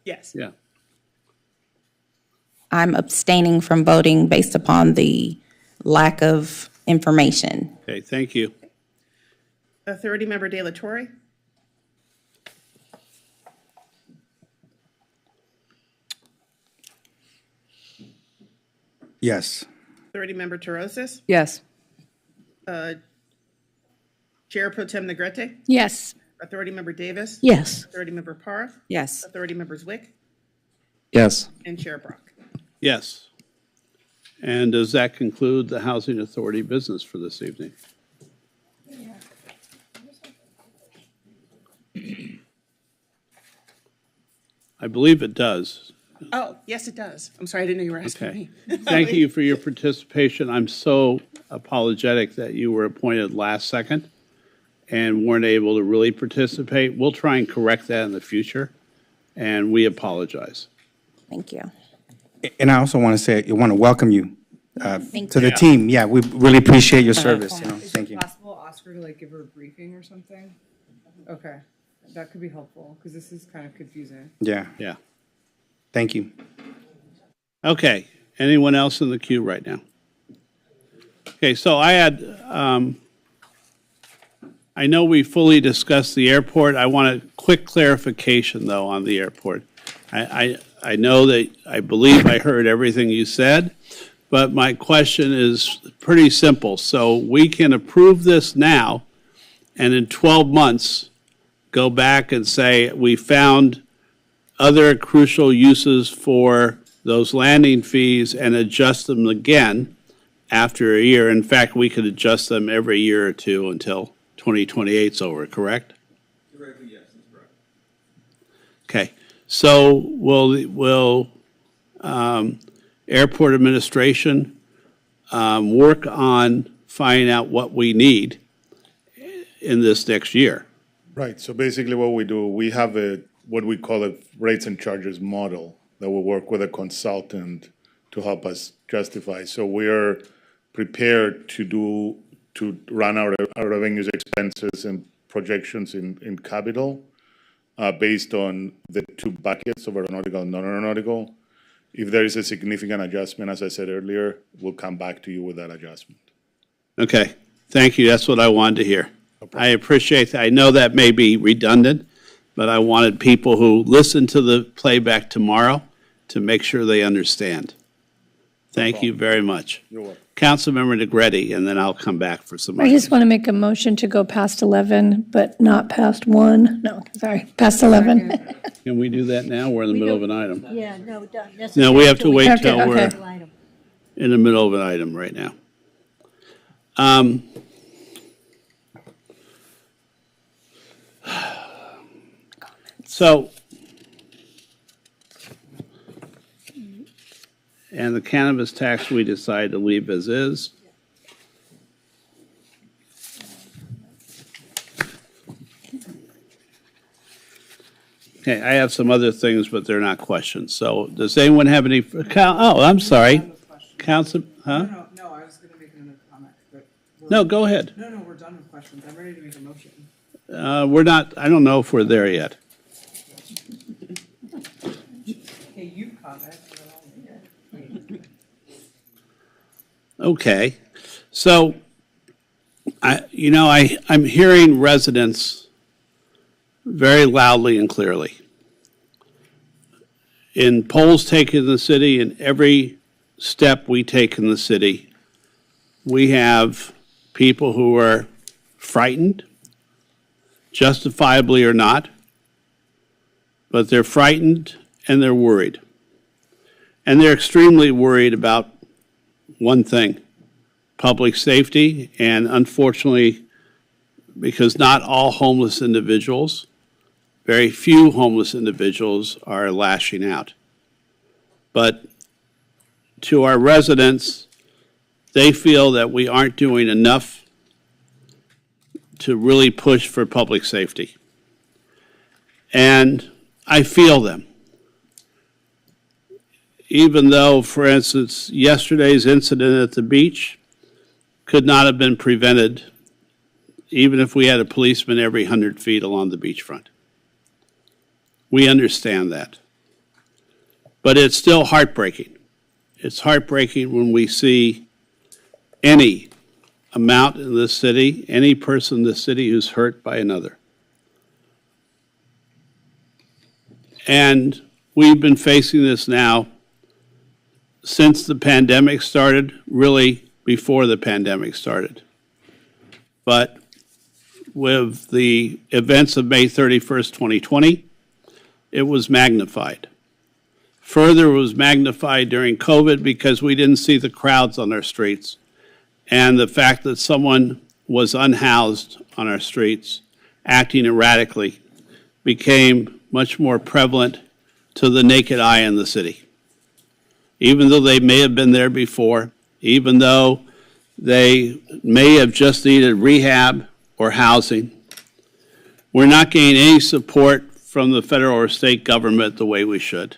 Yes. Yeah. I'm abstaining from voting based upon the lack of information. Okay, thank you. Authority Member De La Torre? Yes. Authority Member Torosis? yes. Chair Pro Tem Negrete, Yes. Authority Member Davis. Yes. Authority Member Parr, Yes. Authority Members Wick, Yes. and Chair Brock. Yes. And does that conclude the Housing Authority business for this evening? I believe it does. Oh, yes, it does. I'm sorry, I didn't know you were asking Okay. me. Thank you for your participation. I'm so apologetic that you were appointed last second and weren't able to really participate. We'll try and correct that in the future, and we apologize. Thank you. And I also want to say, I want to welcome you Thank to you. the team. Yeah, we really appreciate your service, you know, Is thank it you. possible Oscar to like give her a briefing or something? Okay, that could be helpful, because this is kind of confusing. Yeah, Yeah. thank you. Okay. Anyone else in the queue right now? Okay, so I had, I know we fully discussed the airport. I want a quick clarification, though, on the airport. I know that, I believe I heard everything you said, but my question is pretty simple. So we can approve this now, and in 12 months, go back and say, we found other crucial uses for those landing fees and adjust them again after a year. In fact, we could adjust them every year or two until 2028 is over, correct? Theoretically, yes, that's correct. Okay, so will airport administration work on finding out what we need in this next year? Right, so basically what we do, we have what we call a rates and charges model that will work with a consultant to help us justify. So we are prepared to run our revenues, expenses, and projections in capital based on the two buckets of aeronautical and non-aeronautical. If there is a significant adjustment, as I said earlier, we'll come back to you with that adjustment. Okay, thank you, that's what I wanted to hear. I appreciate that. I know that may be redundant, but I wanted people who listen to the playback tomorrow to make sure they understand. Thank you very much. You're welcome. Councilmember Negrete, and then I'll come back for some I others. just want to make a motion to go past 11, but not past 1. No, sorry, past 11. Can we do that now? We're in the middle of an item. Yeah, no, not No, we have to wait Okay, till we're okay. in the middle of an item right now. So, and the cannabis tax we decided to leave as is. Okay, I have some other things, but they're not questions. So does anyone have any, oh, I'm sorry. Council, huh? No, I was going to make another comment, but. No, go ahead. No, we're done with questions. I'm ready to make a motion. We're not, I don't know if we're there yet. Okay, you comment. Okay, so, I'm hearing residents very loudly and clearly. In polls taken in the city, in every step we take in the city, we have people who are frightened, justifiably or not, but they're frightened and they're worried. And they're extremely worried about one thing, public safety, and unfortunately, because not all homeless individuals, very few homeless individuals are lashing out. But to our residents, they feel that we aren't doing enough to really push for public safety. And I feel them. Even though, for instance, yesterday's incident at the beach could not have been prevented even if we had a policeman every 100 feet along the beachfront. We understand that. But it's still heartbreaking. It's heartbreaking when we see any amount in this city, any person in this city who's hurt by another. And we've been facing this now since the pandemic started, really before the pandemic started. But with the events of May 31st, 2020, it was magnified. Further, it was magnified during COVID because we didn't see the crowds on our streets. And the fact that someone was unhoused on our streets, acting erratically, became much more prevalent to the naked eye in the city. Even though they may have been there before, even though they may have just needed rehab or housing, we're not getting any support from the federal or state government the way we should.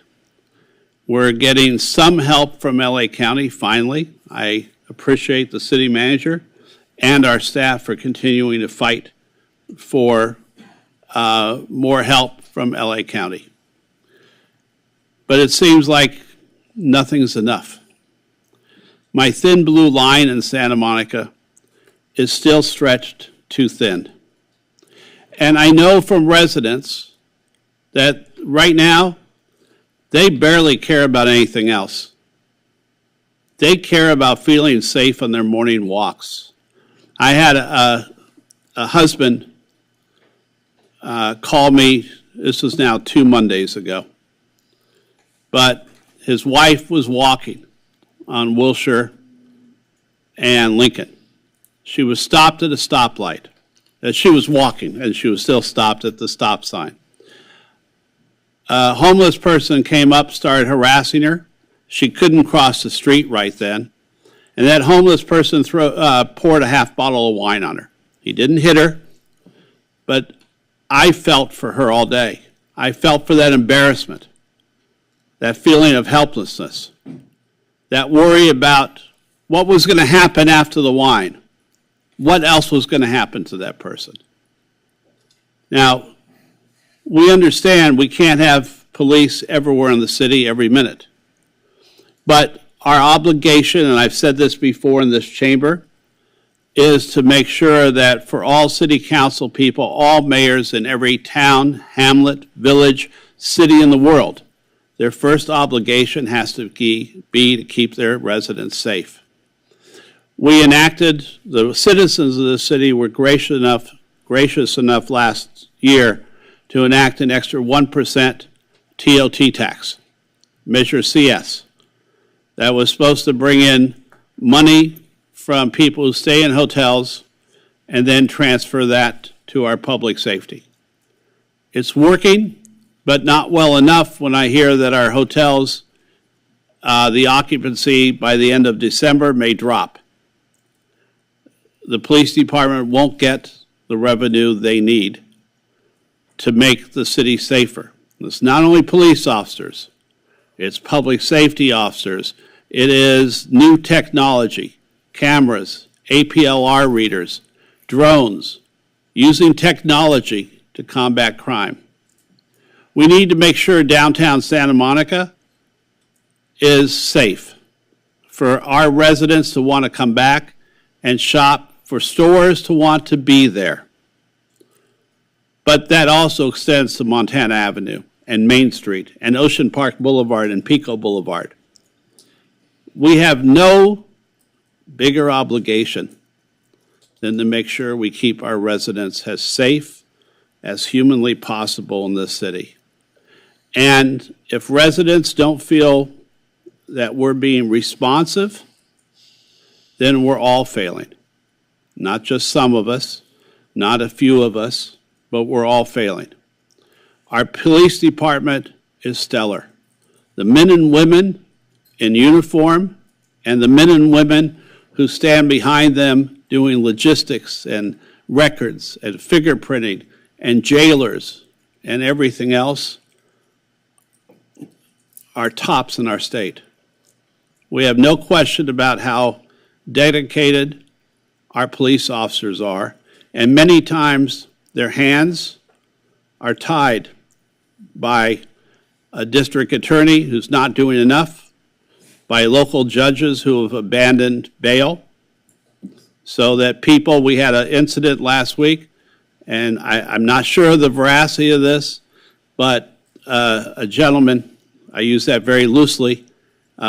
We're getting some help from LA County, finally. I appreciate the city manager and our staff for continuing to fight for more help from LA County. But it seems like nothing's enough. My thin blue line in Santa Monica is still stretched too thin. And I know from residents that right now, they barely care about anything else. They care about feeling safe on their morning walks. I had a husband call me, this was now 2 Mondays ago, but his wife was walking on Wilshire and Lincoln. She was stopped at a stoplight. She was walking, and she was still stopped at the stop sign. A homeless person came up, started harassing her. She couldn't cross the street right then. And that homeless person poured a half bottle of wine on her. He didn't hit her, but I felt for her all day. I felt for that embarrassment, that feeling of helplessness, that worry about what was going to happen after the wine. What else was going to happen to that person? Now, we understand we can't have police everywhere in the city every minute. But our obligation, and I've said this before in this chamber, is to make sure that for all city council people, all mayors in every town, hamlet, village, city in the world, their first obligation has to be to keep their residents safe. We enacted, the citizens of the city were gracious enough last year to enact an extra 1% TOT tax, Measure CS. That was supposed to bring in money from people who stay in hotels and then transfer that to our public safety. It's working, but not well enough when I hear that our hotels, the occupancy by the end of December may drop. The police department won't get the revenue they need to make the city safer. It's not only police officers, it's public safety officers, it is new technology, cameras, APLR readers, drones, using technology to combat crime. We need to make sure downtown Santa Monica is safe for our residents to want to come back and shop, for stores to want to be there. But that also extends to Montana Avenue and Main Street and Ocean Park Boulevard and Pico Boulevard. We have no bigger obligation than to make sure we keep our residents as safe as humanly possible in this city. And if residents don't feel that we're being responsive, then we're all failing. Not just some of us, not a few of us, but we're all failing. Our police department is stellar. The men and women in uniform and the men and women who stand behind them doing logistics and records and fingerprinting and jailers and everything else are tops in our state. We have no question about how dedicated our police officers are, and many times their hands are tied by a district attorney who's not doing enough, by local judges who have abandoned bail, so that people, we had an incident last week, and I'm not sure of the veracity of this, but a gentleman, I use that very loosely,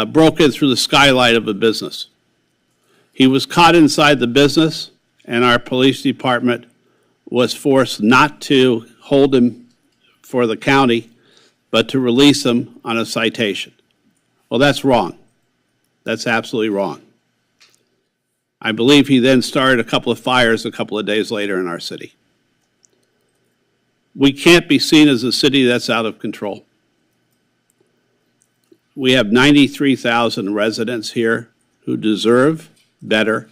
broke in through the skylight of a business. He was caught inside the business, and our police department was forced not to hold him for the county, but to release him on a citation. Well, that's wrong. That's absolutely wrong. I believe he then started a couple of fires a couple of days later in our city. We can't be seen as a city that's out of control. We have 93,000 residents here who deserve better,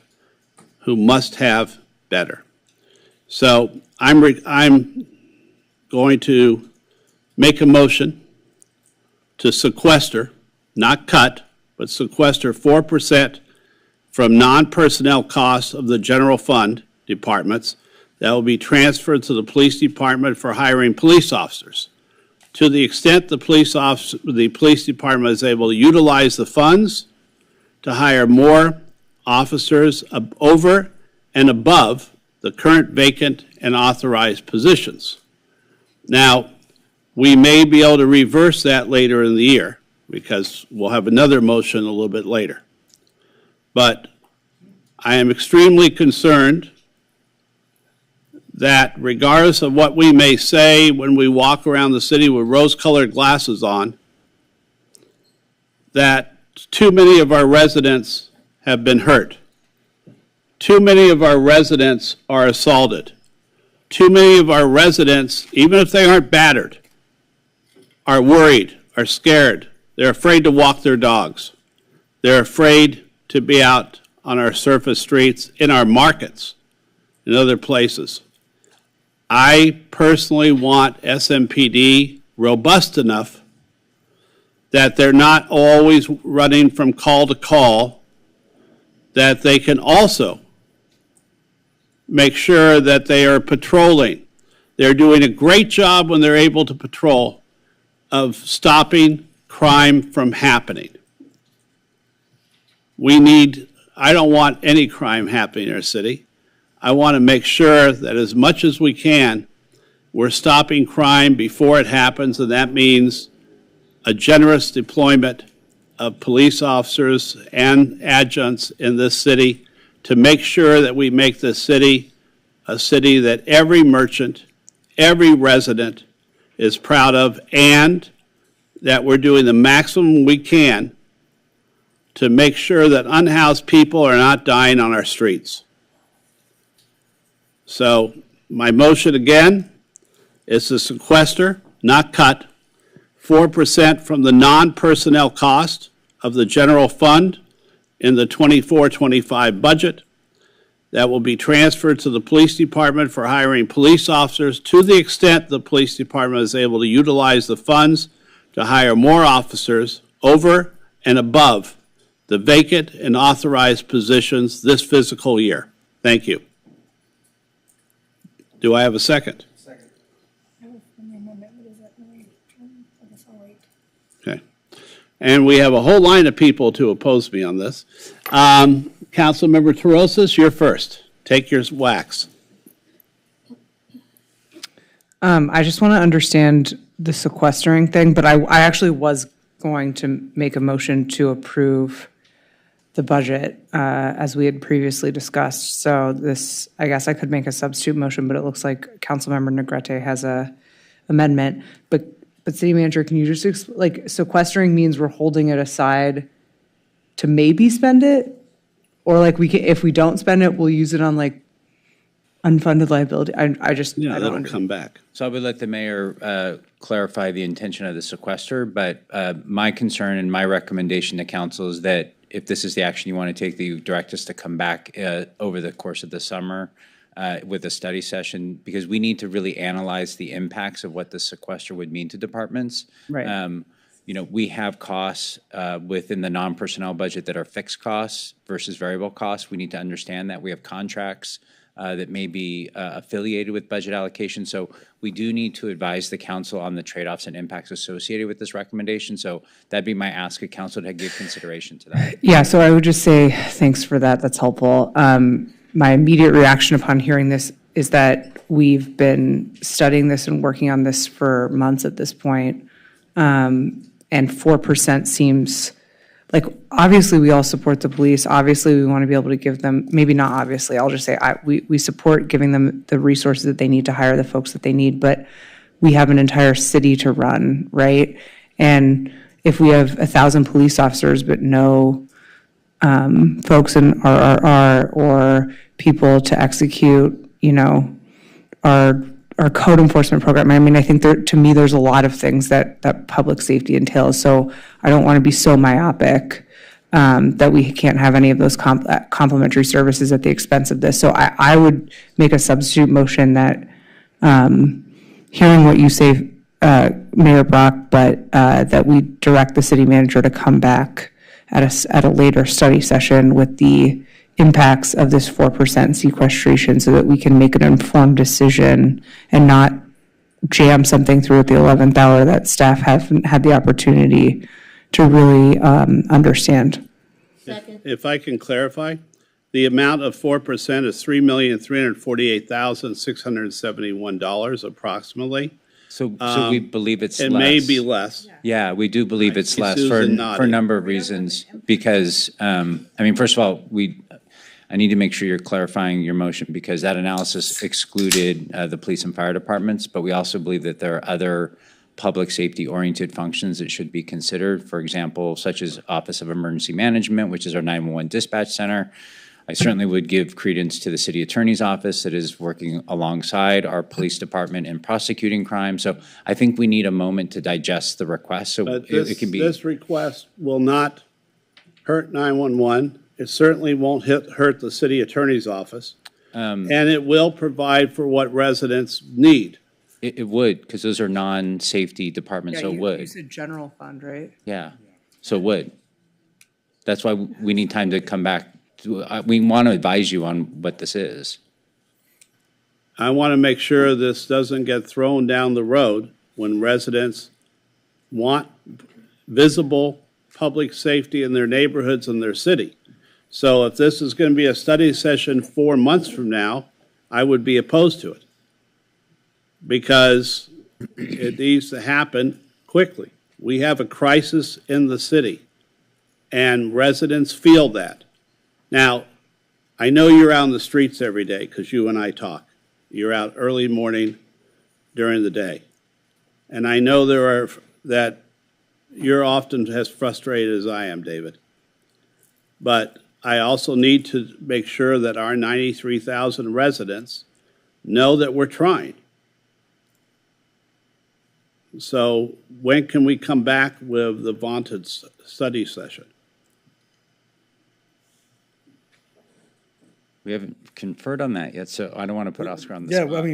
who must have better. So I'm going to make a motion to sequester, not cut, but sequester 4% from non-personnel costs of the general fund departments that will be transferred to the police department for hiring police officers. To the extent the police department is able to utilize the funds to hire more officers over and above the current vacant and authorized positions. Now, we may be able to reverse that later in the year because we'll have another motion a little bit later. But I am extremely concerned that regardless of what we may say when we walk around the city with rose-colored glasses on, that too many of our residents have been hurt. Too many of our residents are assaulted. Too many of our residents, even if they aren't battered, are worried, are scared. They're afraid to walk their dogs. They're afraid to be out on our surface streets, in our markets, in other places. I personally want SMPD robust enough that they're not always running from call to call, that they can also make sure that they are patrolling. They're doing a great job when they're able to patrol of stopping crime from happening. I don't want any crime happening in our city. I want to make sure that as much as we can, we're stopping crime before it happens, and that means a generous deployment of police officers and adjuncts in this city to make sure that we make this city a city that every merchant, every resident is proud of, and that we're doing the maximum we can to make sure that unhoused people are not dying on our streets. So my motion again is to sequester, not cut, 4% from the non-personnel cost of the general fund in the 24-25 budget that will be transferred to the police department for hiring police officers to the extent the police department is able to utilize the funds to hire more officers over and above the vacant and authorized positions this fiscal year. Thank you. Do I have a second? Second. Okay. And we have a whole line of people to oppose me on this. Councilmember Terosas, you're first. Take your wax. I just want to understand the sequestering thing, but I actually was going to make a motion to approve the budget as we had previously discussed. So this, I guess I could make a substitute motion, but it looks like Councilmember Negrete has a amendment. But City Manager, can you just, like, sequestering means we're holding it aside to maybe spend it? Or like if we don't spend it, we'll use it on like unfunded liability? I that'll come back. So I would let the mayor clarify the intention of the sequester, but my concern and my recommendation to council is that if this is the action you want to take, that you direct us to come back over the course of the summer with a study session, because we need to really analyze the impacts of what the sequester would mean to departments. Right. You know, we have costs within the non-personnel budget that are fixed costs versus variable costs. We need to understand that. We have contracts that may be affiliated with budget allocation. So we do need to advise the council on the trade-offs and impacts associated with this recommendation. So that'd be my ask of council to give consideration to that. Yeah, so I would just say thanks for that. That's helpful. My immediate reaction upon hearing this is that we've been studying this and working on this for months at this point. And 4% seems like, obviously, we all support the police. Obviously, we want to be able to give them, maybe not obviously, I'll just say, we support giving them the resources that they need to hire the folks that they need, but we have an entire city to run, right? And if we have 1,000 police officers, but no folks in RRR or people to execute, our code enforcement program. I mean, I think to me, there's a lot of things that public safety entails. So I don't want to be so myopic that we can't have any of those complementary services at the expense of this. So I would make a substitute motion that, hearing what you say, Mayor Brock, but that we direct the city manager to come back at a later study session with the impacts of this 4% sequestration so that we can make an informed decision and not jam something through at the 11th hour that staff haven't had the opportunity to really understand. If I can clarify, the amount of 4% is $3,348,671 approximately. So we believe it's it less. It may be less. Yeah, we do believe it's less for a number of reasons. Because, first of all, I need to make sure you're clarifying your motion because that analysis excluded the police and fire departments, but we also believe that there are other public safety-oriented functions that should be considered, for example, such as Office of Emergency Management, which is our 911 dispatch center. I certainly would give credence to the city attorney's office that is working alongside our police department in prosecuting crime. So I think we need a moment to digest the request. So it can be. This request will not hurt 911. It certainly won't hurt the city attorney's office. And it will provide for what residents need. It would, because those are non-safety departments, so it would. You said general fund, right? Yeah, so it would. That's why we need time to come back. We want to advise you on what this is. I want to make sure this doesn't get thrown down the road when residents want visible public safety in their neighborhoods and their city. So if this is going to be a study session 4 months from now, I would be opposed to it because it needs to happen quickly. We have a crisis in the city, and residents feel that. Now, I know you're out on the streets every day because you and I talk. You're out early morning during the day. And I know that you're often as frustrated as I am, David. But I also need to make sure that our 93,000 residents know that we're trying. So when can we come back with the vaunted study session? We haven't conferred on that yet, so I don't want to put Oscar on the Yeah, spot.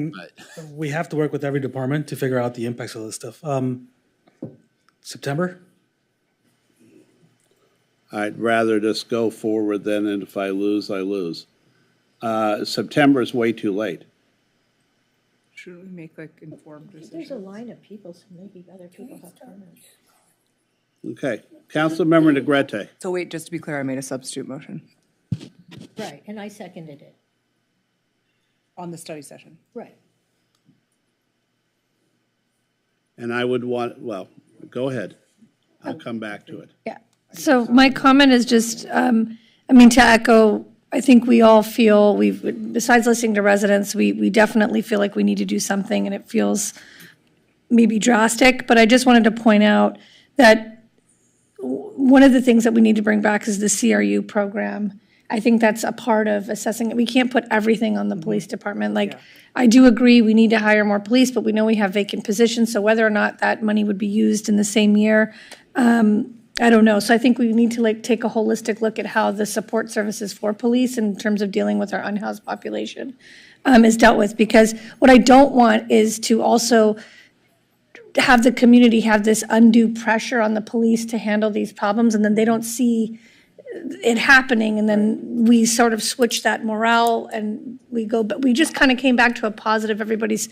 We have to work with every department to figure out the impacts of this stuff. September? I'd rather just go forward then, and if I lose, I lose. September is way too late. Shouldn't we make informed decisions? There's a line of people, so maybe other people have comments. Okay. Councilmember Negrete. So wait, just to be clear, I made a substitute motion. Right, and I seconded it. On the study session. Right. And I would want, go ahead. I'll come back to it. Yeah. So my comment is just, to echo, I think we all feel besides listening to residents, we definitely feel like we need to do something, and it feels maybe drastic, but I just wanted to point out that one of the things that we need to bring back is the CRU program. I think that's a part of assessing it. We can't put everything on the police department. I do agree we need to hire more police, but we know we have vacant positions, so whether or not that money would be used in the same year, I don't know. So I think we need to take a holistic look at how the support services for police in terms of dealing with our unhoused population is dealt with. Because what I don't want is to also have the community have this undue pressure on the police to handle these problems, and then they don't see it happening, and then we sort of switch that morale and we go, but we just kind of came back to a positive, everybody's,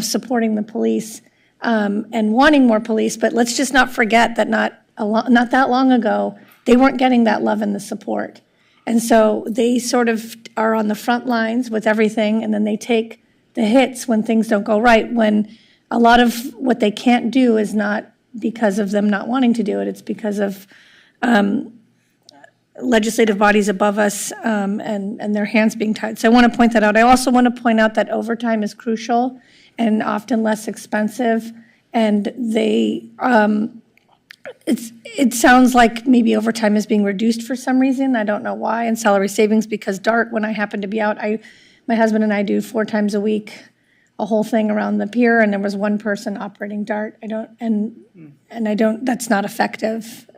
supporting the police and wanting more police, but let's just not forget that not that long ago, they weren't getting that love and the support. And so they sort of are on the front lines with everything, and then they take the hits when things don't go right, when a lot of what they can't do is not because of them not wanting to do it, it's because of legislative bodies above us and their hands being tied. So I want to point that out. I also want to point out that overtime is crucial and often less expensive. And it sounds like maybe overtime is being reduced for some reason. I don't know why. And salary savings, because DART, when I happen to be out, my husband and I do 4 times a week a whole thing around the pier, and there was one person operating DART. That's not effective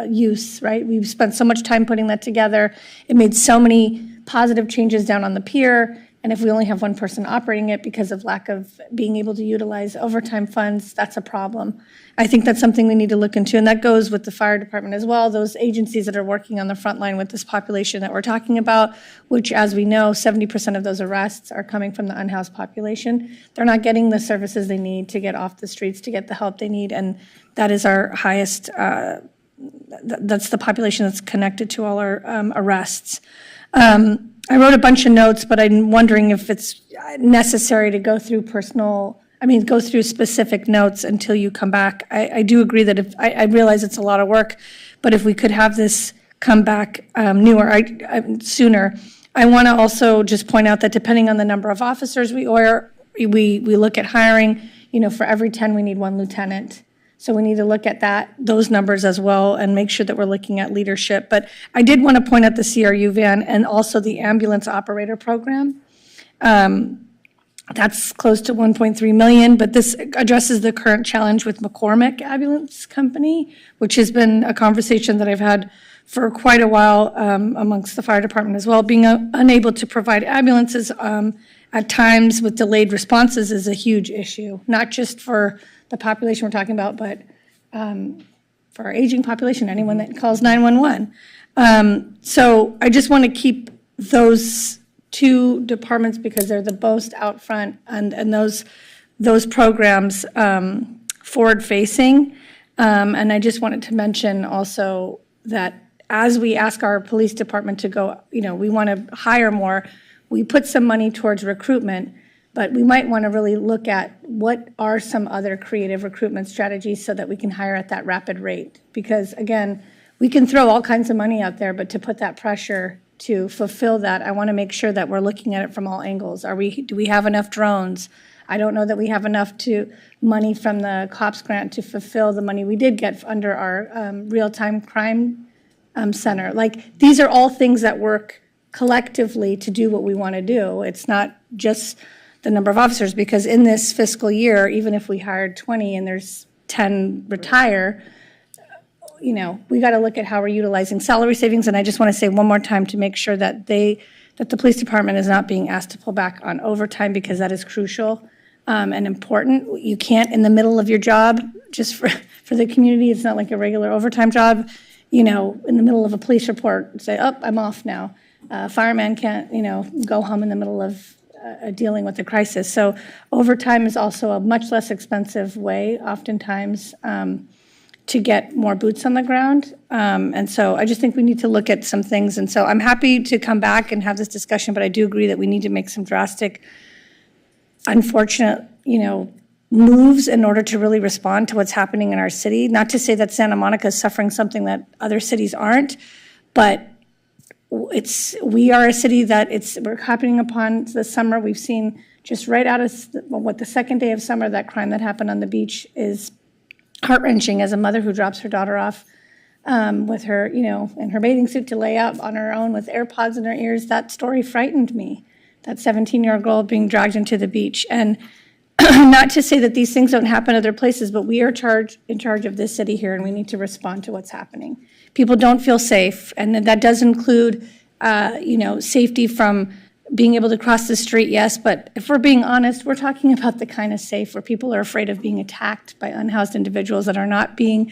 use, right? We've spent so much time putting that together. It made so many positive changes down on the pier, and if we only have one person operating it because of lack of being able to utilize overtime funds, that's a problem. I think that's something we need to look into, and that goes with the fire department as well, those agencies that are working on the front line with this population that we're talking about, which, as we know, 70% of those arrests are coming from the unhoused population. They're not getting the services they need to get off the streets, to get the help they need, and that is our highest, that's the population that's connected to all our arrests. I wrote a bunch of notes, but I'm wondering if it's necessary to go through go through specific notes until you come back. I do agree that I realize it's a lot of work, but if we could have this come back sooner. I want to also just point out that depending on the number of officers we look at hiring, for every 10 we need 1 lieutenant. So we need to look at those numbers as well and make sure that we're looking at leadership. But I did want to point out the CRU van and also the ambulance operator program. That's close to 1.3 million, but this addresses the current challenge with McCormick Ambulance Company, which has been a conversation that I've had for quite a while amongst the fire department as well. Being unable to provide ambulances at times with delayed responses is a huge issue, not just for the population we're talking about, but for our aging population, anyone that calls 911. So I just want to keep those 2 departments because they're the most out front and those programs forward-facing. And I just wanted to mention also that as we ask our police department to go, we want to hire more, we put some money towards recruitment, but we might want to really look at what are some other creative recruitment strategies so that we can hire at that rapid rate. Because again, we can throw all kinds of money out there, but to put that pressure to fulfill that, I want to make sure that we're looking at it from all angles. Do we have enough drones? I don't know that we have enough money from the COPS grant to fulfill the money we did get under our real-time crime center. Like, these are all things that work collectively to do what we want to do. It's not just the number of officers, because in this fiscal year, even if we hired 20 and there's 10 retire, we got to look at how we're utilizing salary savings. And I just want to say one more time to make sure that the police department is not being asked to pull back on overtime, because that is crucial and important. You can't, in the middle of your job, just for the community, it's not like a regular overtime job, in the middle of a police report, say, oh, I'm off now. Fireman can't, go home in the middle of dealing with a crisis. So overtime is also a much less expensive way, oftentimes, to get more boots on the ground. And so I just think we need to look at some things. And so I'm happy to come back and have this discussion, but I do agree that we need to make some drastic, unfortunate, moves in order to really respond to what's happening in our city. Not to say that Santa Monica is suffering something that other cities aren't, but we are a city that we're happening upon the summer. We've seen just right out of the second day of summer, that crime that happened on the beach is heart-wrenching. As a mother who drops her daughter off with her, in her bathing suit to lay out on her own with AirPods in her ears, that story frightened me. That 17-year-old girl being dragged into the beach. And not to say that these things don't happen other places, but we are in charge of this city here, and we need to respond to what's happening. People don't feel safe, and that does include, safety from being able to cross the street, yes, but if we're being honest, we're talking about the kind of safe where people are afraid of being attacked by unhoused individuals that are not being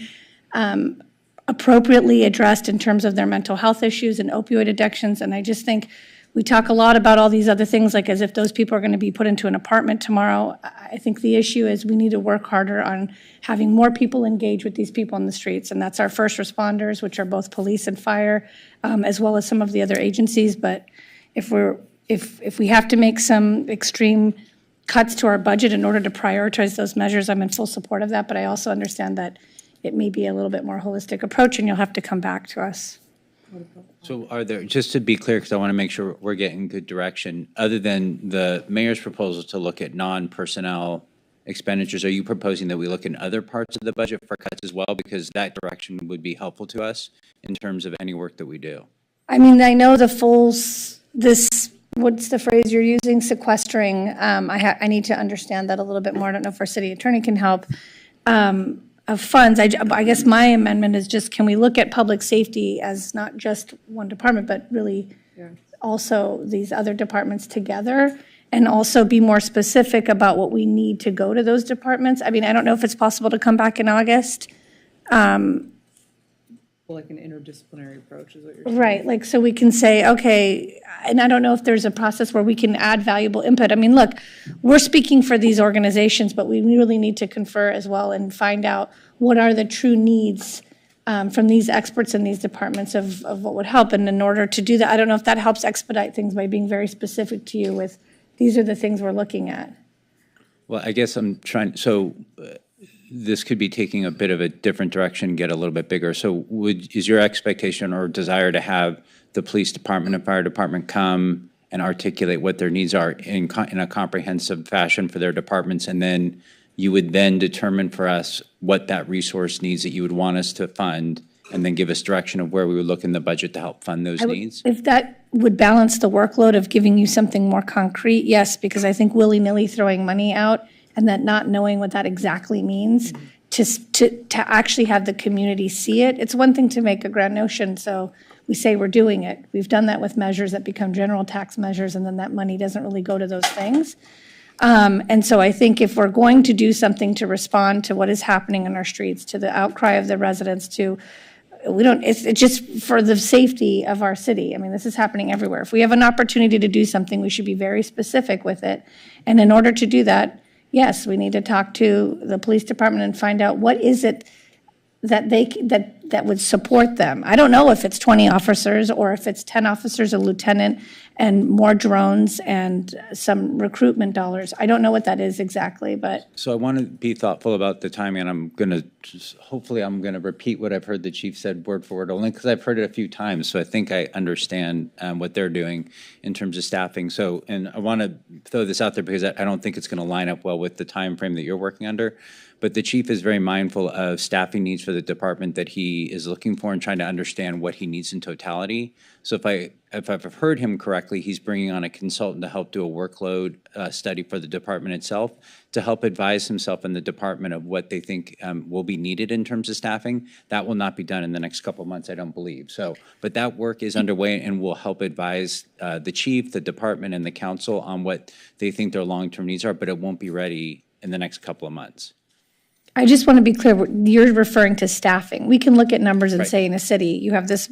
appropriately addressed in terms of their mental health issues and opioid addictions. And I just think we talk a lot about all these other things, like as if those people are going to be put into an apartment tomorrow. I think the issue is we need to work harder on having more people engage with these people in the streets, and that's our first responders, which are both police and fire, as well as some of the other agencies. But if we have to make some extreme cuts to our budget in order to prioritize those measures, I'm in full support of that. But I also understand that, it may be a little bit more holistic approach, and you'll have to come back to us. So are there, just to be clear, because I want to make sure we're getting good direction, other than the mayor's proposal to look at non-personnel expenditures, are you proposing that we look in other parts of the budget for cuts as well? Because that direction would be helpful to us in terms of any work that we do. I mean, I know what's the phrase you're using, sequestering. I need to understand that a little bit more. I don't know if our city attorney can help. Of funds, I guess my amendment is just, can we look at public safety as not just one department, but really also these other departments together, and also be more specific about what we need to go to those departments? I mean, I don't know if it's possible to come back in August. Like an interdisciplinary approach is what you're saying. Right, like, so we can say, okay, and I don't know if there's a process where we can add valuable input. I mean, look, we're speaking for these organizations, but we really need to confer as well and find out what are the true needs from these experts in these departments of what would help. And in order to do that, I don't know if that helps expedite things by being very specific to you with, these are the things we're looking at. Well, I guess I'm trying, so this could be taking a bit of a different direction, get a little bit bigger. So is your expectation or desire to have the police department and fire department come and articulate what their needs are in a comprehensive fashion for their departments, and then you would then determine for us what that resource needs that you would want us to fund, and then give us direction of where we would look in the budget to help fund those needs? If that would balance the workload of giving you something more concrete, yes, because I think willy-nilly throwing money out and that not knowing what that exactly means, to actually have the community see it. It's one thing to make a grand notion, so we say we're doing it. We've done that with measures that become general tax measures, and then that money doesn't really go to those things. And so I think if we're going to do something to respond to what is happening in our streets, to the outcry of the residents, it's just for the safety of our city. I mean, this is happening everywhere. If we have an opportunity to do something, we should be very specific with it. And in order to do that, yes, we need to talk to the police department and find out what is it that would support them. I don't know if it's 20 officers or if it's 10 officers, a lieutenant, and more drones and some recruitment dollars. I don't know what that is exactly, but. So I want to be thoughtful about the timing, and I'm going to, hopefully I'm going to repeat what I've heard the chief said word for word, only because I've heard it a few times, so I think I understand what they're doing in terms of staffing. So, and I want to throw this out there because I don't think it's going to line up well with the time frame that you're working under. But the chief is very mindful of staffing needs for the department that he is looking for and trying to understand what he needs in totality. So if I've heard him correctly, he's bringing on a consultant to help do a workload study for the department itself, to help advise himself and the department of what they think will be needed in terms of staffing. That will not be done in the next couple of months, I don't believe. So, but that work is underway and will help advise the chief, the department, and the council on what they think their long-term needs are, but it won't be ready in the next couple of months. I just want to be clear, you're referring to staffing. We can look at numbers and say in a city, you have this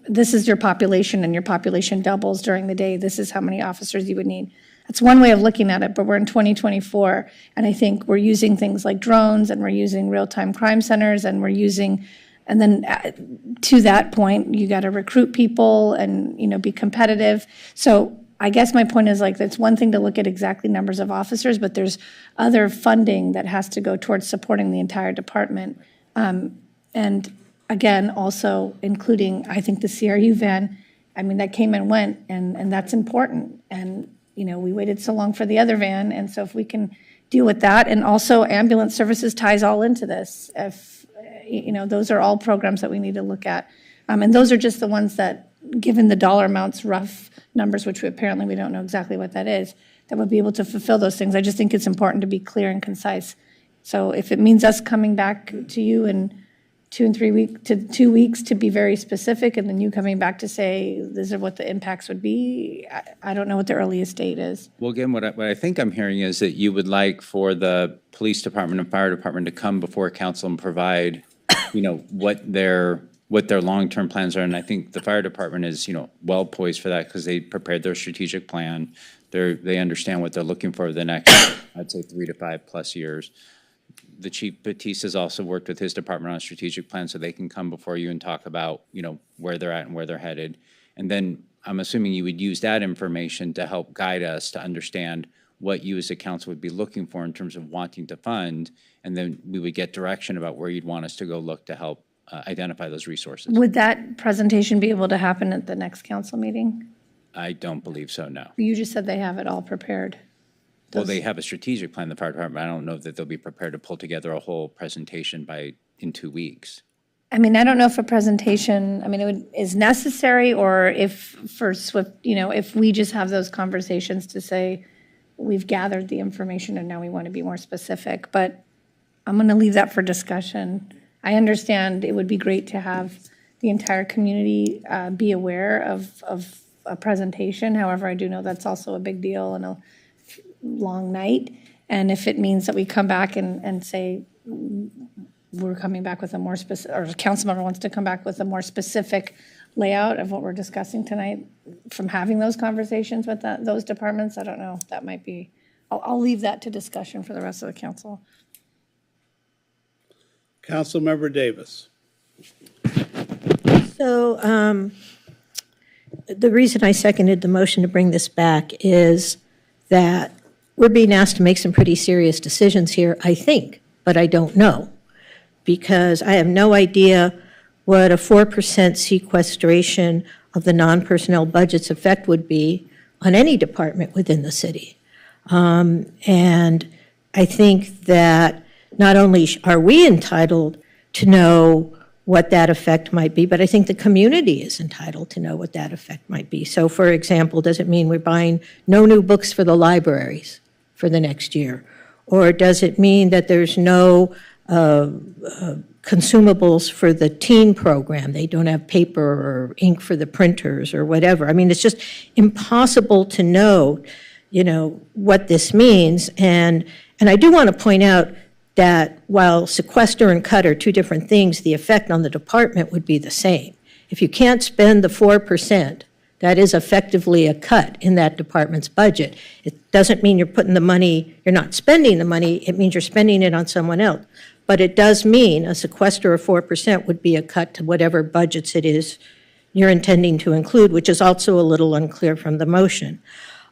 is your population and your population doubles during the day. This is how many officers you would need. That's one way of looking at it, but we're in 2024, and I think we're using things like drones, and we're using real-time crime centers, and we're using, and then to that point, you got to recruit people and, be competitive. So I guess my point is, like, it's one thing to look at exactly numbers of officers, but there's other funding that has to go towards supporting the entire department. And again, also including, I think, the CRU van, I mean, that came and went, and that's important. And, we waited so long for the other van, and so if we can deal with that, and also ambulance services ties all into this. If, those are all programs that we need to look at. And those are just the ones that, given the dollar amounts, rough numbers, which we don't know exactly what that is, that would be able to fulfill those things. I just think it's important to be clear and concise. So if it means us coming back to you in 2 weeks to be very specific, and then you coming back to say, these are what the impacts would be, I don't know what the earliest date is. Well, again, what I think I'm hearing is that you would like for the police department and fire department to come before council and provide, what their long-term plans are. And I think the fire department is, well poised for that because they prepared their strategic plan. They understand what they're looking for the next, I'd say, 3 to 5+ years. The Chief Batiste has also worked with his department on a strategic plan so they can come before you and talk about, where they're at and where they're headed. And then I'm assuming you would use that information to help guide us to understand what you as a council would be looking for in terms of wanting to fund, and then we would get direction about where you'd want us to go look to help identify those resources. Would that presentation be able to happen at the next council meeting? I don't believe so, no. You just said they have it all prepared. Well, they have a strategic plan, the fire department. I don't know that they'll be prepared to pull together a whole presentation in 2 weeks. I mean, I don't know if a presentation, I mean, is necessary, or if for SWIFT, if we just have those conversations to say, we've gathered the information and now we want to be more specific, but I'm going to leave that for discussion. I understand it would be great to have the entire community be aware of a presentation. However, I do know that's also a big deal and a long night. And if it means that we come back and say, we're coming back with a more specific, or a council member wants to come back with a more specific layout of what we're discussing tonight from having those conversations with those departments, I don't know, that might be, I'll leave that to discussion for the rest of the council. Councilmember Davis. So the reason I seconded the motion to bring this back is that we're being asked to make some pretty serious decisions here, I think, but I don't know, because I have no idea what a 4% sequestration of the non-personnel budget's effect would be on any department within the city. And I think that not only are we entitled to know what that effect might be, but I think the community is entitled to know what that effect might be. So, for example, does it mean we're buying no new books for the libraries for the next year? Or does it mean that there's no consumables for the teen program? They don't have paper or ink for the printers or whatever. I mean, it's just impossible to know, what this means. And I do want to point out that while sequester and cut are two different things, the effect on the department would be the same. If you can't spend the 4%, that is effectively a cut in that department's budget. It doesn't mean you're not spending the money, it means you're spending it on someone else. But it does mean a sequester of 4% would be a cut to whatever budgets it is you're intending to include, which is also a little unclear from the motion.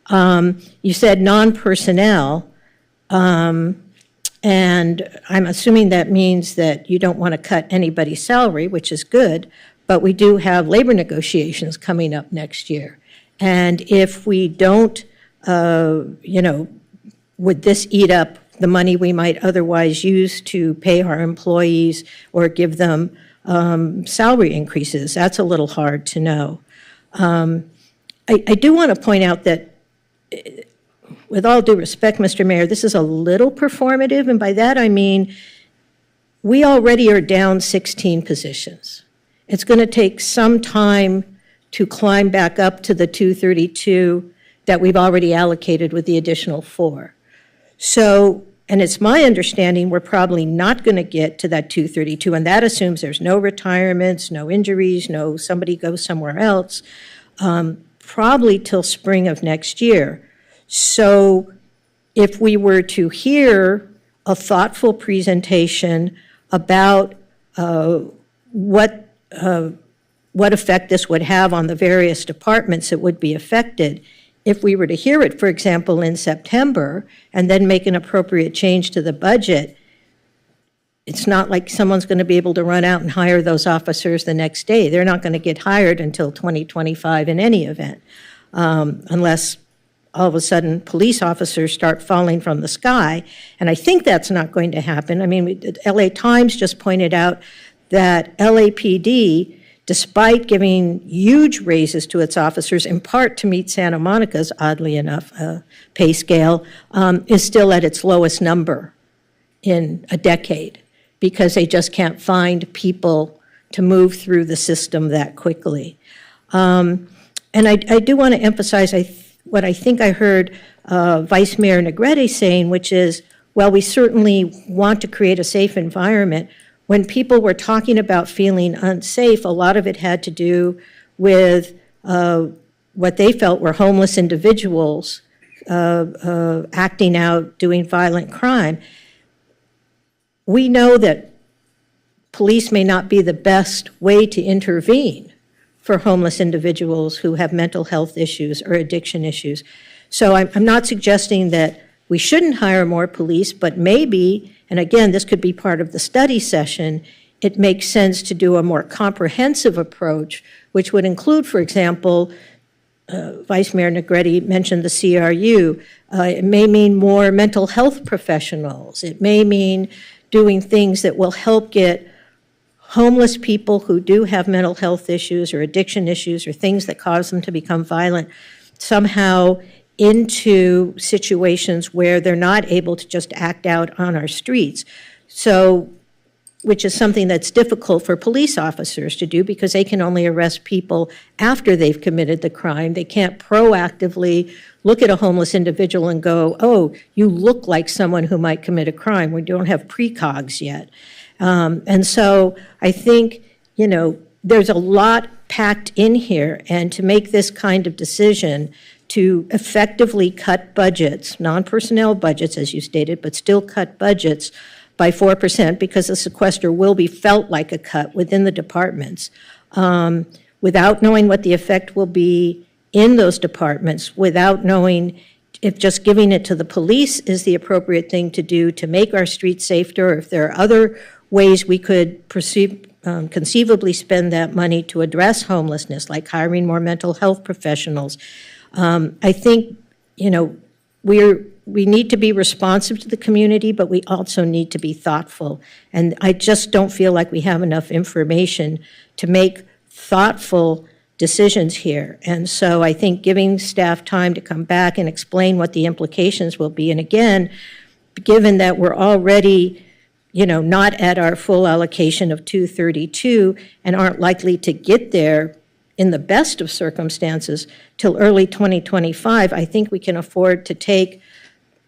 You said non-personnel, and I'm assuming that means that you don't want to cut anybody's salary, which is good, but we do have labor negotiations coming up next year. And if we don't, would this eat up the money we might otherwise use to pay our employees or give them salary increases? That's a little hard to know. I do want to point out that, with all due respect, Mr. Mayor, this is a little performative, and by that I mean we already are down 16 positions. It's going to take some time to climb back up to the 232 that we've already allocated with the additional 4. So, and it's my understanding we're probably not going to get to that 232, and that assumes there's no retirements, no injuries, no somebody goes somewhere else, probably till spring of next year. So if we were to hear a thoughtful presentation about what effect this would have on the various departments that would be affected, if we were to hear it, for example, in September, and then make an appropriate change to the budget, it's not like someone's going to be able to run out and hire those officers the next day. They're not going to get hired until 2025 in any event, unless all of a sudden police officers start falling from the sky. And I think that's not going to happen. I mean, the LA Times just pointed out that LAPD, despite giving huge raises to its officers, in part to meet Santa Monica's, oddly enough, pay scale, is still at its lowest number in a decade, because they just can't find people to move through the system that quickly. And I do want to emphasize what I think I heard Vice Mayor Negrete saying, which is, well, we certainly want to create a safe environment. When people were talking about feeling unsafe, a lot of it had to do with what they felt were homeless individuals acting out, doing violent crime. We know that police may not be the best way to intervene for homeless individuals who have mental health issues or addiction issues. So I'm not suggesting that we shouldn't hire more police, but maybe, and again, this could be part of the study session, it makes sense to do a more comprehensive approach, which would include, for example, Vice Mayor Negretti mentioned the CRU. It may mean more mental health professionals. It may mean doing things that will help get homeless people who do have mental health issues or addiction issues or things that cause them to become violent somehow into situations where they're not able to just act out on our streets. So, which is something that's difficult for police officers to do because they can only arrest people after they've committed the crime. They can't proactively look at a homeless individual and go, oh, you look like someone who might commit a crime. We don't have precogs yet. And so I think, you know, there's a lot packed in here, and to make this kind of decision to effectively cut budgets, non-personnel budgets, as you stated, but still cut budgets by 4%, because the sequester will be felt like a cut within the departments, without knowing what the effect will be in those departments, without knowing if just giving it to the police is the appropriate thing to do to make our streets safer, or if there are other ways we could conceivably spend that money to address homelessness, like hiring more mental health professionals. I think, you know, we need to be responsive to the community, but we also need to be thoughtful. And I just don't feel like we have enough information to make thoughtful decisions here. And so I think giving staff time to come back and explain what the implications will be. And again, given that we're already, you know, not at our full allocation of 232 and aren't likely to get there in the best of circumstances till early 2025, I think we can afford to take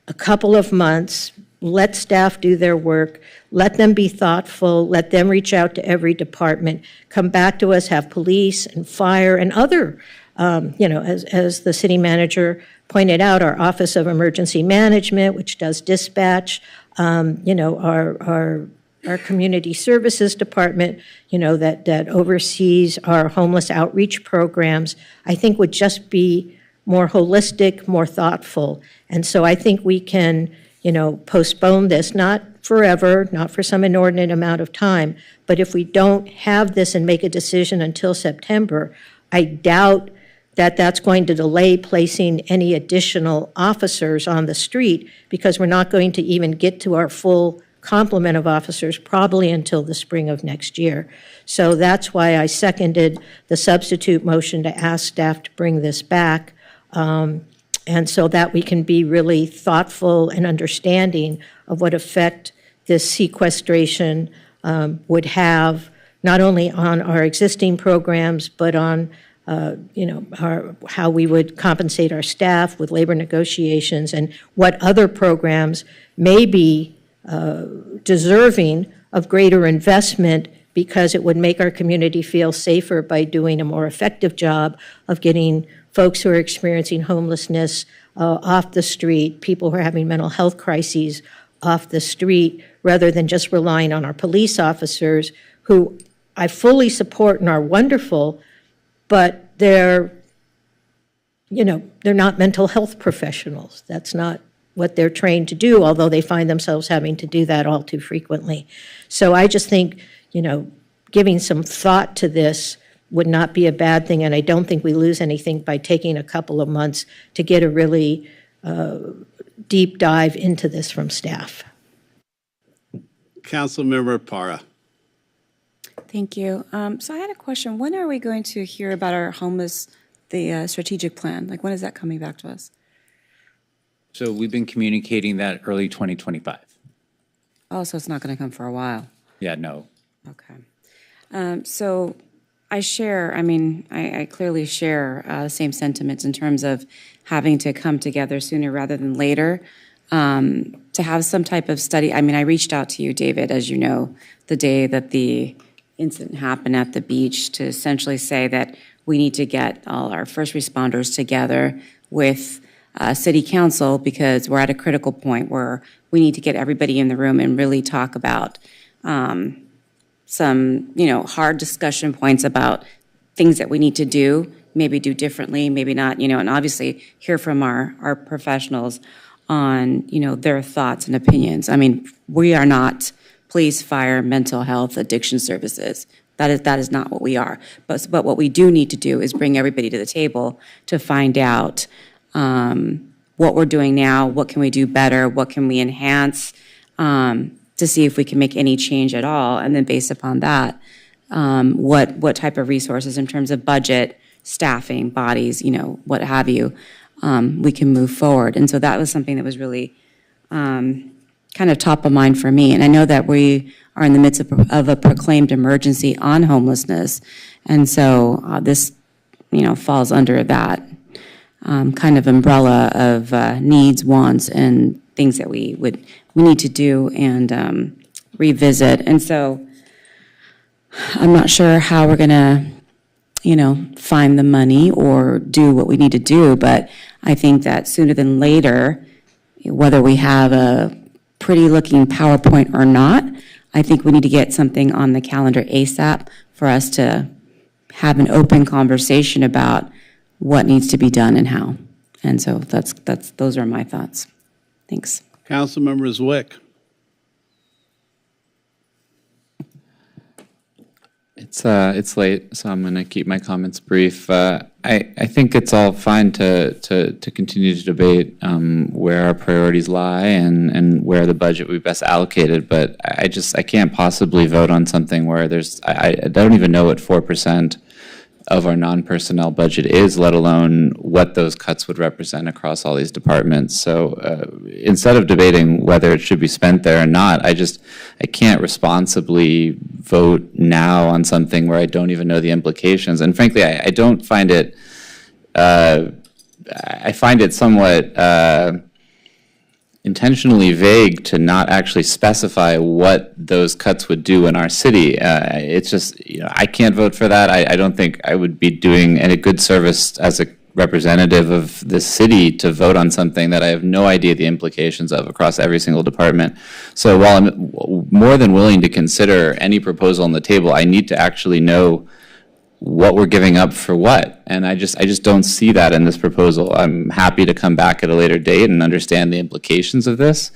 a couple of months, let staff do their work, let them be thoughtful, let them reach out to every department, come back to us, have police and fire and other, you know, as the city manager pointed out, our Office of Emergency Management, which does dispatch, you know, our community services department, you know, that oversees our homeless outreach programs, I think would just be more holistic, more thoughtful. And so I think we can, you know, postpone this, not forever, not for some inordinate amount of time, but if we don't have this and make a decision until September, I doubt that that's going to delay placing any additional officers on the street, because we're not going to even get to our full complement of officers probably until the spring of next year. So that's why I seconded the substitute motion to ask staff to bring this back, and so that we can be really thoughtful and understanding of what effect this sequestration would have, not only on our existing programs, but on you know, how we would compensate our staff with labor negotiations, and what other programs may be deserving of greater investment, because it would make our community feel safer by doing a more effective job of getting folks who are experiencing homelessness off the street, people who are having mental health crises off the street, rather than just relying on our police officers, who I fully support and are wonderful, but they're, you know, they're not mental health professionals. That's not what they're trained to do, although they find themselves having to do that all too frequently. So I just think, you know, giving some thought to this would not be a bad thing, and I don't think we lose anything by taking a couple of months to get a really deep dive into this from staff. Councilmember Para. Thank you. So I had a question. When are we going to hear about our homeless, the strategic plan? Like, when is that coming back to us? So we've been communicating that early 2025. Oh, so it's not going to come for a while. Yeah, no. Okay. So I share, I mean, I clearly share the same sentiments in terms of having to come together sooner rather than later to have some type of study. I mean, I reached out to you, David, as you know, the day that the incident happened at the beach, to essentially say that we need to get all our first responders together with City Council, because we're at a critical point where we need to get everybody in the room and really talk about some, you know, hard discussion points about things that we need to do, maybe do differently, maybe not, and obviously hear from our professionals on, their thoughts and opinions. I mean, we are not police, fire, mental health, addiction services. That is not what we are. But what we do need to do is bring everybody to the table to find out what we're doing now, what can we do better, what can we enhance, to see if we can make any change at all, and then based upon that, what type of resources in terms of budget, staffing, bodies, what have you, we can move forward. And so that was something that was really kind of top of mind for me. And I know that we are in the midst of a proclaimed emergency on homelessness, and so this, falls under that kind of umbrella of needs, wants, and things that we need to do and revisit. And so I'm not sure how we're gonna, find the money or do what we need to do, but I think that sooner than later, whether we have a pretty looking PowerPoint or not, I think we need to get something on the calendar ASAP for us to have an open conversation about what needs to be done and how. And so those are my thoughts. Thanks. Councilmember Zwick. It's late, so I'm going to keep my comments brief. I think it's all fine to continue to debate where our priorities lie and where the budget we best allocated, but I can't possibly vote on something where I don't even know what 4% of our non-personnel budget is, let alone what those cuts would represent across all these departments. So instead of debating whether it should be spent there or not, I can't responsibly vote now on something where I don't even know the implications. And frankly, I don't find it, I find it somewhat intentionally vague to not actually specify what those cuts would do in our city. It's just, I can't vote for that. I don't think I would be doing any good service as a representative of the city to vote on something that I have no idea the implications of across every single department. So while I'm more than willing to consider any proposal on the table, I need to actually know what we're giving up for what. And I just don't see that in this proposal. I'm happy to come back at a later date and understand the implications of this.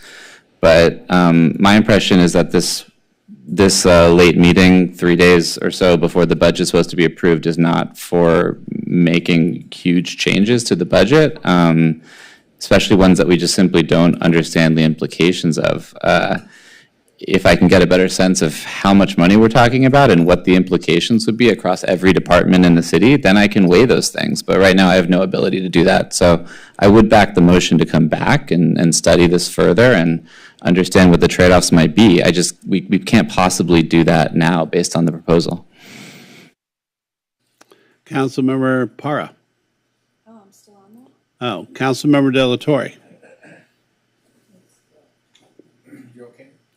But my impression is that this late meeting, 3 days or so before the budget is supposed to be approved, is not for making huge changes to the budget, especially ones that we just simply don't understand the implications of. If I can get a better sense of how much money we're talking about and what the implications would be across every department in the city, then I can weigh those things. But right now I have no ability to do that. So I would back the motion to come back and study this further and understand what the trade-offs might be. We can't possibly do that now based on the proposal. Councilmember Para. Oh, I'm still on that? Oh, Councilmember De La Torre.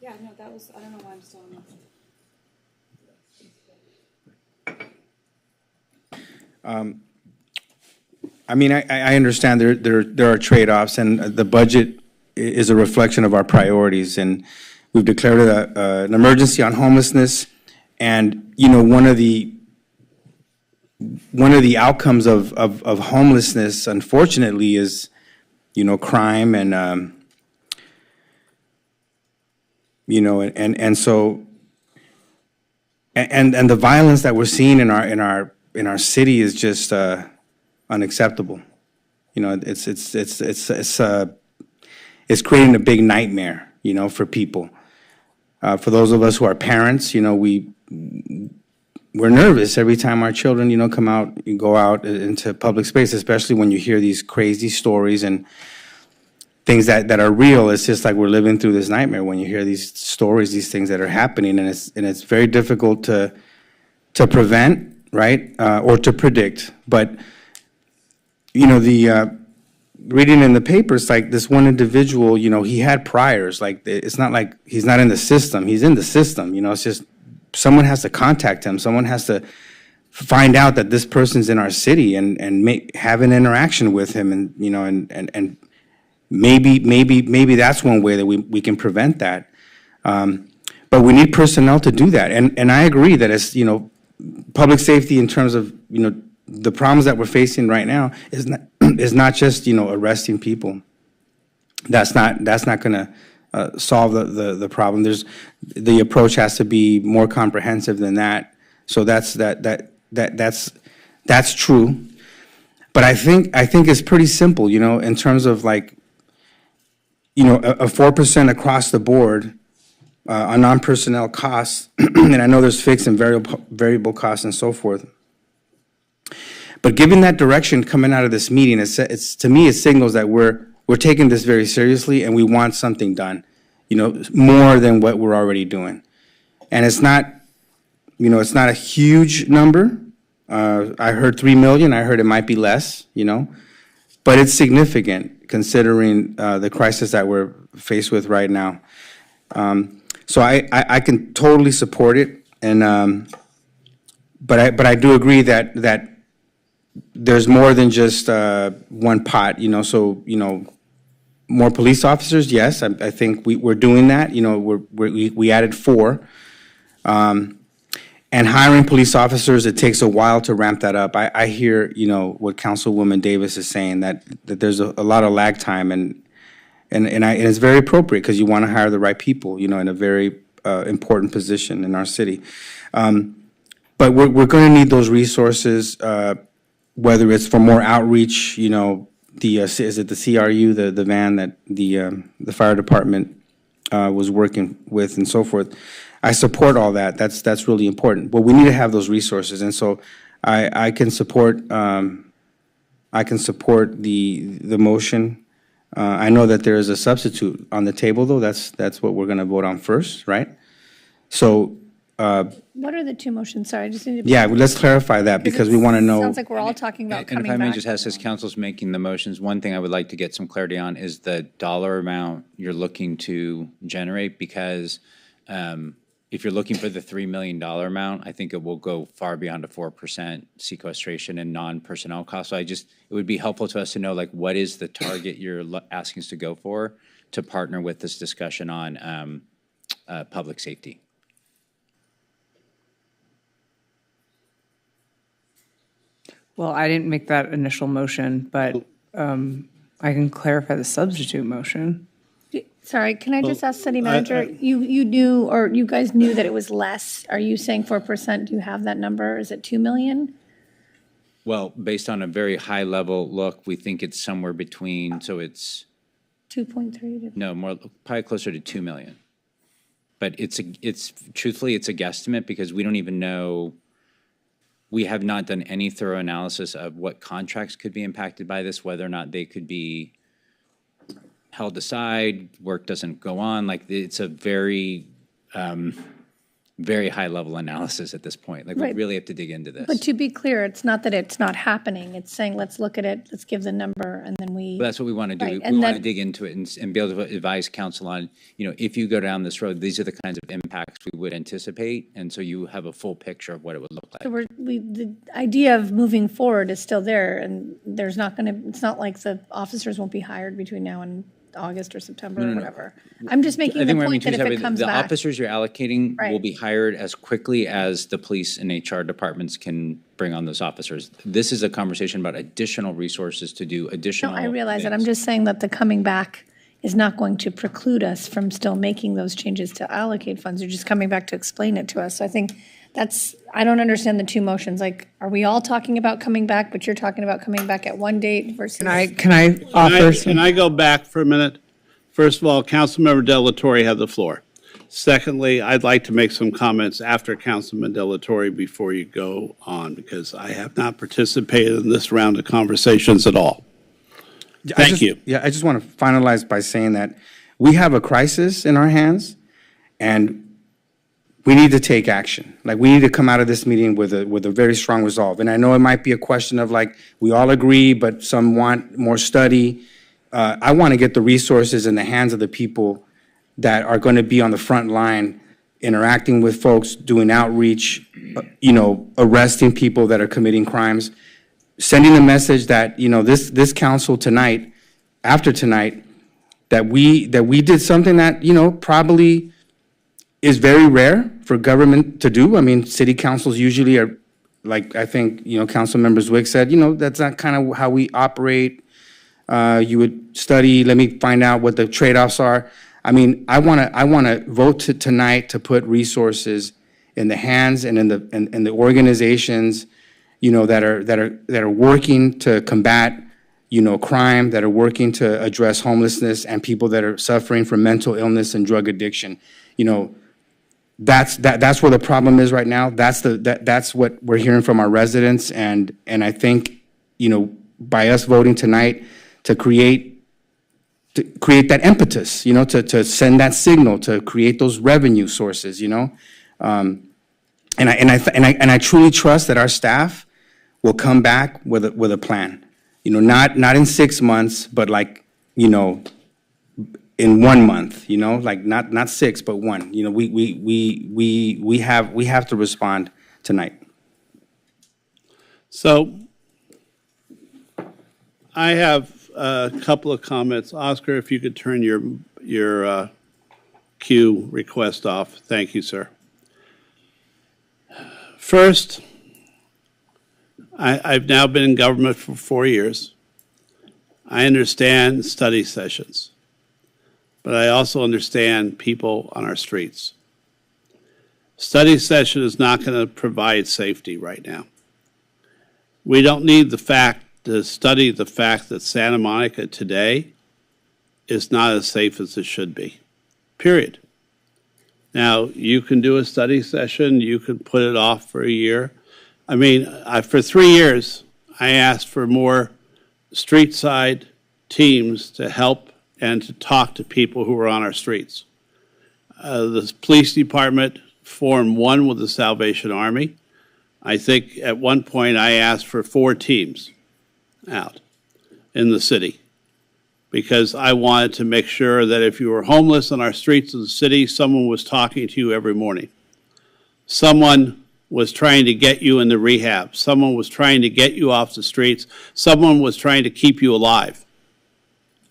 Yeah, no, that was, I don't know why I'm still on that. I mean, I understand there are trade-offs, and the budget is a reflection of our priorities, and we've declared an emergency on homelessness, and one of the outcomes of homelessness, unfortunately, is crime and and so the violence that we're seeing in our city is just unacceptable. It's creating a big nightmare, for people. For those of us who are parents, we're nervous every time our children, go out into public space, especially when you hear these crazy stories and things that are real. It's just like we're living through this nightmare when you hear these stories, these things that are happening, and it's very difficult to prevent, right, or to predict. But reading in the papers, like this one individual, he had priors. Like it's not like he's not in the system; he's in the system. It's just someone has to contact him. Someone has to find out that this person's in our city and have an interaction with him, and and maybe that's one way that we can prevent that. But we need personnel to do that. And I agree that it's, public safety in terms of, the problems that we're facing right now is not just, arresting people. That's not going to solve the problem. The approach has to be more comprehensive than that. So that's true. But I think it's pretty simple, in terms of like, a 4% across the board on non-personnel costs, and I know there's fixed and variable costs and so forth. But given that direction coming out of this meeting, it's to me, it signals that we're taking this very seriously and we want something done, more than what we're already doing. And it's not a huge number. I heard 3 million. I heard it might be less, but it's significant considering the crisis that we're faced with right now. So I can totally support it, and but I do agree that there's more than just one pot, So more police officers, yes, I think we're doing that. We added 4. And hiring police officers, it takes a while to ramp that up. I hear, what Councilwoman Davis is saying, that there's a lot of lag time, and it's very appropriate because you want to hire the right people, in a very important position in our city. But we're going to need those resources, whether it's for more outreach, is it the CRU, the van that the fire department was working with and so forth. I support all that. That's really important. But we need to have those resources, and so I can support the motion. I know that there is a substitute on the table, though. That's what we're going to vote on first, right? So. What are the 2 motions? Sorry, I just need to. Yeah, let's clarify that because we want to know. Sounds like we're all talking about coming back. And if I may just ask, as council's making the motions, one thing I would like to get some clarity on is the dollar amount you're looking to generate, because if you're looking for the $3 million amount, I think it will go far beyond a 4% sequestration and non-personnel costs. So it would be helpful to us to know, like, what is the target you're asking us to go for to partner with this discussion on public safety? Well, I didn't make that initial motion, but I can clarify the substitute motion. Sorry, can I just ask City Manager, you knew, or you guys knew that it was less? Are you saying 4%? Do you have that number? Is it 2 million? Well, based on a very high level look, we think it's somewhere between, so it's 2.3 no more, probably closer to 2 million. But it's truthfully, it's a guesstimate because we don't even know. We have not done any thorough analysis of what contracts could be impacted by this, whether or not they could be held aside, work doesn't go on. Like, it's a very, very high level analysis at this point. Like, Right. we really have to dig into this. But to be clear, it's not that it's not happening. It's saying, let's look at it, let's give the number, and then we. But that's what we want to do. Right, We and want to then- dig into it and be able to advise council on, if you go down this road, these are the kinds of impacts we would anticipate. And so you have a full picture of what it would look like. So the idea of moving forward is still there, and there's not going to, it's not like the officers won't be hired between now and August or September or whatever. I'm just making the point that if it comes the back. officers you're allocating will Right. be hired as quickly as the police and HR departments can bring on those officers. This is a conversation about additional resources to do No, additional. I realize that. I'm just saying that the coming back is not going to preclude us from still making those changes to allocate funds. You're just coming back to explain it to us. So I think I don't understand the 2 motions. Like, are we all talking about coming back, but you're talking about coming back at one date versus? Can I offer? Can I go back for a minute? First of all, Councilmember Delatorre had the floor. Secondly, I'd like to make some comments after Councilman Delatorre before you go on, because I have not participated in this round of conversations at all. Thank you. Yeah, I just want to finalize by saying that we have a crisis in our hands, and we need to take action. Like, we need to come out of this meeting with a very strong resolve. And I know it might be a question of, like, we all agree, but some want more study. I want to get the resources in the hands of the people that are going to be on the front line, interacting with folks, doing outreach, arresting people that are committing crimes, sending a message that, this council tonight, after tonight, that we did something that, is very rare for government to do. I mean, city councils usually are like I think, Councilmember Zwick said, that's not kind of how we operate. You would study, let me find out what the trade-offs are. I mean, I wanna vote tonight to put resources in the hands and in the organizations, that are working to combat, crime, that are working to address homelessness and people that are suffering from mental illness and drug addiction. That's where the problem is right now. That's what we're hearing from our residents, and I think, by us voting tonight to create that impetus, to send that signal, to create those revenue sources, and I truly trust that our staff will come back with a plan, not in 6 months, but in 1 month, not 6, but 1. We have to respond tonight. So I have a couple of comments. Oscar, if you could turn your queue request off. Thank you, sir. First, I've now been in government for 4 years. I understand study sessions, but I also understand people on our streets. Study session is not going to provide safety right now. We don't need to study the fact that Santa Monica today is not as safe as it should be, period. Now, you can do a study session, you can put it off for a year. I mean, for 3 years, I asked for more street side teams to help and to talk to people who are on our streets. The police department formed one with the Salvation Army. I think at one point I asked for 4 teams out in the city because I wanted to make sure that if you were homeless on our streets of the city, someone was talking to you every morning. Someone was trying to get you into rehab. Someone was trying to get you off the streets. Someone was trying to keep you alive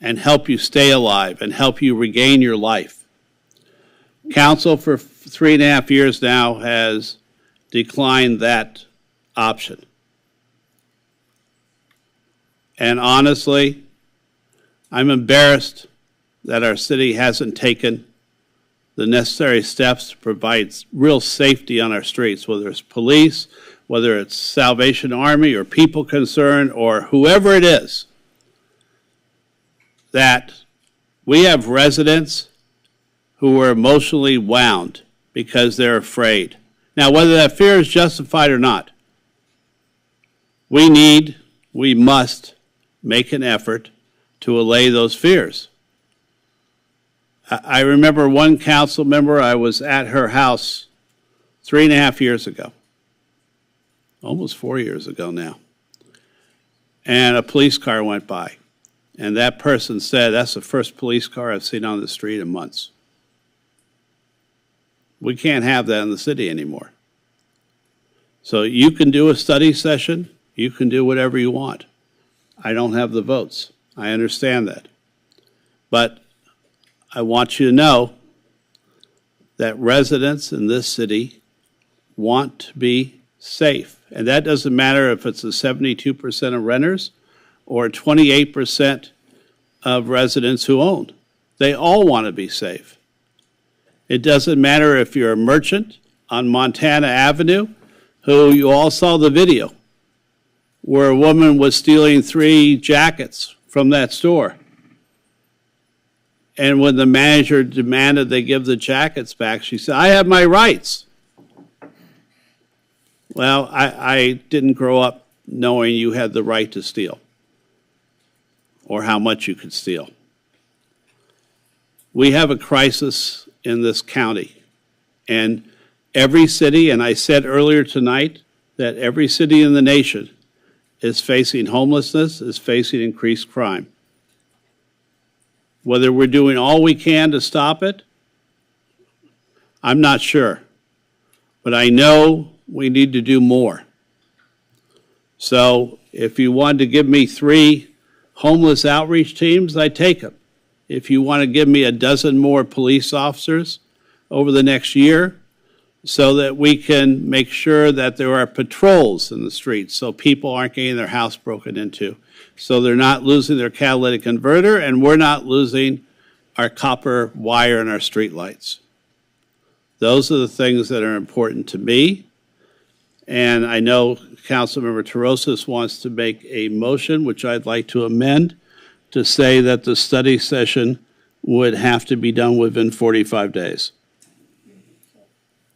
and help you stay alive and help you regain your life. Council for 3.5 years now has declined that option. And honestly, I'm embarrassed that our city hasn't taken the necessary steps to provide real safety on our streets, whether it's police, whether it's Salvation Army or people concerned or whoever it is, that we have residents who are emotionally wound because they're afraid. Now, whether that fear is justified or not, we must make an effort to allay those fears. I remember one council member, I was at her house 3.5 years ago, almost 4 years ago now, and a police car went by. And that person said, that's the first police car I've seen on the street in months. We can't have that in the city anymore. So you can do a study session, you can do whatever you want. I don't have the votes. I understand that. But I want you to know that residents in this city want to be safe. And that doesn't matter if it's the 72% of renters or 28% of residents who own. They all want to be safe. It doesn't matter if you're a merchant on Montana Avenue, who you all saw the video, where a woman was stealing 3 jackets from that store. And when the manager demanded they give the jackets back, she said, I have my rights. Well, I didn't grow up knowing you had the right to steal or how much you could steal. We have a crisis in this county. And every city, and I said earlier tonight that every city in the nation is facing homelessness, is facing increased crime. Whether we're doing all we can to stop it, I'm not sure. But I know we need to do more. So if you wanted to give me 3 homeless outreach teams, I'd take them. If you want to give me a dozen more police officers over the next year, so that we can make sure that there are patrols in the streets so people aren't getting their house broken into, so they're not losing their catalytic converter and we're not losing our copper wire in our street lights. Those are the things that are important to me. And I know Councilmember Terosas wants to make a motion, which I'd like to amend, to say that the study session would have to be done within 45 days,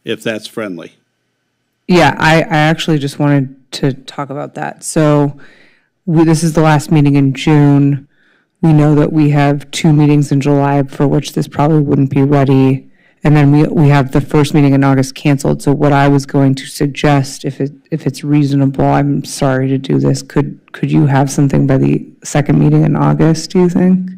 if that's friendly. Yeah, I actually just wanted to talk about that. So this is the last meeting in June. We know that we have 2 meetings in July for which this probably wouldn't be ready. And then we have the first meeting in August canceled. So what I was going to suggest, if it's reasonable, I'm sorry to do this, could you have something by the second meeting in August, do you think?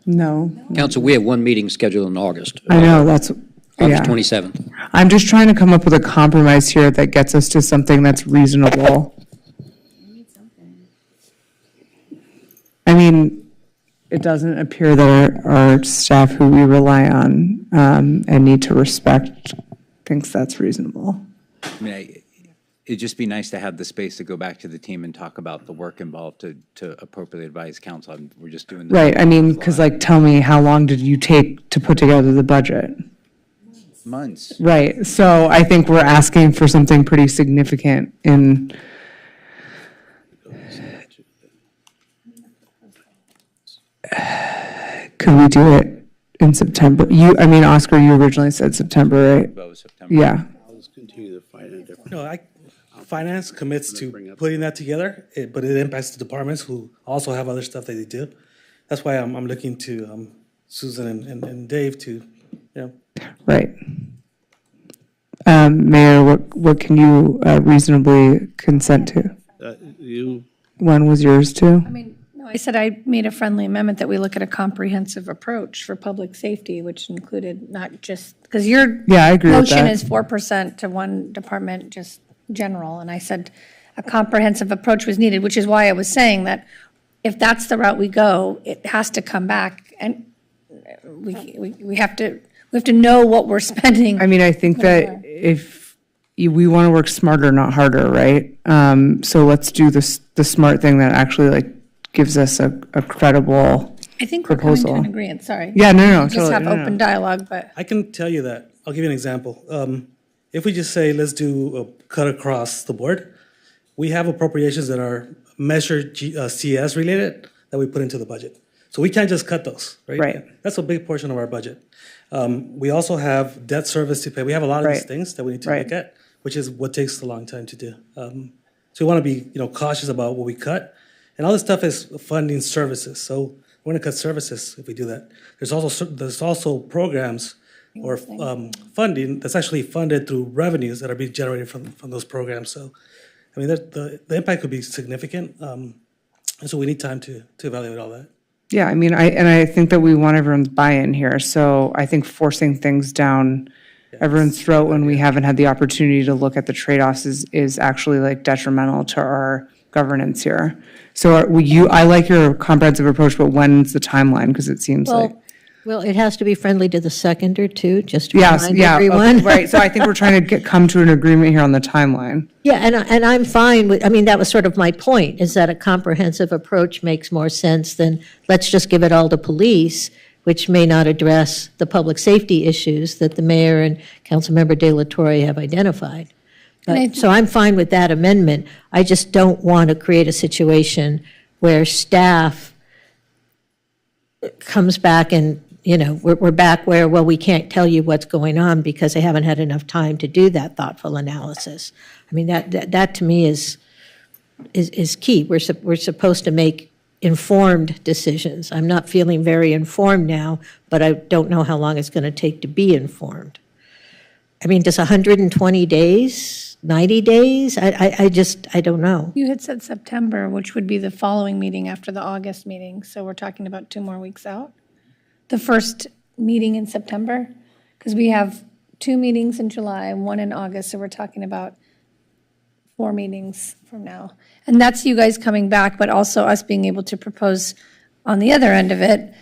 No. Council, we have one meeting scheduled in August. I know, that's, August yeah. 27th. I'm just trying to come up with a compromise here that gets us to something that's reasonable. I mean, it doesn't appear that our staff, who we rely on and need to respect, thinks that's reasonable. I mean, it'd just be nice to have the space to go back to the team and talk about the work involved to appropriately advise council. We're just doing this. Right, I mean, because like, tell me, how long did you take to put together the budget? Months. Right, so I think we're asking for something pretty significant in. Could we do it in September? I mean, Oscar, you originally said September, right? September. Yeah. I'll just continue to fight a different. No, finance commits to putting that together, but it impacts the departments who also have other stuff that they do. That's why I'm looking to Susan and Dave to, Right. Mayor, what can you reasonably consent to? When was yours too? I mean, no, I said I made a friendly amendment that we look at a comprehensive approach for public safety, which included not just, because your I agree with motion that. is 4% to one department, just general, and I said a comprehensive approach was needed, which is why I was saying that if that's the route we go, it has to come back, and we have to know what we're spending. I mean, I think that if we want to work smarter, not harder, right? So let's do the smart thing that actually like gives us a credible I think we're coming proposal. to an agreement, sorry. Yeah, no, Just totally, have no, no. open dialogue, but. I can tell you that. I'll give you an example. If we just say, let's do a cut across the board, we have appropriations that are measure CS related that we put into the budget. So we can't just cut those, right? Right. That's a big portion of our budget. We also have debt service to pay. We have a lot of these Right. things that we need to Right. look at, which is what takes a long time to do. So we want to be, cautious about what we cut. And all this stuff is funding services. So we're going to cut services if we do that. There's also programs or funding that's actually funded through revenues that are being generated from those programs. So, I mean, the impact could be significant. And so we need time to evaluate all that. Yeah, I mean, I think that we want everyone's buy-in here. So I think forcing things down everyone's throat when we haven't had the opportunity to look at the trade-offs is actually like detrimental to our governance here. So I like your comprehensive approach, but when's the timeline? Because it seems like. Well, it has to be friendly to the seconder too, just to Yes, remind yeah, everyone. okay, right. So I think we're trying to come to an agreement here on the timeline. Yeah, and I'm fine with, I mean, that was sort of my point, is that a comprehensive approach makes more sense than let's just give it all to police, which may not address the public safety issues that the mayor and Councilmember De La Torre have identified. So I'm fine with that amendment. I just don't want to create a situation where staff comes back and, we're back where, well, we can't tell you what's going on because they haven't had enough time to do that thoughtful analysis. I mean, that to me is key. We're supposed to make informed decisions. I'm not feeling very informed now, but I don't know how long it's going to take to be informed. I mean, does 120 days, 90 days? I don't know. You had said September, which would be the following meeting after the August meeting, so we're talking about 2 more weeks out? The first meeting in September? Because we have 2 meetings in July and 1 in August, so we're talking about 4 meetings from now. And that's you guys coming back, but also us being able to propose on the other end of it,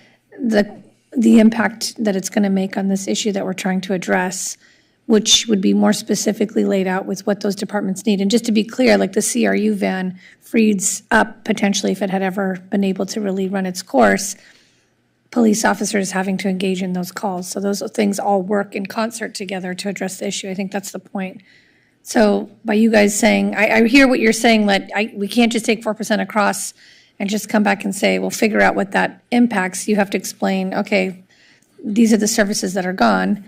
the impact that it's going to make on this issue that we're trying to address, which would be more specifically laid out with what those departments need. And just to be clear, like the CRU van frees up potentially, if it had ever been able to really run its course, police officers having to engage in those calls. So those things all work in concert together to address the issue. I think that's the point. So by you guys saying, I hear what you're saying, that we can't just take 4% across and just come back and say, we'll figure out what that impacts. You have to explain, okay, these are the services that are gone.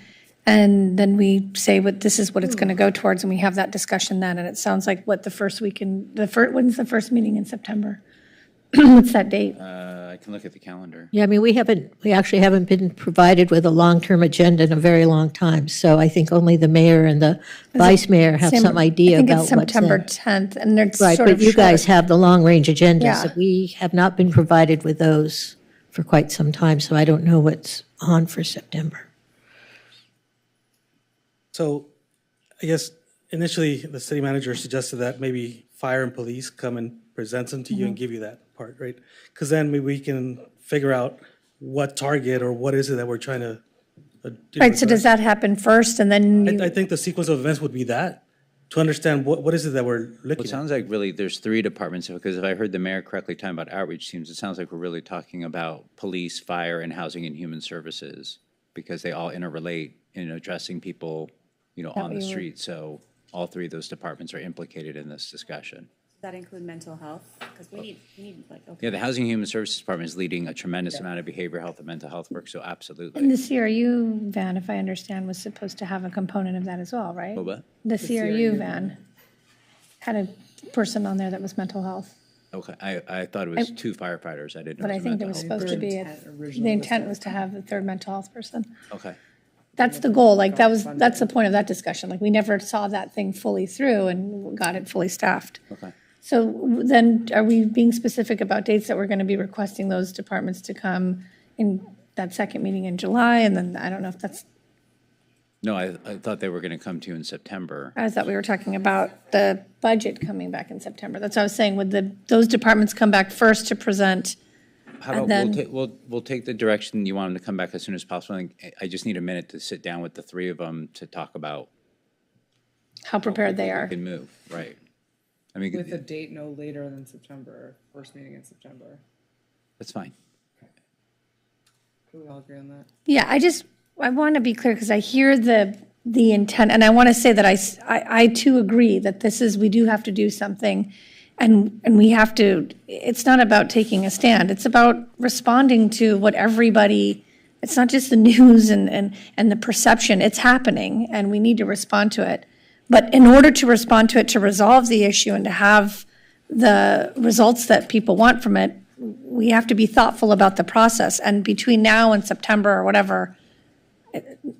And then we say this is what it's going to go towards, and we have that discussion then. And it sounds like when's the first meeting in September? What's that date? I can look at the calendar. Yeah, I mean, we actually haven't been provided with a long-term agenda in a very long time. So I think only the mayor and the vice mayor have some idea about what's I think it's September 10th, and it's right, sort of but you guys short. have the long-range agendas. Yeah. We have not been provided with those for quite some time, so I don't know what's on for September. So I guess initially the city manager suggested that maybe fire and police come and present them to you and give you that part, right? Because then maybe we can figure out what target or what is it that we're trying to do. Right, so does that happen first, and then I think the sequence of events would be that, to understand what is it that we're looking Well, it sounds like really there's three departments, because if I heard the mayor correctly talking about outreach teams, it sounds like we're really talking about police, fire, and housing and human services, because they all interrelate in addressing people, on the street. So all three of those departments are implicated in this discussion. Does that include mental health? Because we need okay. Yeah, the Housing and Human Services Department is leading a tremendous amount of behavioral health and mental health work, so absolutely. And the CRU van, if I understand, was supposed to have a component of that as well, right? What? The CRU van had a person on there that was mental health. Okay, I thought it was two firefighters. I didn't know. But I think there was supposed to be, the intent was to have the third mental health person. Okay. That's the goal, that's the point of that discussion. Like, we never saw that thing fully through and got it fully staffed. Okay. So then, are we being specific about dates that we're going to be requesting those departments to come in that second meeting in July? And then, I don't know if that's, No, I thought they were going to come to you in September. I thought we were talking about the budget coming back in September. That's what I was saying, would those departments come back first to present? How about we'll take the direction you want them to come back as soon as possible. I just need a minute to sit down with the three of them to talk about How prepared they are. We can move, right. I mean, With a date no later than September, first meeting in September. that's fine. Can we all agree on that? Yeah, I want to be clear, because I hear the intent, and I want to say that I too agree that we do have to do something, and we have to, it's not about taking a stand, it's about responding to what everybody, it's not just the news and the perception, it's happening, and we need to respond to it. But in order to respond to it, to resolve the issue and to have the results that people want from it, we have to be thoughtful about the process. And between now and September or whatever,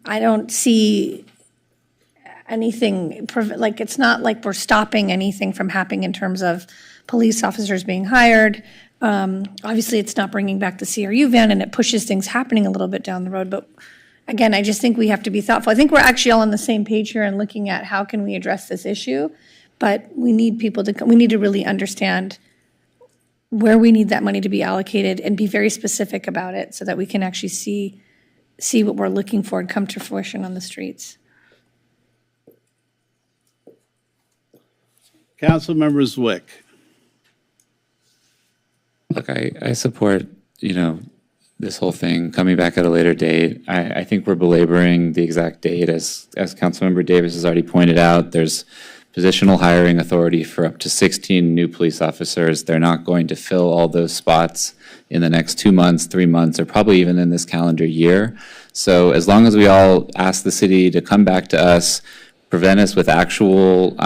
I don't see anything, like, it's not like we're stopping anything from happening in terms of police officers being hired. Obviously, it's not bringing back the CRU van, and it pushes things happening a little bit down the road. But again, I just think we have to be thoughtful. I think we're actually all on the same page here and looking at how can we address this issue. But we need people we need to really understand where we need that money to be allocated and be very specific about it so that we can actually see what we're looking for and come to fruition on the streets. Councilmember Zwick. Look, I support, this whole thing coming back at a later date. I think we're belaboring the exact date. As Councilmember Davis has already pointed out, there's positional hiring authority for up to 16 new police officers. They're not going to fill all those spots in the next 2 months, 3 months, or probably even in this calendar year. So as long as we all ask the city to come back to us, present us with actual,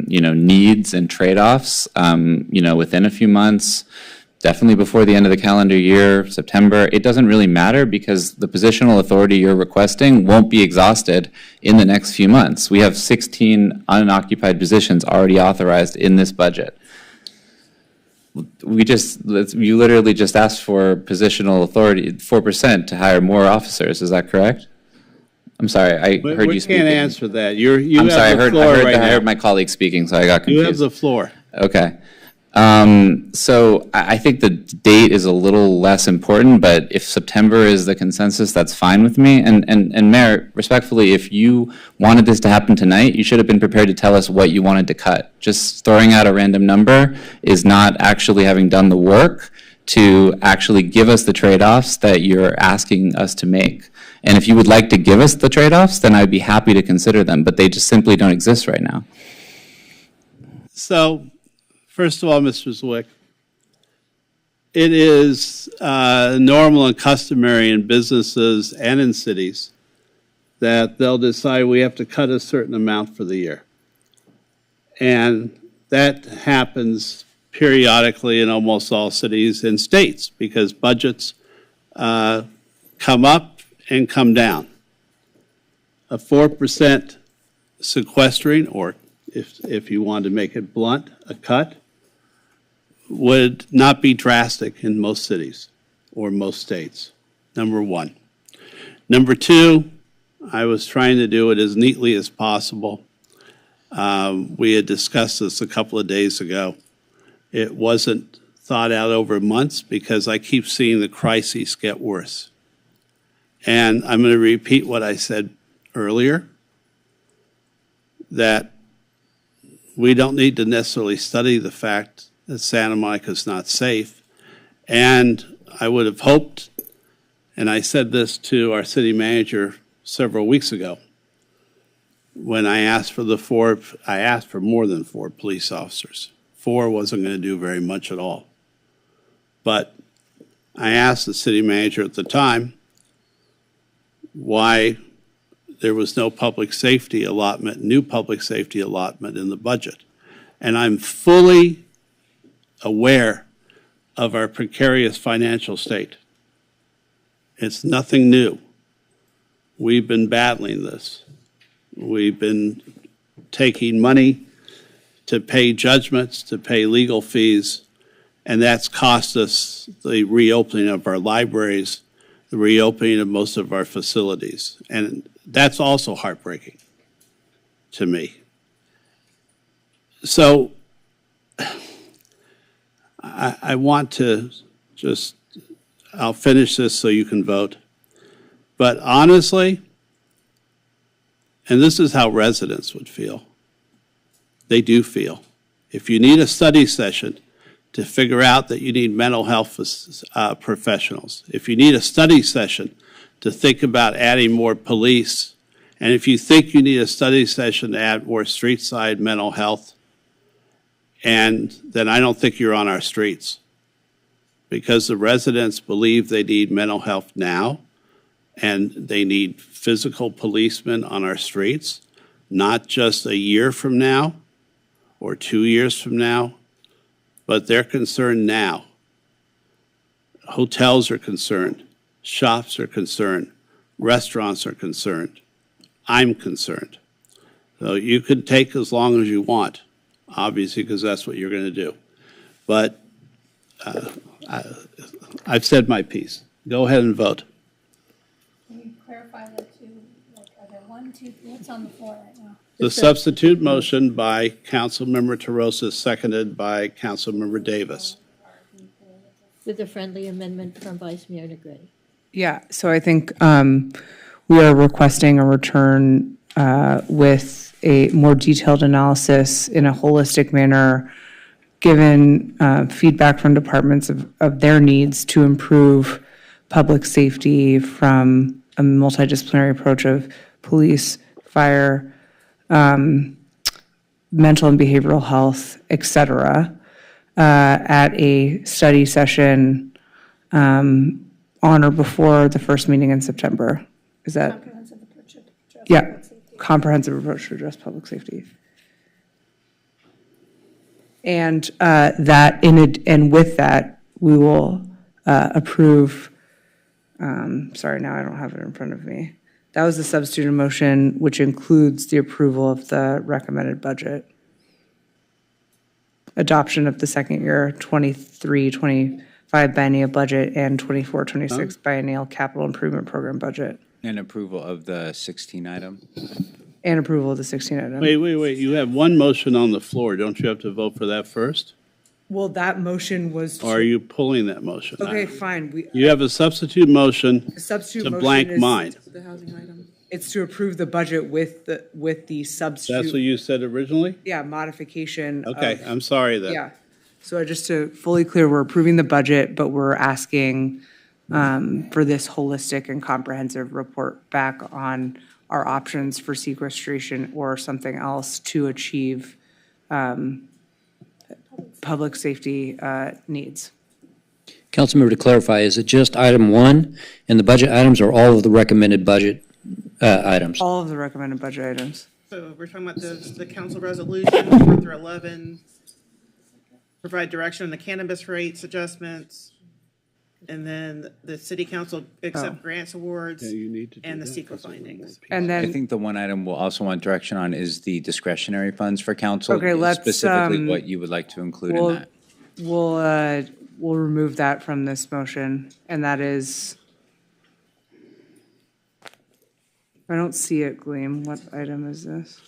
needs and trade-offs, within a few months, definitely before the end of the calendar year, September, it doesn't really matter because the positional authority you're requesting won't be exhausted in the next few months. We have 16 unoccupied positions already authorized in this budget. You literally just asked for positional authority, 4%, to hire more officers. Is that correct? I'm sorry, I heard you speaking. We can't answer that. I'm sorry, I heard my colleague speaking, so I got confused. You have the floor. Okay. So I think the date is a little less important, but if September is the consensus, that's fine with me. And Mayor, respectfully, if you wanted this to happen tonight, you should have been prepared to tell us what you wanted to cut. Just throwing out a random number is not actually having done the work to actually give us the trade-offs that you're asking us to make. And if you would like to give us the trade-offs, then I'd be happy to consider them, but they just simply don't exist right now. So, first of all, Mr. Zwick, it is normal and customary in businesses and in cities that they'll decide we have to cut a certain amount for the year. And that happens periodically in almost all cities and states because budgets come up and come down. A 4% sequestering, or if you want to make it blunt, a cut, would not be drastic in most cities or most states, number one. Number two, I was trying to do it as neatly as possible. We had discussed this a couple of days ago. It wasn't thought out over months because I keep seeing the crises get worse. And I'm going to repeat what I said earlier, that we don't need to necessarily study the fact that Santa Monica is not safe. And I would have hoped, and I said this to our city manager several weeks ago, when I asked for I asked for more than 4 police officers. 4 wasn't going to do very much at all. But I asked the city manager at the time why there was no public safety allotment, new public safety allotment in the budget. And I'm fully aware of our precarious financial state. It's nothing new. We've been battling this. We've been taking money to pay judgments, to pay legal fees, and that's cost us the reopening of our libraries, the reopening of most of our facilities. And that's also heartbreaking to me. So I want to just, I'll finish this so you can vote. But honestly, and this is how residents would feel, they do feel. If you need a study session to figure out that you need mental health professionals, if you need a study session to think about adding more police, and if you think you need a study session to add more street side mental health, and then I don't think you're on our streets, because the residents believe they need mental health now, and they need physical policemen on our streets, not just a year from now or 2 years from now, but they're concerned now. Hotels are concerned, shops are concerned, restaurants are concerned. I'm concerned. So you can take as long as you want, obviously, because that's what you're going to do. But I've said my piece. Go ahead and vote. Can you clarify that too? Like, are there 1, 2, what's on the floor right now? The substitute motion by Councilmember Terosas, seconded by Councilmember Davis. With a friendly amendment from Vice Mayor Negrete. Yeah, so I think we are requesting a return with a more detailed analysis in a holistic manner, given feedback from departments of their needs to improve public safety from a multidisciplinary approach of police, fire, mental and behavioral health, et cetera, at a study session on or before the first meeting in September. Is that? Comprehensive approach to address Yeah, public safety. comprehensive approach to address public safety. And and with that, we will approve, sorry, now I don't have it in front of me. That was the substitute motion, which includes the approval of the recommended budget. Adoption of the second year 23-25 biennial budget and 24-26 biennial capital improvement program budget. And approval of the 16 item. And approval of the 16 item. Wait. You have one motion on the floor. Don't you have to vote for that first? Well, that motion was. Or are you pulling that motion? Okay, fine. You have a substitute motion Substitute to motion blank is- mine. The housing item. It's to approve the budget with the substitute. That's what you said originally? Yeah, modification. Okay, of- I'm sorry then. Yeah. So just to fully clear, we're approving the budget, but we're asking for this holistic and comprehensive report back on our options for sequestration or something else to achieve public safety needs. Councilmember, to clarify, is it just item 1 and the budget items, or all of the recommended budget items? All of the recommended budget items. So we're talking about the council resolution 4 through 11, provide direction on the cannabis rates adjustments, and then the city council accept grants awards, and the CEQA findings. And I then, think the one item we'll also want direction on is the discretionary funds for council. Okay, let's, Specifically what you would like to include in that. We'll remove that from this motion, and that is, I don't see it, Gleam. What item is this?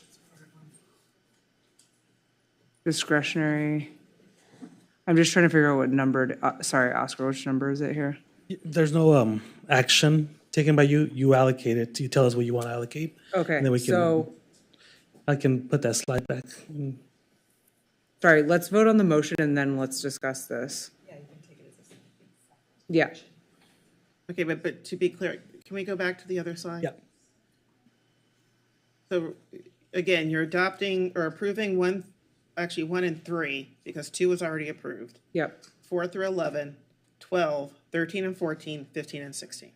Discretionary. I'm just trying to figure out what numbered, sorry, Oscar, which number is it here? There's no action taken by you. You allocate it. You tell us what you want to allocate. Okay, And then we can, so, I can put that slide back. sorry, let's vote on the motion and then let's discuss this. Yeah. Okay, but to be clear, can we go back to the other slide? Yep. So again, you're adopting or approving 1 and 3, because 2 was already approved. Yep. 4 through 11, 12, 13 and 14, 15 and 16.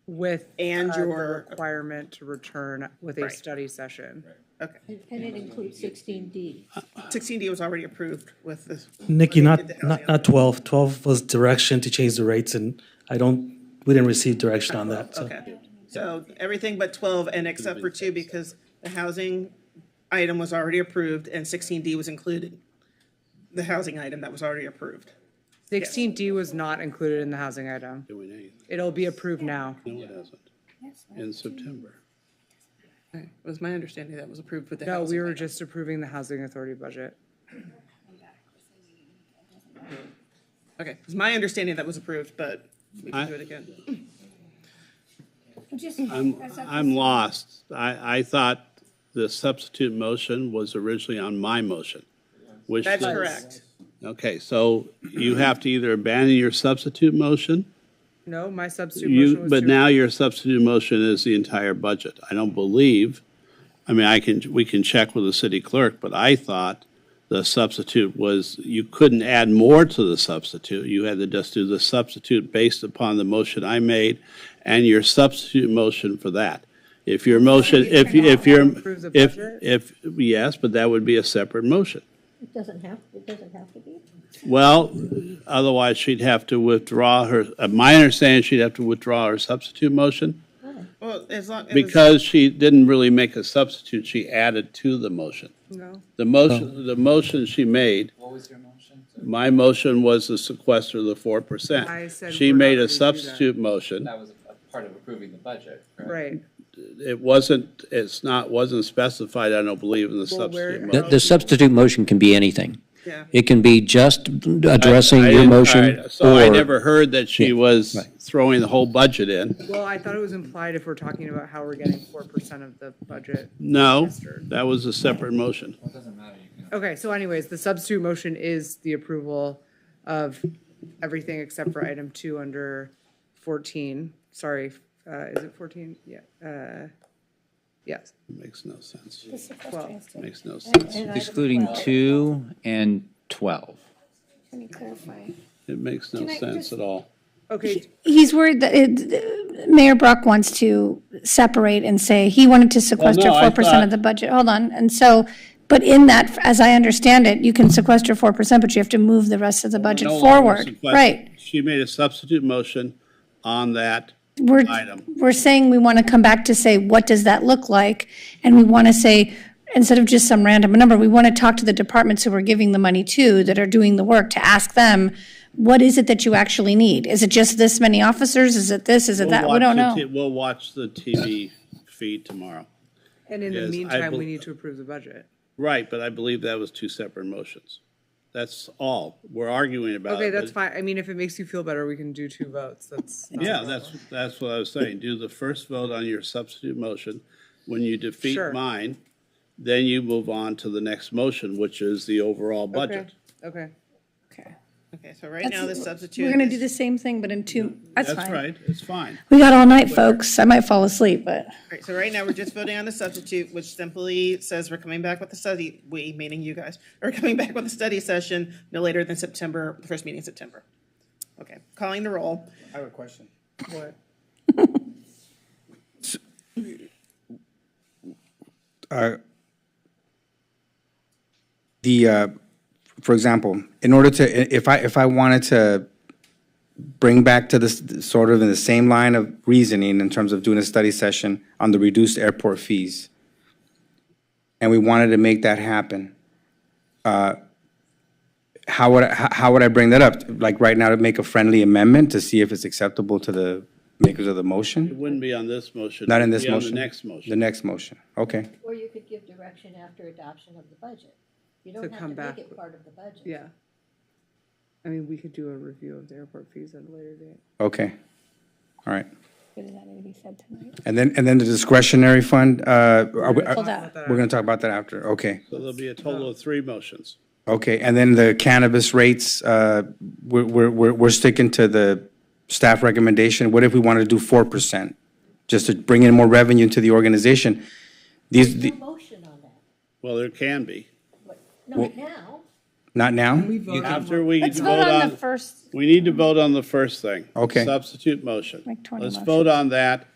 With And the your requirement to return with a Right. study session. Okay. And it includes 16D. 16D was already approved with this. Nikki, when they did the housing not 12. 12 was direction to change the rates, and we didn't receive direction on that, so. Okay, so everything but 12 and except for 2, because the housing item was already approved and 16D was included. The housing item that was already approved. 16D was not included in the housing item. Doing anything. It'll be approved now. No, it hasn't. In September. Okay, it was my understanding that was approved with the No, housing we were item. just approving the housing authority budget. Okay, it was my understanding that was approved, but we I- can do it again. I'm lost. I thought the substitute motion was originally on my motion, which. That's the- correct. Okay, so you have to either abandon your substitute motion, No, my substitute motion was but to. now your substitute motion is the entire budget. I don't believe, I mean, we can check with the city clerk, but I thought the substitute was, you couldn't add more to the substitute. You had to just do the substitute based upon the motion I made and your substitute motion for that. If your motion, if yes, but that would be a separate motion. It doesn't have to be. Well, otherwise she'd have to withdraw her, my understanding, she'd have to withdraw her substitute motion Well, as long. because she didn't really make a substitute, she added to the motion. No. The motion she made. What was your motion? My motion was to sequester the 4%. I said She we're not made gonna a do that. substitute motion. That was a part of approving the budget, Right. It wasn't specified, I don't believe, in the substitute motion. The substitute motion can be anything. Yeah. It can be just addressing I your didn't- motion, all right, So I or never heard that she Yeah, was right. throwing the whole budget in. Well, I thought it was implied if we're talking about how we're getting 4% of the budget. No, that was a separate motion. It doesn't matter. Okay, so anyways, the substitute motion is the approval of everything except for item 2 under 14. Sorry, is it 14? Yeah. Yes. Makes no sense. Well, Makes no sense. Excluding 2 and 12. Let me clarify. It makes no Can I sense just- at all. okay, He's worried that Mayor Brock wants to separate and say he wanted to sequester no, I 4% thought- of the budget. Hold on. And so, but in that, as I understand it, you can sequester 4%, but you have to move the rest of the budget No longer forward. sequester. Right. She made a substitute motion on that item. We're saying we want to come back to say, what does that look like? And we want to say, instead of just some random number, we want to talk to the departments who we're giving the money to, that are doing the work, to ask them, what is it that you actually need? Is it just this many officers? Is it this? Is it that? We don't know. We'll watch the TV feed tomorrow. and in the Yes, I meantime, bel- we need to approve the budget. Right, but I believe that was two separate motions. That's all we're arguing about. Okay, that's but- fine. I mean, if it makes you feel better, we can do 2 votes. That's not a Yeah, problem. that's what I was saying. Do the first vote on your substitute motion. When you defeat Sure. mine, then you move on to the next motion, which is the overall budget. Okay. Okay, so right now the substitute. We're going to is- do the same thing, but in 2, that's fine. That's right, it's fine. We got all night, folks. I might fall asleep, but. Right, so right now, we're just voting on the substitute, which simply says we're coming back with the study, we, meaning you guys, are coming back with a study session no later than September, the first meeting in September. Okay, calling the roll. I have a question. What? For example, in order to, if I wanted to bring back to this, sort of in the same line of reasoning in terms of doing a study session on the reduced airport fees, and we wanted to make that happen, how would I bring that up? Like right now, to make a friendly amendment to see if it's acceptable to the makers of the It motion? wouldn't be on this motion. Not in It would this be on motion? the next motion. The next motion, okay. Or you could give direction after adoption of the budget. You To don't have come to back make it with- part of the budget. Yeah. I mean, we could do a review of the airport fees at a later date. Okay, all right. What does that need to be said tonight? And then the discretionary fund, Pull that. we're gonna talk about that after, okay. So there'll be a total of 3 motions. Okay, and then the cannabis rates, we're sticking to the staff recommendation. What if we wanted to do 4%? Just to bring in more revenue to the organization? There's These, no motion on that. Well, there can be. Not now. not now? After we Let's vote vote on on, the first. we need to vote on the first thing. Okay. Substitute motion. Like 20 Let's motions. vote on that,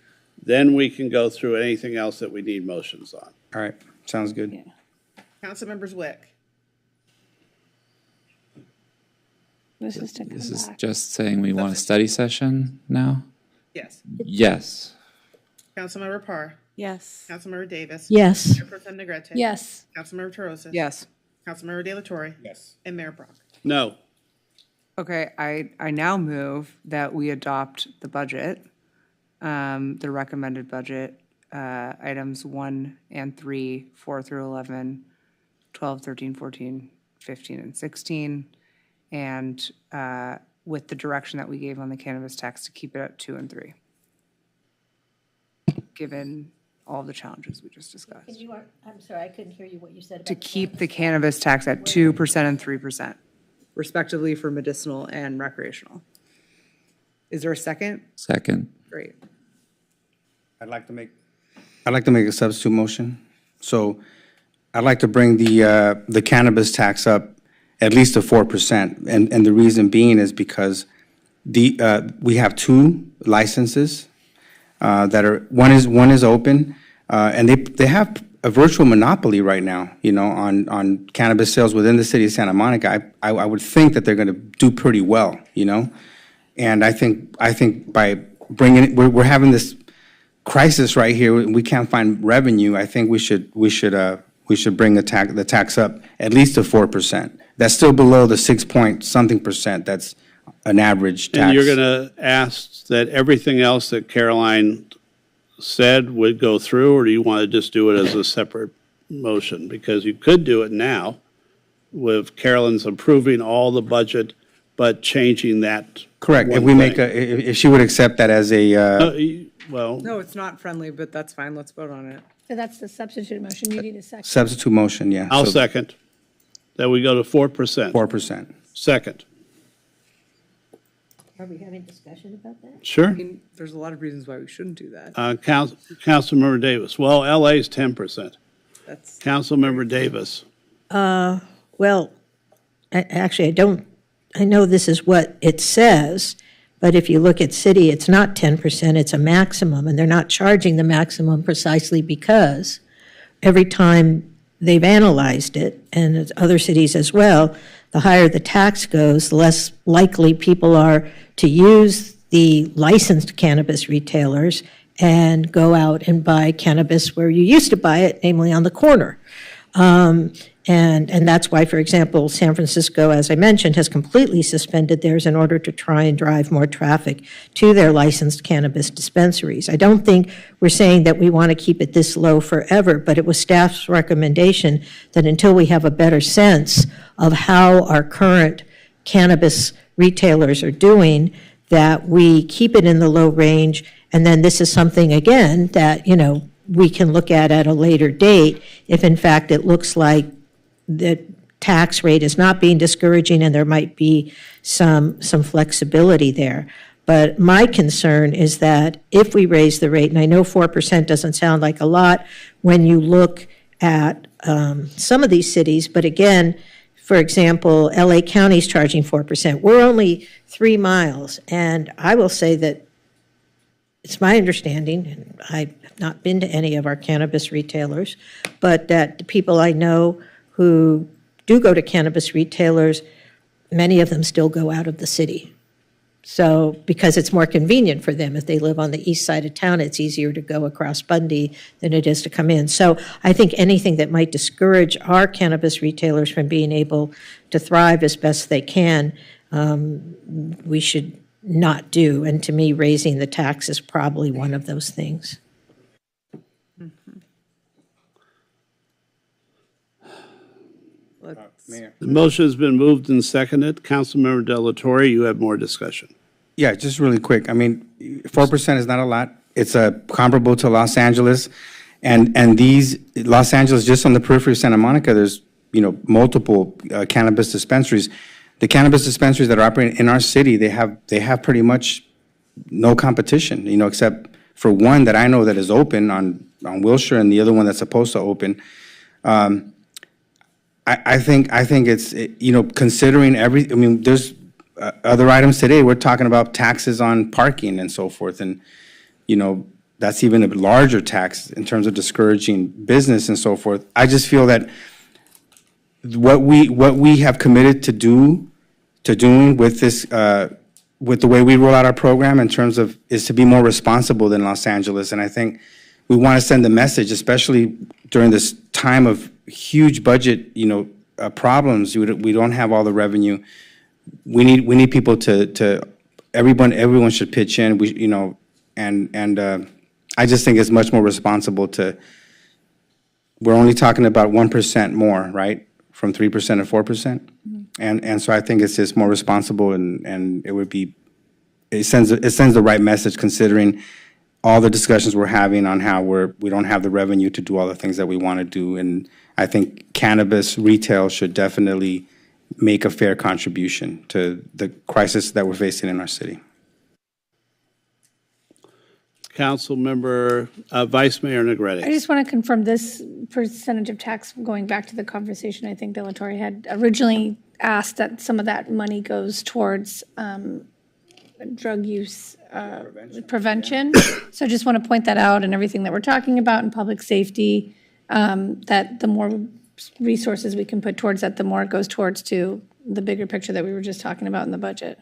then we can go through anything else that we need motions on. All right, sounds good. Councilmembers Wick, This is to come This is back. just saying we want a study session now? yes. Yes. Councilmember Parr, Yes. Councilmember Davis. Yes. Mayor Pro Tem Negrete. Yes. Councilmember Torosis. Yes. Councilmember De La Torre. Yes. And Mayor Brock. No. Okay, I now move that we adopt the budget, the recommended budget, items 1 and 3, 4 through 11, 12, 13, 14, 15, and 16, and with the direction that we gave on the cannabis tax to keep it at 2 and 3, given all the challenges we just discussed. I'm sorry, I couldn't hear you, what you said about. To keep the cannabis tax at 2% and 3%, respectively for medicinal and recreational. Is there a second? Second. Great. I'd like to make a substitute motion. So I'd like to bring the cannabis tax up at least to 4%. And the reason being is because we have 2 licenses that are, one is open, and they have a virtual monopoly right now, on cannabis sales within the city of Santa Monica. I would think that they're going to do pretty well, And I think by bringing it, we're having this crisis right here. We can't find revenue. I think we should bring the tax up at least to 4%. That's still below the 6-point-something%. That's an average tax. And you're going to ask that everything else that Caroline said would go through, or do you want to just do it as a separate motion? Because you could do it now with Carolyn's approving all the budget, but changing that. Correct. If one we make thing. if she would accept that as a Well, No, it's not friendly, but that's fine. Let's vote on it. So that's the substitute motion. You need a second. substitute motion, yeah. I'll So second that we go to 4%. 4%. Second. Are we having discussion about that? Sure. I mean, there's a lot of reasons why we shouldn't do that. Councilmember Davis. Well, LA's 10%. That's, Councilmember Davis. Well, actually, I know this is what it says, but if you look at city, it's not 10%, it's a maximum, and they're not charging the maximum precisely because every time they've analyzed it, and other cities as well, the higher the tax goes, the less likely people are to use the licensed cannabis retailers and go out and buy cannabis where you used to buy it, namely on the corner. And that's why, for example, San Francisco, as I mentioned, has completely suspended theirs in order to try and drive more traffic to their licensed cannabis dispensaries. I don't think we're saying that we want to keep it this low forever, but it was staff's recommendation that until we have a better sense of how our current cannabis retailers are doing, that we keep it in the low range. And then this is something, again, that, we can look at a later date if in fact it looks like the tax rate is not being discouraging and there might be some flexibility there. But my concern is that if we raise the rate, and I know 4% doesn't sound like a lot when you look at some of these cities, but again, for example, LA County's charging 4%. We're only 3 miles, and I will say that it's my understanding, and I've not been to any of our cannabis retailers, but that the people I know who do go to cannabis retailers, many of them still go out of the city. So, because it's more convenient for them. If they live on the east side of town, it's easier to go across Bundy than it is to come in. So I think anything that might discourage our cannabis retailers from being able to thrive as best they can, we should not do. And to me, raising the tax is probably one of those things. Mayor. The motion has been moved and seconded. Councilmember Delatorre, you have more discussion. Yeah, just really quick. I mean, 4% is not a lot. It's comparable to Los Angeles. And these, Los Angeles, just on the periphery of Santa Monica, there's, multiple cannabis dispensaries. The cannabis dispensaries that are operating in our city, they have pretty much no competition, except for one that I know that is open on Wilshire and the other one that's supposed to open. I think it's, considering there's other items today, we're talking about taxes on parking and so forth. And, that's even a larger tax in terms of discouraging business and so forth. I just feel that what we have committed to doing with this, with the way we roll out our program in terms of, is to be more responsible than Los Angeles. And I think we want to send the message, especially during this time of huge budget, problems. We don't have all the revenue. We need people to everyone should pitch in. I just think it's much more responsible to. We're only talking about 1% more, right, from 3% to 4%, and so I think it's just more responsible, and it sends the right message considering all the discussions we're having on how we don't have the revenue to do all the things that we want to do. And I think cannabis retail should definitely make a fair contribution to the crisis that we're facing in our city. Councilmember, Vice Mayor Negrete. I just want to confirm this percentage of tax, going back to the conversation I think Delatorre had originally asked, that some of that money goes towards drug use prevention. So I just want to point that out, and everything that we're talking about in public safety, that the more resources we can put towards that, the more it goes towards to the bigger picture that we were just talking about in the budget.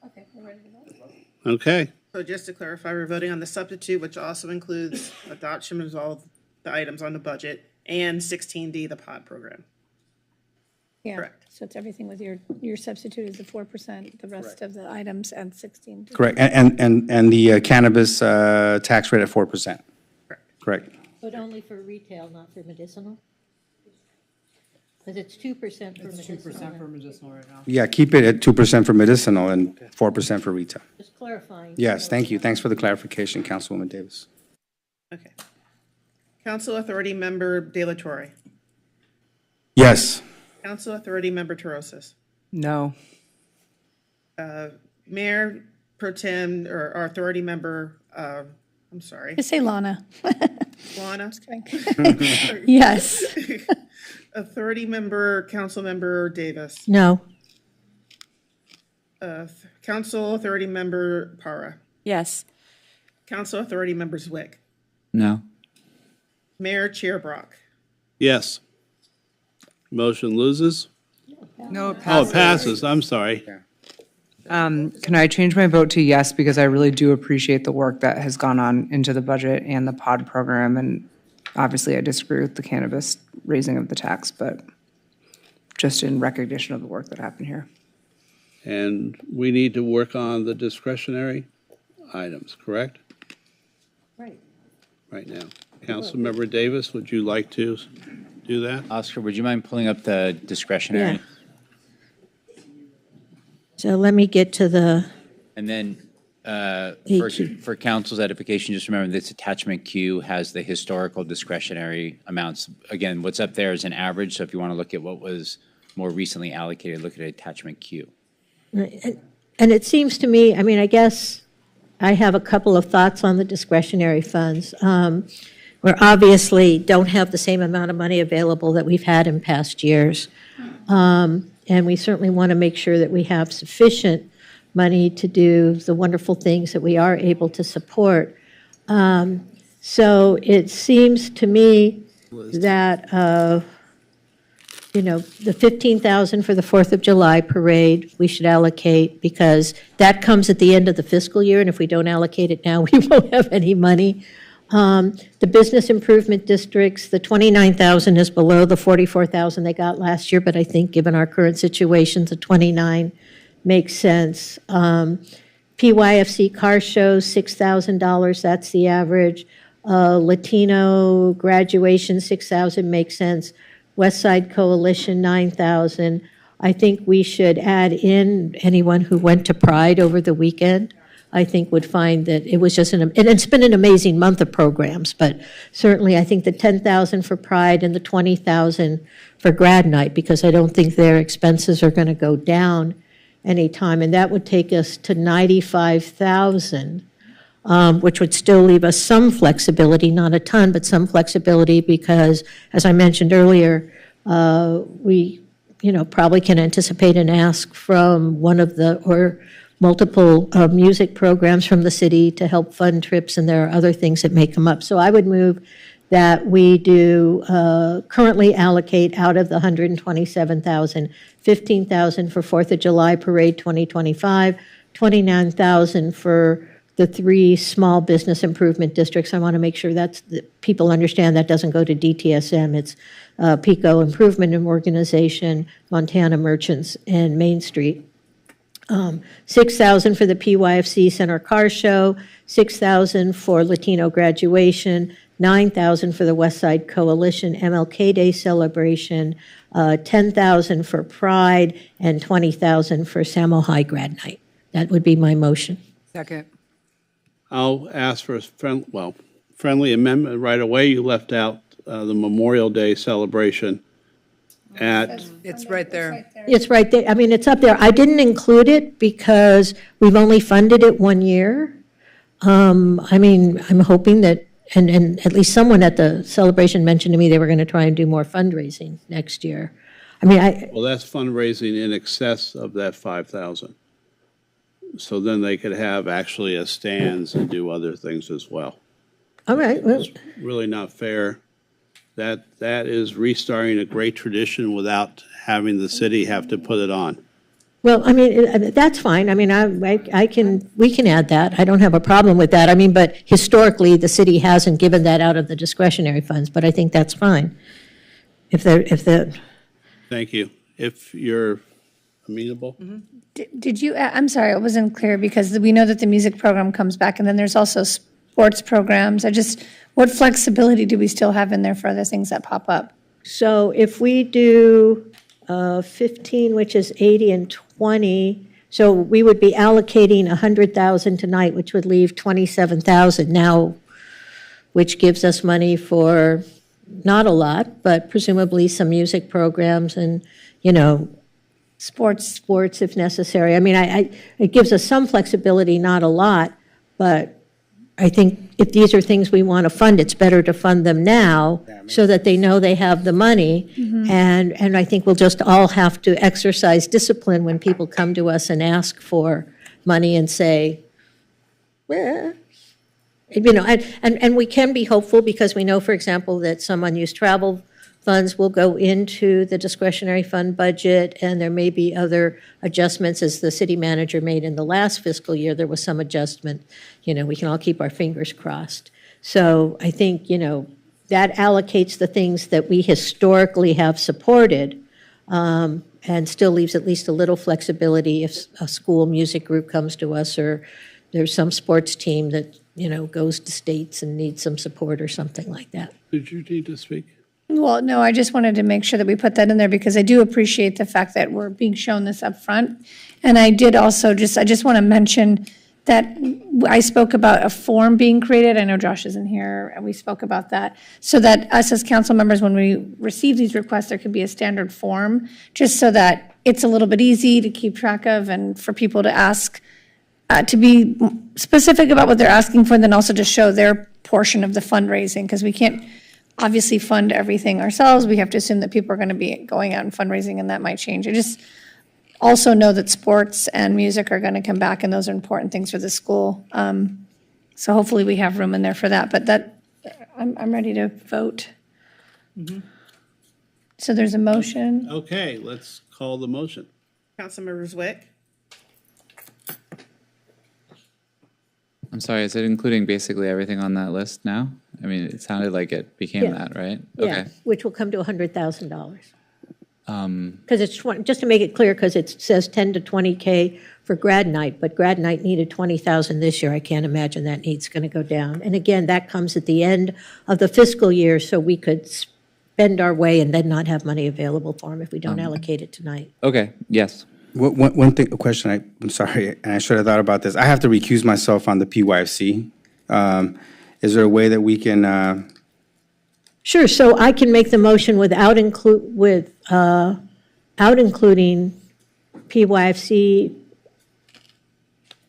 Okay, we're ready to vote. Okay. So just to clarify, we're voting on the substitute, which also includes adoption of all the items on the budget, and 16D, the pod program. Yeah. Correct. So it's everything with your substitute is the 4%, the rest of the items and 16. Correct. And the cannabis tax rate at 4%. Correct. But only for retail, not for medicinal? Because it's 2% for medicinal. 2% for medicinal right now. Yeah, keep it at 2% for medicinal and 4% for retail. Just clarifying. Yes, thank you. Thanks for the clarification, Councilwoman Davis. Okay. Council Authority Member Delatorre. Yes. Council Authority Member Torosis. No. Mayor Pro Tem, or our Authority Member, I'm sorry. Just say Lana. Lana. Just kidding. Yes. Authority Member, Council Member Davis. No. Council Authority Member Para. Yes. Council Authority Member Zwick. No. Mayor Chair Brock. Yes. Motion loses? No, it Oh, passes. it passes. I'm sorry. Can I change my vote to yes, because I really do appreciate the work that has gone on into the budget and the pod program, and Obviously, I disagree with the cannabis raising of the tax, but just in recognition of the work that happened here. And we need to work on the discretionary items, correct? Right. Right now. Councilmember Davis, would you like to do that? Oscar, would you mind pulling up the discretionary? So let me get to the, And then Thank you. for council's edification, just remember this attachment Q has the historical discretionary amounts. Again, what's up there is an average, so if you want to look at what was more recently allocated, look at attachment Q. and it seems to me, I mean, I guess I have a couple of thoughts on the discretionary funds. We obviously don't have the same amount of money available that we've had in past years. And we certainly want to make sure that we have sufficient money to do the wonderful things that we are able to support. So it seems to me that, the 15,000 for the 4th of July parade, we should allocate because that comes at the end of the fiscal year, and if we don't allocate it now, we won't have any money. The business improvement districts, the 29,000 is below the 44,000 they got last year, but I think given our current situations, the 29 makes sense. PYFC car shows, $6,000, that's the average. Latino graduation, 6,000 makes sense. West Side Coalition, 9,000. I think we should add in anyone who went to Pride over the weekend. I think would find that it was just and it's been an amazing month of programs, but certainly I think the 10,000 for Pride and the 20,000 for grad night, because I don't think their expenses are going to go down anytime, and that would take us to 95,000, which would still leave us some flexibility, not a ton, but some flexibility, because as I mentioned earlier, we probably can anticipate an ask from one of the or multiple music programs from the city to help fund trips, and there are other things that may come up. So I would move that we do currently allocate out of the 127,000, 15,000 for 4th of July Parade 2025, 29,000 for the 3 small business improvement districts. I want to make sure that people understand that doesn't go to DTSM. It's PICO Improvement and Organization, Montana Merchants, and Main Street. 6,000 for the PYFC Center Car Show, 6,000 for Latino graduation, 9,000 for the West Side Coalition MLK Day celebration, 10,000 for Pride, and 20,000 for Samo High Grad Night. That would be my motion. Second. I'll ask for a friendly amendment right away. You left out the Memorial Day celebration at. It's right there. It's right there. I mean, it's up there. I didn't include it because we've only funded it 1 year. I mean, I'm hoping that, and at least someone at the celebration mentioned to me they were going to try and do more fundraising next year. I mean, Well, that's fundraising in excess of that 5,000. So then they could have actually a stands and do other things as well. All right. Well, It's really not fair. That is restarting a great tradition without having the city have to put it on. well, I mean, that's fine. I mean, we can add that. I don't have a problem with that. I mean, but historically, the city hasn't given that out of the discretionary funds, but I think that's fine. If the. Thank you. If you're amenable. Did you, I'm sorry, it wasn't clear because we know that the music program comes back and then there's also sports programs. What flexibility do we still have in there for other things that pop up? So if we do 15, which is 80 and 20, so we would be allocating 100,000 tonight, which would leave 27,000 now, which gives us money for not a lot, but presumably some music programs and, sports if necessary. I mean, it gives us some flexibility, not a lot, but I think if these are things we want to fund, it's better to fund them now so that they know they have the money. And I think we'll just all have to exercise discipline when people come to us and ask for money and say, well, and we can be hopeful because we know, for example, that some unused travel funds will go into the discretionary fund budget, and there may be other adjustments, as the city manager made in the last fiscal year. There was some adjustment. We can all keep our fingers crossed. So I think, that allocates the things that we historically have supported, and still leaves at least a little flexibility if a school music group comes to us, or there's some sports team that, goes to states and needs some support or something like that. Did you need to speak? Well, no, I just wanted to make sure that we put that in there because I do appreciate the fact that we're being shown this up front. And I did also I just want to mention that I spoke about a form being created. I know Josh isn't here, and we spoke about that. So that us as council members, when we receive these requests, there could be a standard form, just so that it's a little bit easy to keep track of and for people to ask, to be specific about what they're asking for, and then also to show their portion of the fundraising, because we can't obviously fund everything ourselves. We have to assume that people are going to be going out and fundraising, and that might change. I just also know that sports and music are going to come back, and those are important things for the school. So hopefully we have room in there for that. But I'm ready to vote. So there's a motion. Okay, let's call the motion. Councilmember Zwick, I'm sorry, is it including basically everything on that list now? I mean, it sounded like it became Yeah. that, right? Yeah, Okay. which will come to $100,000. Because it's, just to make it clear, because it says 10 to 20K for grad night, but grad night needed 20,000 this year. I can't imagine that need's going to go down. And again, that comes at the end of the fiscal year, so we could spend our way and then not have money available for them if we don't allocate it tonight. Okay, yes. One thing, a question, I'm sorry, and I should have thought about this. I have to recuse myself on the PYFC. Is there a way that we can, Sure, so I can make the motion without including PYFC,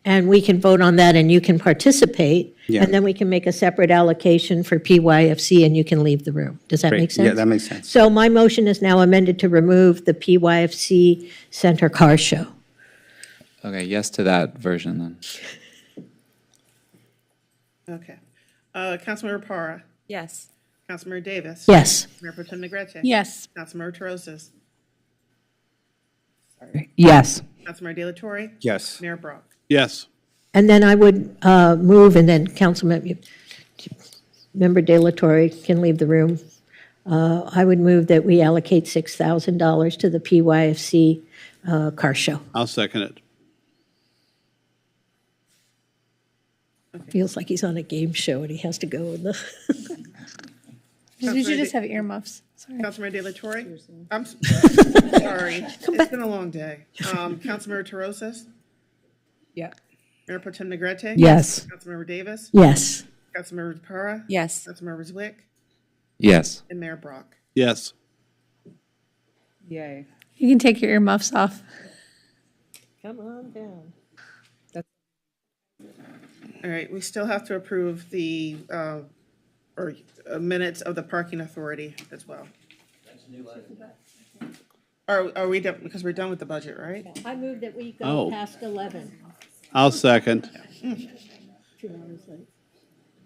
and we can vote on that and you can participate. Yeah. And then we can make a separate allocation for PYFC and you can leave the room. Does that Great. make sense? Yeah, that makes sense. So my motion is now amended to remove the PYFC Center Car Show. Okay, yes to that version then. okay. Councilmember Para, Yes. Councilmember Davis. Yes. Mayor Pro Tem Negrete. Yes. Councilmember Terosas. Yes. Councilmember De La Torre. yes? Mayor Brock. Yes. And then I would move, and then Councilmember De La Torre can leave the room. I would move that we allocate $6,000 to the PYFC car show. I'll second it. Feels like he's on a game show and he has to go in the. We should just have earmuffs. Sorry. Councilmember De La Torre. I'm sorry. It's been a long day. Councilmember Terosas. Yeah. Mayor Pro Tem Negrete. Yes. Councilmember Davis. Yes. Councilmember Para. Yes. Councilmember Zwick. Yes. And Mayor Brock. Yes. Yay. You can take your earmuffs off. Come on down. All right, we still have to approve the, minutes of the parking authority as well. That's a new item. Are we done, because we're done with the budget, right? I move that we go Oh. past 11. I'll second. 2 hours late.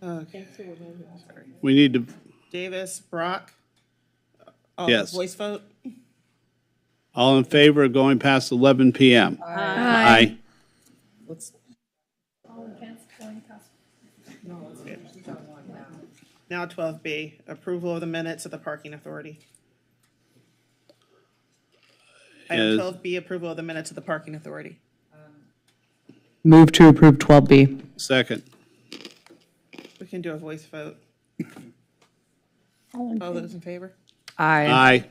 Okay. Sorry. We need to, Davis, Brock? Yes. Voice vote? all in favor of going past 11 PM? Aye. Now 12B, approval of the minutes of the parking authority. Item Yes. 12B, approval of the minutes of the parking authority. Move to approve 12B. Second. We can do a voice vote. All in All favor? those in favor? Aye.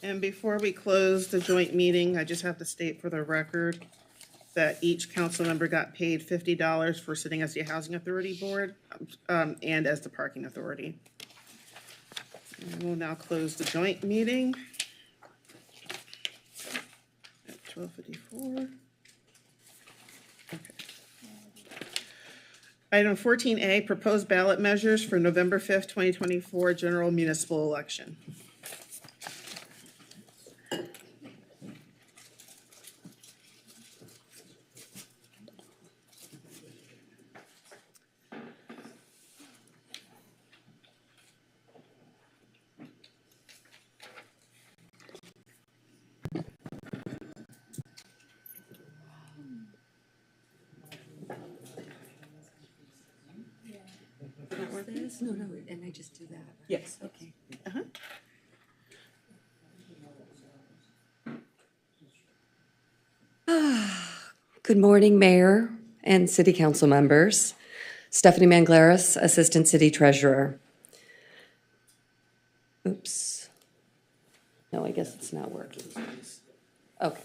And before we close the joint meeting, I just have to state for the record that each council member got paid $50 for sitting as the Housing Authority Board and as the Parking Authority. And we'll now close the joint meeting at 12:54. Okay. Item 14A, proposed ballot measures for November 5th, 2024 general municipal election. Did it work? this? No, and I just do that. Yes. Okay. Good morning, Mayor and City Council members. Stephanie Manglaris, Assistant City Treasurer. Oops. No, I guess it's not working. Okay.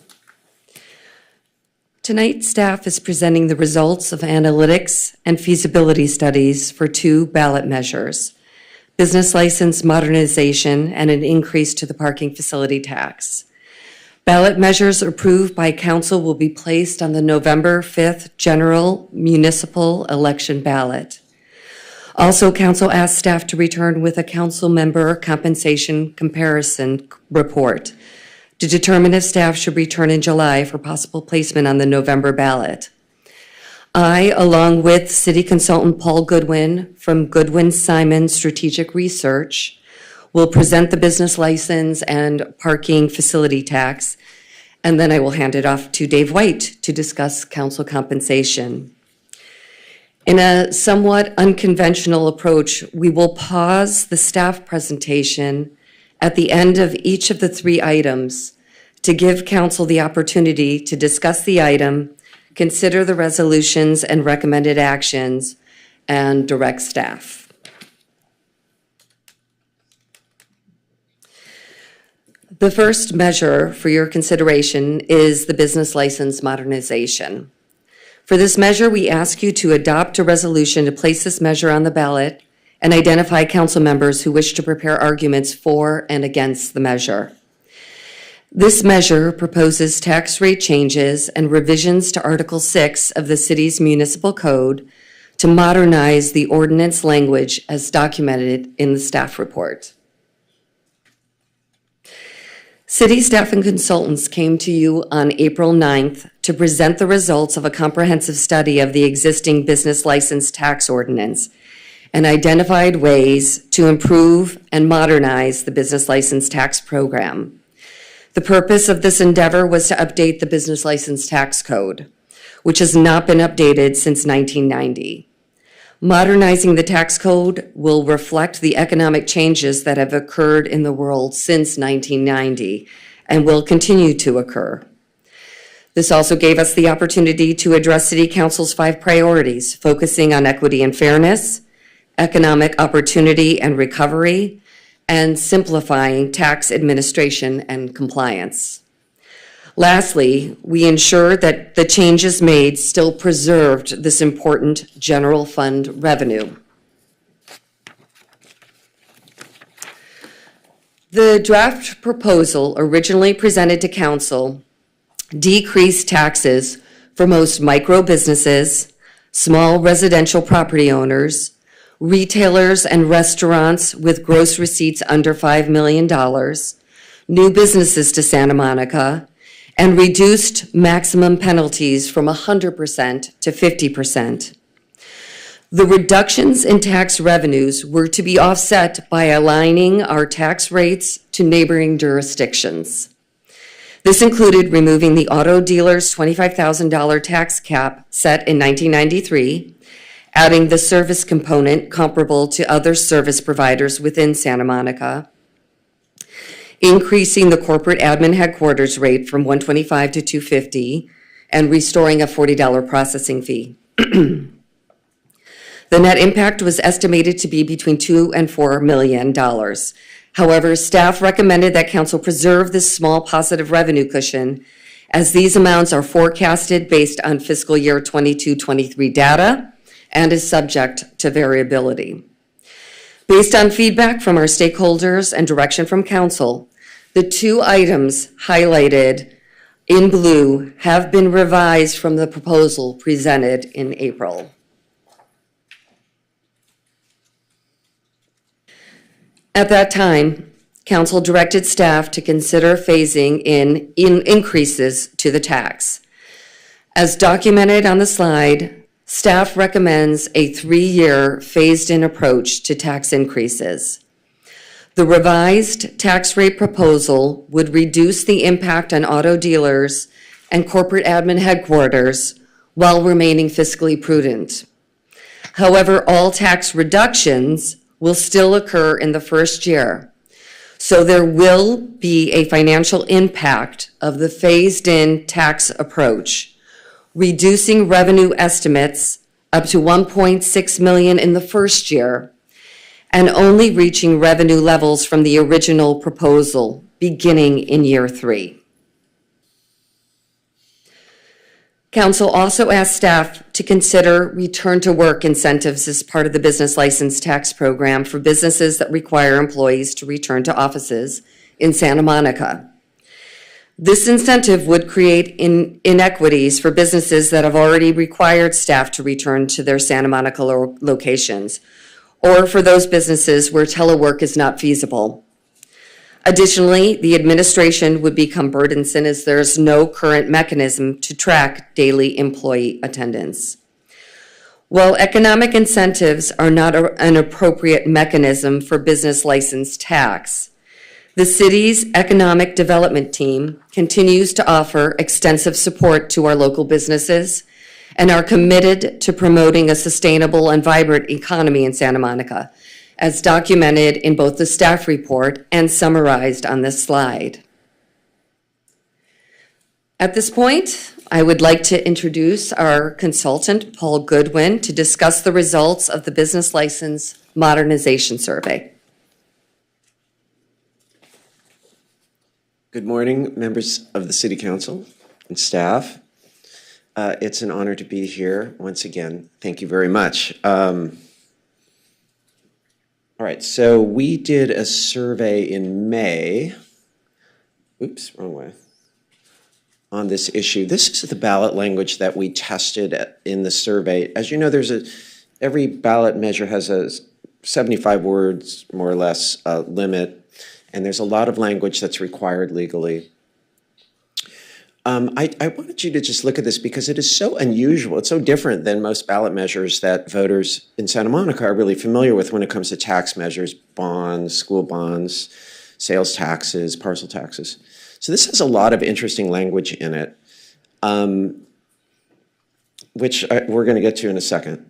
Tonight, staff is presenting the results of analytics and feasibility studies for 2 ballot measures: business license modernization and an increase to the parking facility tax. Ballot measures approved by council will be placed on the November 5th general municipal election ballot. Also, council asked staff to return with a council member compensation comparison report to determine if staff should return in July for possible placement on the November ballot. I, along with City Consultant Paul Goodwin from Goodwin Simon Strategic Research, will present the business license and parking facility tax, and then I will hand it off to Dave White to discuss council compensation. In a somewhat unconventional approach, we will pause the staff presentation at the end of each of the 3 items to give council the opportunity to discuss the item, consider the resolutions and recommended actions, and direct staff. The first measure for your consideration is the business license modernization. For this measure, we ask you to adopt a resolution to place this measure on the ballot and identify council members who wish to prepare arguments for and against the measure. This measure proposes tax rate changes and revisions to Article 6 of the city's municipal code to modernize the ordinance language as documented in the staff report. City staff and consultants came to you on April 9th to present the results of a comprehensive study of the existing business license tax ordinance and identified ways to improve and modernize the business license tax program. The purpose of this endeavor was to update the business license tax code, which has not been updated since 1990. Modernizing the tax code will reflect the economic changes that have occurred in the world since 1990 and will continue to occur. This also gave us the opportunity to address City Council's 5 priorities, focusing on equity and fairness, economic opportunity and recovery, and simplifying tax administration and compliance. Lastly, we ensured that the changes made still preserved this important general fund revenue. The draft proposal originally presented to council decreased taxes for most micro businesses, small residential property owners, retailers and restaurants with gross receipts under $5 million, new businesses to Santa Monica, and reduced maximum penalties from 100% to 50%. The reductions in tax revenues were to be offset by aligning our tax rates to neighboring jurisdictions. This included removing the auto dealer's $25,000 tax cap set in 1993, adding the service component comparable to other service providers within Santa Monica, increasing the corporate admin headquarters rate from $125 to $250, and restoring a $40 processing fee. The net impact was estimated to be between $2 and $4 million. However, staff recommended that council preserve this small positive revenue cushion, as these amounts are forecasted based on fiscal year 22-23 data and is subject to variability. Based on feedback from our stakeholders and direction from council, the 2 items highlighted in blue have been revised from the proposal presented in April. At that time, council directed staff to consider phasing in increases to the tax. As documented on the slide, staff recommends a 3-year phased-in approach to tax increases. The revised tax rate proposal would reduce the impact on auto dealers and corporate admin headquarters while remaining fiscally prudent. However, all tax reductions will still occur in the first year. So there will be a financial impact of the phased-in tax approach, reducing revenue estimates up to $1.6 million in the first year, and only reaching revenue levels from the original proposal beginning in year 3. Council also asked staff to consider return to work incentives as part of the business license tax program for businesses that require employees to return to offices in Santa Monica. This incentive would create inequities for businesses that have already required staff to return to their Santa Monica locations, or for those businesses where telework is not feasible. Additionally, the administration would become burdensome as there is no current mechanism to track daily employee attendance. While economic incentives are not an appropriate mechanism for business license tax, the city's economic development team continues to offer extensive support to our local businesses and are committed to promoting a sustainable and vibrant economy in Santa Monica, as documented in both the staff report and summarized on this slide. At this point, I would like to introduce our consultant, Paul Goodwin, to discuss the results of the Business License Modernization Survey. Good morning, members of the City Council and staff. It's an honor to be here once again. Thank you very much. All right, so we did a survey in May, oops, wrong way, on this issue. This is the ballot language that we tested in the survey. As you know, every ballot measure has a 75 words, more or less, limit, and there's a lot of language that's required legally. I wanted you to just look at this because it is so unusual. It's so different than most ballot measures that voters in Santa Monica are really familiar with when it comes to tax measures, bonds, school bonds, sales taxes, parcel taxes. So this has a lot of interesting language in it, which we're going to get to in a second.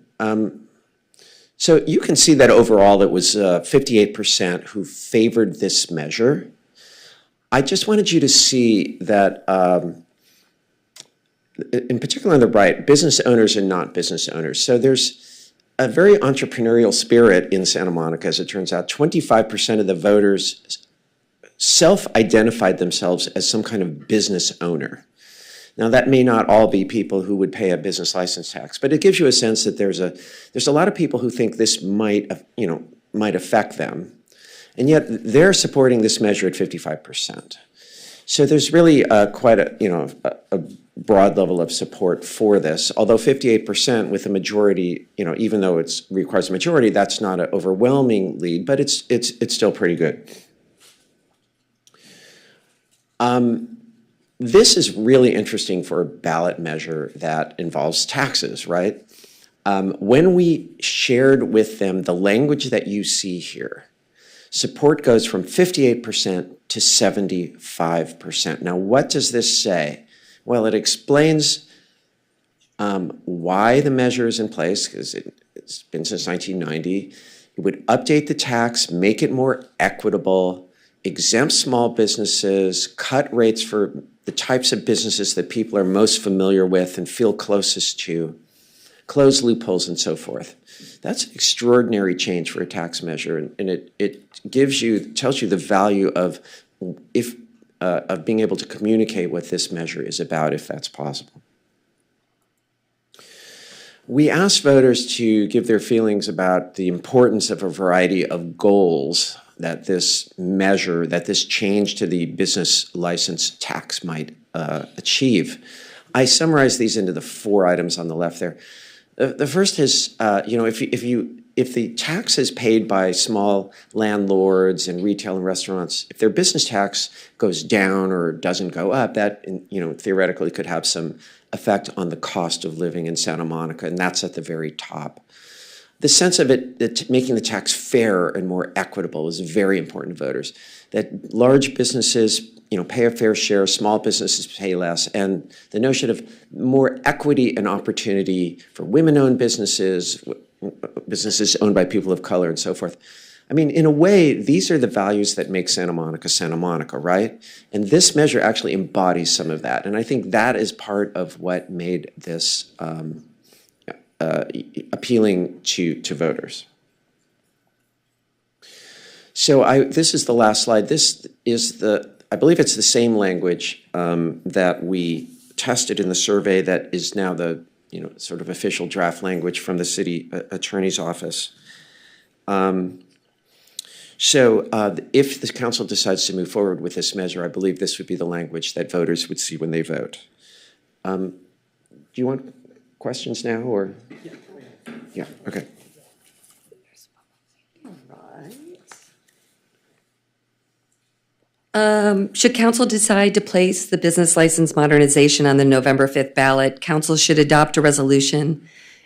So you can see that overall it was 58% who favored this measure. I just wanted you to see that, in particular on the right, business owners and not business owners. So there's a very entrepreneurial spirit in Santa Monica, as it turns out. 25% of the voters self-identified themselves as some kind of business owner. Now, that may not all be people who would pay a business license tax, but it gives you a sense that there's a lot of people who think this might affect them. And yet they're supporting this measure at 55%. So there's really quite a broad level of support for this. Although 58% with a majority, even though it requires a majority, that's not an overwhelming lead, but it's still pretty good. This is really interesting for a ballot measure that involves taxes, right? When we shared with them the language that you see here, support goes from 58% to 75%. Now, what does this say? Well, it explains why the measure is in place, because it's been since 1990. It would update the tax, make it more equitable, exempt small businesses, cut rates for the types of businesses that people are most familiar with and feel closest to, close loopholes and so forth. That's an extraordinary change for a tax measure, and it tells you the value of being able to communicate what this measure is about, if that's possible. We asked voters to give their feelings about the importance of a variety of goals that this measure, that this change to the business license tax might achieve. I summarized these into the 4 items on the left there. The first is, if the tax is paid by small landlords and retail and restaurants, if their business tax goes down or doesn't go up, that theoretically could have some effect on the cost of living in Santa Monica, and that's at the very top. The sense of it, that making the tax fair and more equitable is very important to voters. That large businesses, pay a fair share, small businesses pay less, and the notion of more equity and opportunity for women-owned businesses, businesses owned by people of color and so forth. I mean, in a way, these are the values that make Santa Monica, right? And this measure actually embodies some of that. And I think that is part of what made this appealing to voters. So this is the last slide. This is I believe it's the same language that we tested in the survey that is now the sort of official draft language from the city attorney's office. So if the council decides to move forward with this measure, I believe this would be the language that voters would see when they vote. Do you want questions now, or? Yeah, okay. Should council decide to place the business license modernization on the November 5th ballot, council should adopt a resolution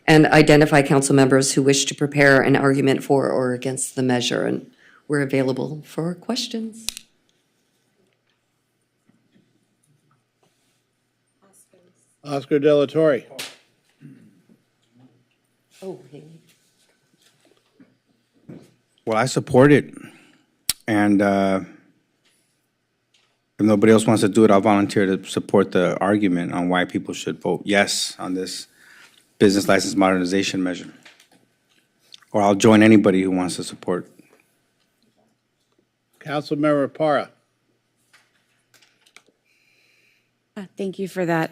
and identify council members who wish to prepare an argument for or against the measure. And we're available for questions. Oscar De La Torre. Oh, hey. Well, I support it. And if nobody else wants to do it, I'll volunteer to support the argument on why people should vote yes on this business license modernization measure. Or I'll join anybody who wants to support. Councilmember Parra. Thank you for that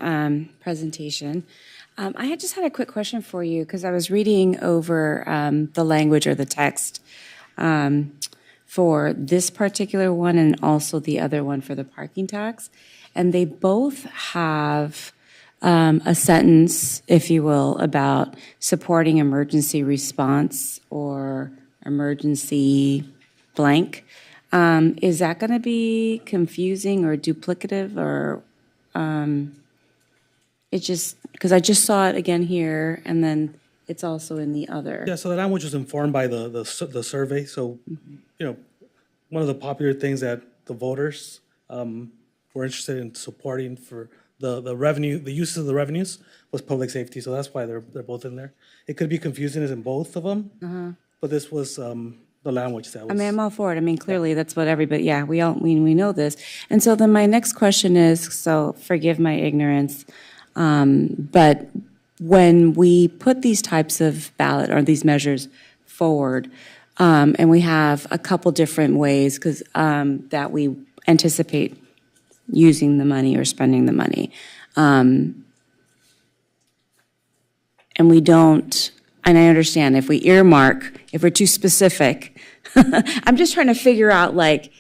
presentation. I had just had a quick question for you because I was reading over the language or the text for this particular one and also the other one for the parking tax. And they both have a sentence, if you will, about supporting emergency response or emergency blank. Is that going to be confusing or duplicative or it just, because I just saw it again here and then it's also in the other. Yeah, so the language was informed by the survey. So, one of the popular things that the voters were interested in supporting for the revenue, the uses of the revenues was public safety. So that's why they're both in there. It could be confusing as in both of them, but this was the language that was. I mean, I'm all for it. I mean, clearly that's what everybody, yeah, we know this. And so then my next question is, so forgive my ignorance, but when we put these types of ballot or these measures forward, and we have a couple different ways because that we anticipate using the money or spending the money. And we don't, and I understand if we earmark, if we're too specific, I'm just trying to figure out like,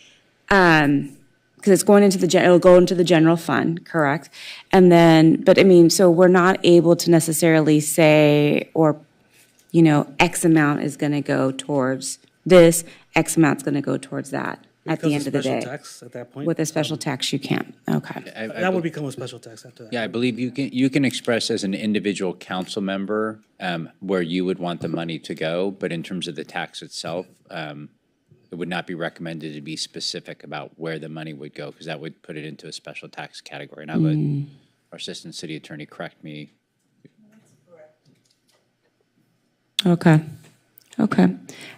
because it's going into it'll go into the general fund, correct? And then, but I mean, so we're not able to necessarily say, or, X amount is going to go towards this, X amount's going to go towards that at the end of the day. Special tax at that point. With a special tax, you can't. Okay. That would become a special tax after that. Yeah, I believe you can express as an individual council member where you would want the money to go, but in terms of the tax itself, it would not be recommended to be specific about where the money would go because that would put it into a special tax category. And I'll let our assistant city attorney correct me. Okay.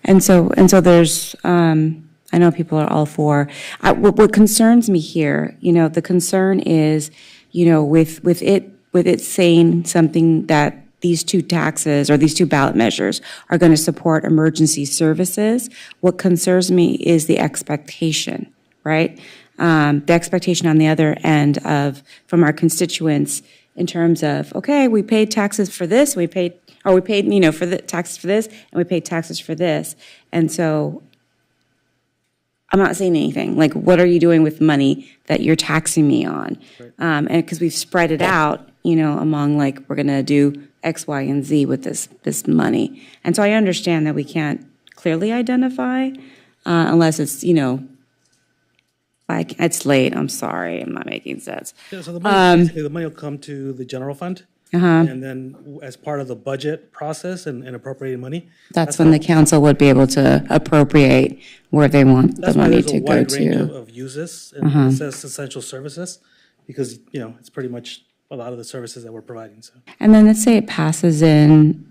And so there's, I know people are all for, what concerns me here, the concern is, with it saying something that these two taxes or these two ballot measures are going to support emergency services, what concerns me is the expectation, right? The expectation on the other end from our constituents in terms of, okay, we paid taxes for this, we paid for the taxes for this, and we paid taxes for this. And so I'm not saying anything. Like, what are you doing with money that you're taxing me on? Right. And because we've spread it out, among like, we're going to do X, Y, and Z with this money. And so I understand that we can't clearly identify unless it's, like, it's late. I'm sorry. I'm not making sense. Yeah, so the money will come to the general fund. And then as part of the budget process and appropriating money. That's when the council would be able to appropriate where they want the money to go to. That's why there's a wide range of uses, and it says essential services, because, it's pretty much a lot of the services that we're providing. So. And then let's say it passes in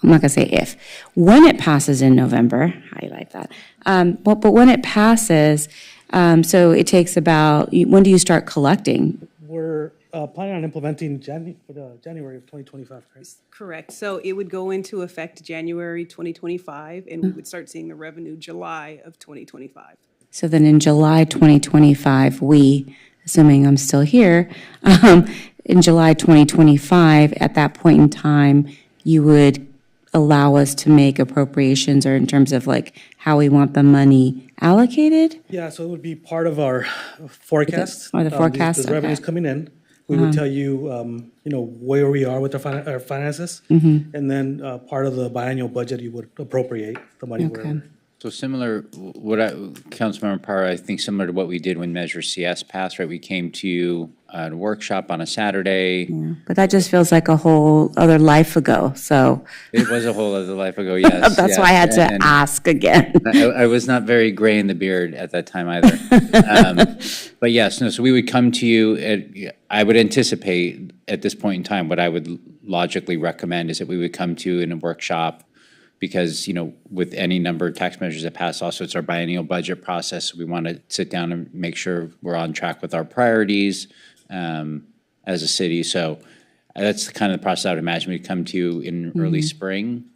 I'm not going to say if, when it passes in November, I like that. But when it passes, so it takes about, when do you start collecting? We're planning on implementing January of 2025, right? Correct. So it would go into effect January 2025, and we would start seeing the revenue July of 2025. So then in July 2025, assuming I'm still here, in July 2025, at that point in time, you would allow us to make appropriations, or in terms of like how we want the money allocated? Yeah, so it would be part of our forecast. Or the forecast, The revenues okay. coming in. We would tell you, where we are with our finances. Mhm. And then part of the biannual budget, you would appropriate the money wherever. So similar, Councilmember Parra, I think similar to what we did when Measure CS passed, right? We came to you at a workshop on a Saturday. Yeah, but that just feels like a whole other life ago, so. It was a whole other life ago, yes. That's why I had to ask again. I was not very gray in the beard at that time either. But yes, no, so we would come to you, I would anticipate at this point in time, what I would logically recommend is that we would come to you in a workshop, because, with any number of tax measures that pass, also it's our biennial budget process. We want to sit down and make sure we're on track with our priorities as a city. So that's the kind of the process I would imagine. We'd come to you in early spring,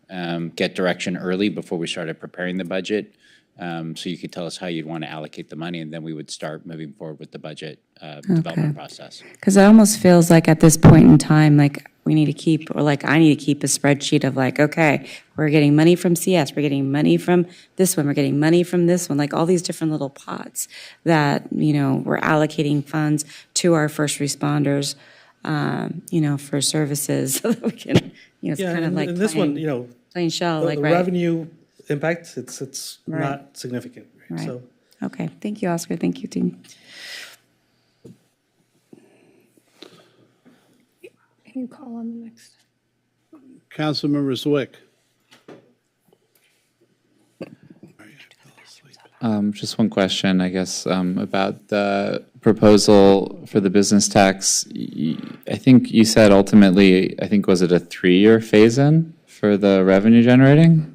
get direction early before we started preparing the budget. So you could tell us how you'd want to allocate the money, and then we would start moving forward with the budget development process. Because it almost feels like at this point in time, like we need to keep, or like I need to keep a spreadsheet of like, okay, we're getting money from CS, we're getting money from this one, we're getting money from this one, like all these different little pots that, we're allocating funds to our first responders, for services so that we can, it's kind of like this one, playing shell, the like, right? revenue impact, it's Right. not significant. Right. So Okay, thank you, Oscar, thank you, team. Can you call on the next? Councilmember Zwick. Just one question, I guess, about the proposal for the business tax. I think you said ultimately, was it a 3-year phase-in for the revenue generating?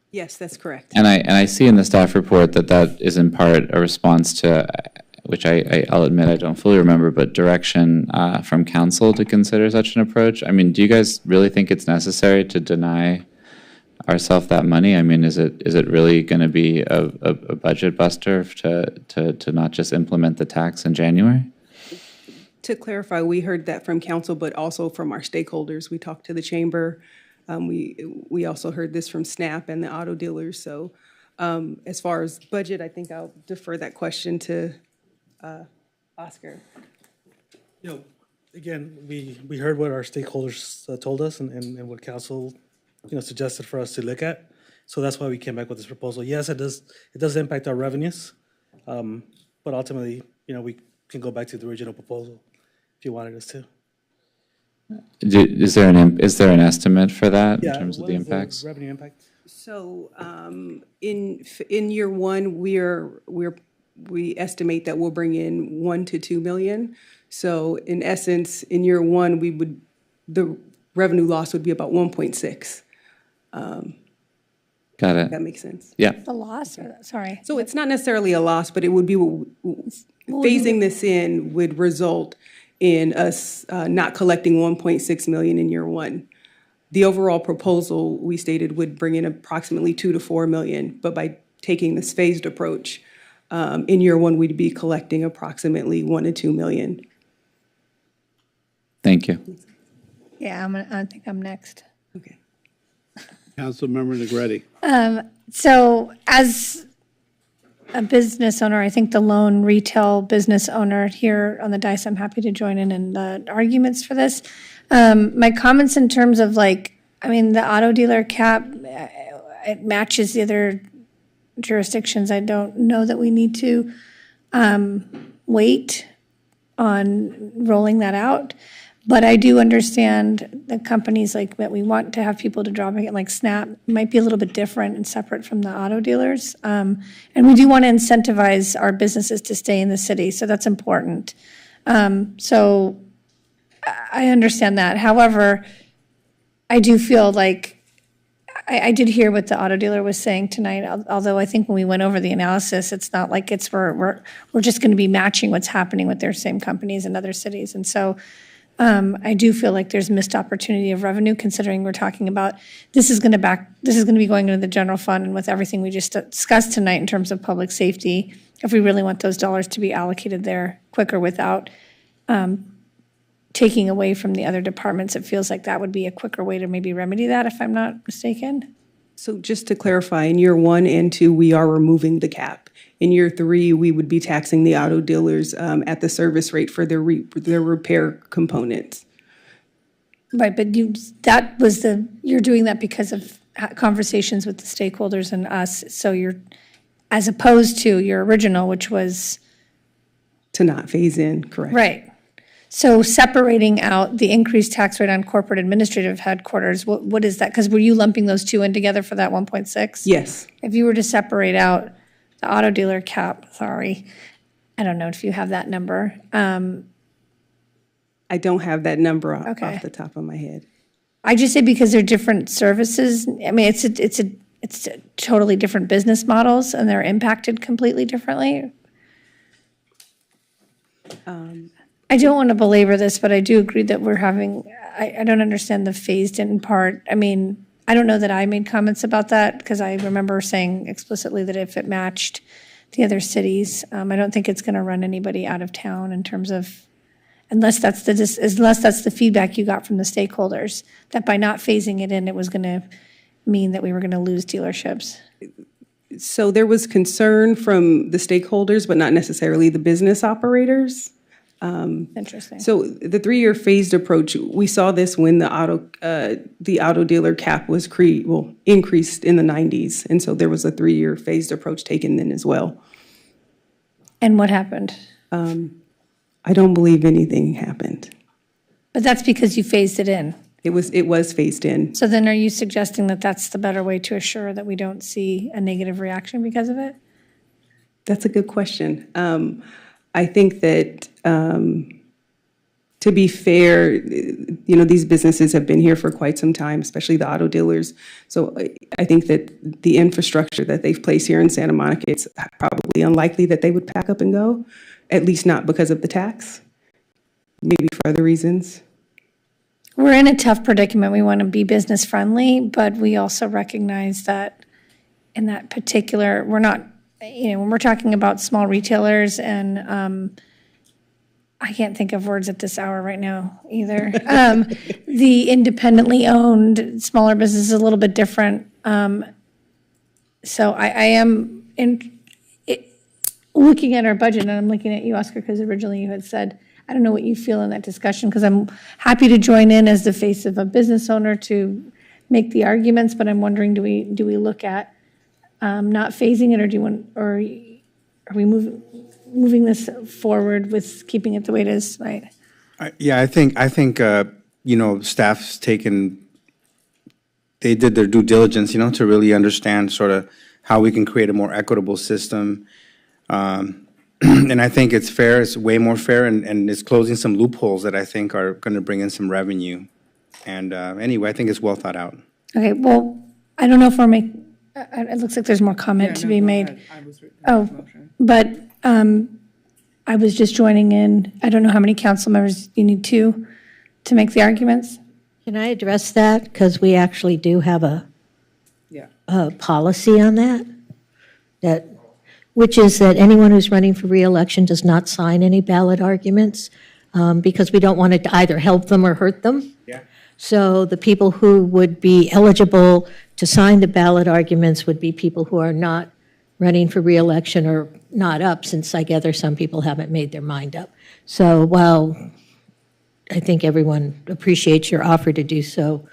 Yes, that's correct. And I see in the staff report that is in part a response to, which I'll admit I don't fully remember, but direction from council to consider such an approach. I mean, do you guys really think it's necessary to deny ourselves that money? I mean, is it really going to be a budget buster to not just implement the tax in January? To clarify, we heard that from council, but also from our stakeholders. We talked to the chamber. We also heard this from SNAP and the auto dealers. So as far as budget, I think I'll defer that question to Oscar. again, we heard what our stakeholders told us and what council, suggested for us to look at. So that's why we came back with this proposal. Yes, it does impact our revenues, but ultimately, we can go back to the original proposal if you wanted us to. Is there an estimate for that in terms of the what is impacts? revenue impact? So in year one, we estimate that we'll bring in 1 to 2 million. So in essence, in year one, the revenue loss would be about 1.6. Got it. That makes sense. Yeah. The loss, sorry. So it's not necessarily a loss, but it would be, phasing this in would result in us not collecting 1.6 million in year one. The overall proposal, we stated, would bring in approximately 2 to 4 million, but by taking this phased approach, in year one, we'd be collecting approximately 1 to 2 million. Thank you. Yeah, I think I'm next. Okay. Councilmember Negretti. So as a business owner, I think the lone retail business owner here on the dais, I'm happy to join in the arguments for this. My comments in terms of the auto dealer cap, it matches the other jurisdictions. I don't know that we need to wait on rolling that out. But I do understand the companies that we want to have people to drop it, like SNAP, might be a little bit different and separate from the auto dealers. And we do want to incentivize our businesses to stay in the city, so that's important. So I understand that. However, I do feel like I did hear what the auto dealer was saying tonight, although I think when we went over the analysis, it's not like we're just going to be matching what's happening with their same companies in other cities. And so I do feel like there's missed opportunity of revenue, considering we're talking about this is going to be going into the general fund, and with everything we just discussed tonight in terms of public safety, if we really want those dollars to be allocated there quicker without taking away from the other departments, it feels like that would be a quicker way to maybe remedy that, if I'm not mistaken. So just to clarify, in year 1 and 2, we are removing the cap. In year 3, we would be taxing the auto dealers at the service rate for their repair components. Right, but you're doing that because of conversations with the stakeholders and us, so you're, as opposed to your original, which was to not phase in, correct? Right. So separating out the increased tax rate on corporate administrative headquarters, what is that? Because were you lumping those two in together for that 1.6? Yes. If you were to separate out the auto dealer cap, I don't know if you have that number. I don't have that number off the top of my head. I just say because they're different services. I mean, it's totally different business models, and they're impacted completely differently. I don't want to belabor this, but I do agree that we're having, I don't understand the phased in part. I mean, I don't know that I made comments about that, because I remember saying explicitly that if it matched the other cities, I don't think it's going to run anybody out of town in terms of, unless that's the feedback you got from the stakeholders, that by not phasing it in, it was going to mean that we were going to lose dealerships. So there was concern from the stakeholders, but not necessarily the business operators. Interesting. So the 3-year phased approach, we saw this when the auto dealer cap was increased in the 90s, and so there was a 3-year phased approach taken then as well. And what happened? I don't believe anything happened. But that's because you phased it in. It was phased in. So then, are you suggesting that that's the better way to assure that we don't see a negative reaction because of it? That's a good question. I think that, to be fair, these businesses have been here for quite some time, especially the auto dealers. So I think that the infrastructure that they've placed here in Santa Monica, it's probably unlikely that they would pack up and go, at least not because of the tax, maybe for other reasons. We're in a tough predicament. We want to be business friendly, but we also recognize that in that particular, we're not, when we're talking about small retailers, and I can't think of words at this hour right now either. The independently owned smaller business is a little bit different. So I am looking at our budget, and I'm looking at you, Oscar, because originally you had said, I don't know what you feel in that discussion, because I'm happy to join in as the face of a business owner to make the arguments, but I'm wondering, do we look at not phasing it, or are we moving this forward with keeping it the way it is, right? Yeah, I think staff's they did their due diligence, to really understand sort of how we can create a more equitable system. And I think it's fair, it's way more fair, and it's closing some loopholes that I think are going to bring in some revenue. And anyway, I think it's well thought out. Okay, well, I don't know if we're making, it looks like there's more comment to be made. But I was just joining in. I don't know how many council members you need to make the arguments. Can I address that? Because we actually do have a policy on that, which is that anyone who's running for re-election does not sign any ballot arguments, because we don't want to either help them or hurt them. Yeah. So the people who would be eligible to sign the ballot arguments would be people who are not running for re-election or not up, since I gather some people haven't made their mind up. So while I think everyone appreciates your offer to do so,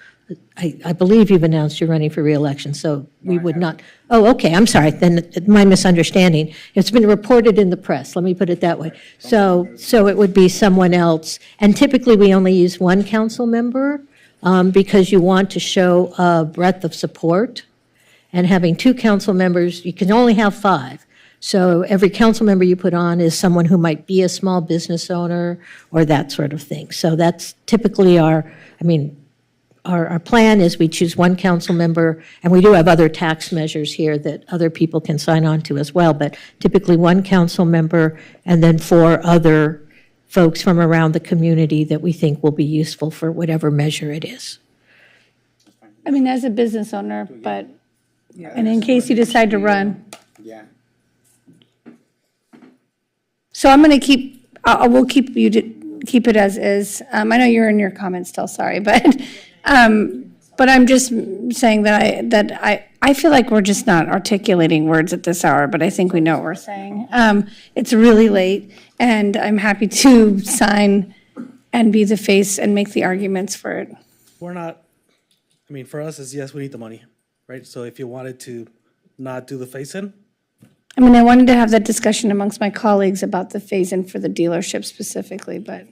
I believe you've announced you're running for re-election, so we would not. Oh, okay, I'm sorry, then my misunderstanding. It's been reported in the press, let me put it that way. So it would be someone else. And typically, we only use one council member because you want to show a breadth of support. And having 2 council members, you can only have 5. So every council member you put on is someone who might be a small business owner or that sort of thing. So that's typically our plan is we choose one council member, and we do have other tax measures here that other people can sign on to as well, but typically one council member and then 4 other folks from around the community that we think will be useful for whatever measure it is. I mean, as a business owner, but, and in case you decide to run. Yeah. So I'm going to we'll keep keep it as is. I know you're in your comments still, sorry, but I'm just saying that I feel like we're just not articulating words at this hour, but I think we know what we're saying. It's really late, and I'm happy to sign and be the face and make the arguments for it. We're not, I mean, for us, it's yes, we need the money, right? So if you wanted to not do the phase-in, I mean, I wanted to have that discussion amongst my colleagues about the phase-in for the dealership specifically, but.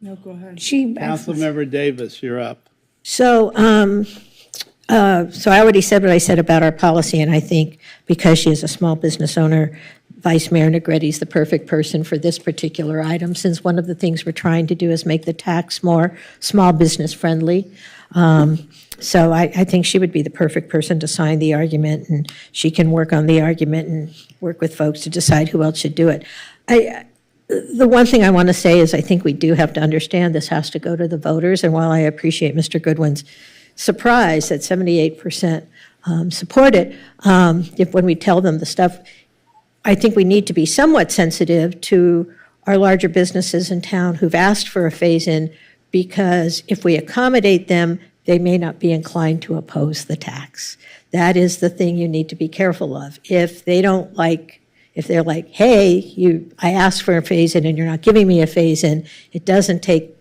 No, go ahead. Councilmember Davis, you're up. So, so I already said what I said about our policy, and I think because she is a small business owner, Vice Mayor Negretti is the perfect person for this particular item, since one of the things we're trying to do is make the tax more small business friendly. So I think she would be the perfect person to sign the argument, and she can work on the argument and work with folks to decide who else should do it. The one thing I want to say is I think we do have to understand this has to go to the voters, and while I appreciate Mr. Goodwin's surprise that 78% support it, when we tell them the stuff, I think we need to be somewhat sensitive to our larger businesses in town who've asked for a phase-in, because if we accommodate them, they may not be inclined to oppose the tax. That is the thing you need to be careful of. If they don't like, if they're like, hey, I asked for a phase-in and you're not giving me a phase-in, it doesn't take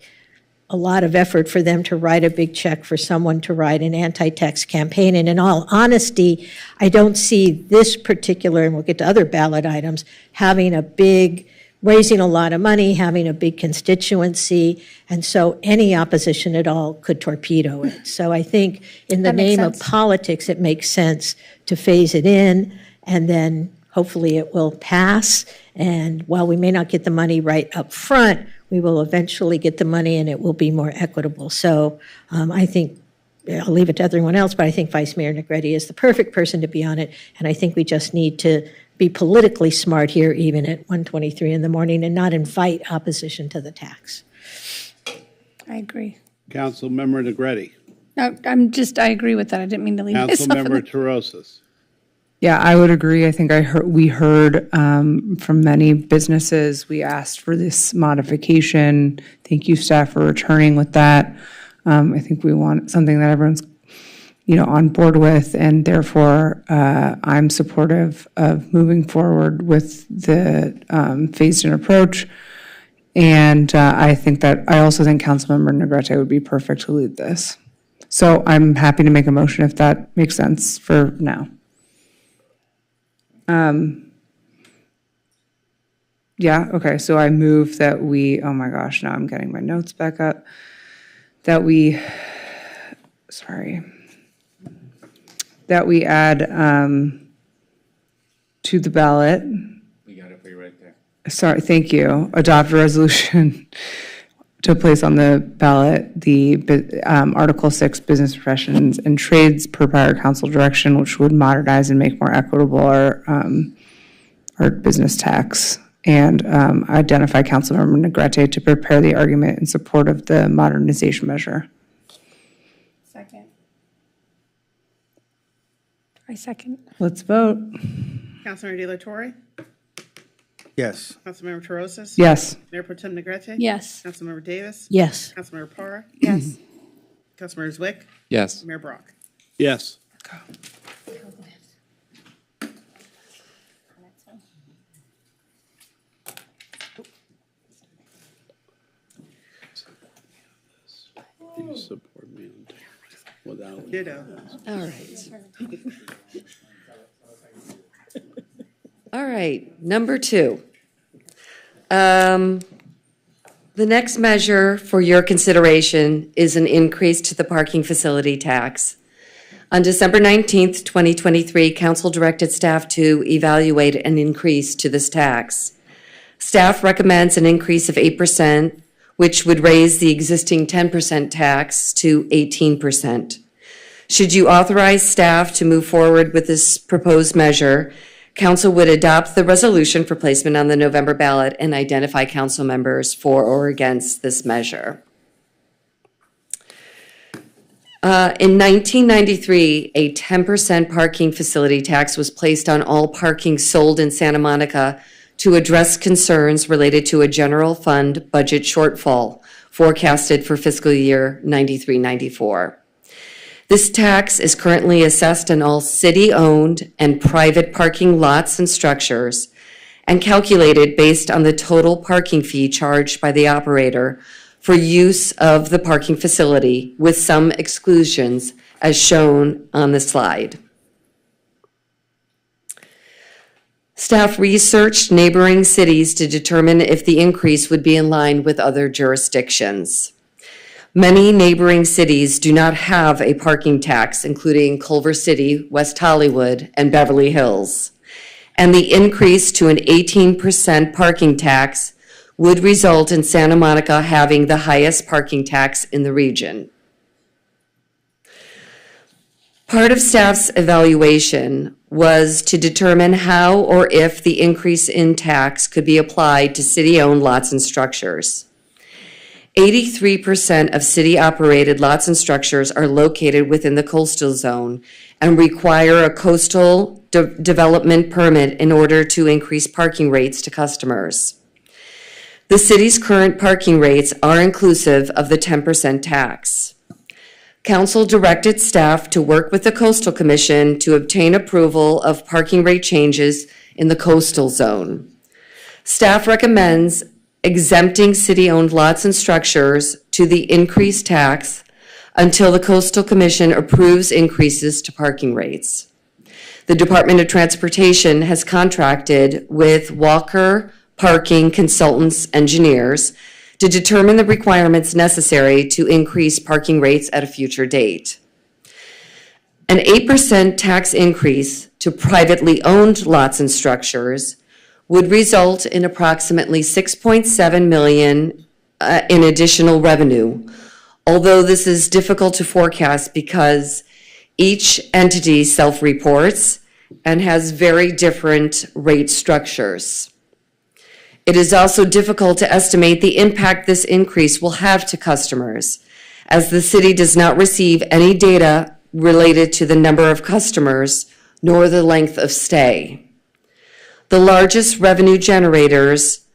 a lot of effort for them to write a big check for someone to write an anti-tax campaign. And in all honesty, I don't see this particular, and we'll get to other ballot items, raising a lot of money, having a big constituency, and so any opposition at all could torpedo it. So I think in the name of politics, it makes sense to phase it in, and then hopefully it will pass. And while we may not get the money right up front, we will eventually get the money and it will be more equitable. So I think, I'll leave it to everyone else, but I think Vice Mayor Negretti is the perfect person to be on it. And I think we just need to be politically smart here, even at 1:23 in the morning, and not invite opposition to the tax. I agree. Councilmember Negretti. No, I agree with that. I didn't mean to leave myself. Councilmember Torosis. Yeah, I would agree. I think we heard from many businesses. We asked for this modification. Thank you, staff, for returning with that. I think we want something that everyone's on board with, and therefore I'm supportive of moving forward with the phased-in approach. And I also think Councilmember Negrete would be perfect to lead this. So I'm happy to make a motion if that makes sense for now. Yeah, okay, so I move that we, oh my gosh, now I'm getting my notes back up, that we add to the ballot. We got it for you right there. Sorry, thank you. Adopt a resolution to place on the ballot the Article 6 Business Professions and Trades per prior council direction, which would modernize and make more equitable our business tax, and identify Councilmember Negrete to prepare the argument in support of the modernization measure. Second. I second. Let's vote. Councilmember De La Torre? Yes. Councilmember Torosis? Yes. Mayor Pro Tem Negrete? Yes. Councilmember Davis? Yes. Councilmember Parra? Yes. Councilmember Zwick? Yes. Mayor Brock? Yes. You support me without. Ditto. All right. All right, number 2. The next measure for your consideration is an increase to the parking facility tax. On December 19th, 2023, Council directed staff to evaluate an increase to this tax. Staff recommends an increase of 8%, which would raise the existing 10% tax to 18%. Should you authorize staff to move forward with this proposed measure, Council would adopt the resolution for placement on the November ballot and identify council members for or against this measure. In 1993, a 10% parking facility tax was placed on all parking sold in Santa Monica to address concerns related to a general fund budget shortfall forecasted for fiscal year 93-94. This tax is currently assessed on all city-owned and private parking lots and structures and calculated based on the total parking fee charged by the operator for use of the parking facility, with some exclusions as shown on the slide. Staff researched neighboring cities to determine if the increase would be in line with other jurisdictions. Many neighboring cities do not have a parking tax, including Culver City, West Hollywood, and Beverly Hills. And the increase to an 18% parking tax would result in Santa Monica having the highest parking tax in the region. Part of staff's evaluation was to determine how or if the increase in tax could be applied to city-owned lots and structures. 83% of city-operated lots and structures are located within the coastal zone and require a coastal development permit in order to increase parking rates to customers. The city's current parking rates are inclusive of the 10% tax. Council directed staff to work with the Coastal Commission to obtain approval of parking rate changes in the coastal zone. Staff recommends exempting city-owned lots and structures to the increased tax until the Coastal Commission approves increases to parking rates. The Department of Transportation has contracted with Walker Parking Consultants Engineers to determine the requirements necessary to increase parking rates at a future date. An 8% tax increase to privately owned lots and structures would result in approximately $6.7 million in additional revenue, although this is difficult to forecast because each entity self-reports and has very different rate structures. It is also difficult to estimate the impact this increase will have to customers, as the city does not receive any data related to the number of customers nor the length of stay. The largest revenue generators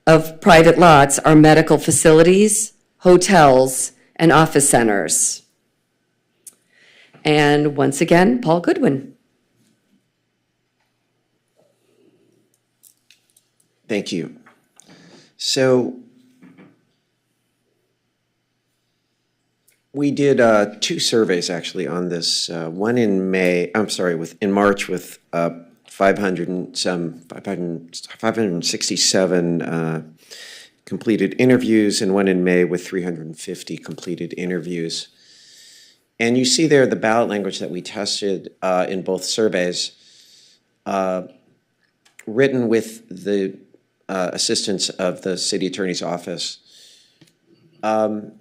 of private lots are medical facilities, hotels, and office centers. And once again, Paul Goodwin. Thank you. So we did two surveys actually on this. One in March with 567 completed interviews, and one in May with 350 completed interviews. And you see there the ballot language that we tested in both surveys, written with the assistance of the city attorney's office. And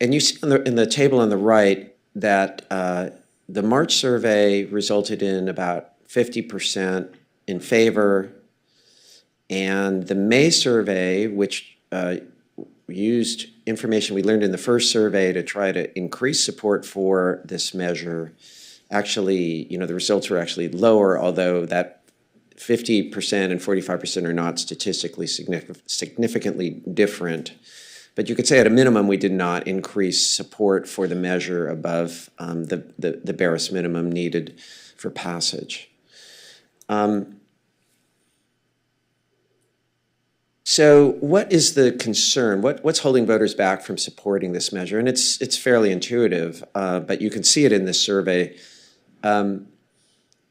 you see in the table on the right that the March survey resulted in about 50% in favor, and the May survey, which used information we learned in the first survey to try to increase support for this measure, actually, the results were actually lower, although that 50% and 45% are not statistically significantly different. But you could say at a minimum we did not increase support for the measure above the barest minimum needed for passage. So what is the concern? What's holding voters back from supporting this measure? And it's fairly intuitive, but you can see it in this survey.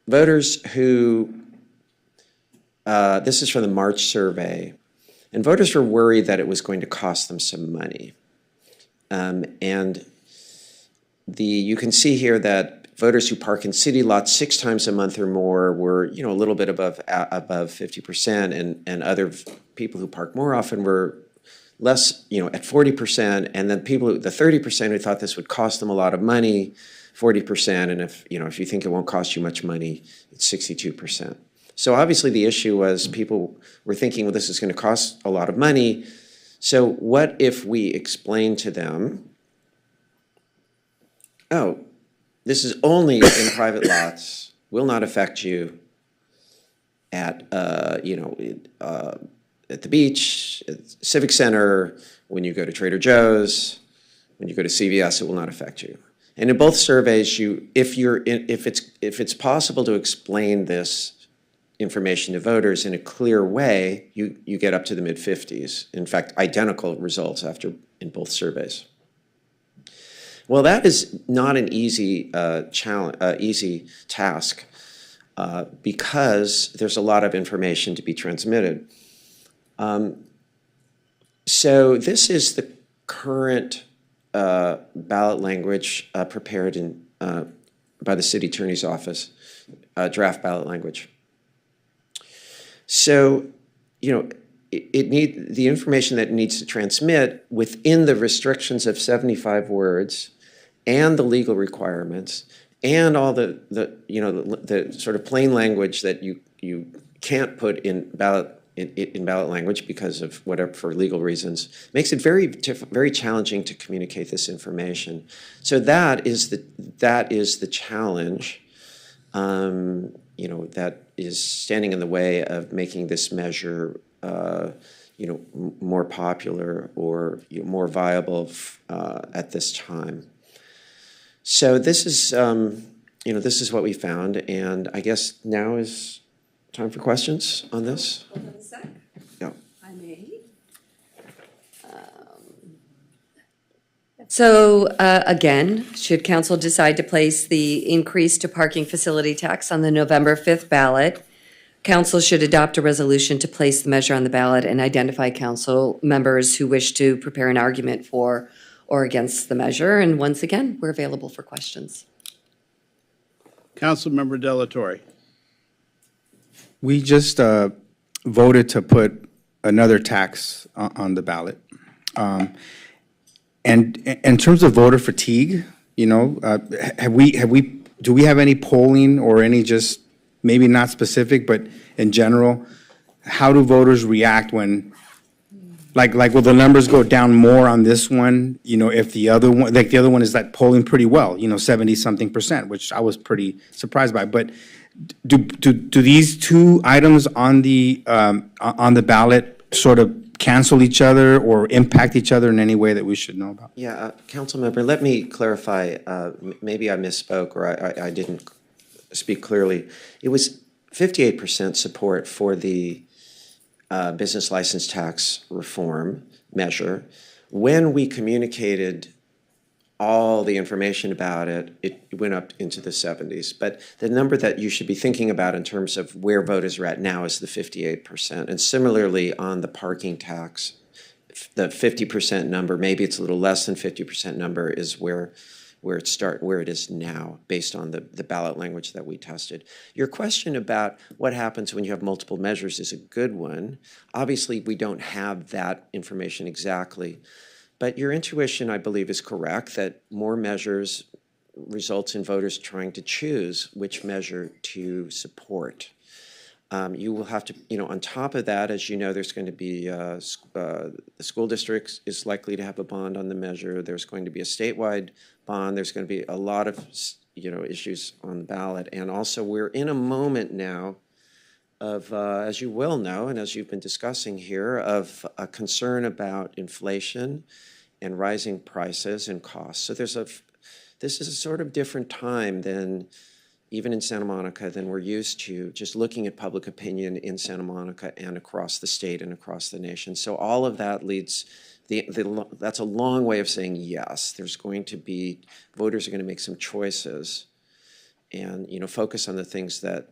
Voters who, this is from the March survey, and voters were worried that it was going to cost them some money. And you can see here that voters who park in city lots 6 times a month or more were, a little bit above 50%, and other people who park more often were less, at 40%, and then the 30% who thought this would cost them a lot of money, 40%, and if you think it won't cost you much money, it's 62%. So obviously the issue was people were thinking, well, this is going to cost a lot of money. So what if we explain to them, oh, this is only in private lots, will not affect you at, at the beach, at the Civic Center, when you go to Trader Joe's, when you go to CVS, it will not affect you. And in both surveys, if it's possible to explain this information to voters in a clear way, you get up to the mid-50s. In fact, identical results in both surveys. Well, that is not an easy easy task because there's a lot of information to be transmitted. So this is the current ballot language prepared by the city attorney's office, draft ballot language. So, the information that it needs to transmit within the restrictions of 75 words and the legal requirements and all the sort of plain language that you can't put in ballot language because of whatever, for legal reasons, makes it very challenging to communicate this information. So that is the challenge, that is standing in the way of making this measure, more popular or more viable at this time. So this is, this is what we found, and I guess now is time for questions on this. Hold on a sec. Yeah. I may. So again, should council decide to place the increase to parking facility tax on the November 5th ballot, council should adopt a resolution to place the measure on the ballot and identify council members who wish to prepare an argument for or against the measure. And once again, we're available for questions. Councilmember Delatorre. We just voted to put another tax on the ballot. And in terms of voter fatigue, do we have any polling or any, just maybe not specific, but in general, how do voters react when, like will the numbers go down more on this one? If the other one, the other one is polling pretty well, 70-something%, which I was pretty surprised by. But do these two items on the ballot sort of cancel each other or impact each other in any way that we should know about? Yeah, council member, let me clarify. Maybe I misspoke or I didn't speak clearly. It was 58% support for the business license tax reform measure. When we communicated all the information about it, it went up into the 70s. But the number that you should be thinking about in terms of where voters are at now is the 58%. And similarly on the parking tax, the 50% number, maybe it's a little less than 50% number, is where it is now based on the ballot language that we tested. Your question about what happens when you have multiple measures is a good one. Obviously, we don't have that information exactly. But your intuition, I believe, is correct, that more measures results in voters trying to choose which measure to support. You will have to, on top of that, as you know, there's going to be, the school district is likely to have a bond on the measure. There's going to be a statewide bond. There's going to be a lot of, issues on the ballot. And also, we're in a moment now of, as you well know, and as you've been discussing here, of a concern about inflation and rising prices and costs. So this is a sort of different time than, even in Santa Monica, than we're used to just looking at public opinion in Santa Monica and across the state and across the nation. So all of that leads, that's a long way of saying yes, there's going to be, voters are going to make some choices and, focus on the things that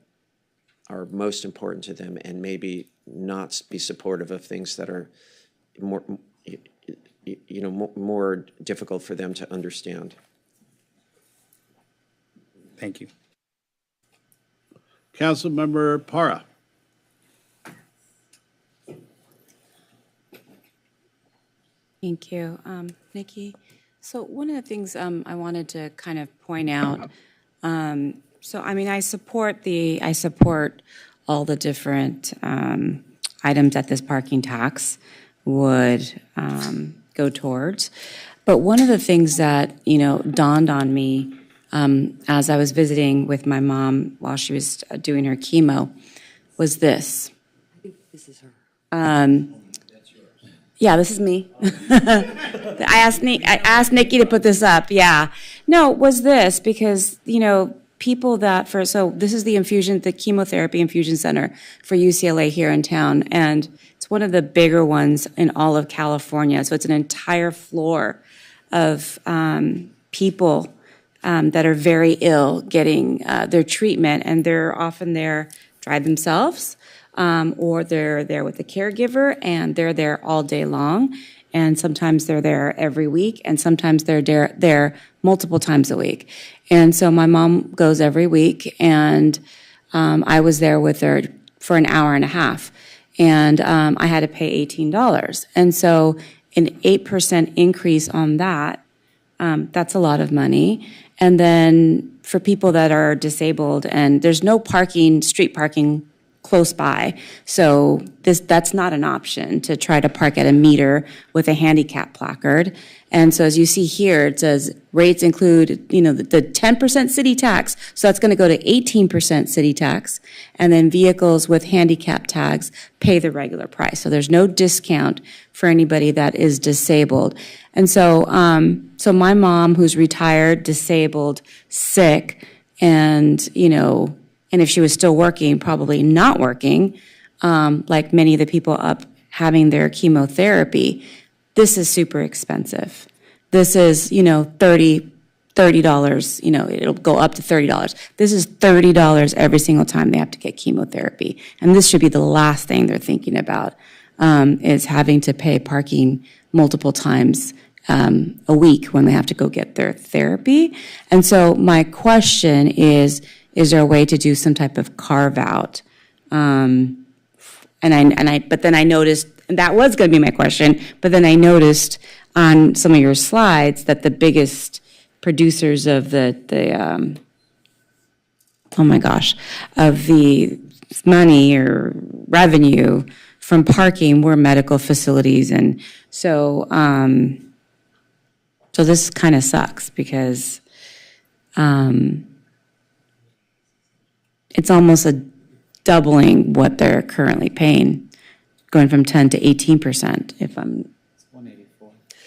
are most important to them and maybe not be supportive of things that are more difficult for them to understand. Thank you. Councilmember Para. Thank you. Nikki, so one of the things I wanted to kind of point out, so I mean, I support all the different items that this parking tax would go towards. But one of the things that, you know, dawned on me as I was visiting with my mom while she was doing her chemo was this. I think this is her. Yeah, this is me. I asked Nikki to put this up. Yeah. No, was this because, you know, people that so this is the chemotherapy infusion center for UCLA here in town. And it's one of the bigger ones in all of California. So it's an entire floor of people that are very ill getting their treatment. And they're often there by themselves. Or they're there with a caregiver, and they're there all day long. And sometimes they're there every week, and sometimes they're there multiple times a week. And so my mom goes every week, and I was there with her for an hour and a half, and I had to pay $18. And so an 8% increase on that, that's a lot of money. And then for people that are disabled, and there's no street parking close by. So that's not an option to try to park at a meter with a handicap placard. And so as you see here, it says rates include, you know, the 10% city tax. So that's going to go to 18% city tax. And then vehicles with handicap tags pay the regular price. So there's no discount for anybody that is disabled. And so, so my mom, who's retired, disabled, sick, and, you know, and if she was still working, probably not working, like many of the people up having their chemotherapy, this is super expensive. This is, you know, $30, you know, it'll go up to $30. This is $30 every single time they have to get chemotherapy. And this should be the last thing they're thinking about, is having to pay parking multiple times a week when they have to go get their therapy. And so my question is there a way to do some type of carve out? But then I noticed, and that was going to be my question, but then I noticed on some of your slides that the biggest producers of the money or revenue from parking were medical facilities. And so, so this kind of sucks because, it's almost a doubling what they're currently paying, going from 10 to 18%, if I'm.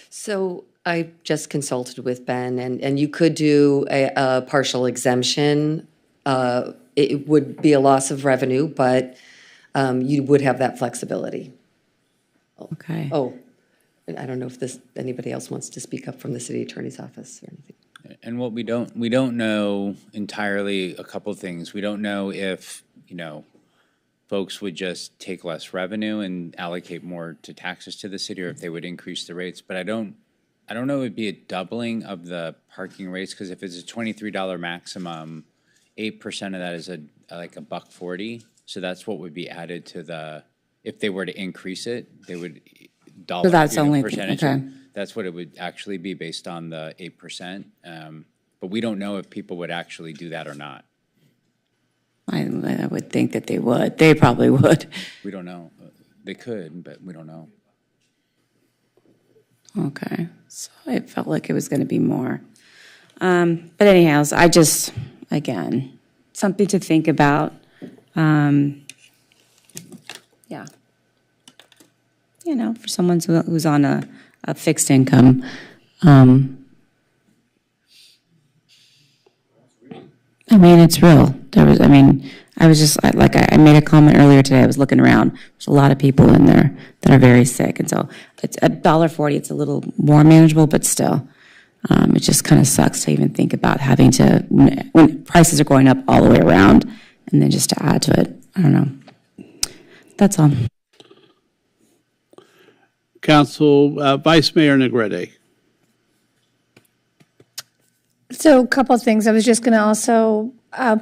So I just consulted with Ben, and you could do a partial exemption. It would be a loss of revenue, but you would have that flexibility. Okay. Oh, and I don't know if anybody else wants to speak up from the city attorney's office or anything. And what we don't know entirely a couple of things. We don't know if, you know, folks would just take less revenue and allocate more to taxes to the city, or if they would increase the rates. But I don't know it'd be a doubling of the parking rates, because if it's a $23 maximum, 8% of that is like $1.40. So that's what would be added to if they were to increase it, they would dollar. So that's only percentage. okay. That's what it would actually be based on the 8%. But we don't know if people would actually do that or not. I would think that they would. They probably would. We don't know. They could, but we don't know. Okay. So it felt like it was going to be more. But anyhow, I just, again, something to think about. Yeah. You know, for someone who's on a fixed income. I mean, it's real. I was just, I made a comment earlier today. I was looking around. There's a lot of people in there that are very sick. And so it's $1.40. It's a little more manageable, but still, it just kind of sucks to even think about having to, when prices are going up all the way around, and then just to add to it. I don't know. That's all. Council Vice Mayor Negrete. So a couple of things. I was just going to also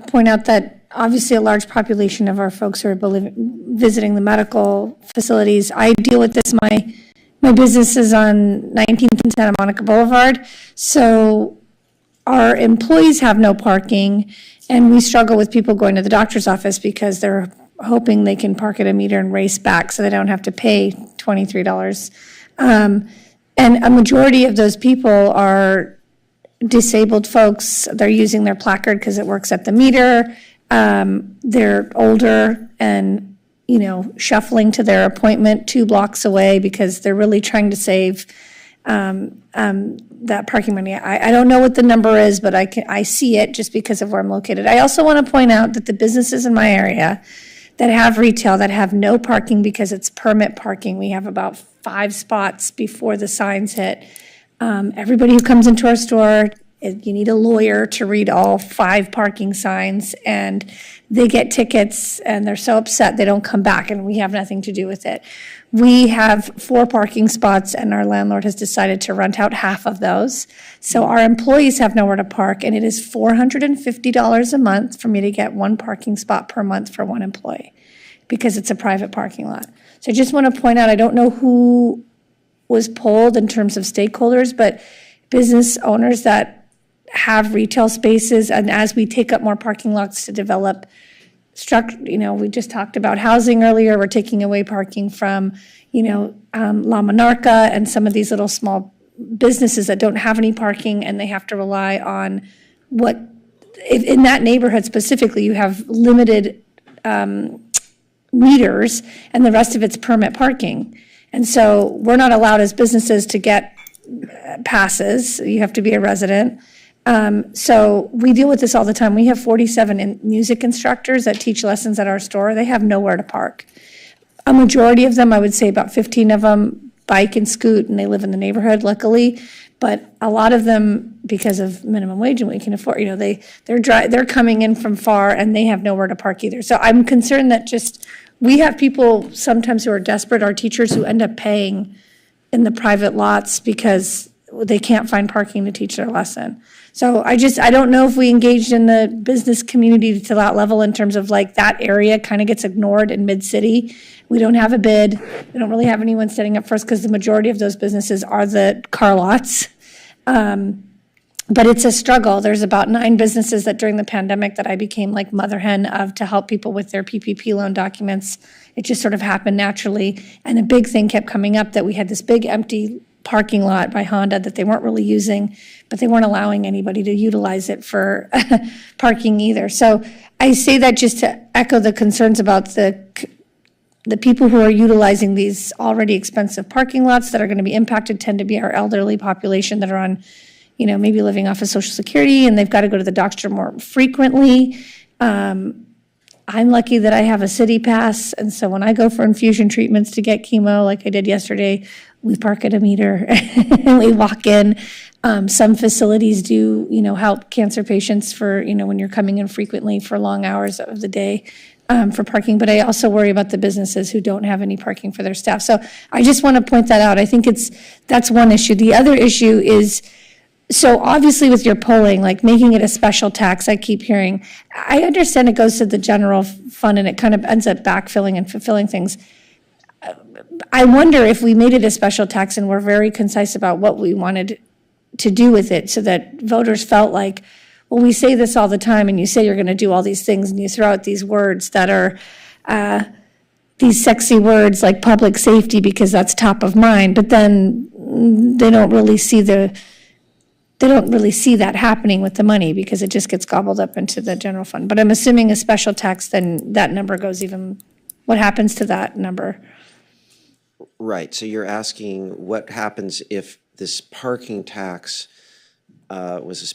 point out that obviously a large population of our folks who are visiting the medical facilities. I deal with this in my My business is on 19th and Santa Monica Boulevard, so our employees have no parking, and we struggle with people going to the doctor's office because they're hoping they can park at a meter and race back so they don't have to pay $23. And a majority of those people are disabled folks. They're using their placard because it works at the meter. They're older and, you know, shuffling to their appointment 2 blocks away because they're really trying to save that parking money. I don't know what the number is, but I see it just because of where I'm located. I also want to point out that the businesses in my area that have retail that have no parking because it's permit parking, we have about 5 spots before the signs hit. Everybody who comes into our store, you need a lawyer to read all 5 parking signs, and they get tickets, and they're so upset they don't come back, and we have nothing to do with it. We have 4 parking spots, and our landlord has decided to rent out half of those. So our employees have nowhere to park, and it is $450 a month for me to get 1 parking spot per month for 1 employee because it's a private parking lot. So I just want to point out, I don't know who was polled in terms of stakeholders, but business owners that have retail spaces, and as we take up more parking lots to develop you know, we just talked about housing earlier, we're taking away parking from, you know, La Monarca and some of these little small businesses that don't have any parking, and they have to rely on in that neighborhood specifically, you have limited meters, and the rest of it's permit parking. And so we're not allowed as businesses to get passes. You have to be a resident. So we deal with this all the time. We have 47 music instructors that teach lessons at our store. They have nowhere to park. A majority of them, I would say about 15 of them, bike and scoot, and they live in the neighborhood, luckily. But a lot of them, because of minimum wage and we can afford, you know, they're coming in from far and they have nowhere to park either. So I'm concerned that we have people sometimes who are desperate, our teachers who end up paying in the private lots because they can't find parking to teach their lesson. So I don't know if we engaged in the business community to that level in terms of like that area kind of gets ignored in mid-city. We don't have a bid. We don't really have anyone standing up for us because the majority of those businesses are the car lots. But it's a struggle. There's about 9 businesses that during the pandemic that I became like mother hen of to help people with their PPP loan documents. It just sort of happened naturally. And a big thing kept coming up that we had this big empty parking lot by Honda that they weren't really using, but they weren't allowing anybody to utilize it for parking either. So I say that just to echo the concerns about the people who are utilizing these already expensive parking lots that are going to be impacted tend to be our elderly population that are on, you know, maybe living off of Social Security, and they've got to go to the doctor more frequently. I'm lucky that I have a city pass, and so when I go for infusion treatments to get chemo, like I did yesterday, we park at a meter and we walk in. Some facilities do, you know, help cancer patients for, you know, when you're coming in frequently for long hours of the day for parking. But I also worry about the businesses who don't have any parking for their staff. So I just want to point that out. I think that's one issue. The other issue is, so obviously with your polling, like making it a special tax, I keep hearing, I understand it goes to the general fund and it kind of ends up backfilling and fulfilling things. I wonder if we made it a special tax and we're very concise about what we wanted to do with it so that voters felt like, well, we say this all the time and you say you're going to do all these things and you throw out these words that are these sexy words like public safety because that's top of mind, but then they don't really see that happening with the money because it just gets gobbled up into the general fund. But I'm assuming a special tax, then that number goes even, what happens to that number? Right, so you're asking what happens if this parking tax was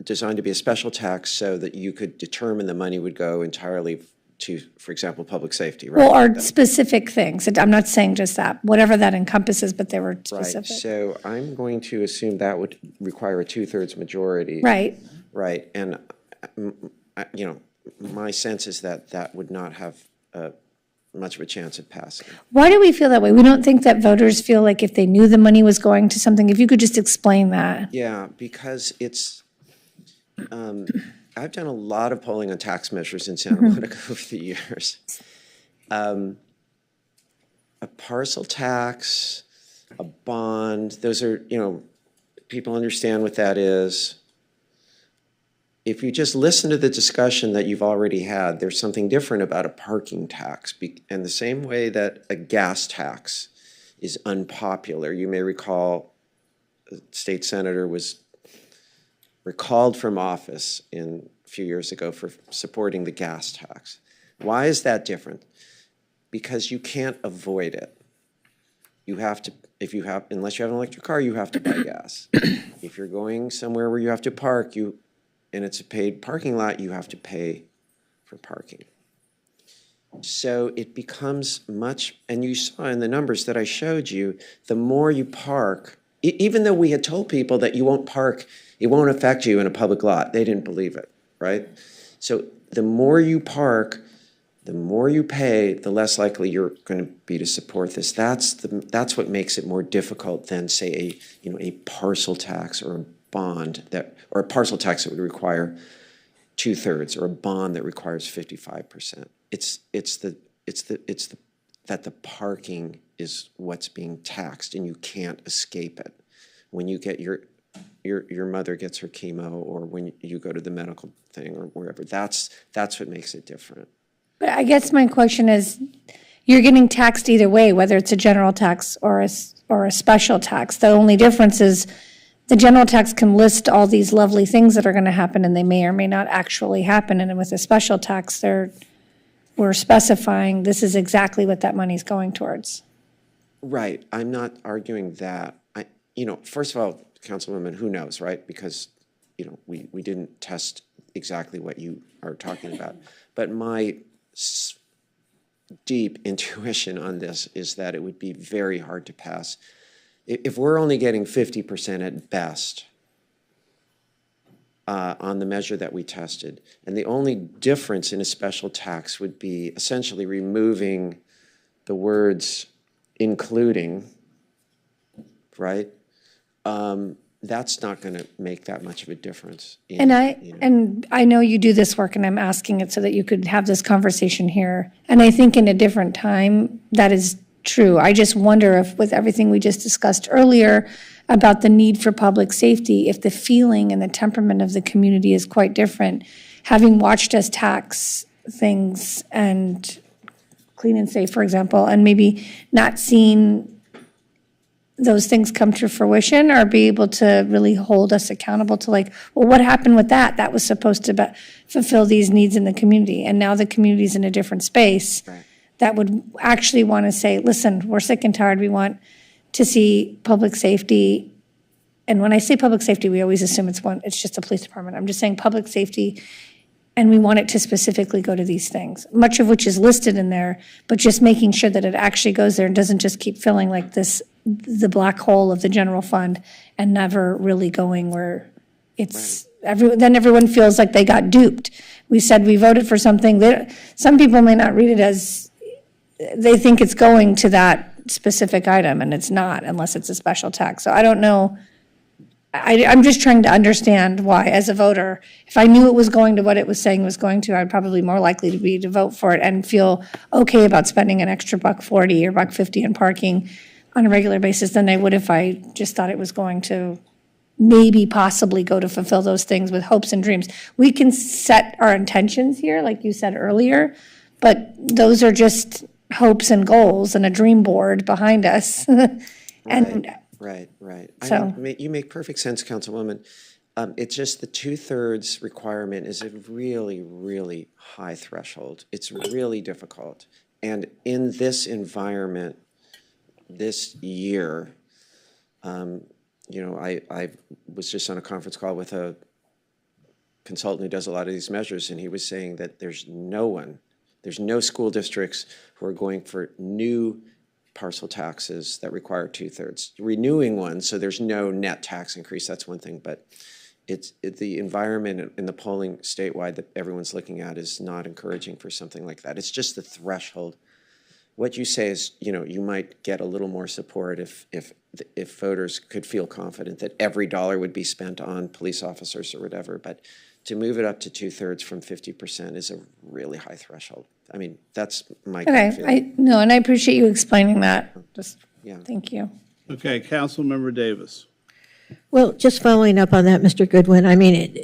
designed to be a special tax so that you could determine the money would go entirely to, for example, public safety, right? Well, or specific things. I'm not saying just that, whatever that encompasses, but they were specific. Right, so I'm going to assume that would require a 2/3 majority. Right. Right, and, you know, my sense is that would not have much of a chance of passing. Why do we feel that way? We don't think that voters feel like if they knew the money was going to something, if you could just explain that. Yeah, because it's, I've done a lot of polling on tax measures in Santa Monica over the years. a parcel tax, a bond, those are, people understand what that is. If you just listen to the discussion that you've already had, there's something different about a parking tax. And the same way that a gas tax is unpopular, you may recall a state senator was recalled from office a few years ago for supporting the gas tax. Why is that different? Because you can't avoid it. You have to, unless you have an electric car, you have to buy gas. If you're going somewhere where you have to park, and it's a paid parking lot, you have to pay for parking. So it becomes and you saw in the numbers that I showed you, the more you park, even though we had told people that you won't park, it won't affect you in a public lot, they didn't believe it, right? So the more you park, the more you pay, the less likely you're going to be to support this. That's what makes it more difficult than, say, a parcel tax or a bond or a parcel tax that would require 2/3 or a bond that requires 55%. It's that the parking is what's being taxed and you can't escape it. When you get your mother gets her chemo, or when you go to the medical thing or wherever, that's what makes it different. But I guess my question is, you're getting taxed either way, whether it's a general tax or a special tax. The only difference is the general tax can list all these lovely things that are going to happen, and they may or may not actually happen. And with a special tax, we're specifying this is exactly what that money's going towards. Right. I'm not arguing that. First of all, Councilwoman, who knows, right? Because, we didn't test exactly what you are talking about. But my deep intuition on this is that it would be very hard to pass. If we're only getting 50% at best on the measure that we tested, and the only difference in a special tax would be essentially removing the words including, right? That's not going to make that much of a difference. And I know you do this work, and I'm asking it so that you could have this conversation here. And I think in a different time, that is true. I just wonder if, with everything we just discussed earlier about the need for public safety, if the feeling and the temperament of the community is quite different. Having watched us tax things and clean and safe, for example, and maybe not seeing those things come to fruition, or be able to really hold us accountable to what happened with that? That was supposed to fulfill these needs in the community. And now the community's in a different space. Right. That would actually want to say, listen, we're sick and tired. We want to see public safety. And when I say public safety, we always assume it's just the police department. I'm just saying public safety, and we want it to specifically go to these things, much of which is listed in there, but just making sure that it actually goes there and doesn't just keep filling like the black hole of the general fund and never really going where it's then everyone feels like they got duped. We said we voted for something that some people may not read it as they think it's going to that specific item, and it's not unless it's a special tax. So I don't know. I'm just trying to understand why, as a voter, if I knew it was going to what it was saying it was going to, I'd probably more likely to vote for it and feel okay about spending an extra $1.40 or $1.50 in parking on a regular basis than I would if I just thought it was going to maybe possibly go to fulfill those things with hopes and dreams. We can set our intentions here, like you said earlier, but those are just hopes and goals and a dream board behind us. Right. So you make perfect sense, Councilwoman. It's just the 2/3 requirement is a really, really high threshold. It's really difficult. And in this environment, this year, I was just on a conference call with a consultant who does a lot of these measures, and he was saying that there's no school districts who are going for new parcel taxes that require 2/3. Renewing one, so there's no net tax increase, that's one thing, but it's the environment in the polling statewide that everyone's looking at is not encouraging for something like that. It's just the threshold. What you say is, you might get a little more support if voters could feel confident that every dollar would be spent on police officers or whatever, but to move it up to 2/3 from 50% is a really high threshold. I mean, that's my Okay, feeling. no, and I appreciate you explaining that. Just, Yeah. thank you. Okay, Councilmember Davis. Well, just following up on that, Mr. Goodwin, I mean,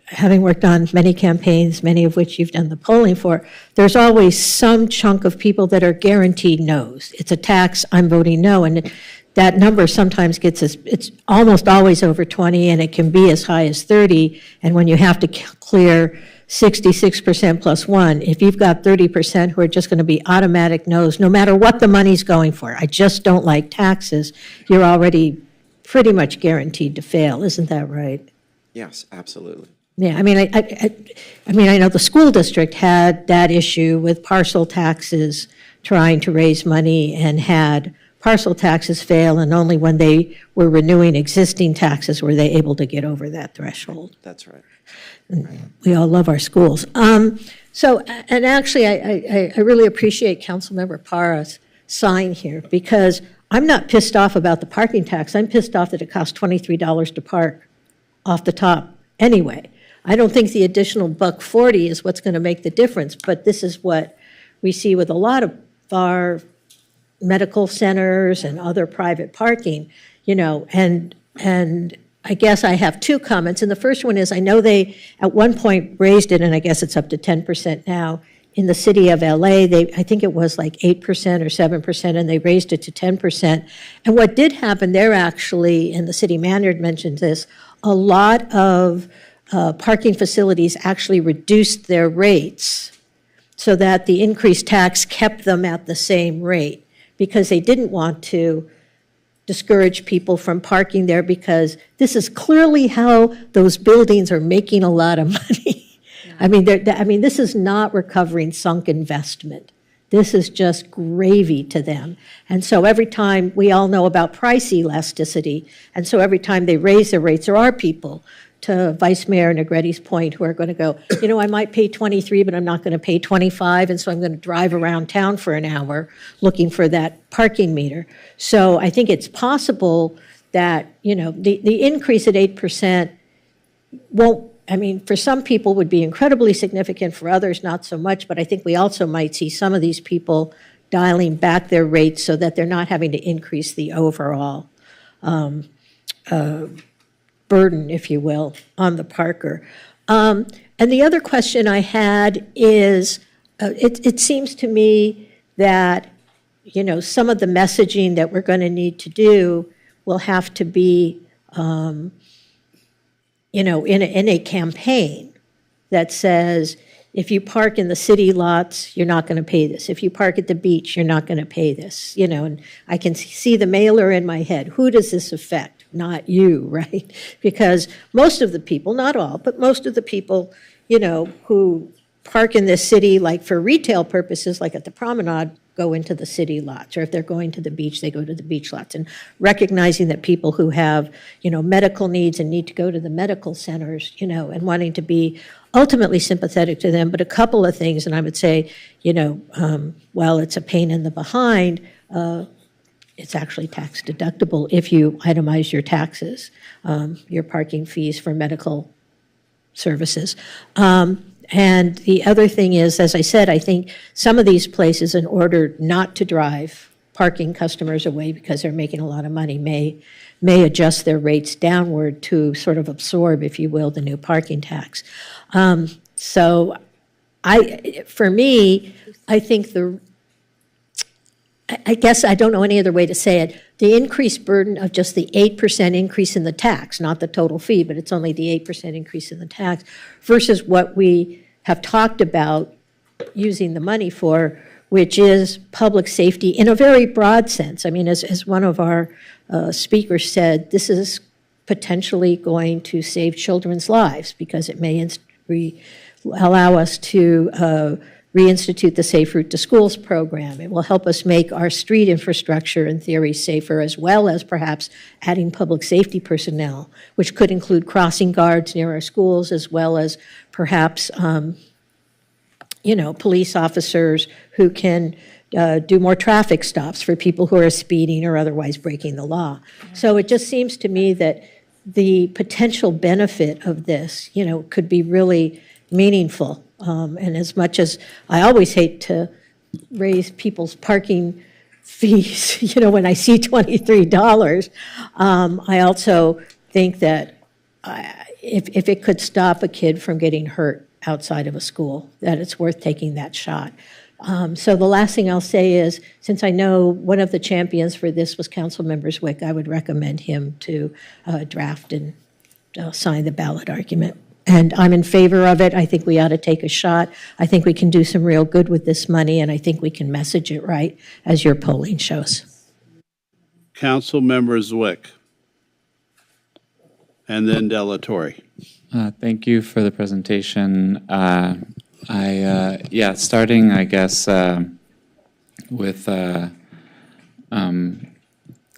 having worked on many campaigns, many of which you've done the polling for, there's always some chunk of people that are guaranteed no's. It's a tax, I'm voting no, and that number sometimes it's almost always over 20, and it can be as high as 30, and when you have to clear 66% plus one, if you've got 30% who are just going to be automatic no's, no matter what the money's going for, I just don't like taxes, you're already pretty much guaranteed to fail, isn't that right? Yes, absolutely. Yeah, I mean, I know the school district had that issue with parcel taxes, trying to raise money, and had parcel taxes fail, and only when they were renewing existing taxes were they able to get over that threshold. That's right. We all love our schools. So, and actually, I really appreciate Councilmember Parra's sign here, because I'm not pissed off about the parking tax. I'm pissed off that it costs $23 to park off the top anyway. I don't think the additional $1.40 is what's going to make the difference, but this is what we see with a lot of our medical centers and other private parking, you know, and I guess I have two comments. And the first one is, I know they at one point raised it, and I guess it's up to 10% now. In the city of LA, I think it was like 8% or 7%, and they raised it to 10%. And what did happen there actually, and the city manager mentioned this, a lot of parking facilities actually reduced their rates so that the increased tax kept them at the same rate, because they didn't want to discourage people from parking there, because this is clearly how those buildings are making a lot of money. I mean, this is not recovering sunk investment. This is just gravy to them. And so every time, we all know about price elasticity, and so every time they raise their rates, there are people, to Vice Mayor Negretti's point, who are going to go, you know, I might pay 23, but I'm not going to pay 25, and so I'm going to drive around town for an hour looking for that parking meter. So I think it's possible that, you know, the increase at 8% won't, I mean, for some people would be incredibly significant, for others not so much, but I think we also might see some of these people dialing back their rates so that they're not having to increase the overall burden, if you will, on the parker. And the other question I had is, it seems to me that, you know, some of the messaging that we're going to need to do will have to be, you know, in a campaign that says, if you park in the city lots, you're not going to pay this. If you park at the beach, you're not going to pay this. You know, and I can see the mailer in my head. Who does this affect? Not you, right? Because most of the people, not all, but most of the people, you know, who park in this city, like for retail purposes, like at the promenade, go into the city lots, or if they're going to the beach, they go to the beach lots, and recognizing that people who have, you know, medical needs and need to go to the medical centers, you know, and wanting to be ultimately sympathetic to them. But a couple of things, and I would say, you know, while it's a pain in the behind, it's actually tax deductible if you itemize your taxes, your parking fees for medical services. And the other thing is, as I said, I think some of these places, in order not to drive parking customers away because they're making a lot of money, may adjust their rates downward to sort of absorb, if you will, the new parking tax. So for me, I think I guess I don't know any other way to say it. The increased burden of just the 8% increase in the tax, not the total fee, but it's only the 8% increase in the tax, versus what we have talked about using the money for, which is public safety in a very broad sense. I mean, as one of our speakers said, this is potentially going to save children's lives, because it may allow us to reinstitute the Safe Route to Schools program. It will help us make our street infrastructure, in theory, safer, as well as perhaps adding public safety personnel, which could include crossing guards near our schools, as well as perhaps, you know, police officers who can do more traffic stops for people who are speeding or otherwise breaking the law. So it just seems to me that the potential benefit of this, you know, could be really meaningful And as much as I always hate to raise people's parking fees, when I see $23, I also think that if it could stop a kid from getting hurt outside of a school, that it's worth taking that shot. So the last thing I'll say is, since I know one of the champions for this was Councilmember Zwick, I would recommend him to draft and sign the ballot argument. And I'm in favor of it. I think we ought to take a shot. I think we can do some real good with this money, and I think we can message it right, as your polling shows. Councilmember Zwick. And then Delatorre. Thank you for the presentation. Starting, I guess, with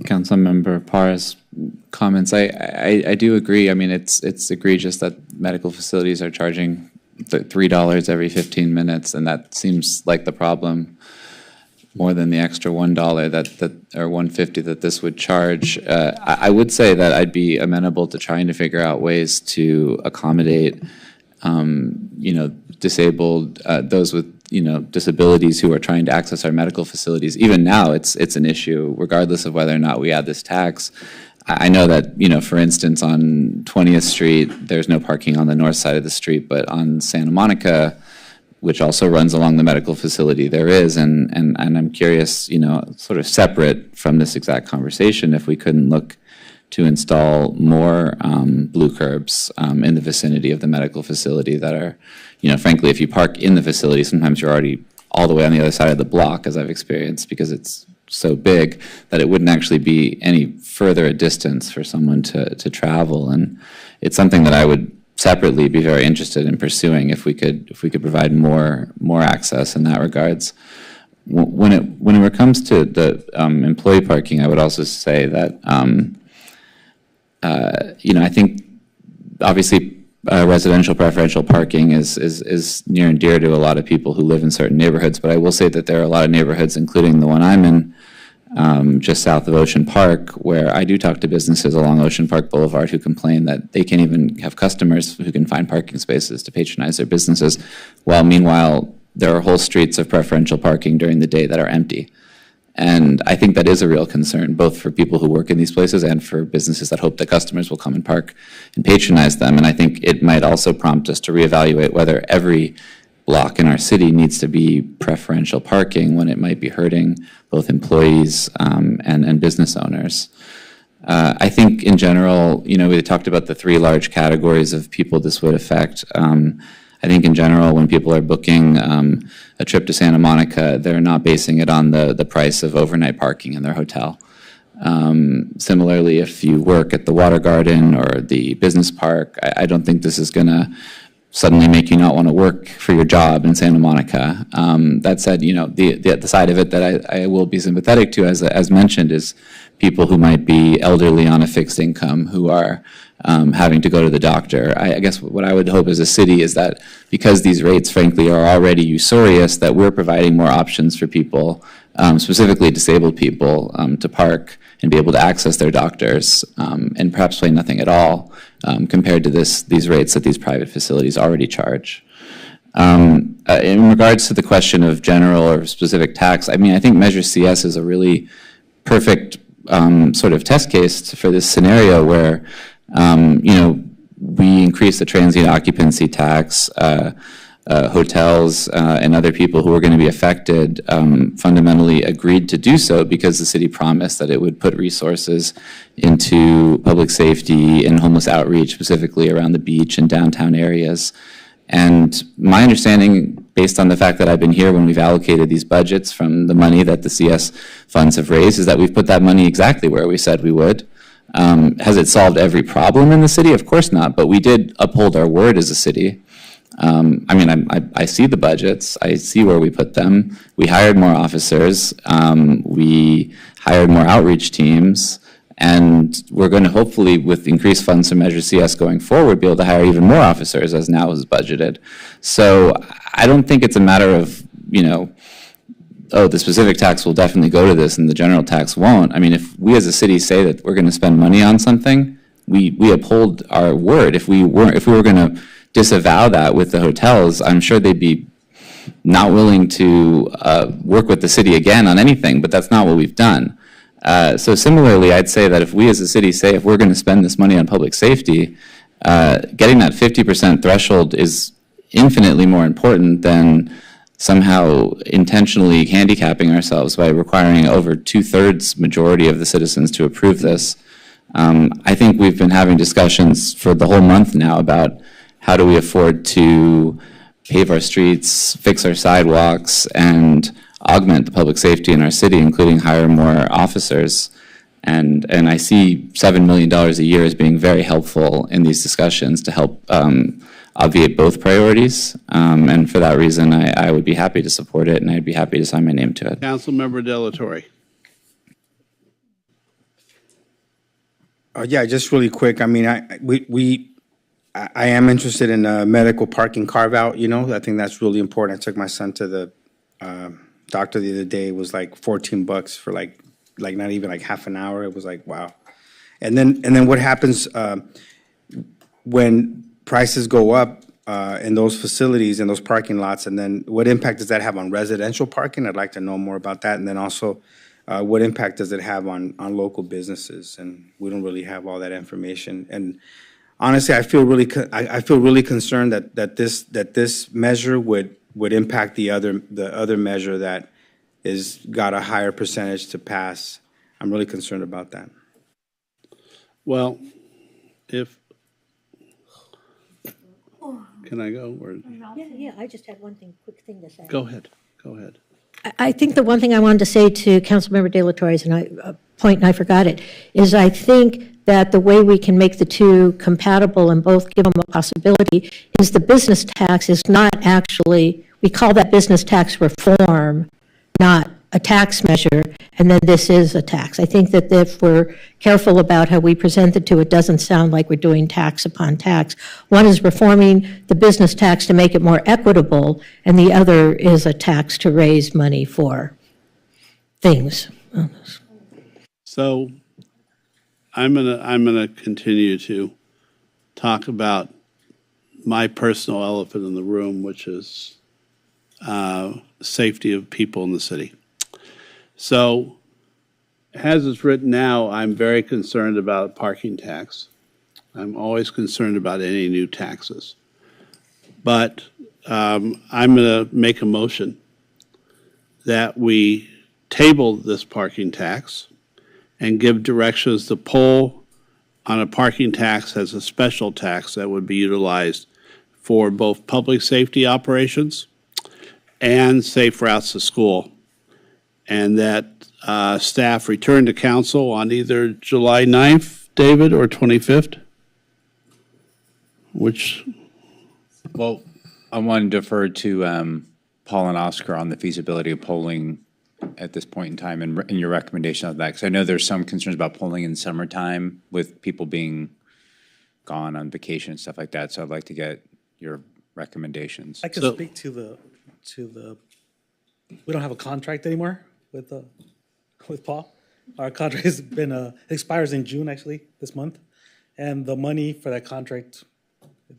Councilmember Parr's comments, I do agree. I mean, it's egregious that medical facilities are charging $3 every 15 minutes, and that seems like the problem more than the extra $1 or $1.50 that this would charge. I would say that I'd be amenable to trying to figure out ways to accommodate, disabled, those with, disabilities who are trying to access our medical facilities. Even now, it's an issue, regardless of whether or not we add this tax. I know that, for instance, on 20th Street, there's no parking on the north side of the street, but on Santa Monica, which also runs along the medical facility, there is. And I'm curious, sort of separate from this exact conversation, if we couldn't look to install more blue curbs in the vicinity of the medical facility that are, frankly, if you park in the facility, sometimes you're already all the way on the other side of the block, as I've experienced, because it's so big that it wouldn't actually be any further a distance for someone to travel. And it's something that I would separately be very interested in pursuing if we could provide more access in that regards. When it comes to the employee parking, I would also say that I think obviously residential preferential parking is near and dear to a lot of people who live in certain neighborhoods, but I will say that there are a lot of neighborhoods, including the one I'm in, just south of Ocean Park, where I do talk to businesses along Ocean Park Boulevard who complain that they can't even have customers who can find parking spaces to patronize their businesses, while meanwhile there are whole streets of preferential parking during the day that are empty. And I think that is a real concern, both for people who work in these places and for businesses that hope that customers will come and park and patronize them. And I think it might also prompt us to reevaluate whether every block in our city needs to be preferential parking when it might be hurting both employees and business owners. I think in general, we talked about the three large categories of people this would affect. I think in general, when people are booking a trip to Santa Monica, they're not basing it on the price of overnight parking in their hotel. Similarly, if you work at the Water Garden or the business park, I don't think this is going to suddenly make you not want to work for your job in Santa Monica. That said, the side of it that I will be sympathetic to, as mentioned, is people who might be elderly on a fixed income who are having to go to the doctor. I guess what I would hope as a city is that because these rates, frankly, are already usurious, that we're providing more options for people, specifically disabled people, to park and be able to access their doctors and perhaps pay nothing at all compared to these rates that these private facilities already charge. In regards to the question of general or specific tax, I think Measure CS is a really perfect sort of test case for this scenario where we increase the transient occupancy tax, hotels and other people who are going to be affected fundamentally agreed to do so because the city promised that it would put resources into public safety and homeless outreach, specifically around the beach and downtown areas. And my understanding, based on the fact that I've been here when we've allocated these budgets from the money that the CS funds have raised, is that we've put that money exactly where we said we would. Has it solved every problem in the city? Of course not, but we did uphold our word as a city. I see the budgets. I see where we put them. We hired more officers. We hired more outreach teams. And we're going to hopefully, with increased funds from Measure CS going forward, be able to hire even more officers as now is budgeted. So I don't think it's a matter of, the specific tax will definitely go to this and the general tax won't. If we as a city say that we're going to spend money on something, we uphold our word. If we were going to disavow that with the hotels, I'm sure they'd be not willing to work with the city again on anything, but that's not what we've done. So similarly, I'd say that if we as a city say if we're going to spend this money on public safety, getting that 50% threshold is infinitely more important than somehow intentionally handicapping ourselves by requiring over 2/3 majority of the citizens to approve this. I think we've been having discussions for the whole month now about how do we afford to pave our streets, fix our sidewalks, and augment the public safety in our city, including hire more officers. And I see $7 million a year as being very helpful in these discussions to help obviate both priorities. And for that reason, I would be happy to support it, and I'd be happy to sign my name to it. Councilmember Delatorre. Yeah, just really quick. I mean, I am interested in a medical parking carve out. You know, I think that's really important. I took my son to the doctor the other day. It was like $14 for like not even like half an hour. It was like, wow. And then what happens when prices go up in those facilities, in those parking lots, and then what impact does that have on residential parking? I'd like to know more about that. And then also, what impact does it have on local businesses? And we don't really have all that information. And honestly, I feel really concerned that this measure would impact the other measure that is got a higher percentage to pass. I'm really concerned about that. Well, can I go? Or? Yeah, I just had one quick thing to say. Go ahead. I think the one thing I wanted to say to Councilmember De La Torre's, and I forgot it, is I think that the way we can make the two compatible and both give them a possibility is the business tax is not actually, we call that business tax reform, not a tax measure, and then this is a tax. I think that if we're careful about how we present the two, it doesn't sound like we're doing tax upon tax. One is reforming the business tax to make it more equitable, and the other is a tax to raise money for things. So I'm gonna continue to talk about my personal elephant in the room, which is safety of people in the city. So, as it's written now, I'm very concerned about a parking tax. I'm always concerned about any new taxes. But I'm going to make a motion that we table this parking tax and give directions to pull on a parking tax as a special tax that would be utilized for both public safety operations and safe routes to school. And that staff return to council on either July 9th, David, or 25th? Which? Well, I want to defer to Paul and Oscar on the feasibility of polling at this point in time and your recommendation of that, because I know there's some concerns about polling in summertime with people being gone on vacation and stuff like that. So I'd like to get your recommendations. I can speak to the. We don't have a contract anymore with Paul. Our contract has been expires in June, actually, this month, and the money for that contract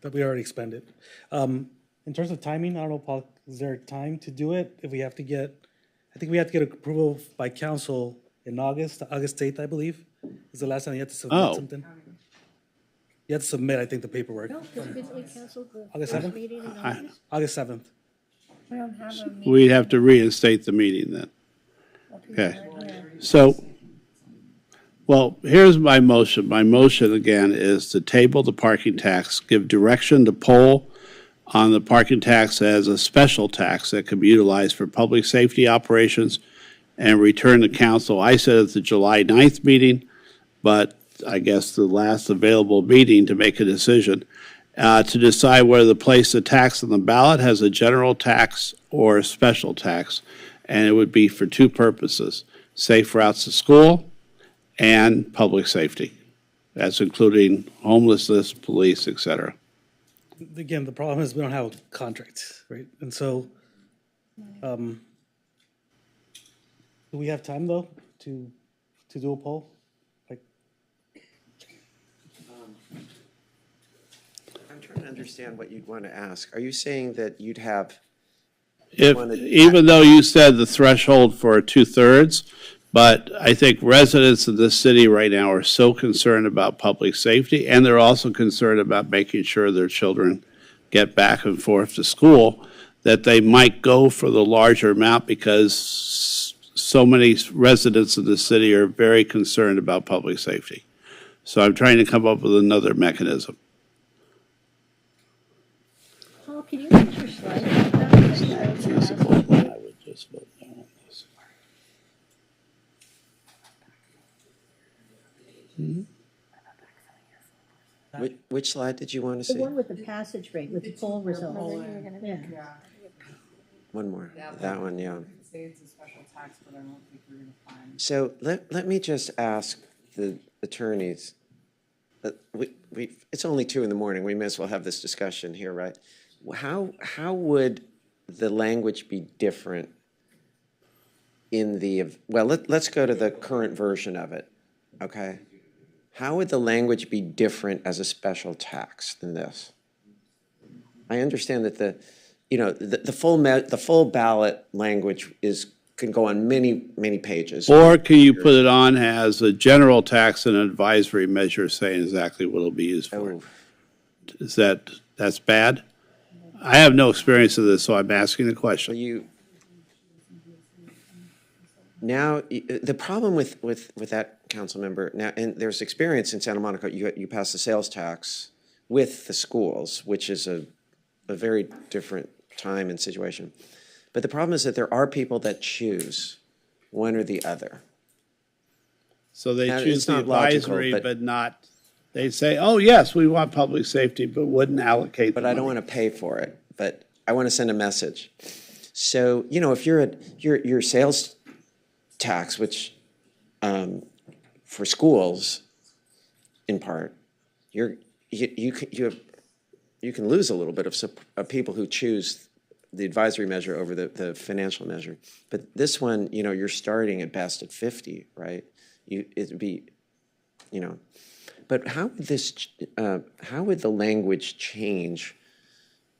that we already expended. In terms of timing, I don't know, Paul, is there time to do it? If we have to get, I think we have to get approval by council in August 8th, I believe, is the last time you have to submit something. You have to submit, I think, the paperwork. No, because we canceled the August first 7th? meeting in August. August 7th. We don't have a meeting. We'd have to reinstate the meeting then. Okay. So, well, here's my motion. My motion, again, is to table the parking tax, give direction to poll on the parking tax as a special tax that can be utilized for public safety operations, and return to council. I said it's the July 9th meeting, but I guess the last available meeting to make a decision to decide whether to place the tax on the ballot has a general tax or a special tax. And it would be for two purposes: safe routes to school and public safety. That's including homelessness, police, et cetera. Again, the problem is we don't have a contract, right? And so, do we have time though to do a poll? Like, don't understand what you'd want to ask. Are you saying that you'd have? Even though you said the threshold for 2/3, but I think residents of this city right now are so concerned about public safety, and they're also concerned about making sure their children get back and forth to school, that they might go for the larger amount because so many residents of the city are very concerned about public safety. So I'm trying to come up with another mechanism. Paul, can you put your slide back? I would just vote no on this. Which slide did you want to The see? one with the passage rate, with the poll result. Yeah. One more. That one, yeah. Say it's a special tax, but I don't think we're gonna find. So let me just ask the attorneys. It's only 2 in the morning. We may as well have this discussion here, right? How would the language be different in the, well, let's go to the current version of it, okay? How would the language be different as a special tax than this? I understand that the full ballot language can go on many pages. Or can you put it on as a general tax and advisory measure saying exactly what it'll be used for? Is that's bad? I have no experience of this, so I'm asking the question. Now, the problem with that, council member, now, and there's experience in Santa Monica, you pass the sales tax with the schools, which is a very different time and situation. But the problem is that there are people that choose one or the other. So they Now, choose it's the not logical, advisory, but- but not, they say, oh, yes, we want public safety, but wouldn't allocate the But I don't money. want to pay for it, but I want to send a message. So, if you're at your sales tax, which for schools, in part, you can lose a little bit of people who choose the advisory measure over the financial measure. But this one, you're starting at best at 50, right? It'd be, But how would the language change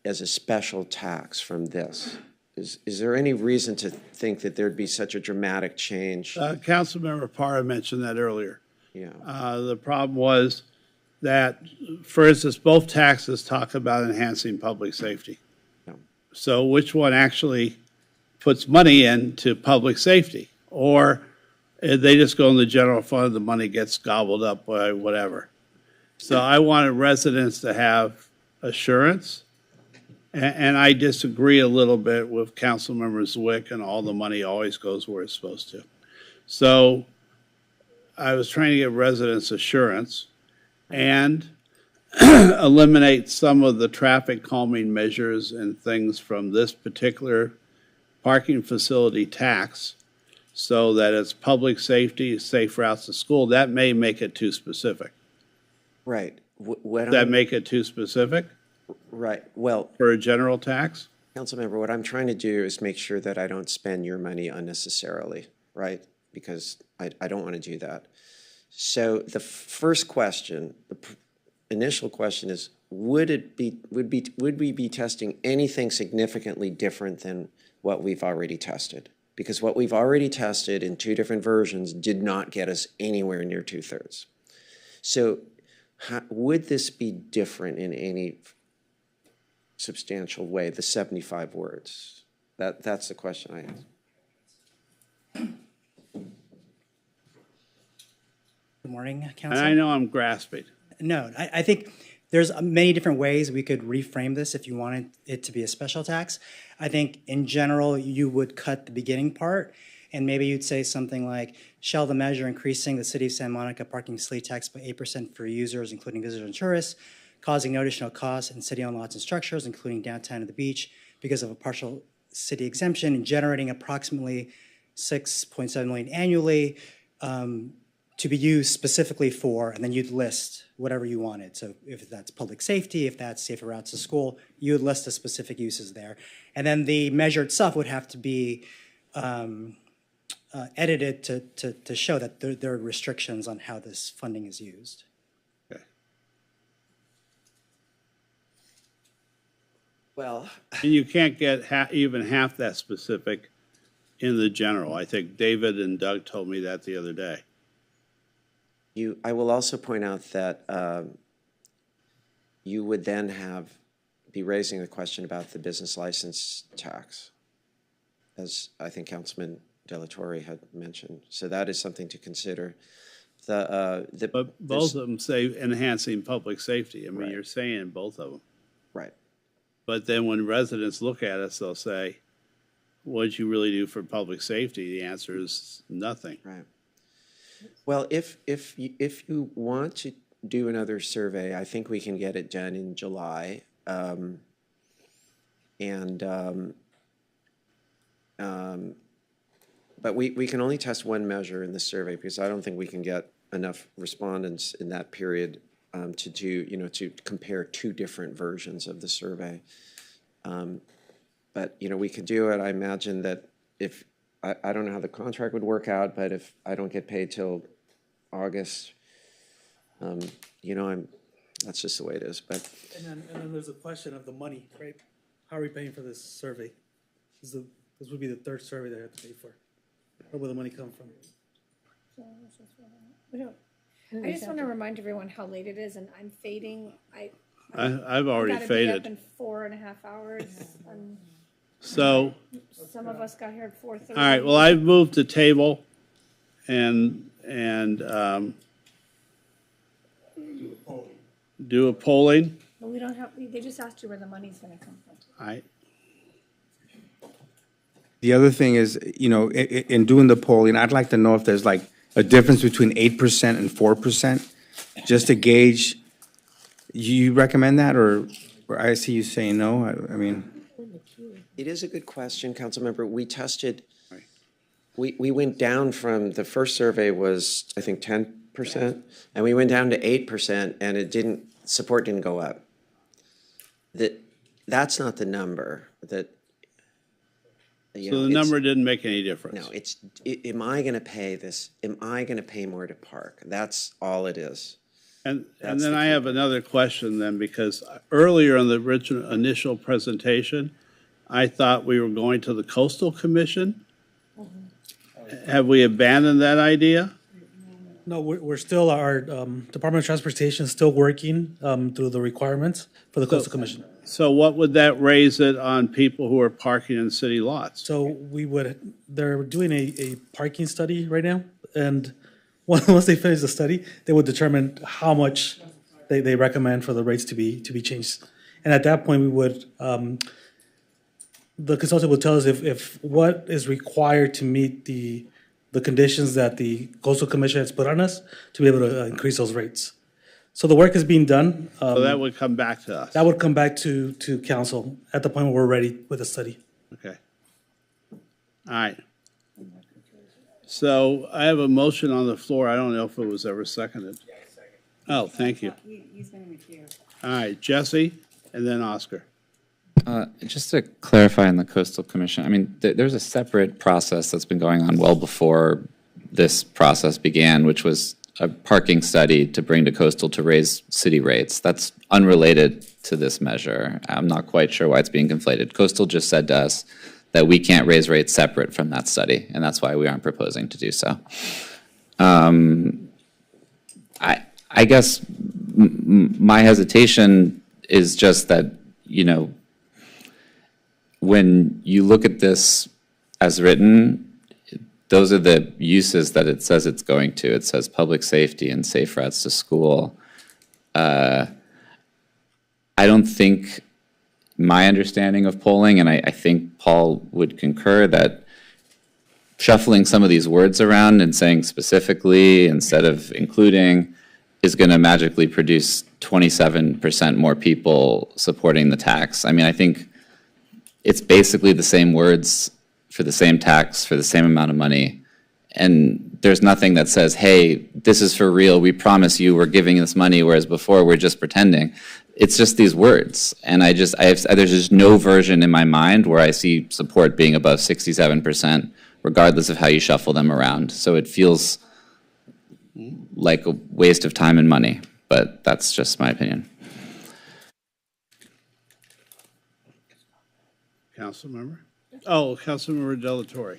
as a special tax from this? Is there any reason to think that there'd be such a dramatic change? Councilmember Parra mentioned that earlier. Yeah. The problem was that, for instance, both taxes talk about enhancing public safety. No. So which one actually puts money into public safety? Or they just go in the general fund, the money gets gobbled up by whatever. So I wanted residents to have assurance. And I disagree a little bit with Councilmember Zwick, and all the money always goes where it's supposed to. So I was trying to give residents assurance and eliminate some of the traffic calming measures and things from this particular parking facility tax so that it's public safety, safe routes to school. That may make it too specific. Right. Does that make it too specific? Right. Well, for a general tax? Councilmember, what I'm trying to do is make sure that I don't spend your money unnecessarily, right? Because I don't want to do that. So the first question, the initial question is, would we be testing anything significantly different than what we've already tested? Because what we've already tested in 2 different versions did not get us anywhere near 2/3. So would this be different in any substantial way, the 75 words? That's the question I ask. Good morning, Council. And I know I'm grasping. No, I think there's many different ways we could reframe this if you wanted it to be a special tax. I think in general, you would cut the beginning part, and maybe you'd say something like, shall the measure increasing the City of Santa Monica parking facility tax by 8% for users, including visitors and tourists, causing no additional costs in city-owned lots and structures, including downtown and the beach, because of a partial city exemption, and generating approximately $6.7 million annually to be used specifically for, and then you'd list whatever you wanted. So if that's public safety, if that's safer routes to school, you would list the specific uses there. And then the measure itself would have to be edited to show that there are restrictions on how this funding is used. Well, And you can't get even half that specific in the general. I think David and Doug told me that the other day. I will also point out that you would then be raising the question about the business license tax, as I think Councilman Delatorre had mentioned. So that is something to consider. But both of them say enhancing public safety. I mean, Right. you're saying both of them. Right. But then when residents look at us, they'll say, what did you really do for public safety? The answer is nothing. Right. Well, if you want to do another survey, I think we can get it done in July. But we can only test one measure in the survey because I don't think we can get enough respondents in that period to do, to compare two different versions of the survey. But, we could do it. I imagine that if, I don't know how the contract would work out, but if I don't get paid till August, that's just the way it is. But And then there's a question of the money, right? How are we paying for this survey? This would be the third survey they have to pay for. Where will the money come from? I just want to remind everyone how late it is, and I'm fading. I've already gotta faded. Be up in 4.5 hours. So, Some of us got here at 4:30. all right, well, I've moved the table and do a polling. But we don't have, they just asked you where the money's going to come from. All right. The other thing is, in doing the polling, I'd like to know if there's like a difference between 8% and 4%, just to gauge. You recommend that, or I see you saying no? I mean. it is a good question, Councilmember. We tested, we went down from, the first survey was, I think, 10%, and we went down to 8%, and support didn't go up. That's not the number that. So the number didn't make any difference? No, am I going to pay this? Am I going to pay more to park? That's all it is. And then I have another question then, because earlier in the initial presentation, I thought we were going to the Coastal Commission. Have we abandoned that idea? No, we're still, our Department of Transportation is still working through the requirements for the Coastal Commission. So what would that raise it on people who are parking in city lots? So they're doing a parking study right now, and once they finish the study, they will determine how much they recommend for the rates to be changed. And at that point, we would, the consultant will tell us if what is required to meet the conditions that the Coastal Commission has put on us to be able to increase those rates. So the work is being done. So that would come back to us? That would come back to council at the point where we're ready with the study. Okay. All right. So I have a motion on the floor. I don't know if it was ever seconded. Oh, thank you. He's going to review. All right, Jesse, and then Oscar. Just to clarify on the Coastal Commission, I mean, there's a separate process that's been going on well before this process began, which was a parking study to bring to Coastal to raise city rates. That's unrelated to this measure. I'm not quite sure why it's being conflated. Coastal just said to us that we can't raise rates separate from that study, and that's why we aren't proposing to do so. I guess my hesitation is just that, when you look at this as written, those are the uses that it says it's going to. It says public safety and safe routes to school. I don't think my understanding of polling, and I think Paul would concur, that shuffling some of these words around and saying specifically instead of including is going to magically produce 27% more people supporting the tax. I mean, I think it's basically the same words for the same tax, for the same amount of money. And there's nothing that says, hey, this is for real, we promise you we're giving this money, whereas before we're just pretending. It's just these words. And there's just no version in my mind where I see support being above 67%, regardless of how you shuffle them around. So it feels like a waste of time and money, but that's just my opinion. Councilmember? Oh, Councilmember Delatorre.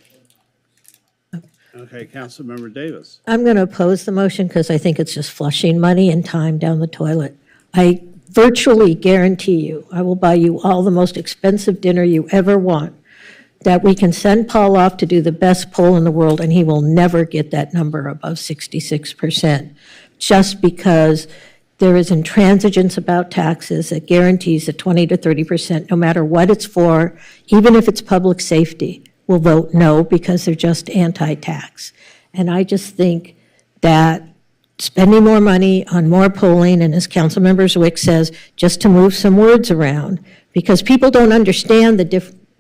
Okay, Councilmember Davis. I'm going to oppose the motion because I think it's just flushing money and time down the toilet. I virtually guarantee you, I will buy you all the most expensive dinner you ever want, that we can send Paul off to do the best poll in the world, and he will never get that number above 66%, just because there is intransigence about taxes that guarantees that 20 to 30%, no matter what it's for, even if it's public safety, will vote no because they're just anti-tax. And I just think that spending more money on more polling, and as Councilmember Zwick says, just to move some words around, because people don't understand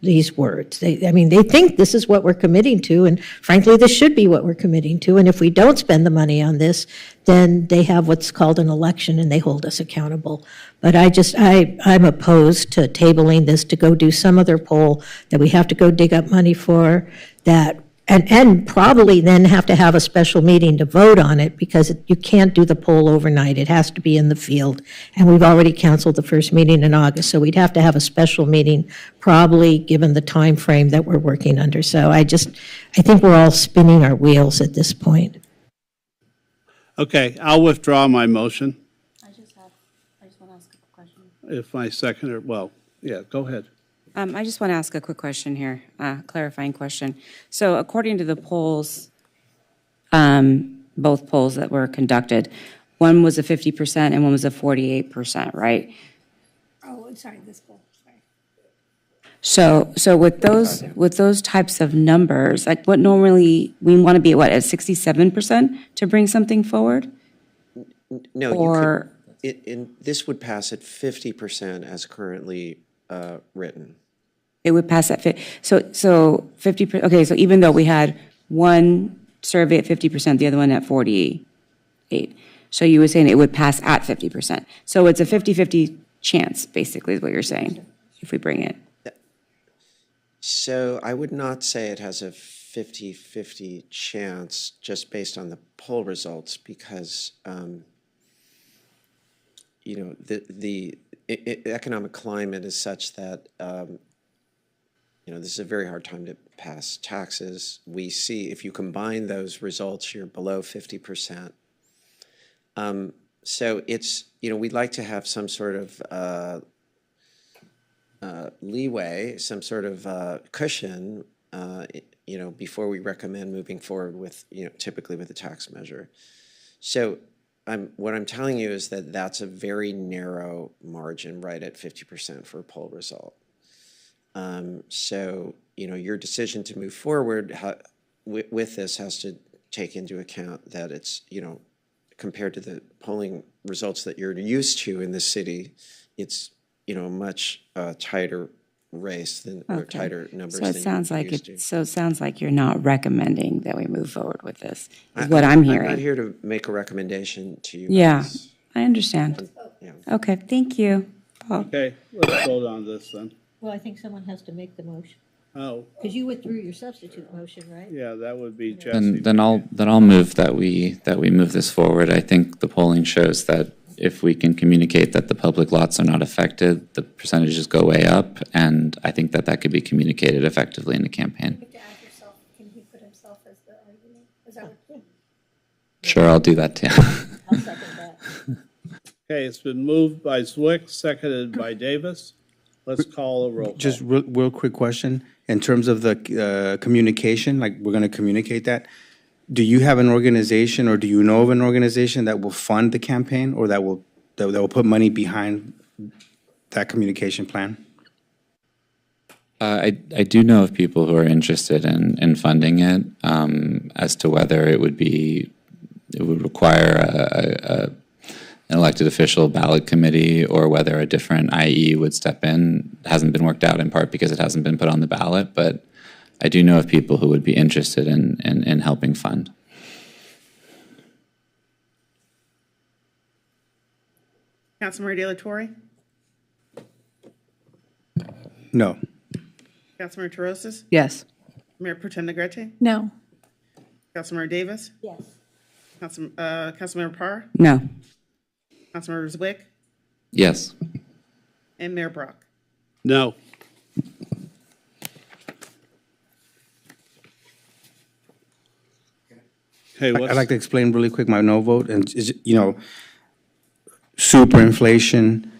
these words. They think this is what we're committing to, and frankly, this should be what we're committing to. And if we don't spend the money on this, then they have what's called an election and they hold us accountable. But I'm opposed to tabling this to go do some other poll that we have to go dig up money for, and probably then have to have a special meeting to vote on it, because you can't do the poll overnight. It has to be in the field. And we've already canceled the first meeting in August, so we'd have to have a special meeting, probably given the time frame that we're working under. So I think we're all spinning our wheels at this point. Okay, I'll withdraw my motion. I just want to ask a question. If my seconder, well, yeah, go ahead. I just want to ask a quick question here, clarifying question. So according to the polls, both polls that were conducted, one was a 50% and one was a 48%, right? Oh, sorry, this poll. So with those types of numbers, like what normally, we want to be at 67% to bring something forward? No, or this would pass at 50% as currently written. It would pass at 50. So 50%. Okay, so even though we had one survey at 50%, the other one at 48, so you were saying it would pass at 50%. So it's a 50-50 chance, basically, is what you're saying, if we bring it. So I would not say it has a 50-50 chance just based on the poll results, because the economic climate is such that this is a very hard time to pass taxes. We see, if you combine those results, you're below 50%. So it's, we'd like to have some sort of leeway, some sort of cushion, before we recommend moving forward with, typically with a tax measure. So what I'm telling you is that that's a very narrow margin, right at 50% for a poll result. So, your decision to move forward with this has to take into account that it's, compared to the polling results that you're used to in the city, it's, a much tighter race than, or tighter numbers than you're used to. So it sounds like you're not recommending that we move forward with this, is what I'm hearing. I'm not here to make a recommendation to you. Yeah, guys. I understand. Yeah. Okay, thank you, Paul. Okay, let's vote on this then. Well, I think someone has to make the motion. Oh, Because you withdrew your substitute motion, right? yeah, that would be Jesse. Then I'll move that we move this forward. I think the polling shows that if we can communicate that the public lots are not affected, the percentages go way up, and I think that could be communicated effectively in the campaign. Can he put himself as the argument? Is that what? Sure, I'll do that too. I'll second that. Okay, it's been moved by Zwick, seconded by Davis. Let's call a roll call. Just real quick question. In terms of the communication, like we're going to communicate that, do you have an organization or do you know of an organization that will fund the campaign or that will put money behind that communication plan? I do know of people who are interested in funding it. As to whether it would require an elected official ballot committee or whether a different IE would step in hasn't been worked out, in part because it hasn't been put on the ballot. But I do know of people who would be interested in helping fund. Councilmember Delatorre? No. Councilmember Terosas? Yes. Mayor Pro Tem Negrete? No. Councilmember Davis? Yes. Councilmember Parr? No. Councilmember Zwick? Yes. And Mayor Brock? No. Okay, I'd like to explain really quick my no vote, and, super inflation.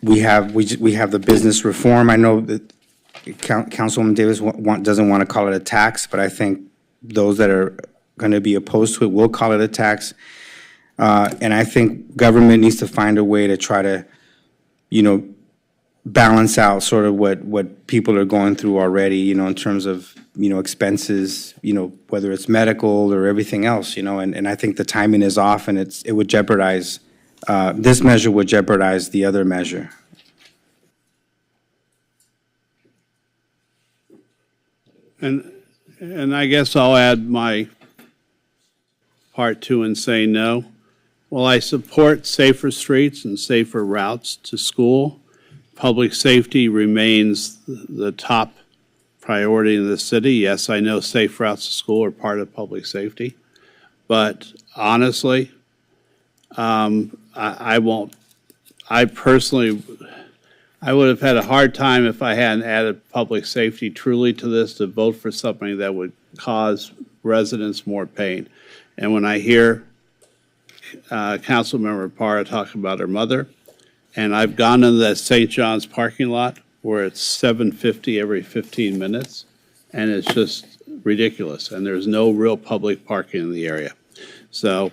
We have the business reform. I know that Councilwoman Davis doesn't want to call it a tax, but I think those that are going to be opposed to it will call it a tax. And I think government needs to find a way to try to, balance out sort of what people are going through already, in terms of, expenses, whether it's medical or everything else, and I think the timing is off, and it would jeopardize, this measure would jeopardize the other measure. And I guess I'll add my part two and say no. While I support safer streets and safer routes to school, public safety remains the top priority in the city. Yes, I know safe routes to school are part of public safety, but honestly, I would have had a hard time if I hadn't added public safety truly to this, to vote for something that would cause residents more pain. And when I hear Councilmember Parra talk about her mother, and I've gone into that St. John's parking lot where it's 750 every 15 minutes, and it's just ridiculous, and there's no real public parking in the area. So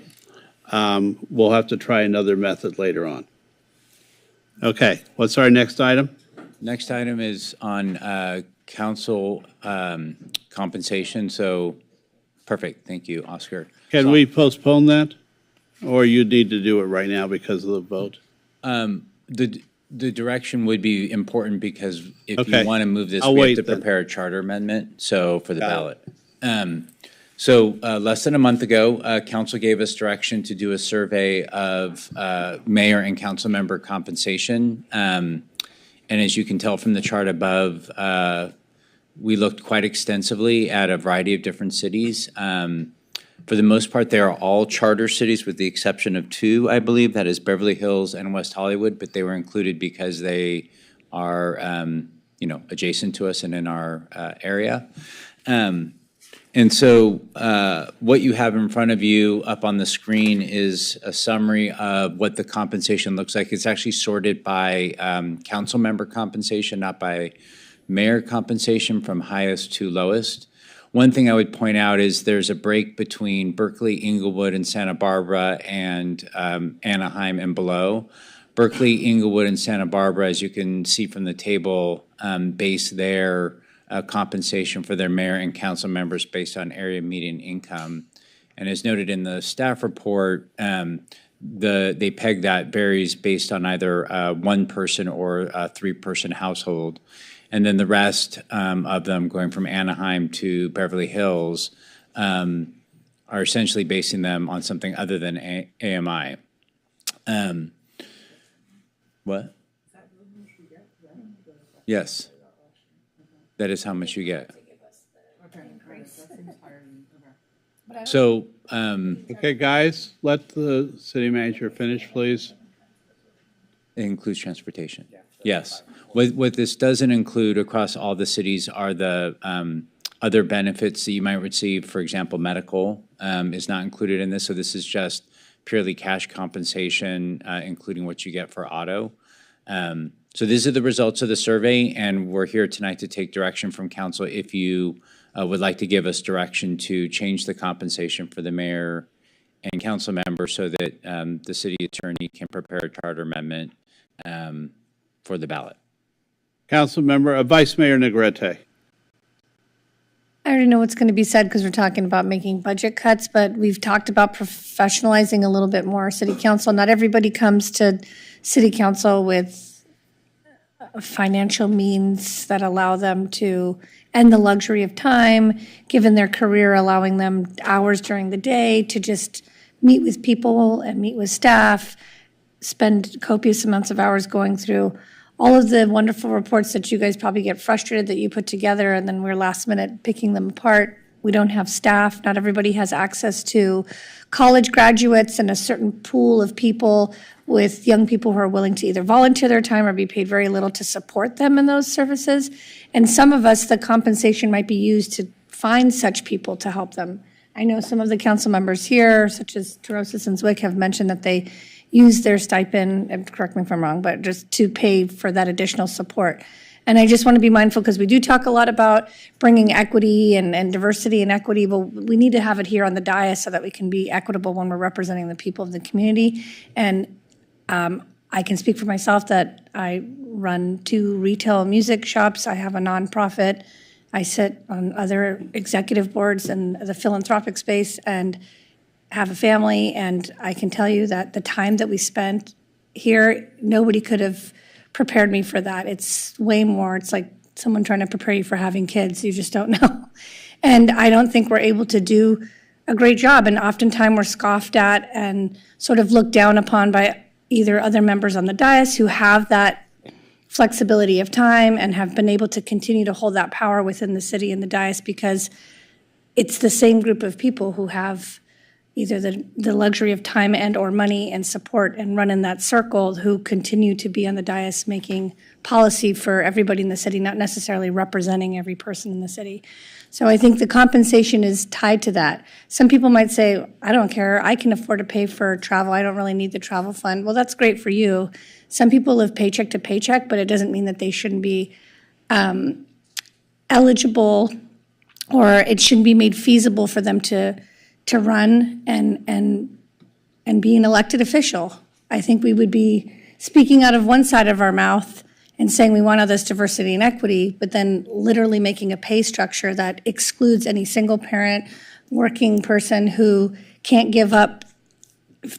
we'll have to try another method later on. Okay, what's our next item? Next item is on council compensation. So, perfect. Thank you, Oscar. Can we postpone that? Or you need to do it right now because of the vote? The direction would be important because if Okay. you want to move this, I'll we wait have to then. prepare a charter amendment, so for the Got ballot. So less than a month ago, council gave us direction to do a survey of mayor and council member compensation. And as you can tell from the chart above, we looked quite extensively at a variety of different cities. For the most part, they are all charter cities with the exception of two, I believe. That is Beverly Hills and West Hollywood, but they were included because they are, adjacent to us and in our area. And so what you have in front of you up on the screen is a summary of what the compensation looks like. It's actually sorted by council member compensation, not by mayor compensation from highest to lowest. One thing I would point out is there's a break between Berkeley, Inglewood, and Santa Barbara, and Anaheim and below. Berkeley, Inglewood, and Santa Barbara, as you can see from the table, base their compensation for their mayor and council members based on area median income. And as noted in the staff report, they peg that varies based on either one person or a three-person household. And then the rest of them, going from Anaheim to Beverly Hills, are essentially basing them on something other than AMI. What? Yes. That is how much you get. So, okay, guys, let the city manager finish, please. It includes transportation. Yes. What this doesn't include across all the cities are the other benefits that you might receive. For example, medical is not included in this. So this is just purely cash compensation, including what you get for auto. So these are the results of the survey, and we're here tonight to take direction from council if you would like to give us direction to change the compensation for the mayor and council member so that the city attorney can prepare a charter amendment for the ballot. Council member, Vice Mayor Negrete. I already know what's going to be said because we're talking about making budget cuts, but we've talked about professionalizing a little bit more city council. Not everybody comes to city council with financial means that allow them to, and the luxury of time, given their career, allowing them hours during the day to just meet with people and meet with staff, spend copious amounts of hours going through all of the wonderful reports that you guys probably get frustrated that you put together and then we're last minute picking them apart. We don't have staff. Not everybody has access to college graduates and a certain pool of people with young people who are willing to either volunteer their time or be paid very little to support them in those services. And some of us, the compensation might be used to find such people to help them I know some of the council members here, such as Terosis and Zwick, have mentioned that they use their stipend, and correct me if I'm wrong, but just to pay for that additional support. And I just want to be mindful, because we do talk a lot about bringing equity and diversity and equity, but we need to have it here on the dais so that we can be equitable when we're representing the people of the community. And I can speak for myself that I run 2 retail music shops. I have a nonprofit. I sit on other executive boards in the philanthropic space and have a family. And I can tell you that the time that we spent here, nobody could have prepared me for that. It's way more. It's like someone trying to prepare you for having kids. You just don't know. And I don't think we're able to do a great job. And oftentimes we're scoffed at and sort of looked down upon by either other members on the dais who have that flexibility of time and have been able to continue to hold that power within the city and the dais, because it's the same group of people who have either the luxury of time and or money and support and run in that circle, who continue to be on the dais making policy for everybody in the city, not necessarily representing every person in the city. So I think the compensation is tied to that. Some people might say, I don't care, I can afford to pay for travel, I don't really need the travel fund. Well, that's great for you. Some people live paycheck to paycheck, but it doesn't mean that they shouldn't be eligible, or it shouldn't be made feasible for them to run and be an elected official. I think we would be speaking out of one side of our mouth and saying we want all this diversity and equity, but then literally making a pay structure that excludes any single parent, working person who can't give up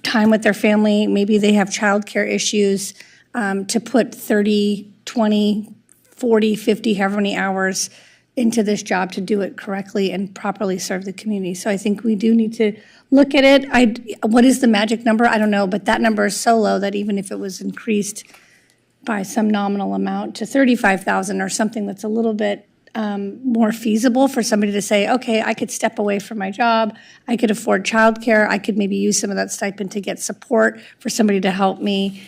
time with their family. Maybe they have childcare issues, to put 30, 20, 40, 50, however many hours into this job to do it correctly and properly serve the community. So I think we do need to look at it. What is the magic number? I don't know, but that number is so low that even if it was increased by some nominal amount to 35,000 or something that's a little bit more feasible for somebody to say, okay, I could step away from my job, I could afford childcare, I could maybe use some of that stipend to get support for somebody to help me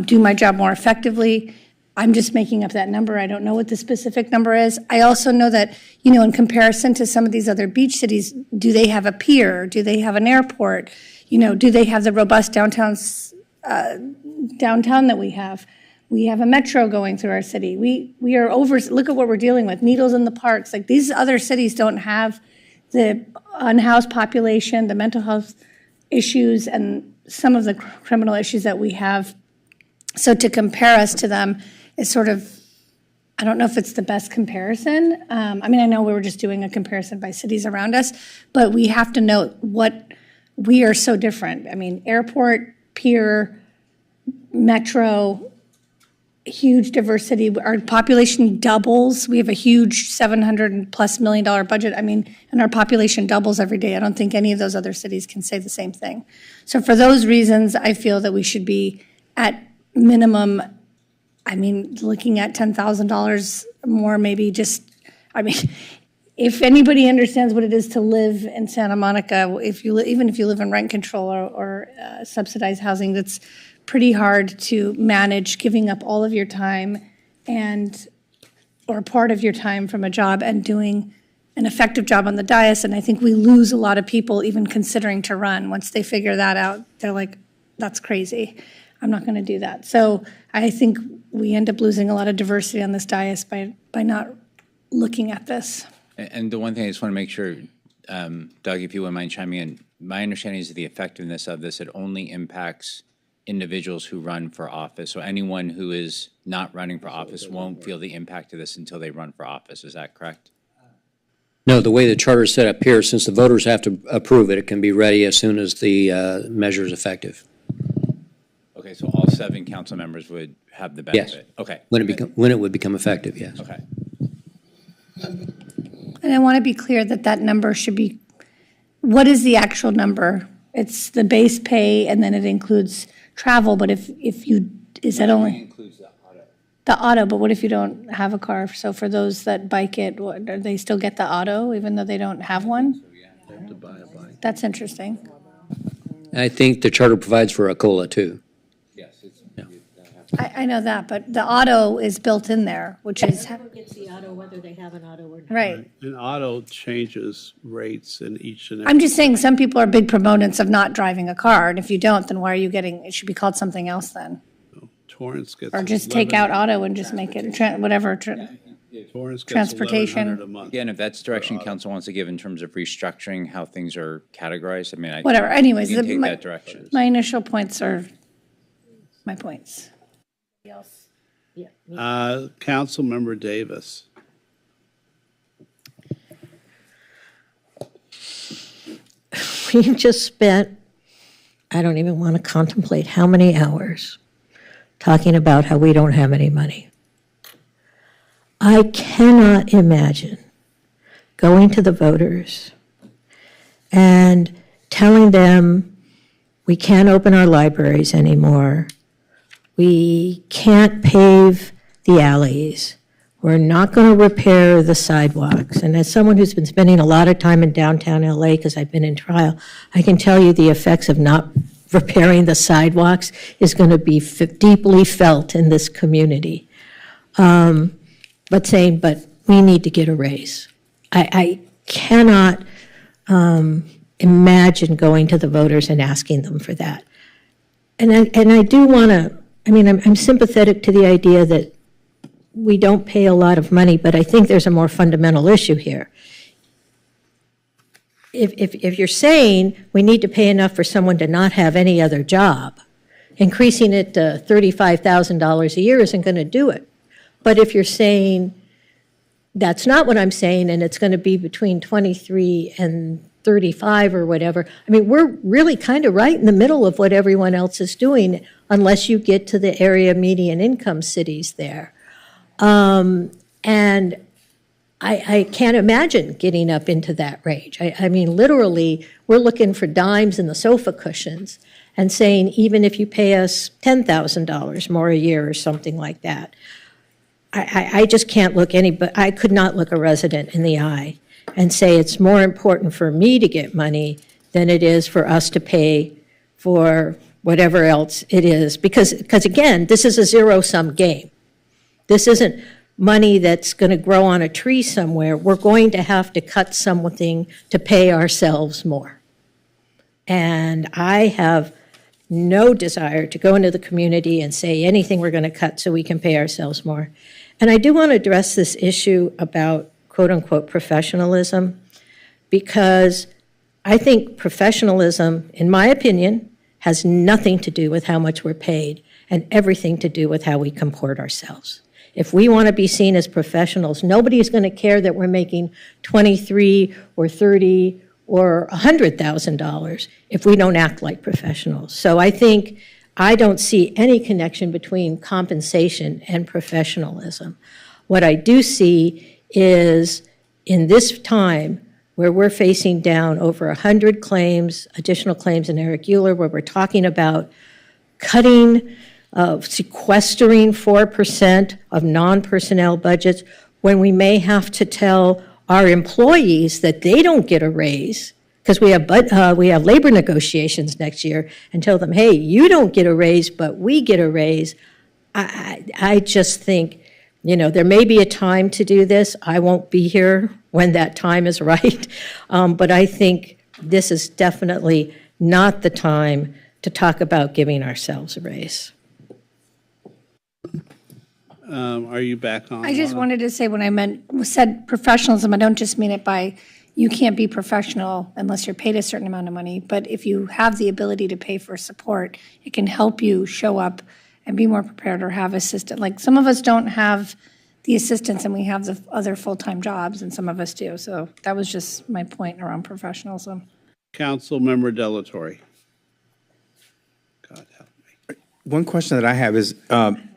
do my job more effectively. I'm just making up that number. I don't know what the specific number is. I also know that, in comparison to some of these other beach cities, do they have a pier? Do they have an airport? Do they have the robust downtown that we have? We have a metro going through our city. We are look at what we're dealing with, needles in the parks. Like, these other cities don't have the unhoused population, the mental health issues, and some of the criminal issues that we have. So to compare us to them is sort of, I don't know if it's the best comparison. I know we were just doing a comparison by cities around us, but we have to note what we are so different. Airport, pier, metro, huge diversity. Our population doubles. We have a huge $700+ million budget. And our population doubles every day. I don't think any of those other cities can say the same thing. So for those reasons, I feel that we should be at minimum, looking at $10,000 more, maybe just, if anybody understands what it is to live in Santa Monica, even if you live in rent control or subsidized housing, that's pretty hard to manage, giving up all of your time or part of your time from a job and doing an effective job on the dais. And I think we lose a lot of people even considering to run. Once they figure that out, they're like, that's crazy. I'm not going to do that. So I think we end up losing a lot of diversity on this dais by not looking at this. And the one thing I just want to make sure, Doug, if you wouldn't mind chiming in, my understanding is the effectiveness of this, it only impacts individuals who run for office. So anyone who is not running for office won't feel the impact of this until they run for office. Is that correct? No, the way the charter is set up here, since the voters have to approve it, it can be ready as soon as the measure is effective. Okay, so all 7 council members would have the benefit? Yes. Okay. When it would become effective, yes. Okay. And I want to be clear that number should be, what is the actual number? It's the base pay, and then it includes travel, but if you, is that only? Includes the auto, but what if you don't have a car? So for those that bike it, do they still get the auto even though they don't have one? They have to buy a bike. That's interesting. I think the charter provides for a COLA too. Yes. Yeah. I know that, but the auto is built in there, which is, Everyone gets the auto whether they have an auto or not. right. And auto changes rates in each and every. I'm just saying, some people are big proponents of not driving a car, and if you don't, then why are you getting, it should be called something else then. Torrance gets. Or just take out auto and just make it, whatever, Torrance gets transportation. $1,100 a month. Again, if that's direction council wants to give in terms of restructuring how things are categorized, I mean, I. Whatever, anyways, we can the- take my- that direction. My initial points are my points. Councilmember Davis. We just spent, I don't even want to contemplate how many hours talking about how we don't have any money. I cannot imagine going to the voters and telling them we can't open our libraries anymore, we can't pave the alleys, we're not going to repair the sidewalks. And as someone who's been spending a lot of time in downtown LA because I've been in trial, I can tell you the effects of not repairing the sidewalks is going to be deeply felt in this community. But we need to get a raise. I cannot imagine going to the voters and asking them for that. And I do want to, I'm sympathetic to the idea that we don't pay a lot of money, but I think there's a more fundamental issue here. If you're saying we need to pay enough for someone to not have any other job, increasing it to $35,000 a year isn't going to do it. But if you're saying that's not what I'm saying, and it's going to be between 23 and 35 or whatever, we're really kind of right in the middle of what everyone else is doing, unless you get to the area median income cities there. And I can't imagine getting up into that range. Literally, we're looking for dimes in the sofa cushions and saying, even if you pay us $10,000 more a year or something like that, I just can't look but I could not look a resident in the eye and say it's more important for me to get money than it is for us to pay for whatever else it is. Because again, this is a zero-sum game. This isn't money that's going to grow on a tree somewhere. We're going to have to cut something to pay ourselves more. And I have no desire to go into the community and say anything we're going to cut so we can pay ourselves more. And I do want to address this issue about quote-unquote professionalism, because I think professionalism, in my opinion, has nothing to do with how much we're paid and everything to do with how we comport ourselves. If we want to be seen as professionals, nobody is going to care that we're making $23 or $30 or $100,000 if we don't act like professionals. So I don't see any connection between compensation and professionalism. What I do see is, in this time where we're facing down over 100 claims, additional claims in Eric Euler, where we're talking about cutting, sequestering 4% of non-personnel budgets, when we may have to tell our employees that they don't get a raise, because we have labor negotiations next year, and tell them, hey, you don't get a raise, but we get a raise. I just think, there may be a time to do this. I won't be here when that time is right. But I think this is definitely not the time to talk about giving ourselves a raise. Are you back on? I just wanted to say, when I said professionalism, I don't just mean it by you can't be professional unless you're paid a certain amount of money. But if you have the ability to pay for support, it can help you show up and be more prepared or have assistant. Like, some of us don't have the assistants and we have the other full-time jobs, and some of us do. So that was just my point around professionalism. Councilmember Delatorre. God help me. One question that I have is,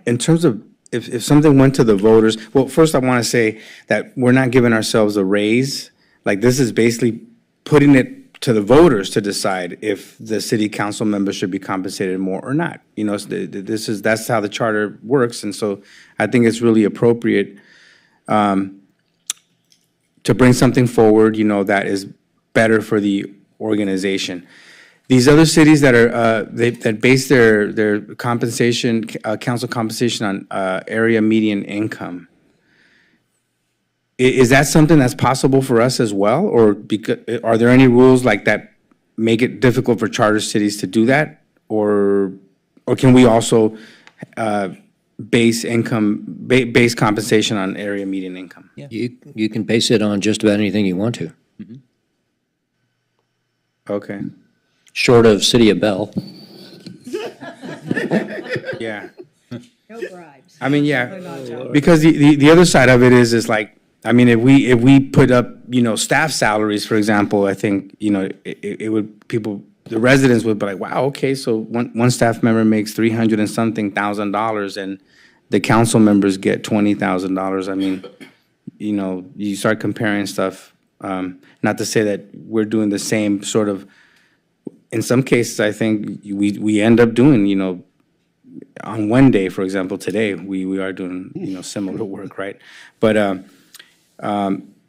in terms of if something went to the voters, well, first I want to say that we're not giving ourselves a raise. Like, this is basically putting it to the voters to decide if the city council members should be compensated more or not. That's how the charter works, and so I think it's really appropriate to bring something forward, that is better for the organization. these other cities that are, that base their compensation, council compensation on area median income, is that something that's possible for us as well? Or are there any rules like that make it difficult for charter cities to do that? Or can we also base compensation on area median income? Yeah. You can base it on just about anything you want to. Okay. Short of City of Bell. Yeah. No bribes. I mean, yeah, because the other side of it is like, I mean, if we put up, staff salaries, for example, I think, it would, the residents would be like, wow, okay, so one staff member makes $300 and something thousand, and the council members get $20,000. I mean, you start comparing stuff, not to say that we're doing the same sort of, in some cases, I think we end up doing, on one day, for example, today, we are doing, similar work, right? But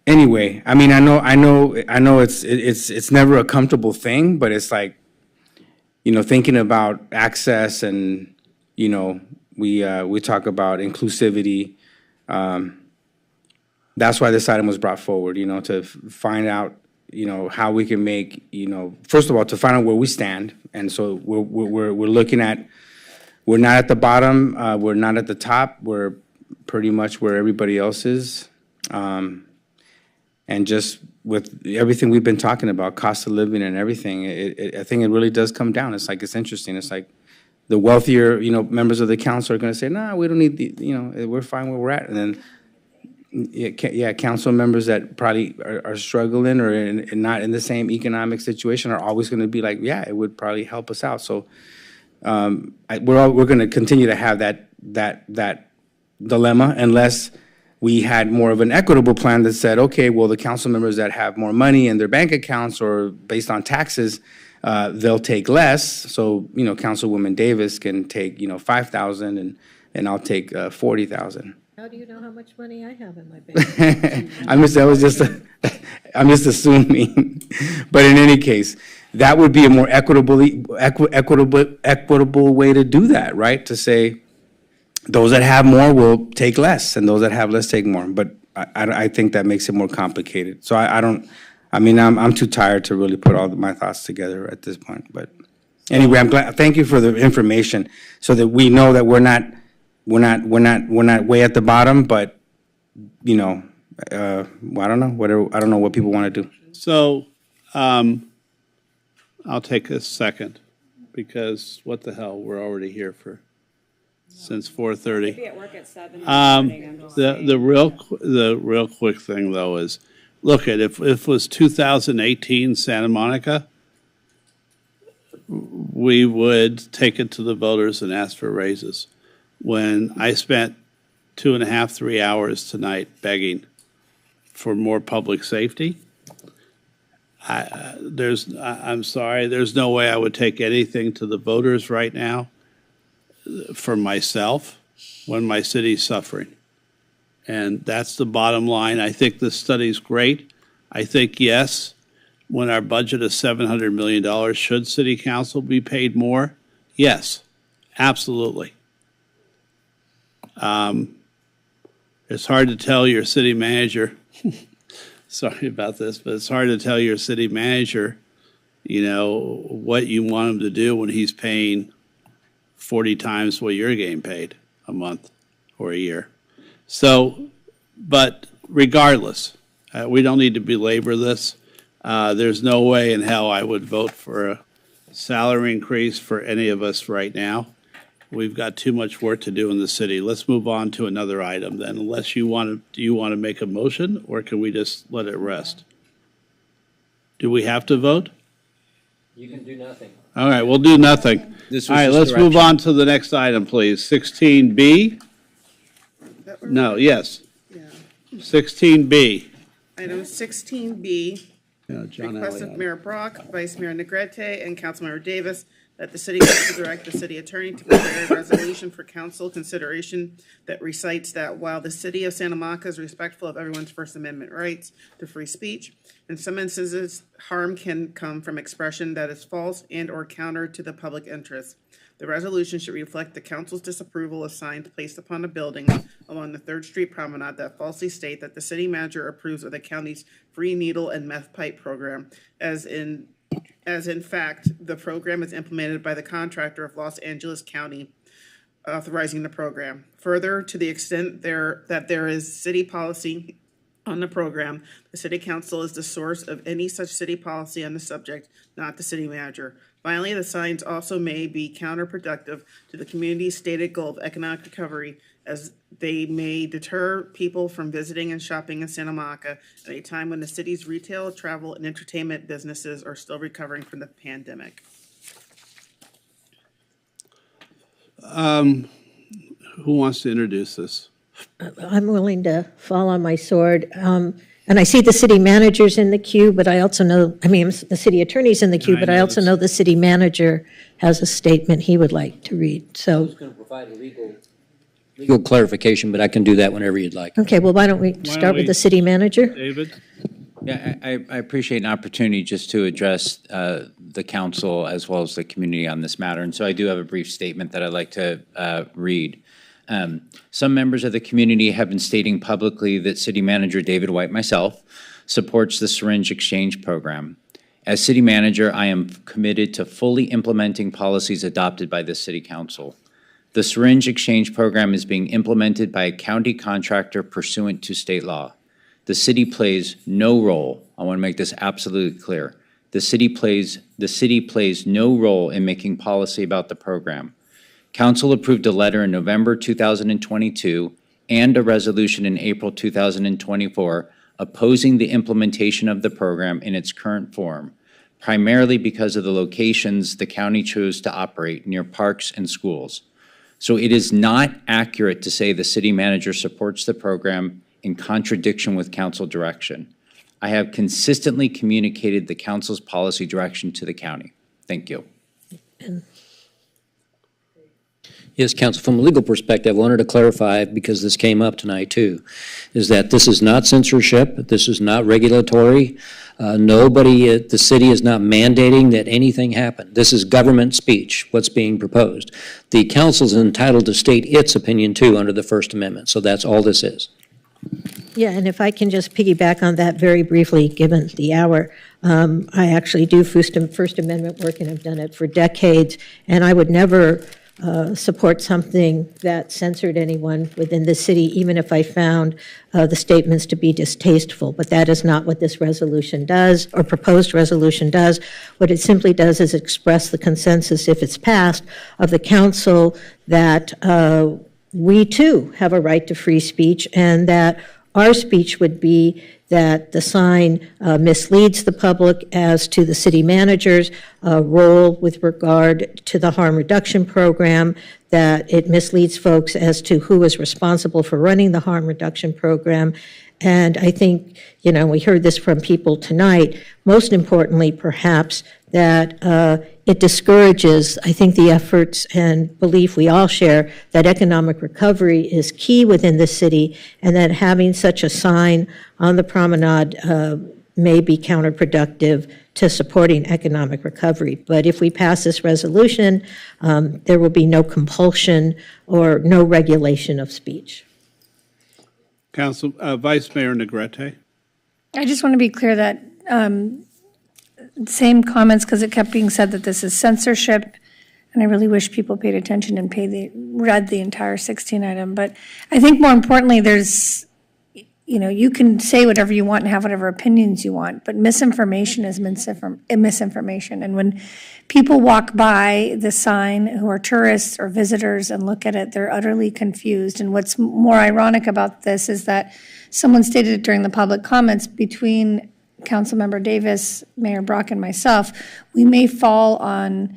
anyway, I mean, I know it's never a comfortable thing, but it's like, thinking about access and, we talk about inclusivity. That's why this item was brought forward, to find out, how we can make, first of all, to find out where we stand. And so we're looking at, we're not at the bottom, we're not at the top, we're pretty much where everybody else is. And just with everything we've been talking about, cost of living and everything, I think it really does come down. It's like, it's interesting. It's like the wealthier, members of the council are going to say, nah, we don't need the, we're fine where we're at. And then, council members that probably are struggling or not in the same economic situation are always going to be like, yeah, it would probably help us out. So we're going to continue to have that dilemma unless we had more of an equitable plan that said, okay, well, the council members that have more money in their bank accounts or based on taxes, they'll take less. So, Councilwoman Davis can take, $5,000 and I'll take $40,000. How do you know how much money I have in my bank? I'm just assuming. But in any case, that would be a more equitable way to do that, right? To say those that have more will take less, and those that have less take more. But I think that makes it more complicated. So I'm too tired to really put all my thoughts together at this point. But anyway, I'm glad. Thank you for the information, so that we know that we're not way at the bottom. But I don't know. I don't know what people want to do. So I'll take a second, because what the hell, we're already here since 4:30. Be at work at 7. The real quick thing though is, look at if it was 2018 Santa Monica, we would take it to the voters and ask for raises. When I spent 2.5, 3 hours tonight begging for more public safety, I'm sorry, there's no way I would take anything to the voters right now for myself when my city's suffering. And that's the bottom line. I think this study's great. I think, yes, when our budget is $700 million, should city council be paid more? Yes, absolutely. It's hard to tell your city manager, sorry about this, but it's hard to tell your city manager, what you want him to do when he's paying 40 times what you're getting paid a month or a year. So, but regardless, we don't need to belabor this. There's no way in hell I would vote for a salary increase for any of us right now. We've got too much work to do in the city. Let's move on to another item then, unless do you want to make a motion, or can we just let it rest? Do we have to vote? You can do nothing. All right, we'll do nothing. All right, let's move on to the next item, please. 16B? No, yes. Yeah. 16B. Item 16B, John request of Elliott. Mayor Brock, Vice Mayor Negrete, and Councilmember Davis, that the city council direct the city attorney to prepare a resolution for council consideration that recites that while the city of Santa Monica is respectful of everyone's First Amendment rights to free speech, in some instances, harm can come from expression that is false and or counter to the public interest. The resolution should reflect the council's disapproval of signs placed upon a building along the 3rd Street Promenade that falsely state that the city manager approves of the county's free needle and meth pipe program, as in fact, the program is implemented by the contractor of Los Angeles County authorizing the program. Further, to the extent that there is city policy on the program, the city council is the source of any such city policy on the subject, not the city manager. Finally, the signs also may be counterproductive to the community's stated goal of economic recovery, as they may deter people from visiting and shopping in Santa Monica at a time when the city's retail, travel, and entertainment businesses are still recovering from the pandemic. Who wants to introduce this? I'm willing to fall on my sword. And I see the city managers in the queue, but I also know, the city attorney's in the queue, but I also know the city manager has a statement he would like to read, so. I was going to provide a legal clarification, but I can do that whenever you'd like. Okay, well, why don't we start with the city manager? David? Yeah, I appreciate an opportunity just to address the council as well as the community on this matter. And so I do have a brief statement that I'd like to read. Some members of the community have been stating publicly that City Manager David White, myself, supports the syringe exchange program. As City Manager, I am committed to fully implementing policies adopted by the City Council. The syringe exchange program is being implemented by a county contractor pursuant to state law. The city plays no role. I want to make this absolutely clear. The city plays no role in making policy about the program. Council approved a letter in November 2022 and a resolution in April 2024 opposing the implementation of the program in its current form, primarily because of the locations the county chose to operate near parks and schools. So it is not accurate to say the city manager supports the program in contradiction with council direction. I have consistently communicated the council's policy direction to the county. Thank you. Yes, Council, from a legal perspective, I wanted to clarify, because this came up tonight too, is that this is not censorship, this is not regulatory. Nobody at the city is not mandating that anything happen. This is government speech, what's being proposed. The council is entitled to state its opinion too under the First Amendment, so that's all this is. Yeah, and if I can just piggyback on that very briefly, given the hour, I actually do First Amendment work and have done it for decades, and I would never support something that censored anyone within the city, even if I found the statements to be distasteful. But that is not what this resolution does, or proposed resolution does. What it simply does is express the consensus, if it's passed, of the council that we too have a right to free speech, and that our speech would be that the sign misleads the public as to the city manager's role with regard to the harm reduction program, that it misleads folks as to who is responsible for running the harm reduction program. And I think, we heard this from people tonight, most importantly, perhaps, that it discourages, I think, the efforts and belief we all share that economic recovery is key within the city, and that having such a sign on the promenade may be counterproductive to supporting economic recovery. But if we pass this resolution, there will be no compulsion or no regulation of speech. Council, Vice Mayor Negrete. I just want to be clear that same comments, because it kept being said that this is censorship, and I really wish people paid attention and read the entire 16 item. But I think more importantly, there's, you can say whatever you want and have whatever opinions you want, but misinformation is misinformation. And when people walk by the sign who are tourists or visitors and look at it, they're utterly confused. And what's more ironic about this is that someone stated it during the public comments between Councilmember Davis, Mayor Brock, and myself, we may fall on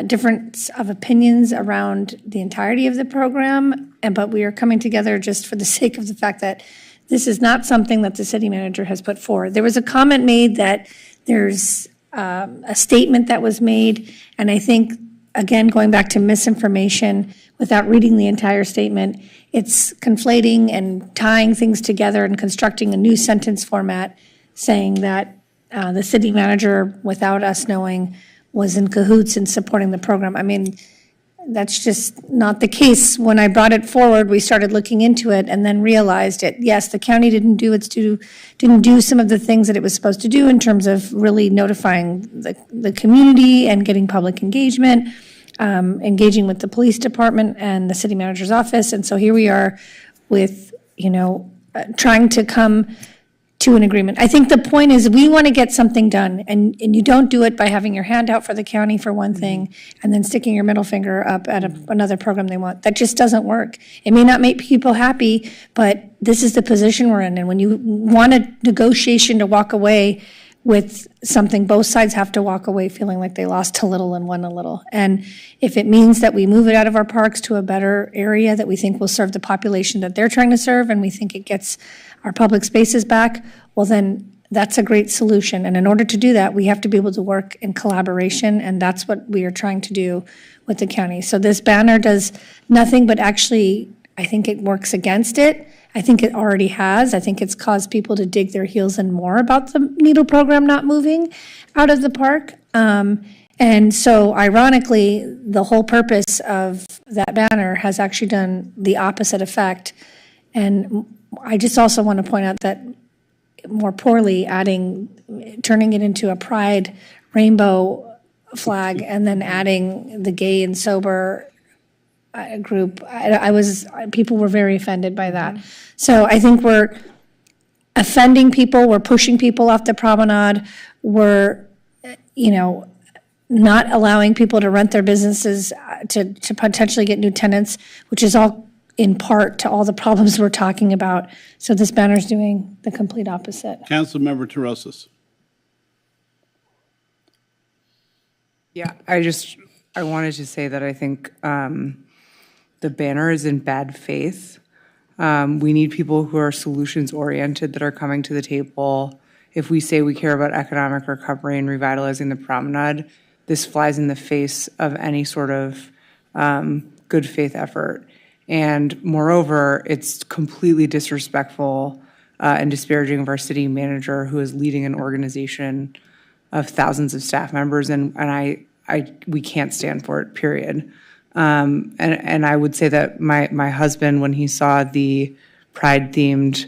difference of opinions around the entirety of the program, but we are coming together just for the sake of the fact that this is not something that the city manager has put forward. There was a comment made that there's a statement that was made. And I think, again, going back to misinformation, without reading the entire statement, it's conflating and tying things together and constructing a new sentence format saying that the city manager, without us knowing, was in cahoots in supporting the program. I mean, that's just not the case. When I brought it forward, we started looking into it and then realized it. Yes, the county didn't do some of the things that it was supposed to do in terms of really notifying the community and getting public engagement, engaging with the police department and the city manager's office. And so here we are with, trying to come to an agreement. I think the point is we want to get something done, and you don't do it by having your hand out for the county for one thing and then sticking your middle finger up at another program they want. That just doesn't work. It may not make people happy, but this is the position we're in. And when you want a negotiation to walk away with something, both sides have to walk away feeling like they lost a little and won a little. And if it means that we move it out of our parks to a better area that we think will serve the population that they're trying to serve, and we think it gets our public spaces back, well then that's a great solution. And in order to do that, we have to be able to work in collaboration, and that's what we are trying to do with the county. So this banner does nothing but actually, I think it works against it. I think it already has. I think it's caused people to dig their heels in more about the Needle program not moving out of the park. And so ironically, the whole purpose of that banner has actually done the opposite effect. And I just also want to point out that more poorly turning it into a pride rainbow flag and then adding the gay and sober group, people were very offended by that. So I think we're offending people, we're pushing people off the promenade, we're, not allowing people to rent their businesses to potentially get new tenants, which is all in part to all the problems we're talking about. So this banner's doing the complete opposite. Councilmember Terosas. Yeah, I wanted to say that I think the banner is in bad faith. We need people who are solutions oriented that are coming to the table. If we say we care about economic recovery and revitalizing the promenade, this flies in the face of any sort of good faith effort. And moreover, it's completely disrespectful and disparaging of our city manager, who is leading an organization of thousands of staff members, and we can't stand for it, period. And I would say that my husband, when he saw the Pride-themed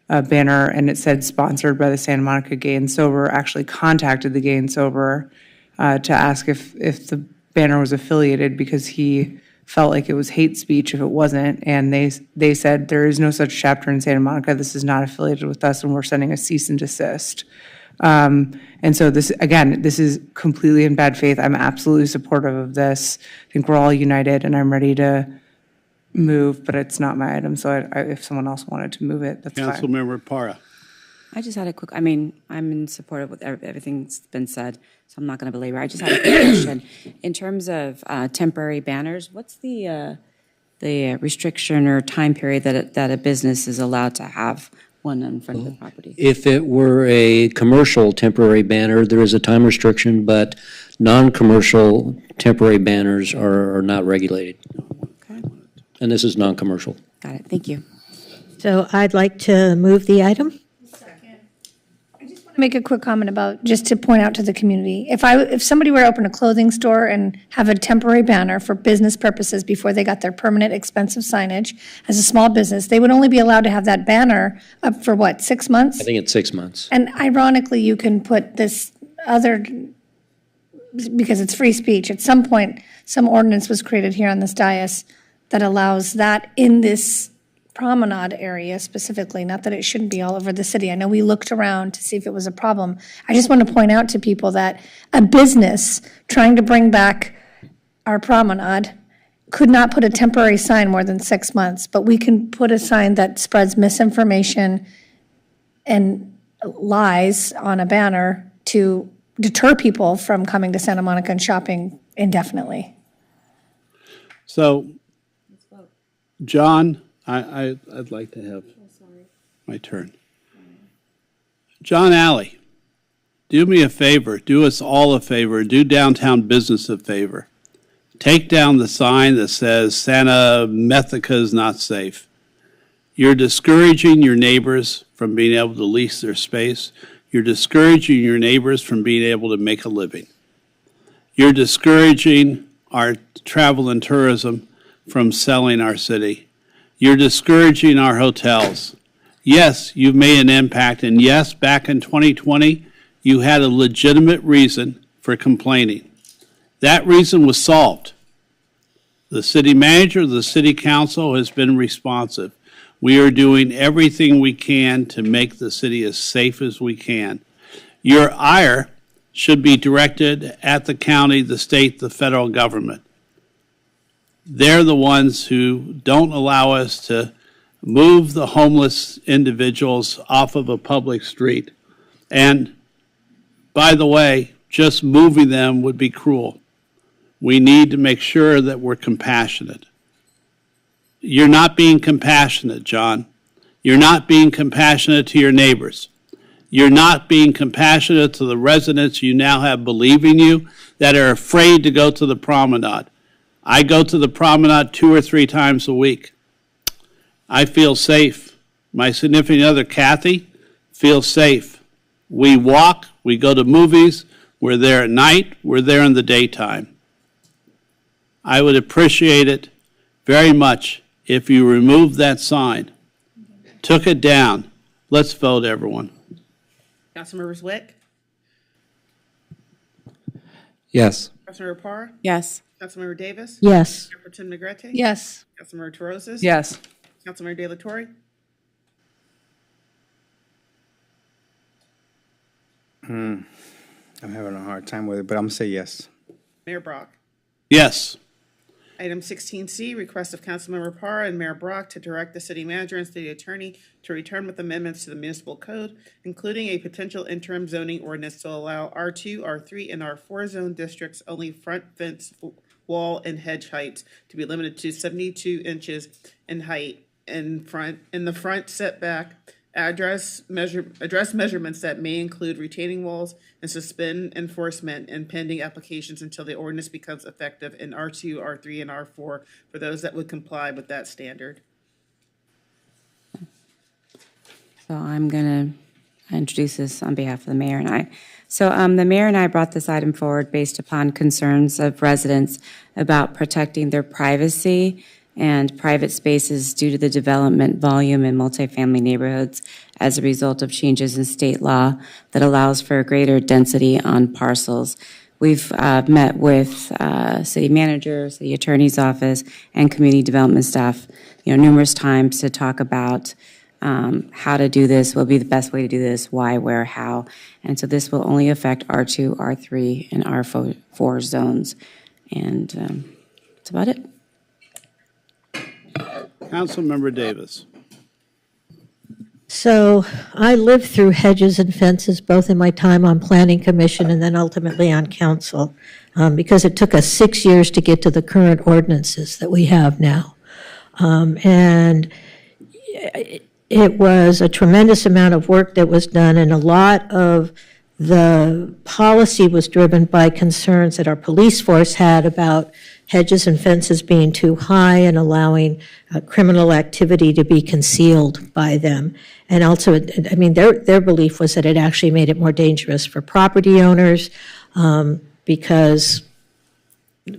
banner and it said sponsored by the Santa Monica Gay and Sober, actually contacted the Gay and Sober to ask if the banner was affiliated, because he felt like it was hate speech if it wasn't. And they said, there is no such chapter in Santa Monica. This is not affiliated with us, and we're sending a cease and desist. And so this is completely in bad faith. I'm absolutely supportive of this. I think we're all united, and I'm ready to move, but it's not my item. So if someone else wanted to move it, that's fine. Councilmember Para. I just had a quick, I'm in support of everything that's been said, so I'm not going to belabor. I just had a quick question. In terms of temporary banners, what's the restriction or time period that a business is allowed to have one in front of the property? If it were a commercial temporary banner, there is a time restriction, but non-commercial temporary banners are not regulated. Okay. And this is non-commercial. Got it. Thank you. So I'd like to move the item. Make a quick comment about, just to point out to the community, if somebody were to open a clothing store and have a temporary banner for business purposes before they got their permanent expensive signage as a small business, they would only be allowed to have that banner up for what, 6 months? I think it's 6 months. And ironically, you can put this other, because it's free speech, at some point, some ordinance was created here on this dais that allows that in this promenade area specifically, not that it shouldn't be all over the city. I know we looked around to see if it was a problem. I just want to point out to people that a business trying to bring back our promenade could not put a temporary sign more than 6 months, but we can put a sign that spreads misinformation and lies on a banner to deter people from coming to Santa Monica and shopping indefinitely. So, John, I'd like to have my turn. John Alley, do me a favor, do us all a favor, do downtown business a favor. Take down the sign that says Santa Methica is not safe. You're discouraging your neighbors from being able to lease their space. You're discouraging your neighbors from being able to make a living. You're discouraging our travel and tourism from selling our city. You're discouraging our hotels. Yes, you've made an impact, and yes, back in 2020, you had a legitimate reason for complaining. That reason was solved. The city manager, the city council has been responsive. We are doing everything we can to make the city as safe as we can. Your ire should be directed at the county, the state, the federal government. They're the ones who don't allow us to move the homeless individuals off of a public street. And by the way, just moving them would be cruel. We need to make sure that we're compassionate. You're not being compassionate, John. You're not being compassionate to your neighbors. You're not being compassionate to the residents you now have believing you that are afraid to go to the promenade. I go to the promenade 2 or 3 times a week. I feel safe. My significant other, Kathy, feels safe. We walk, we go to movies, we're there at night, we're there in the daytime. I would appreciate it very much if you removed that sign, took it down. Let's vote, everyone. Councilmember Zwick? Yes. Councilmember Parr? Yes. Councilmember Davis? Yes. Mayor Pro Tem Negrete? Yes. Councilmember Toroses? Yes. Councilmember De La Torre? I'm having a hard time with it, but I'm going to say yes. Mayor Brock? Yes. Item 16C, request of Councilmember Parr and Mayor Brock to direct the city manager and city attorney to return with amendments to the municipal code, including a potential interim zoning ordinance to allow R2, R3, and R4 zone districts only front fence, wall, and hedge heights to be limited to 72 inches in height in the front setback, address measurements that may include retaining walls, and suspend enforcement and pending applications until the ordinance becomes effective in R2, R3, and R4 for those that would comply with that standard. So I'm going to introduce this on behalf of the mayor and I. So the mayor and I brought this item forward based upon concerns of residents about protecting their privacy and private spaces due to the development volume in multifamily neighborhoods as a result of changes in state law that allows for a greater density on parcels. We've met with city manager, city attorney's office, and community development staff, numerous times to talk about how to do this, what will be the best way to do this, why, where, how. And so this will only affect R2, R3, and R4 zones. And that's about it. Councilmember Davis. So I lived through hedges and fences, both in my time on Planning Commission and then ultimately on council, because it took us 6 years to get to the current ordinances that we have now. And it was a tremendous amount of work that was done, and a lot of the policy was driven by concerns that our police force had about hedges and fences being too high and allowing criminal activity to be concealed by them. And also, I mean, their belief was that it actually made it more dangerous for property owners because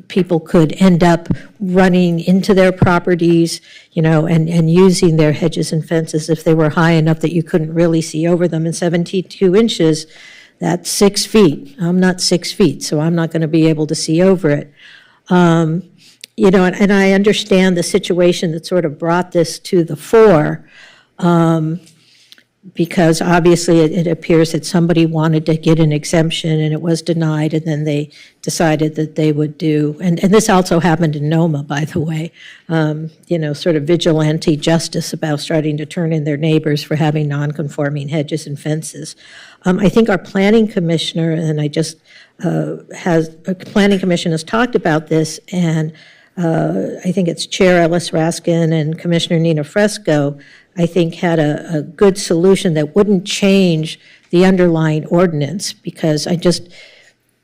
people could end up running into their properties, and using their hedges and fences if they were high enough that you couldn't really see over them. And 72 inches, that's 6 feet. I'm not 6 feet, so I'm not going to be able to see over it. And I understand the situation that sort of brought this to the fore, because obviously it appears that somebody wanted to get an exemption and it was denied, and then they decided that they would do, and this also happened in Noma, by the way, sort of vigilante justice about starting to turn in their neighbors for having non-conforming hedges and fences. I think our planning commissioner, and planning commission has talked about this, and I think it's Chair Ellis Raskin and Commissioner Nina Fresco I think, had a good solution that wouldn't change the underlying ordinance, because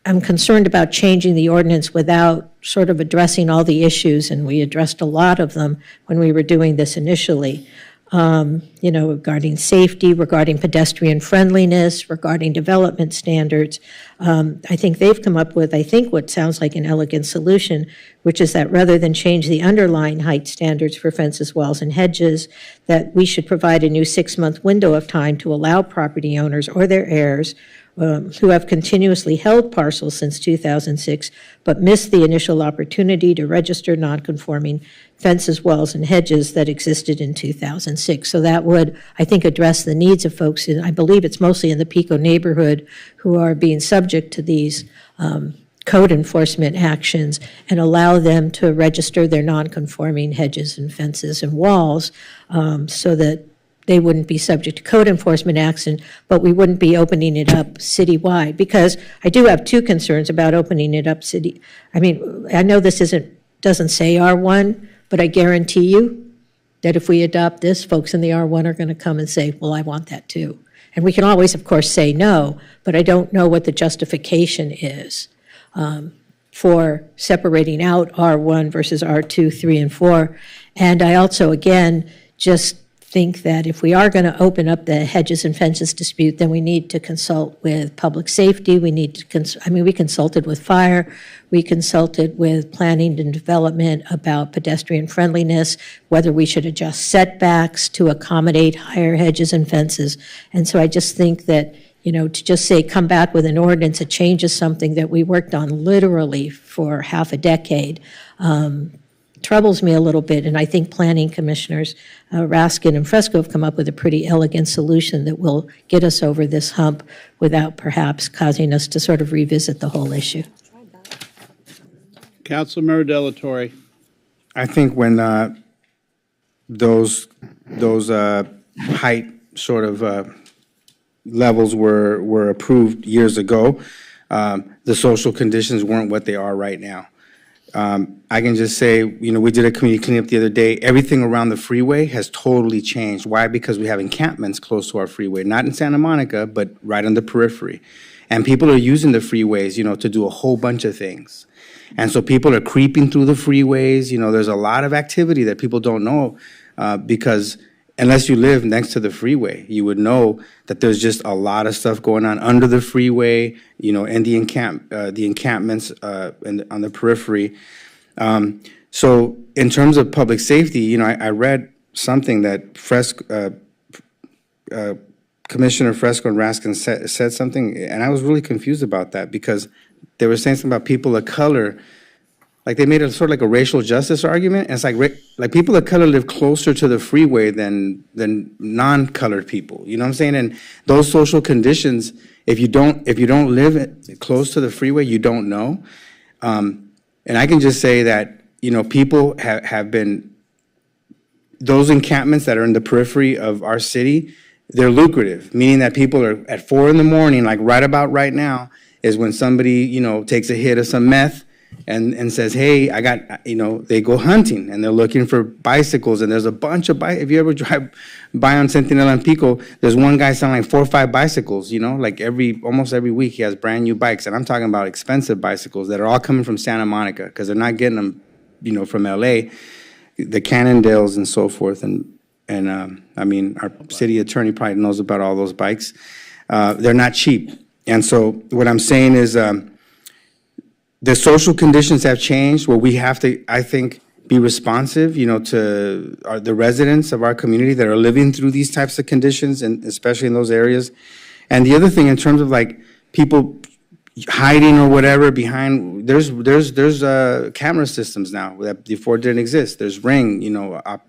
I'm concerned about changing the ordinance without sort of addressing all the issues, and we addressed a lot of them when we were doing this initially. Regarding safety, regarding pedestrian friendliness, regarding development standards. I think they've come up with, what sounds like an elegant solution, which is that rather than change the underlying height standards for fences, walls, and hedges, that we should provide a new 6-month window of time to allow property owners or their heirs who have continuously held parcels since 2006, but missed the initial opportunity to register nonconforming fences, walls, and hedges that existed in 2006. So that would, I think, address the needs of folks I believe it's mostly in the Pico neighborhood, who are being subject to these code enforcement actions, and allow them to register their nonconforming hedges and fences and walls, so that they wouldn't be subject to code enforcement action, but we wouldn't be opening it up citywide. Because I do have two concerns about opening it up I know this doesn't say R1, but I guarantee you that if we adopt this, folks in the R1 are going to come and say, well, I want that too. And we can always, of course, say no, but I don't know what the justification is for separating out R1 versus R2, 3, and 4. And I also, again, just think that if we are going to open up the hedges and fences dispute, then we need to consult with public safety. We need to, we consulted with fire. We consulted with planning and development about pedestrian friendliness, whether we should adjust setbacks to accommodate higher hedges and fences. And so I just think that, to just say, come back with an ordinance that changes something that we worked on literally for half a decade, troubles me a little bit. And I think planning commissioners Raskin and Fresco have come up with a pretty elegant solution that will get us over this hump without perhaps causing us to sort of revisit the whole issue. Councilmember Delatorre. I think when those height sort of levels were approved years ago, the social conditions weren't what they are right now. I can just say, we did a community cleanup the other day. Everything around the freeway has totally changed. Why? Because we have encampments close to our freeway, not in Santa Monica, but right on the periphery. And people are using the freeways, to do a whole bunch of things. And so people are creeping through the freeways. There's a lot of activity that people don't know because unless you live next to the freeway, you would know that there's just a lot of stuff going on under the freeway, and the encampments on the periphery. So in terms of public safety, I read something that Commissioner Fresco and Raskin said something, and I was really confused about that because they were saying something about people of color. Like they made a sort of like a racial justice argument. And it's like people of color live closer to the freeway than non-colored people. You know what I'm saying? And those social conditions, if you don't live close to the freeway, you don't know. And I can just say that, people have been, those encampments that are in the periphery of our city, they're lucrative, meaning that people are at 4 in the morning, like right about right now, is when somebody, takes a hit of some meth and says, hey, I got, they go hunting and they're looking for bicycles. And there's a bunch of if you ever drive by on Centinela and Pico, there's one guy selling like 4 or 5 bicycles, like almost every week he has brand new bikes. And I'm talking about expensive bicycles that are all coming from Santa Monica because they're not getting them, from LA, the Cannondales and so forth. And our city attorney probably knows about all those bikes. They're not cheap. And so what I'm saying is, the social conditions have changed where we have to, I think, be responsive, to the residents of our community that are living through these types of conditions, and especially in those areas. And the other thing, in terms of like people hiding or whatever behind, there's camera systems now that before didn't exist. There's Ring,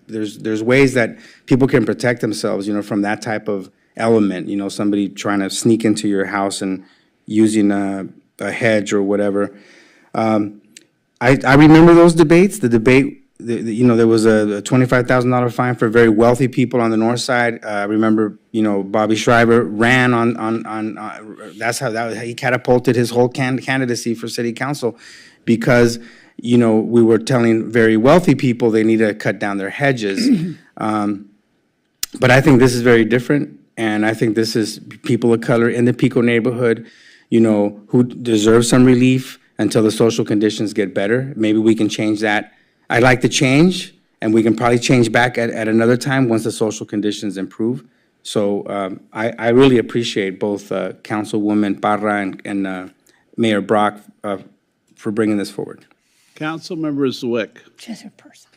there's ways that people can protect themselves, from that type of element. Somebody trying to sneak into your house and using a hedge or whatever. I remember those debates. The debate, there was a $25,000 fine for very wealthy people on the north side. I remember, Bobby Schreiber ran on that's how he catapulted his whole candidacy for city council because, we were telling very wealthy people they need to cut down their hedges. But I think this is very different, and I think this is people of color in the Pico neighborhood, you know, who deserve some relief until the social conditions get better. Maybe we can change that. I like the change, and we can probably change back at another time once the social conditions improve. So I really appreciate both Councilwoman Parra and Mayor Brock for bringing this forward. Councilmember Zwick. Just a person.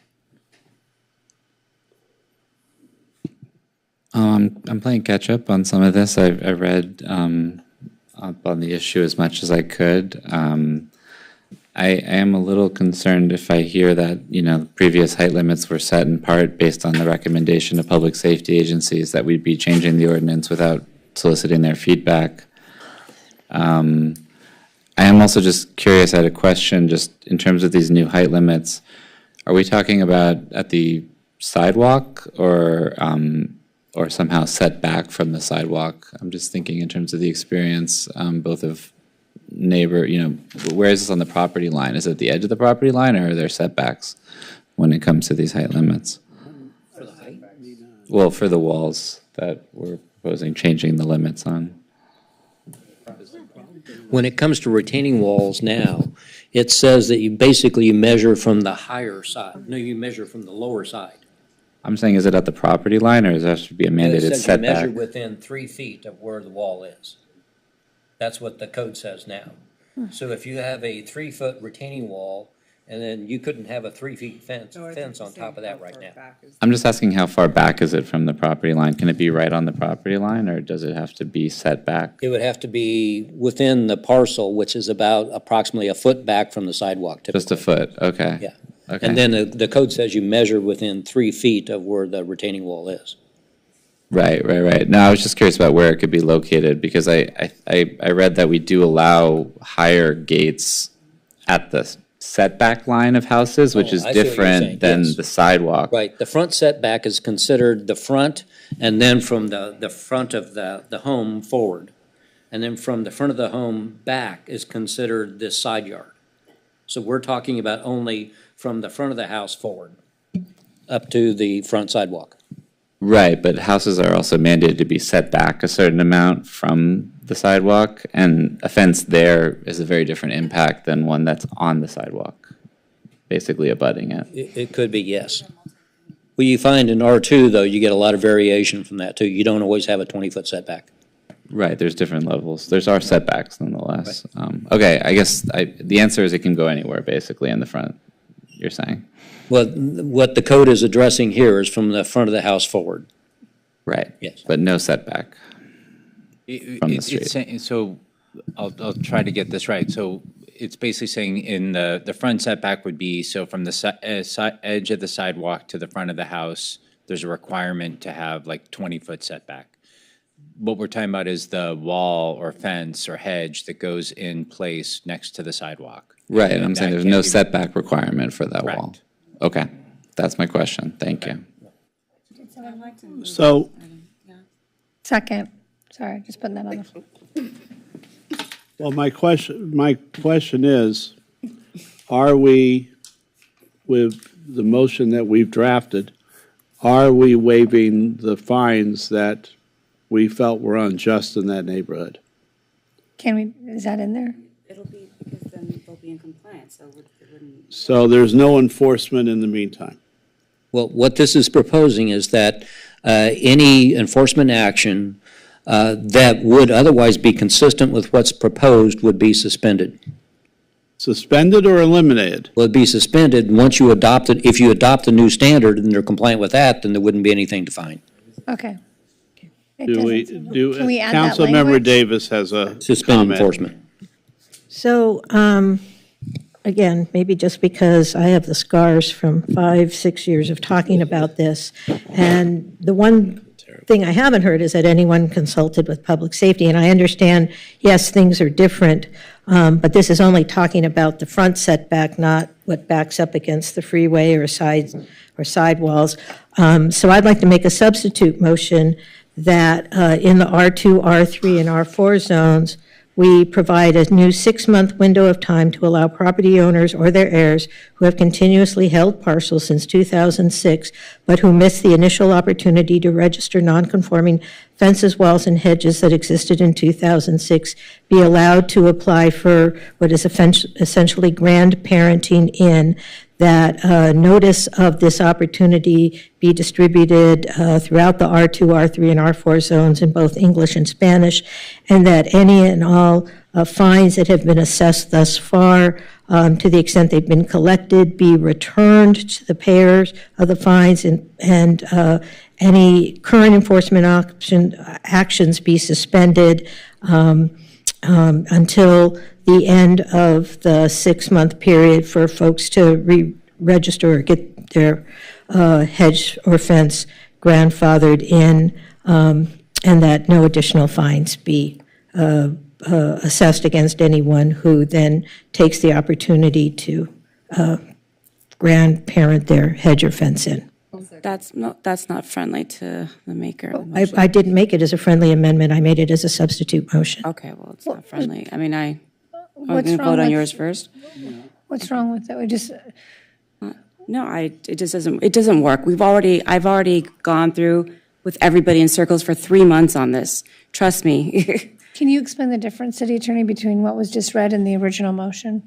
I'm playing catch up on some of this. I read up on the issue as much as I could. I am a little concerned if I hear that, you know, previous height limits were set in part based on the recommendation of public safety agencies, that we'd be changing the ordinance without soliciting their feedback. I am also just curious, I had a question just in terms of these new height limits. Are we talking about at the sidewalk or somehow set back from the sidewalk? I'm just thinking in terms of the experience, both of neighbor, you know, where is this on the property line? Is it at the edge of the property line, or are there setbacks when it comes to these height limits? For the height? Well, for the walls that we're proposing changing the limits on. When it comes to retaining walls now, it says that you basically measure from the higher side. No, you measure from the lower side. I'm saying, is it at the property line, or does there have to be a mandated It says you setback? measure within 3 feet of where the wall is. That's what the code says now. So if you have a 3-foot retaining wall, and then you couldn't have a 3-foot fence on top of that right now. I'm just asking, how far back is it from the property line? Can it be right on the property line, or does it have to be set back? It would have to be within the parcel, which is about approximately a foot back from the sidewalk typically. Just a foot, okay. Yeah. Okay. And then the code says you measure within 3 feet of where the retaining wall is. Right. No, I was just curious about where it could be located, because I read that we do allow higher gates at the setback line of houses, which is I see what you're saying, different than yes. the sidewalk. Right, the front setback is considered the front, and then from the front of the home forward. And then from the front of the home back is considered this side yard. So we're talking about only from the front of the house forward, up to the front sidewalk. Right, but houses are also mandated to be set back a certain amount from the sidewalk, and a fence there is a very different impact than one that's on the sidewalk, basically abutting it. It could be, yes. Well, you find in R2, though, you get a lot of variation from that, too. You don't always have a 20-foot setback. Right, there's different levels. There's our setbacks nonetheless. Okay, I guess the answer is it can go anywhere, basically, in the front, you're saying. Well, what the code is addressing here is from the front of the house forward. Right. Yes. But no setback from the It's street. saying, so I'll try to get this right. So it's basically saying in the front setback would be, so from the edge of the sidewalk to the front of the house, there's a requirement to have like 20-foot setback. What we're talking about is the wall or fence or hedge that goes in place next to the sidewalk. Right, and I'm saying that there's can't no be- setback requirement for that wall. Correct. Okay, that's my question. Thank you. So, Second. Sorry, just putting that on the floor. well, my question is, are we, with the motion that we've drafted, are we waiving the fines that we felt were unjust in that neighborhood? Is that in there? It'll be, because then they'll be in compliance, so it wouldn't. So there's no enforcement in the meantime? Well, what this is proposing is that any enforcement action that would otherwise be consistent with what's proposed would be suspended. Suspended or eliminated? Well, it'd be suspended once you adopt it. If you adopt a new standard and they're compliant with that, then there wouldn't be anything to fine. Okay. It Can we add that Councilmember language? Davis has a Suspend comment. enforcement. So, again, maybe just because I have the scars from 5-6 years of talking about this, and the one thing I haven't heard is that anyone consulted with public safety, and I understand, yes, things are different, but this is only talking about the front setback, not what backs up against the freeway or sidewalls. So I'd like to make a substitute motion that in the R2, R3, and R4 zones, we provide a new 6-month window of time to allow property owners or their heirs who have continuously held parcels since 2006, but who missed the initial opportunity to register nonconforming fences, walls, and hedges that existed in 2006, be allowed to apply for what is essentially grandparenting in, that notice of this opportunity be distributed throughout the R2, R3, and R4 zones in both English and Spanish, and that any and all fines that have been assessed thus far, to the extent they've been collected, be returned to the payers of the fines, and any current enforcement actions be suspended until the end of the 6-month period for folks to re-register or get their hedge or fence grandfathered in, and that no additional fines be assessed against anyone who then takes the opportunity to grandparent their hedge or fence in. That's not friendly to the maker of the I motion. didn't make it as a friendly amendment. I made it as a substitute motion. Okay, well, it's not friendly. I mean, I'm What's going to wrong vote on with- yours first. What's wrong with that? We just, No, it just doesn't work. I've already gone through with everybody in circles for 3 months on this. Trust me. can you explain the difference, City Attorney, between what was just read and the original motion?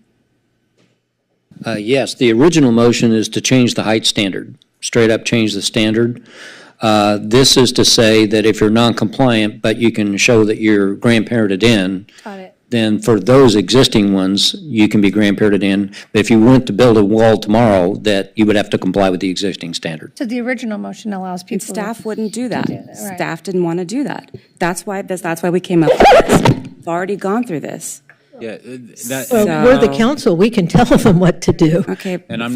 Yes, the original motion is to change the height standard, straight up change the standard. This is to say that if you're non-compliant, but you can show that you're grandparented in, Got it. then for those existing ones, you can be grandparented in. But if you went to build a wall tomorrow, that you would have to comply with the existing standard. So the original motion allows people. Staff wouldn't do that. right. Staff didn't want to do that. That's why we came up with this. We've already gone through this. Yeah, Well, we're the council. We can tell them what to do. Okay. And I'm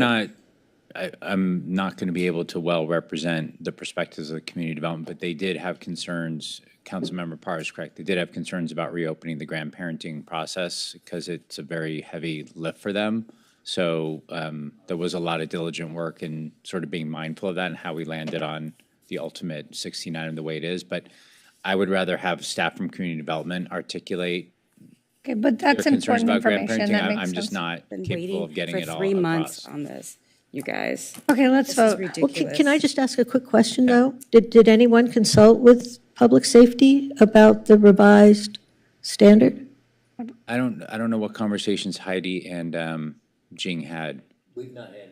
not going to be able to well represent the perspectives of the community development, but they did have concerns. Councilmember Parr is correct. They did have concerns about reopening the grandparenting process because it's a very heavy lift for them. So there was a lot of diligent work in sort of being mindful of that and how we landed on the ultimate 16 item the way it is. But I would rather have staff from community development articulate Okay, but that's their concerns important about information. grandparenting. That makes I'm sense. just not Been capable waiting of getting for it all 3 months across. on this, you guys. Okay, let's This is vote. ridiculous. Can I just ask a quick question, though? Did anyone consult with public safety about the revised standard? I don't know what conversations Heidi and Jing had. We've not had any.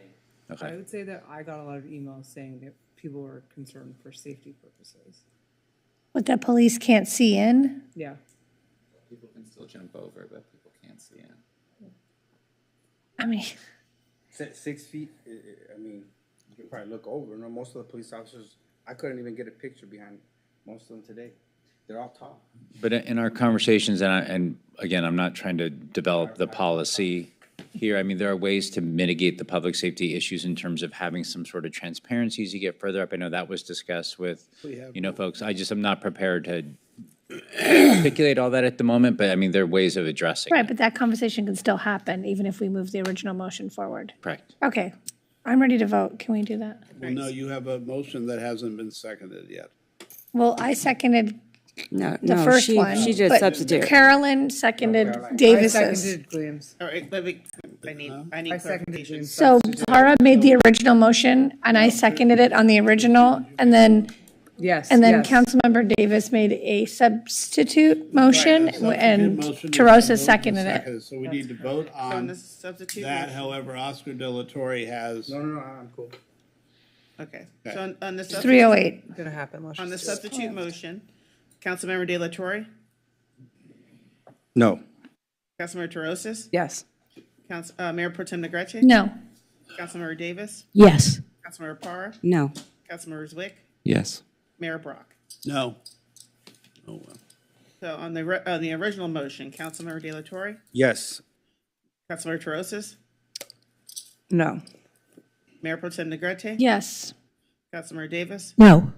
I Okay. would say that I got a lot of emails saying that people were concerned for safety purposes. What the police can't see in? Yeah. People can still jump over, but people can't see in. I mean, 6 feet, I mean, you can probably look over. No, most of the police officers, I couldn't even get a picture behind most of them today. They're all tall. But in our conversations, and again, I'm not trying to develop the policy here. I mean, there are ways to mitigate the public safety issues in terms of having some sort of transparency as you get further up. I know that was discussed with, folks. I just am not prepared to articulate all that at the moment, but I mean, there are ways of addressing right, it. but that conversation can still happen even if we move the original motion forward. Correct. Okay, I'm ready to vote. Can we do that? Well, no, you have a motion that hasn't been seconded yet. Well, I seconded No, the first one. she just but substituted. Carolyn seconded Davis's. seconded Williams. All right, I need clarification. So Para made the original motion, and I seconded it on the original, and then Yes. Councilmember Davis made a substitute motion, and Terosa seconded it. So we need to vote On on the substitute that. motion. However, Oscar De La Torre has. No, I'm cool. Okay, so on the It's substitute. 308. Gonna happen. Let's On the just do it. substitute motion, Councilmember De La Torre, No. Councilmember Terosis, Yes. Mayor Pro Tem Negrete. No. Councilmember Davis, Yes. Councilmember Parra, No. Councilmember Zwick, Yes. Mayor Brock. No. Oh, well. So on the original motion, Councilmember De La Torre, Yes. Councilmember Terosis, No. Mayor Pro Tem Negrete. Yes. Councilmember Davis, No.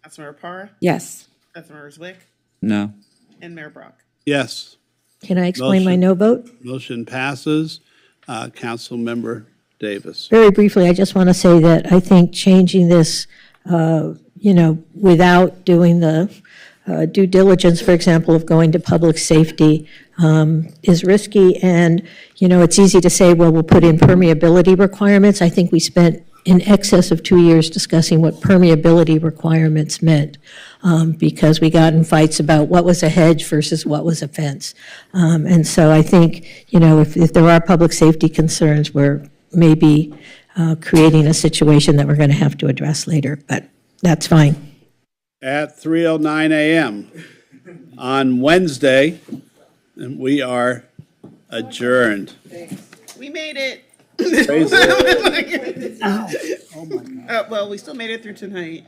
Councilmember Parra, Yes. Councilmember Zwick, No. and Mayor Brock. Yes. Can I explain my Motion. no vote? Motion passes. Councilmember Davis. Very briefly, I just want to say that I think changing this, without doing the due diligence, for example, of going to public safety is risky. And, you know, it's easy to say, well, we'll put in permeability requirements. I think we spent in excess of 2 years discussing what permeability requirements meant because we got in fights about what was a hedge versus what was a fence. And so I think, you know, if there are public safety concerns, we're maybe creating a situation that we're going to have to address later, but that's fine. At 3:09 a.m. on Wednesday, and we are adjourned. We made it. Praise Oh my God. Well, we still made it through tonight.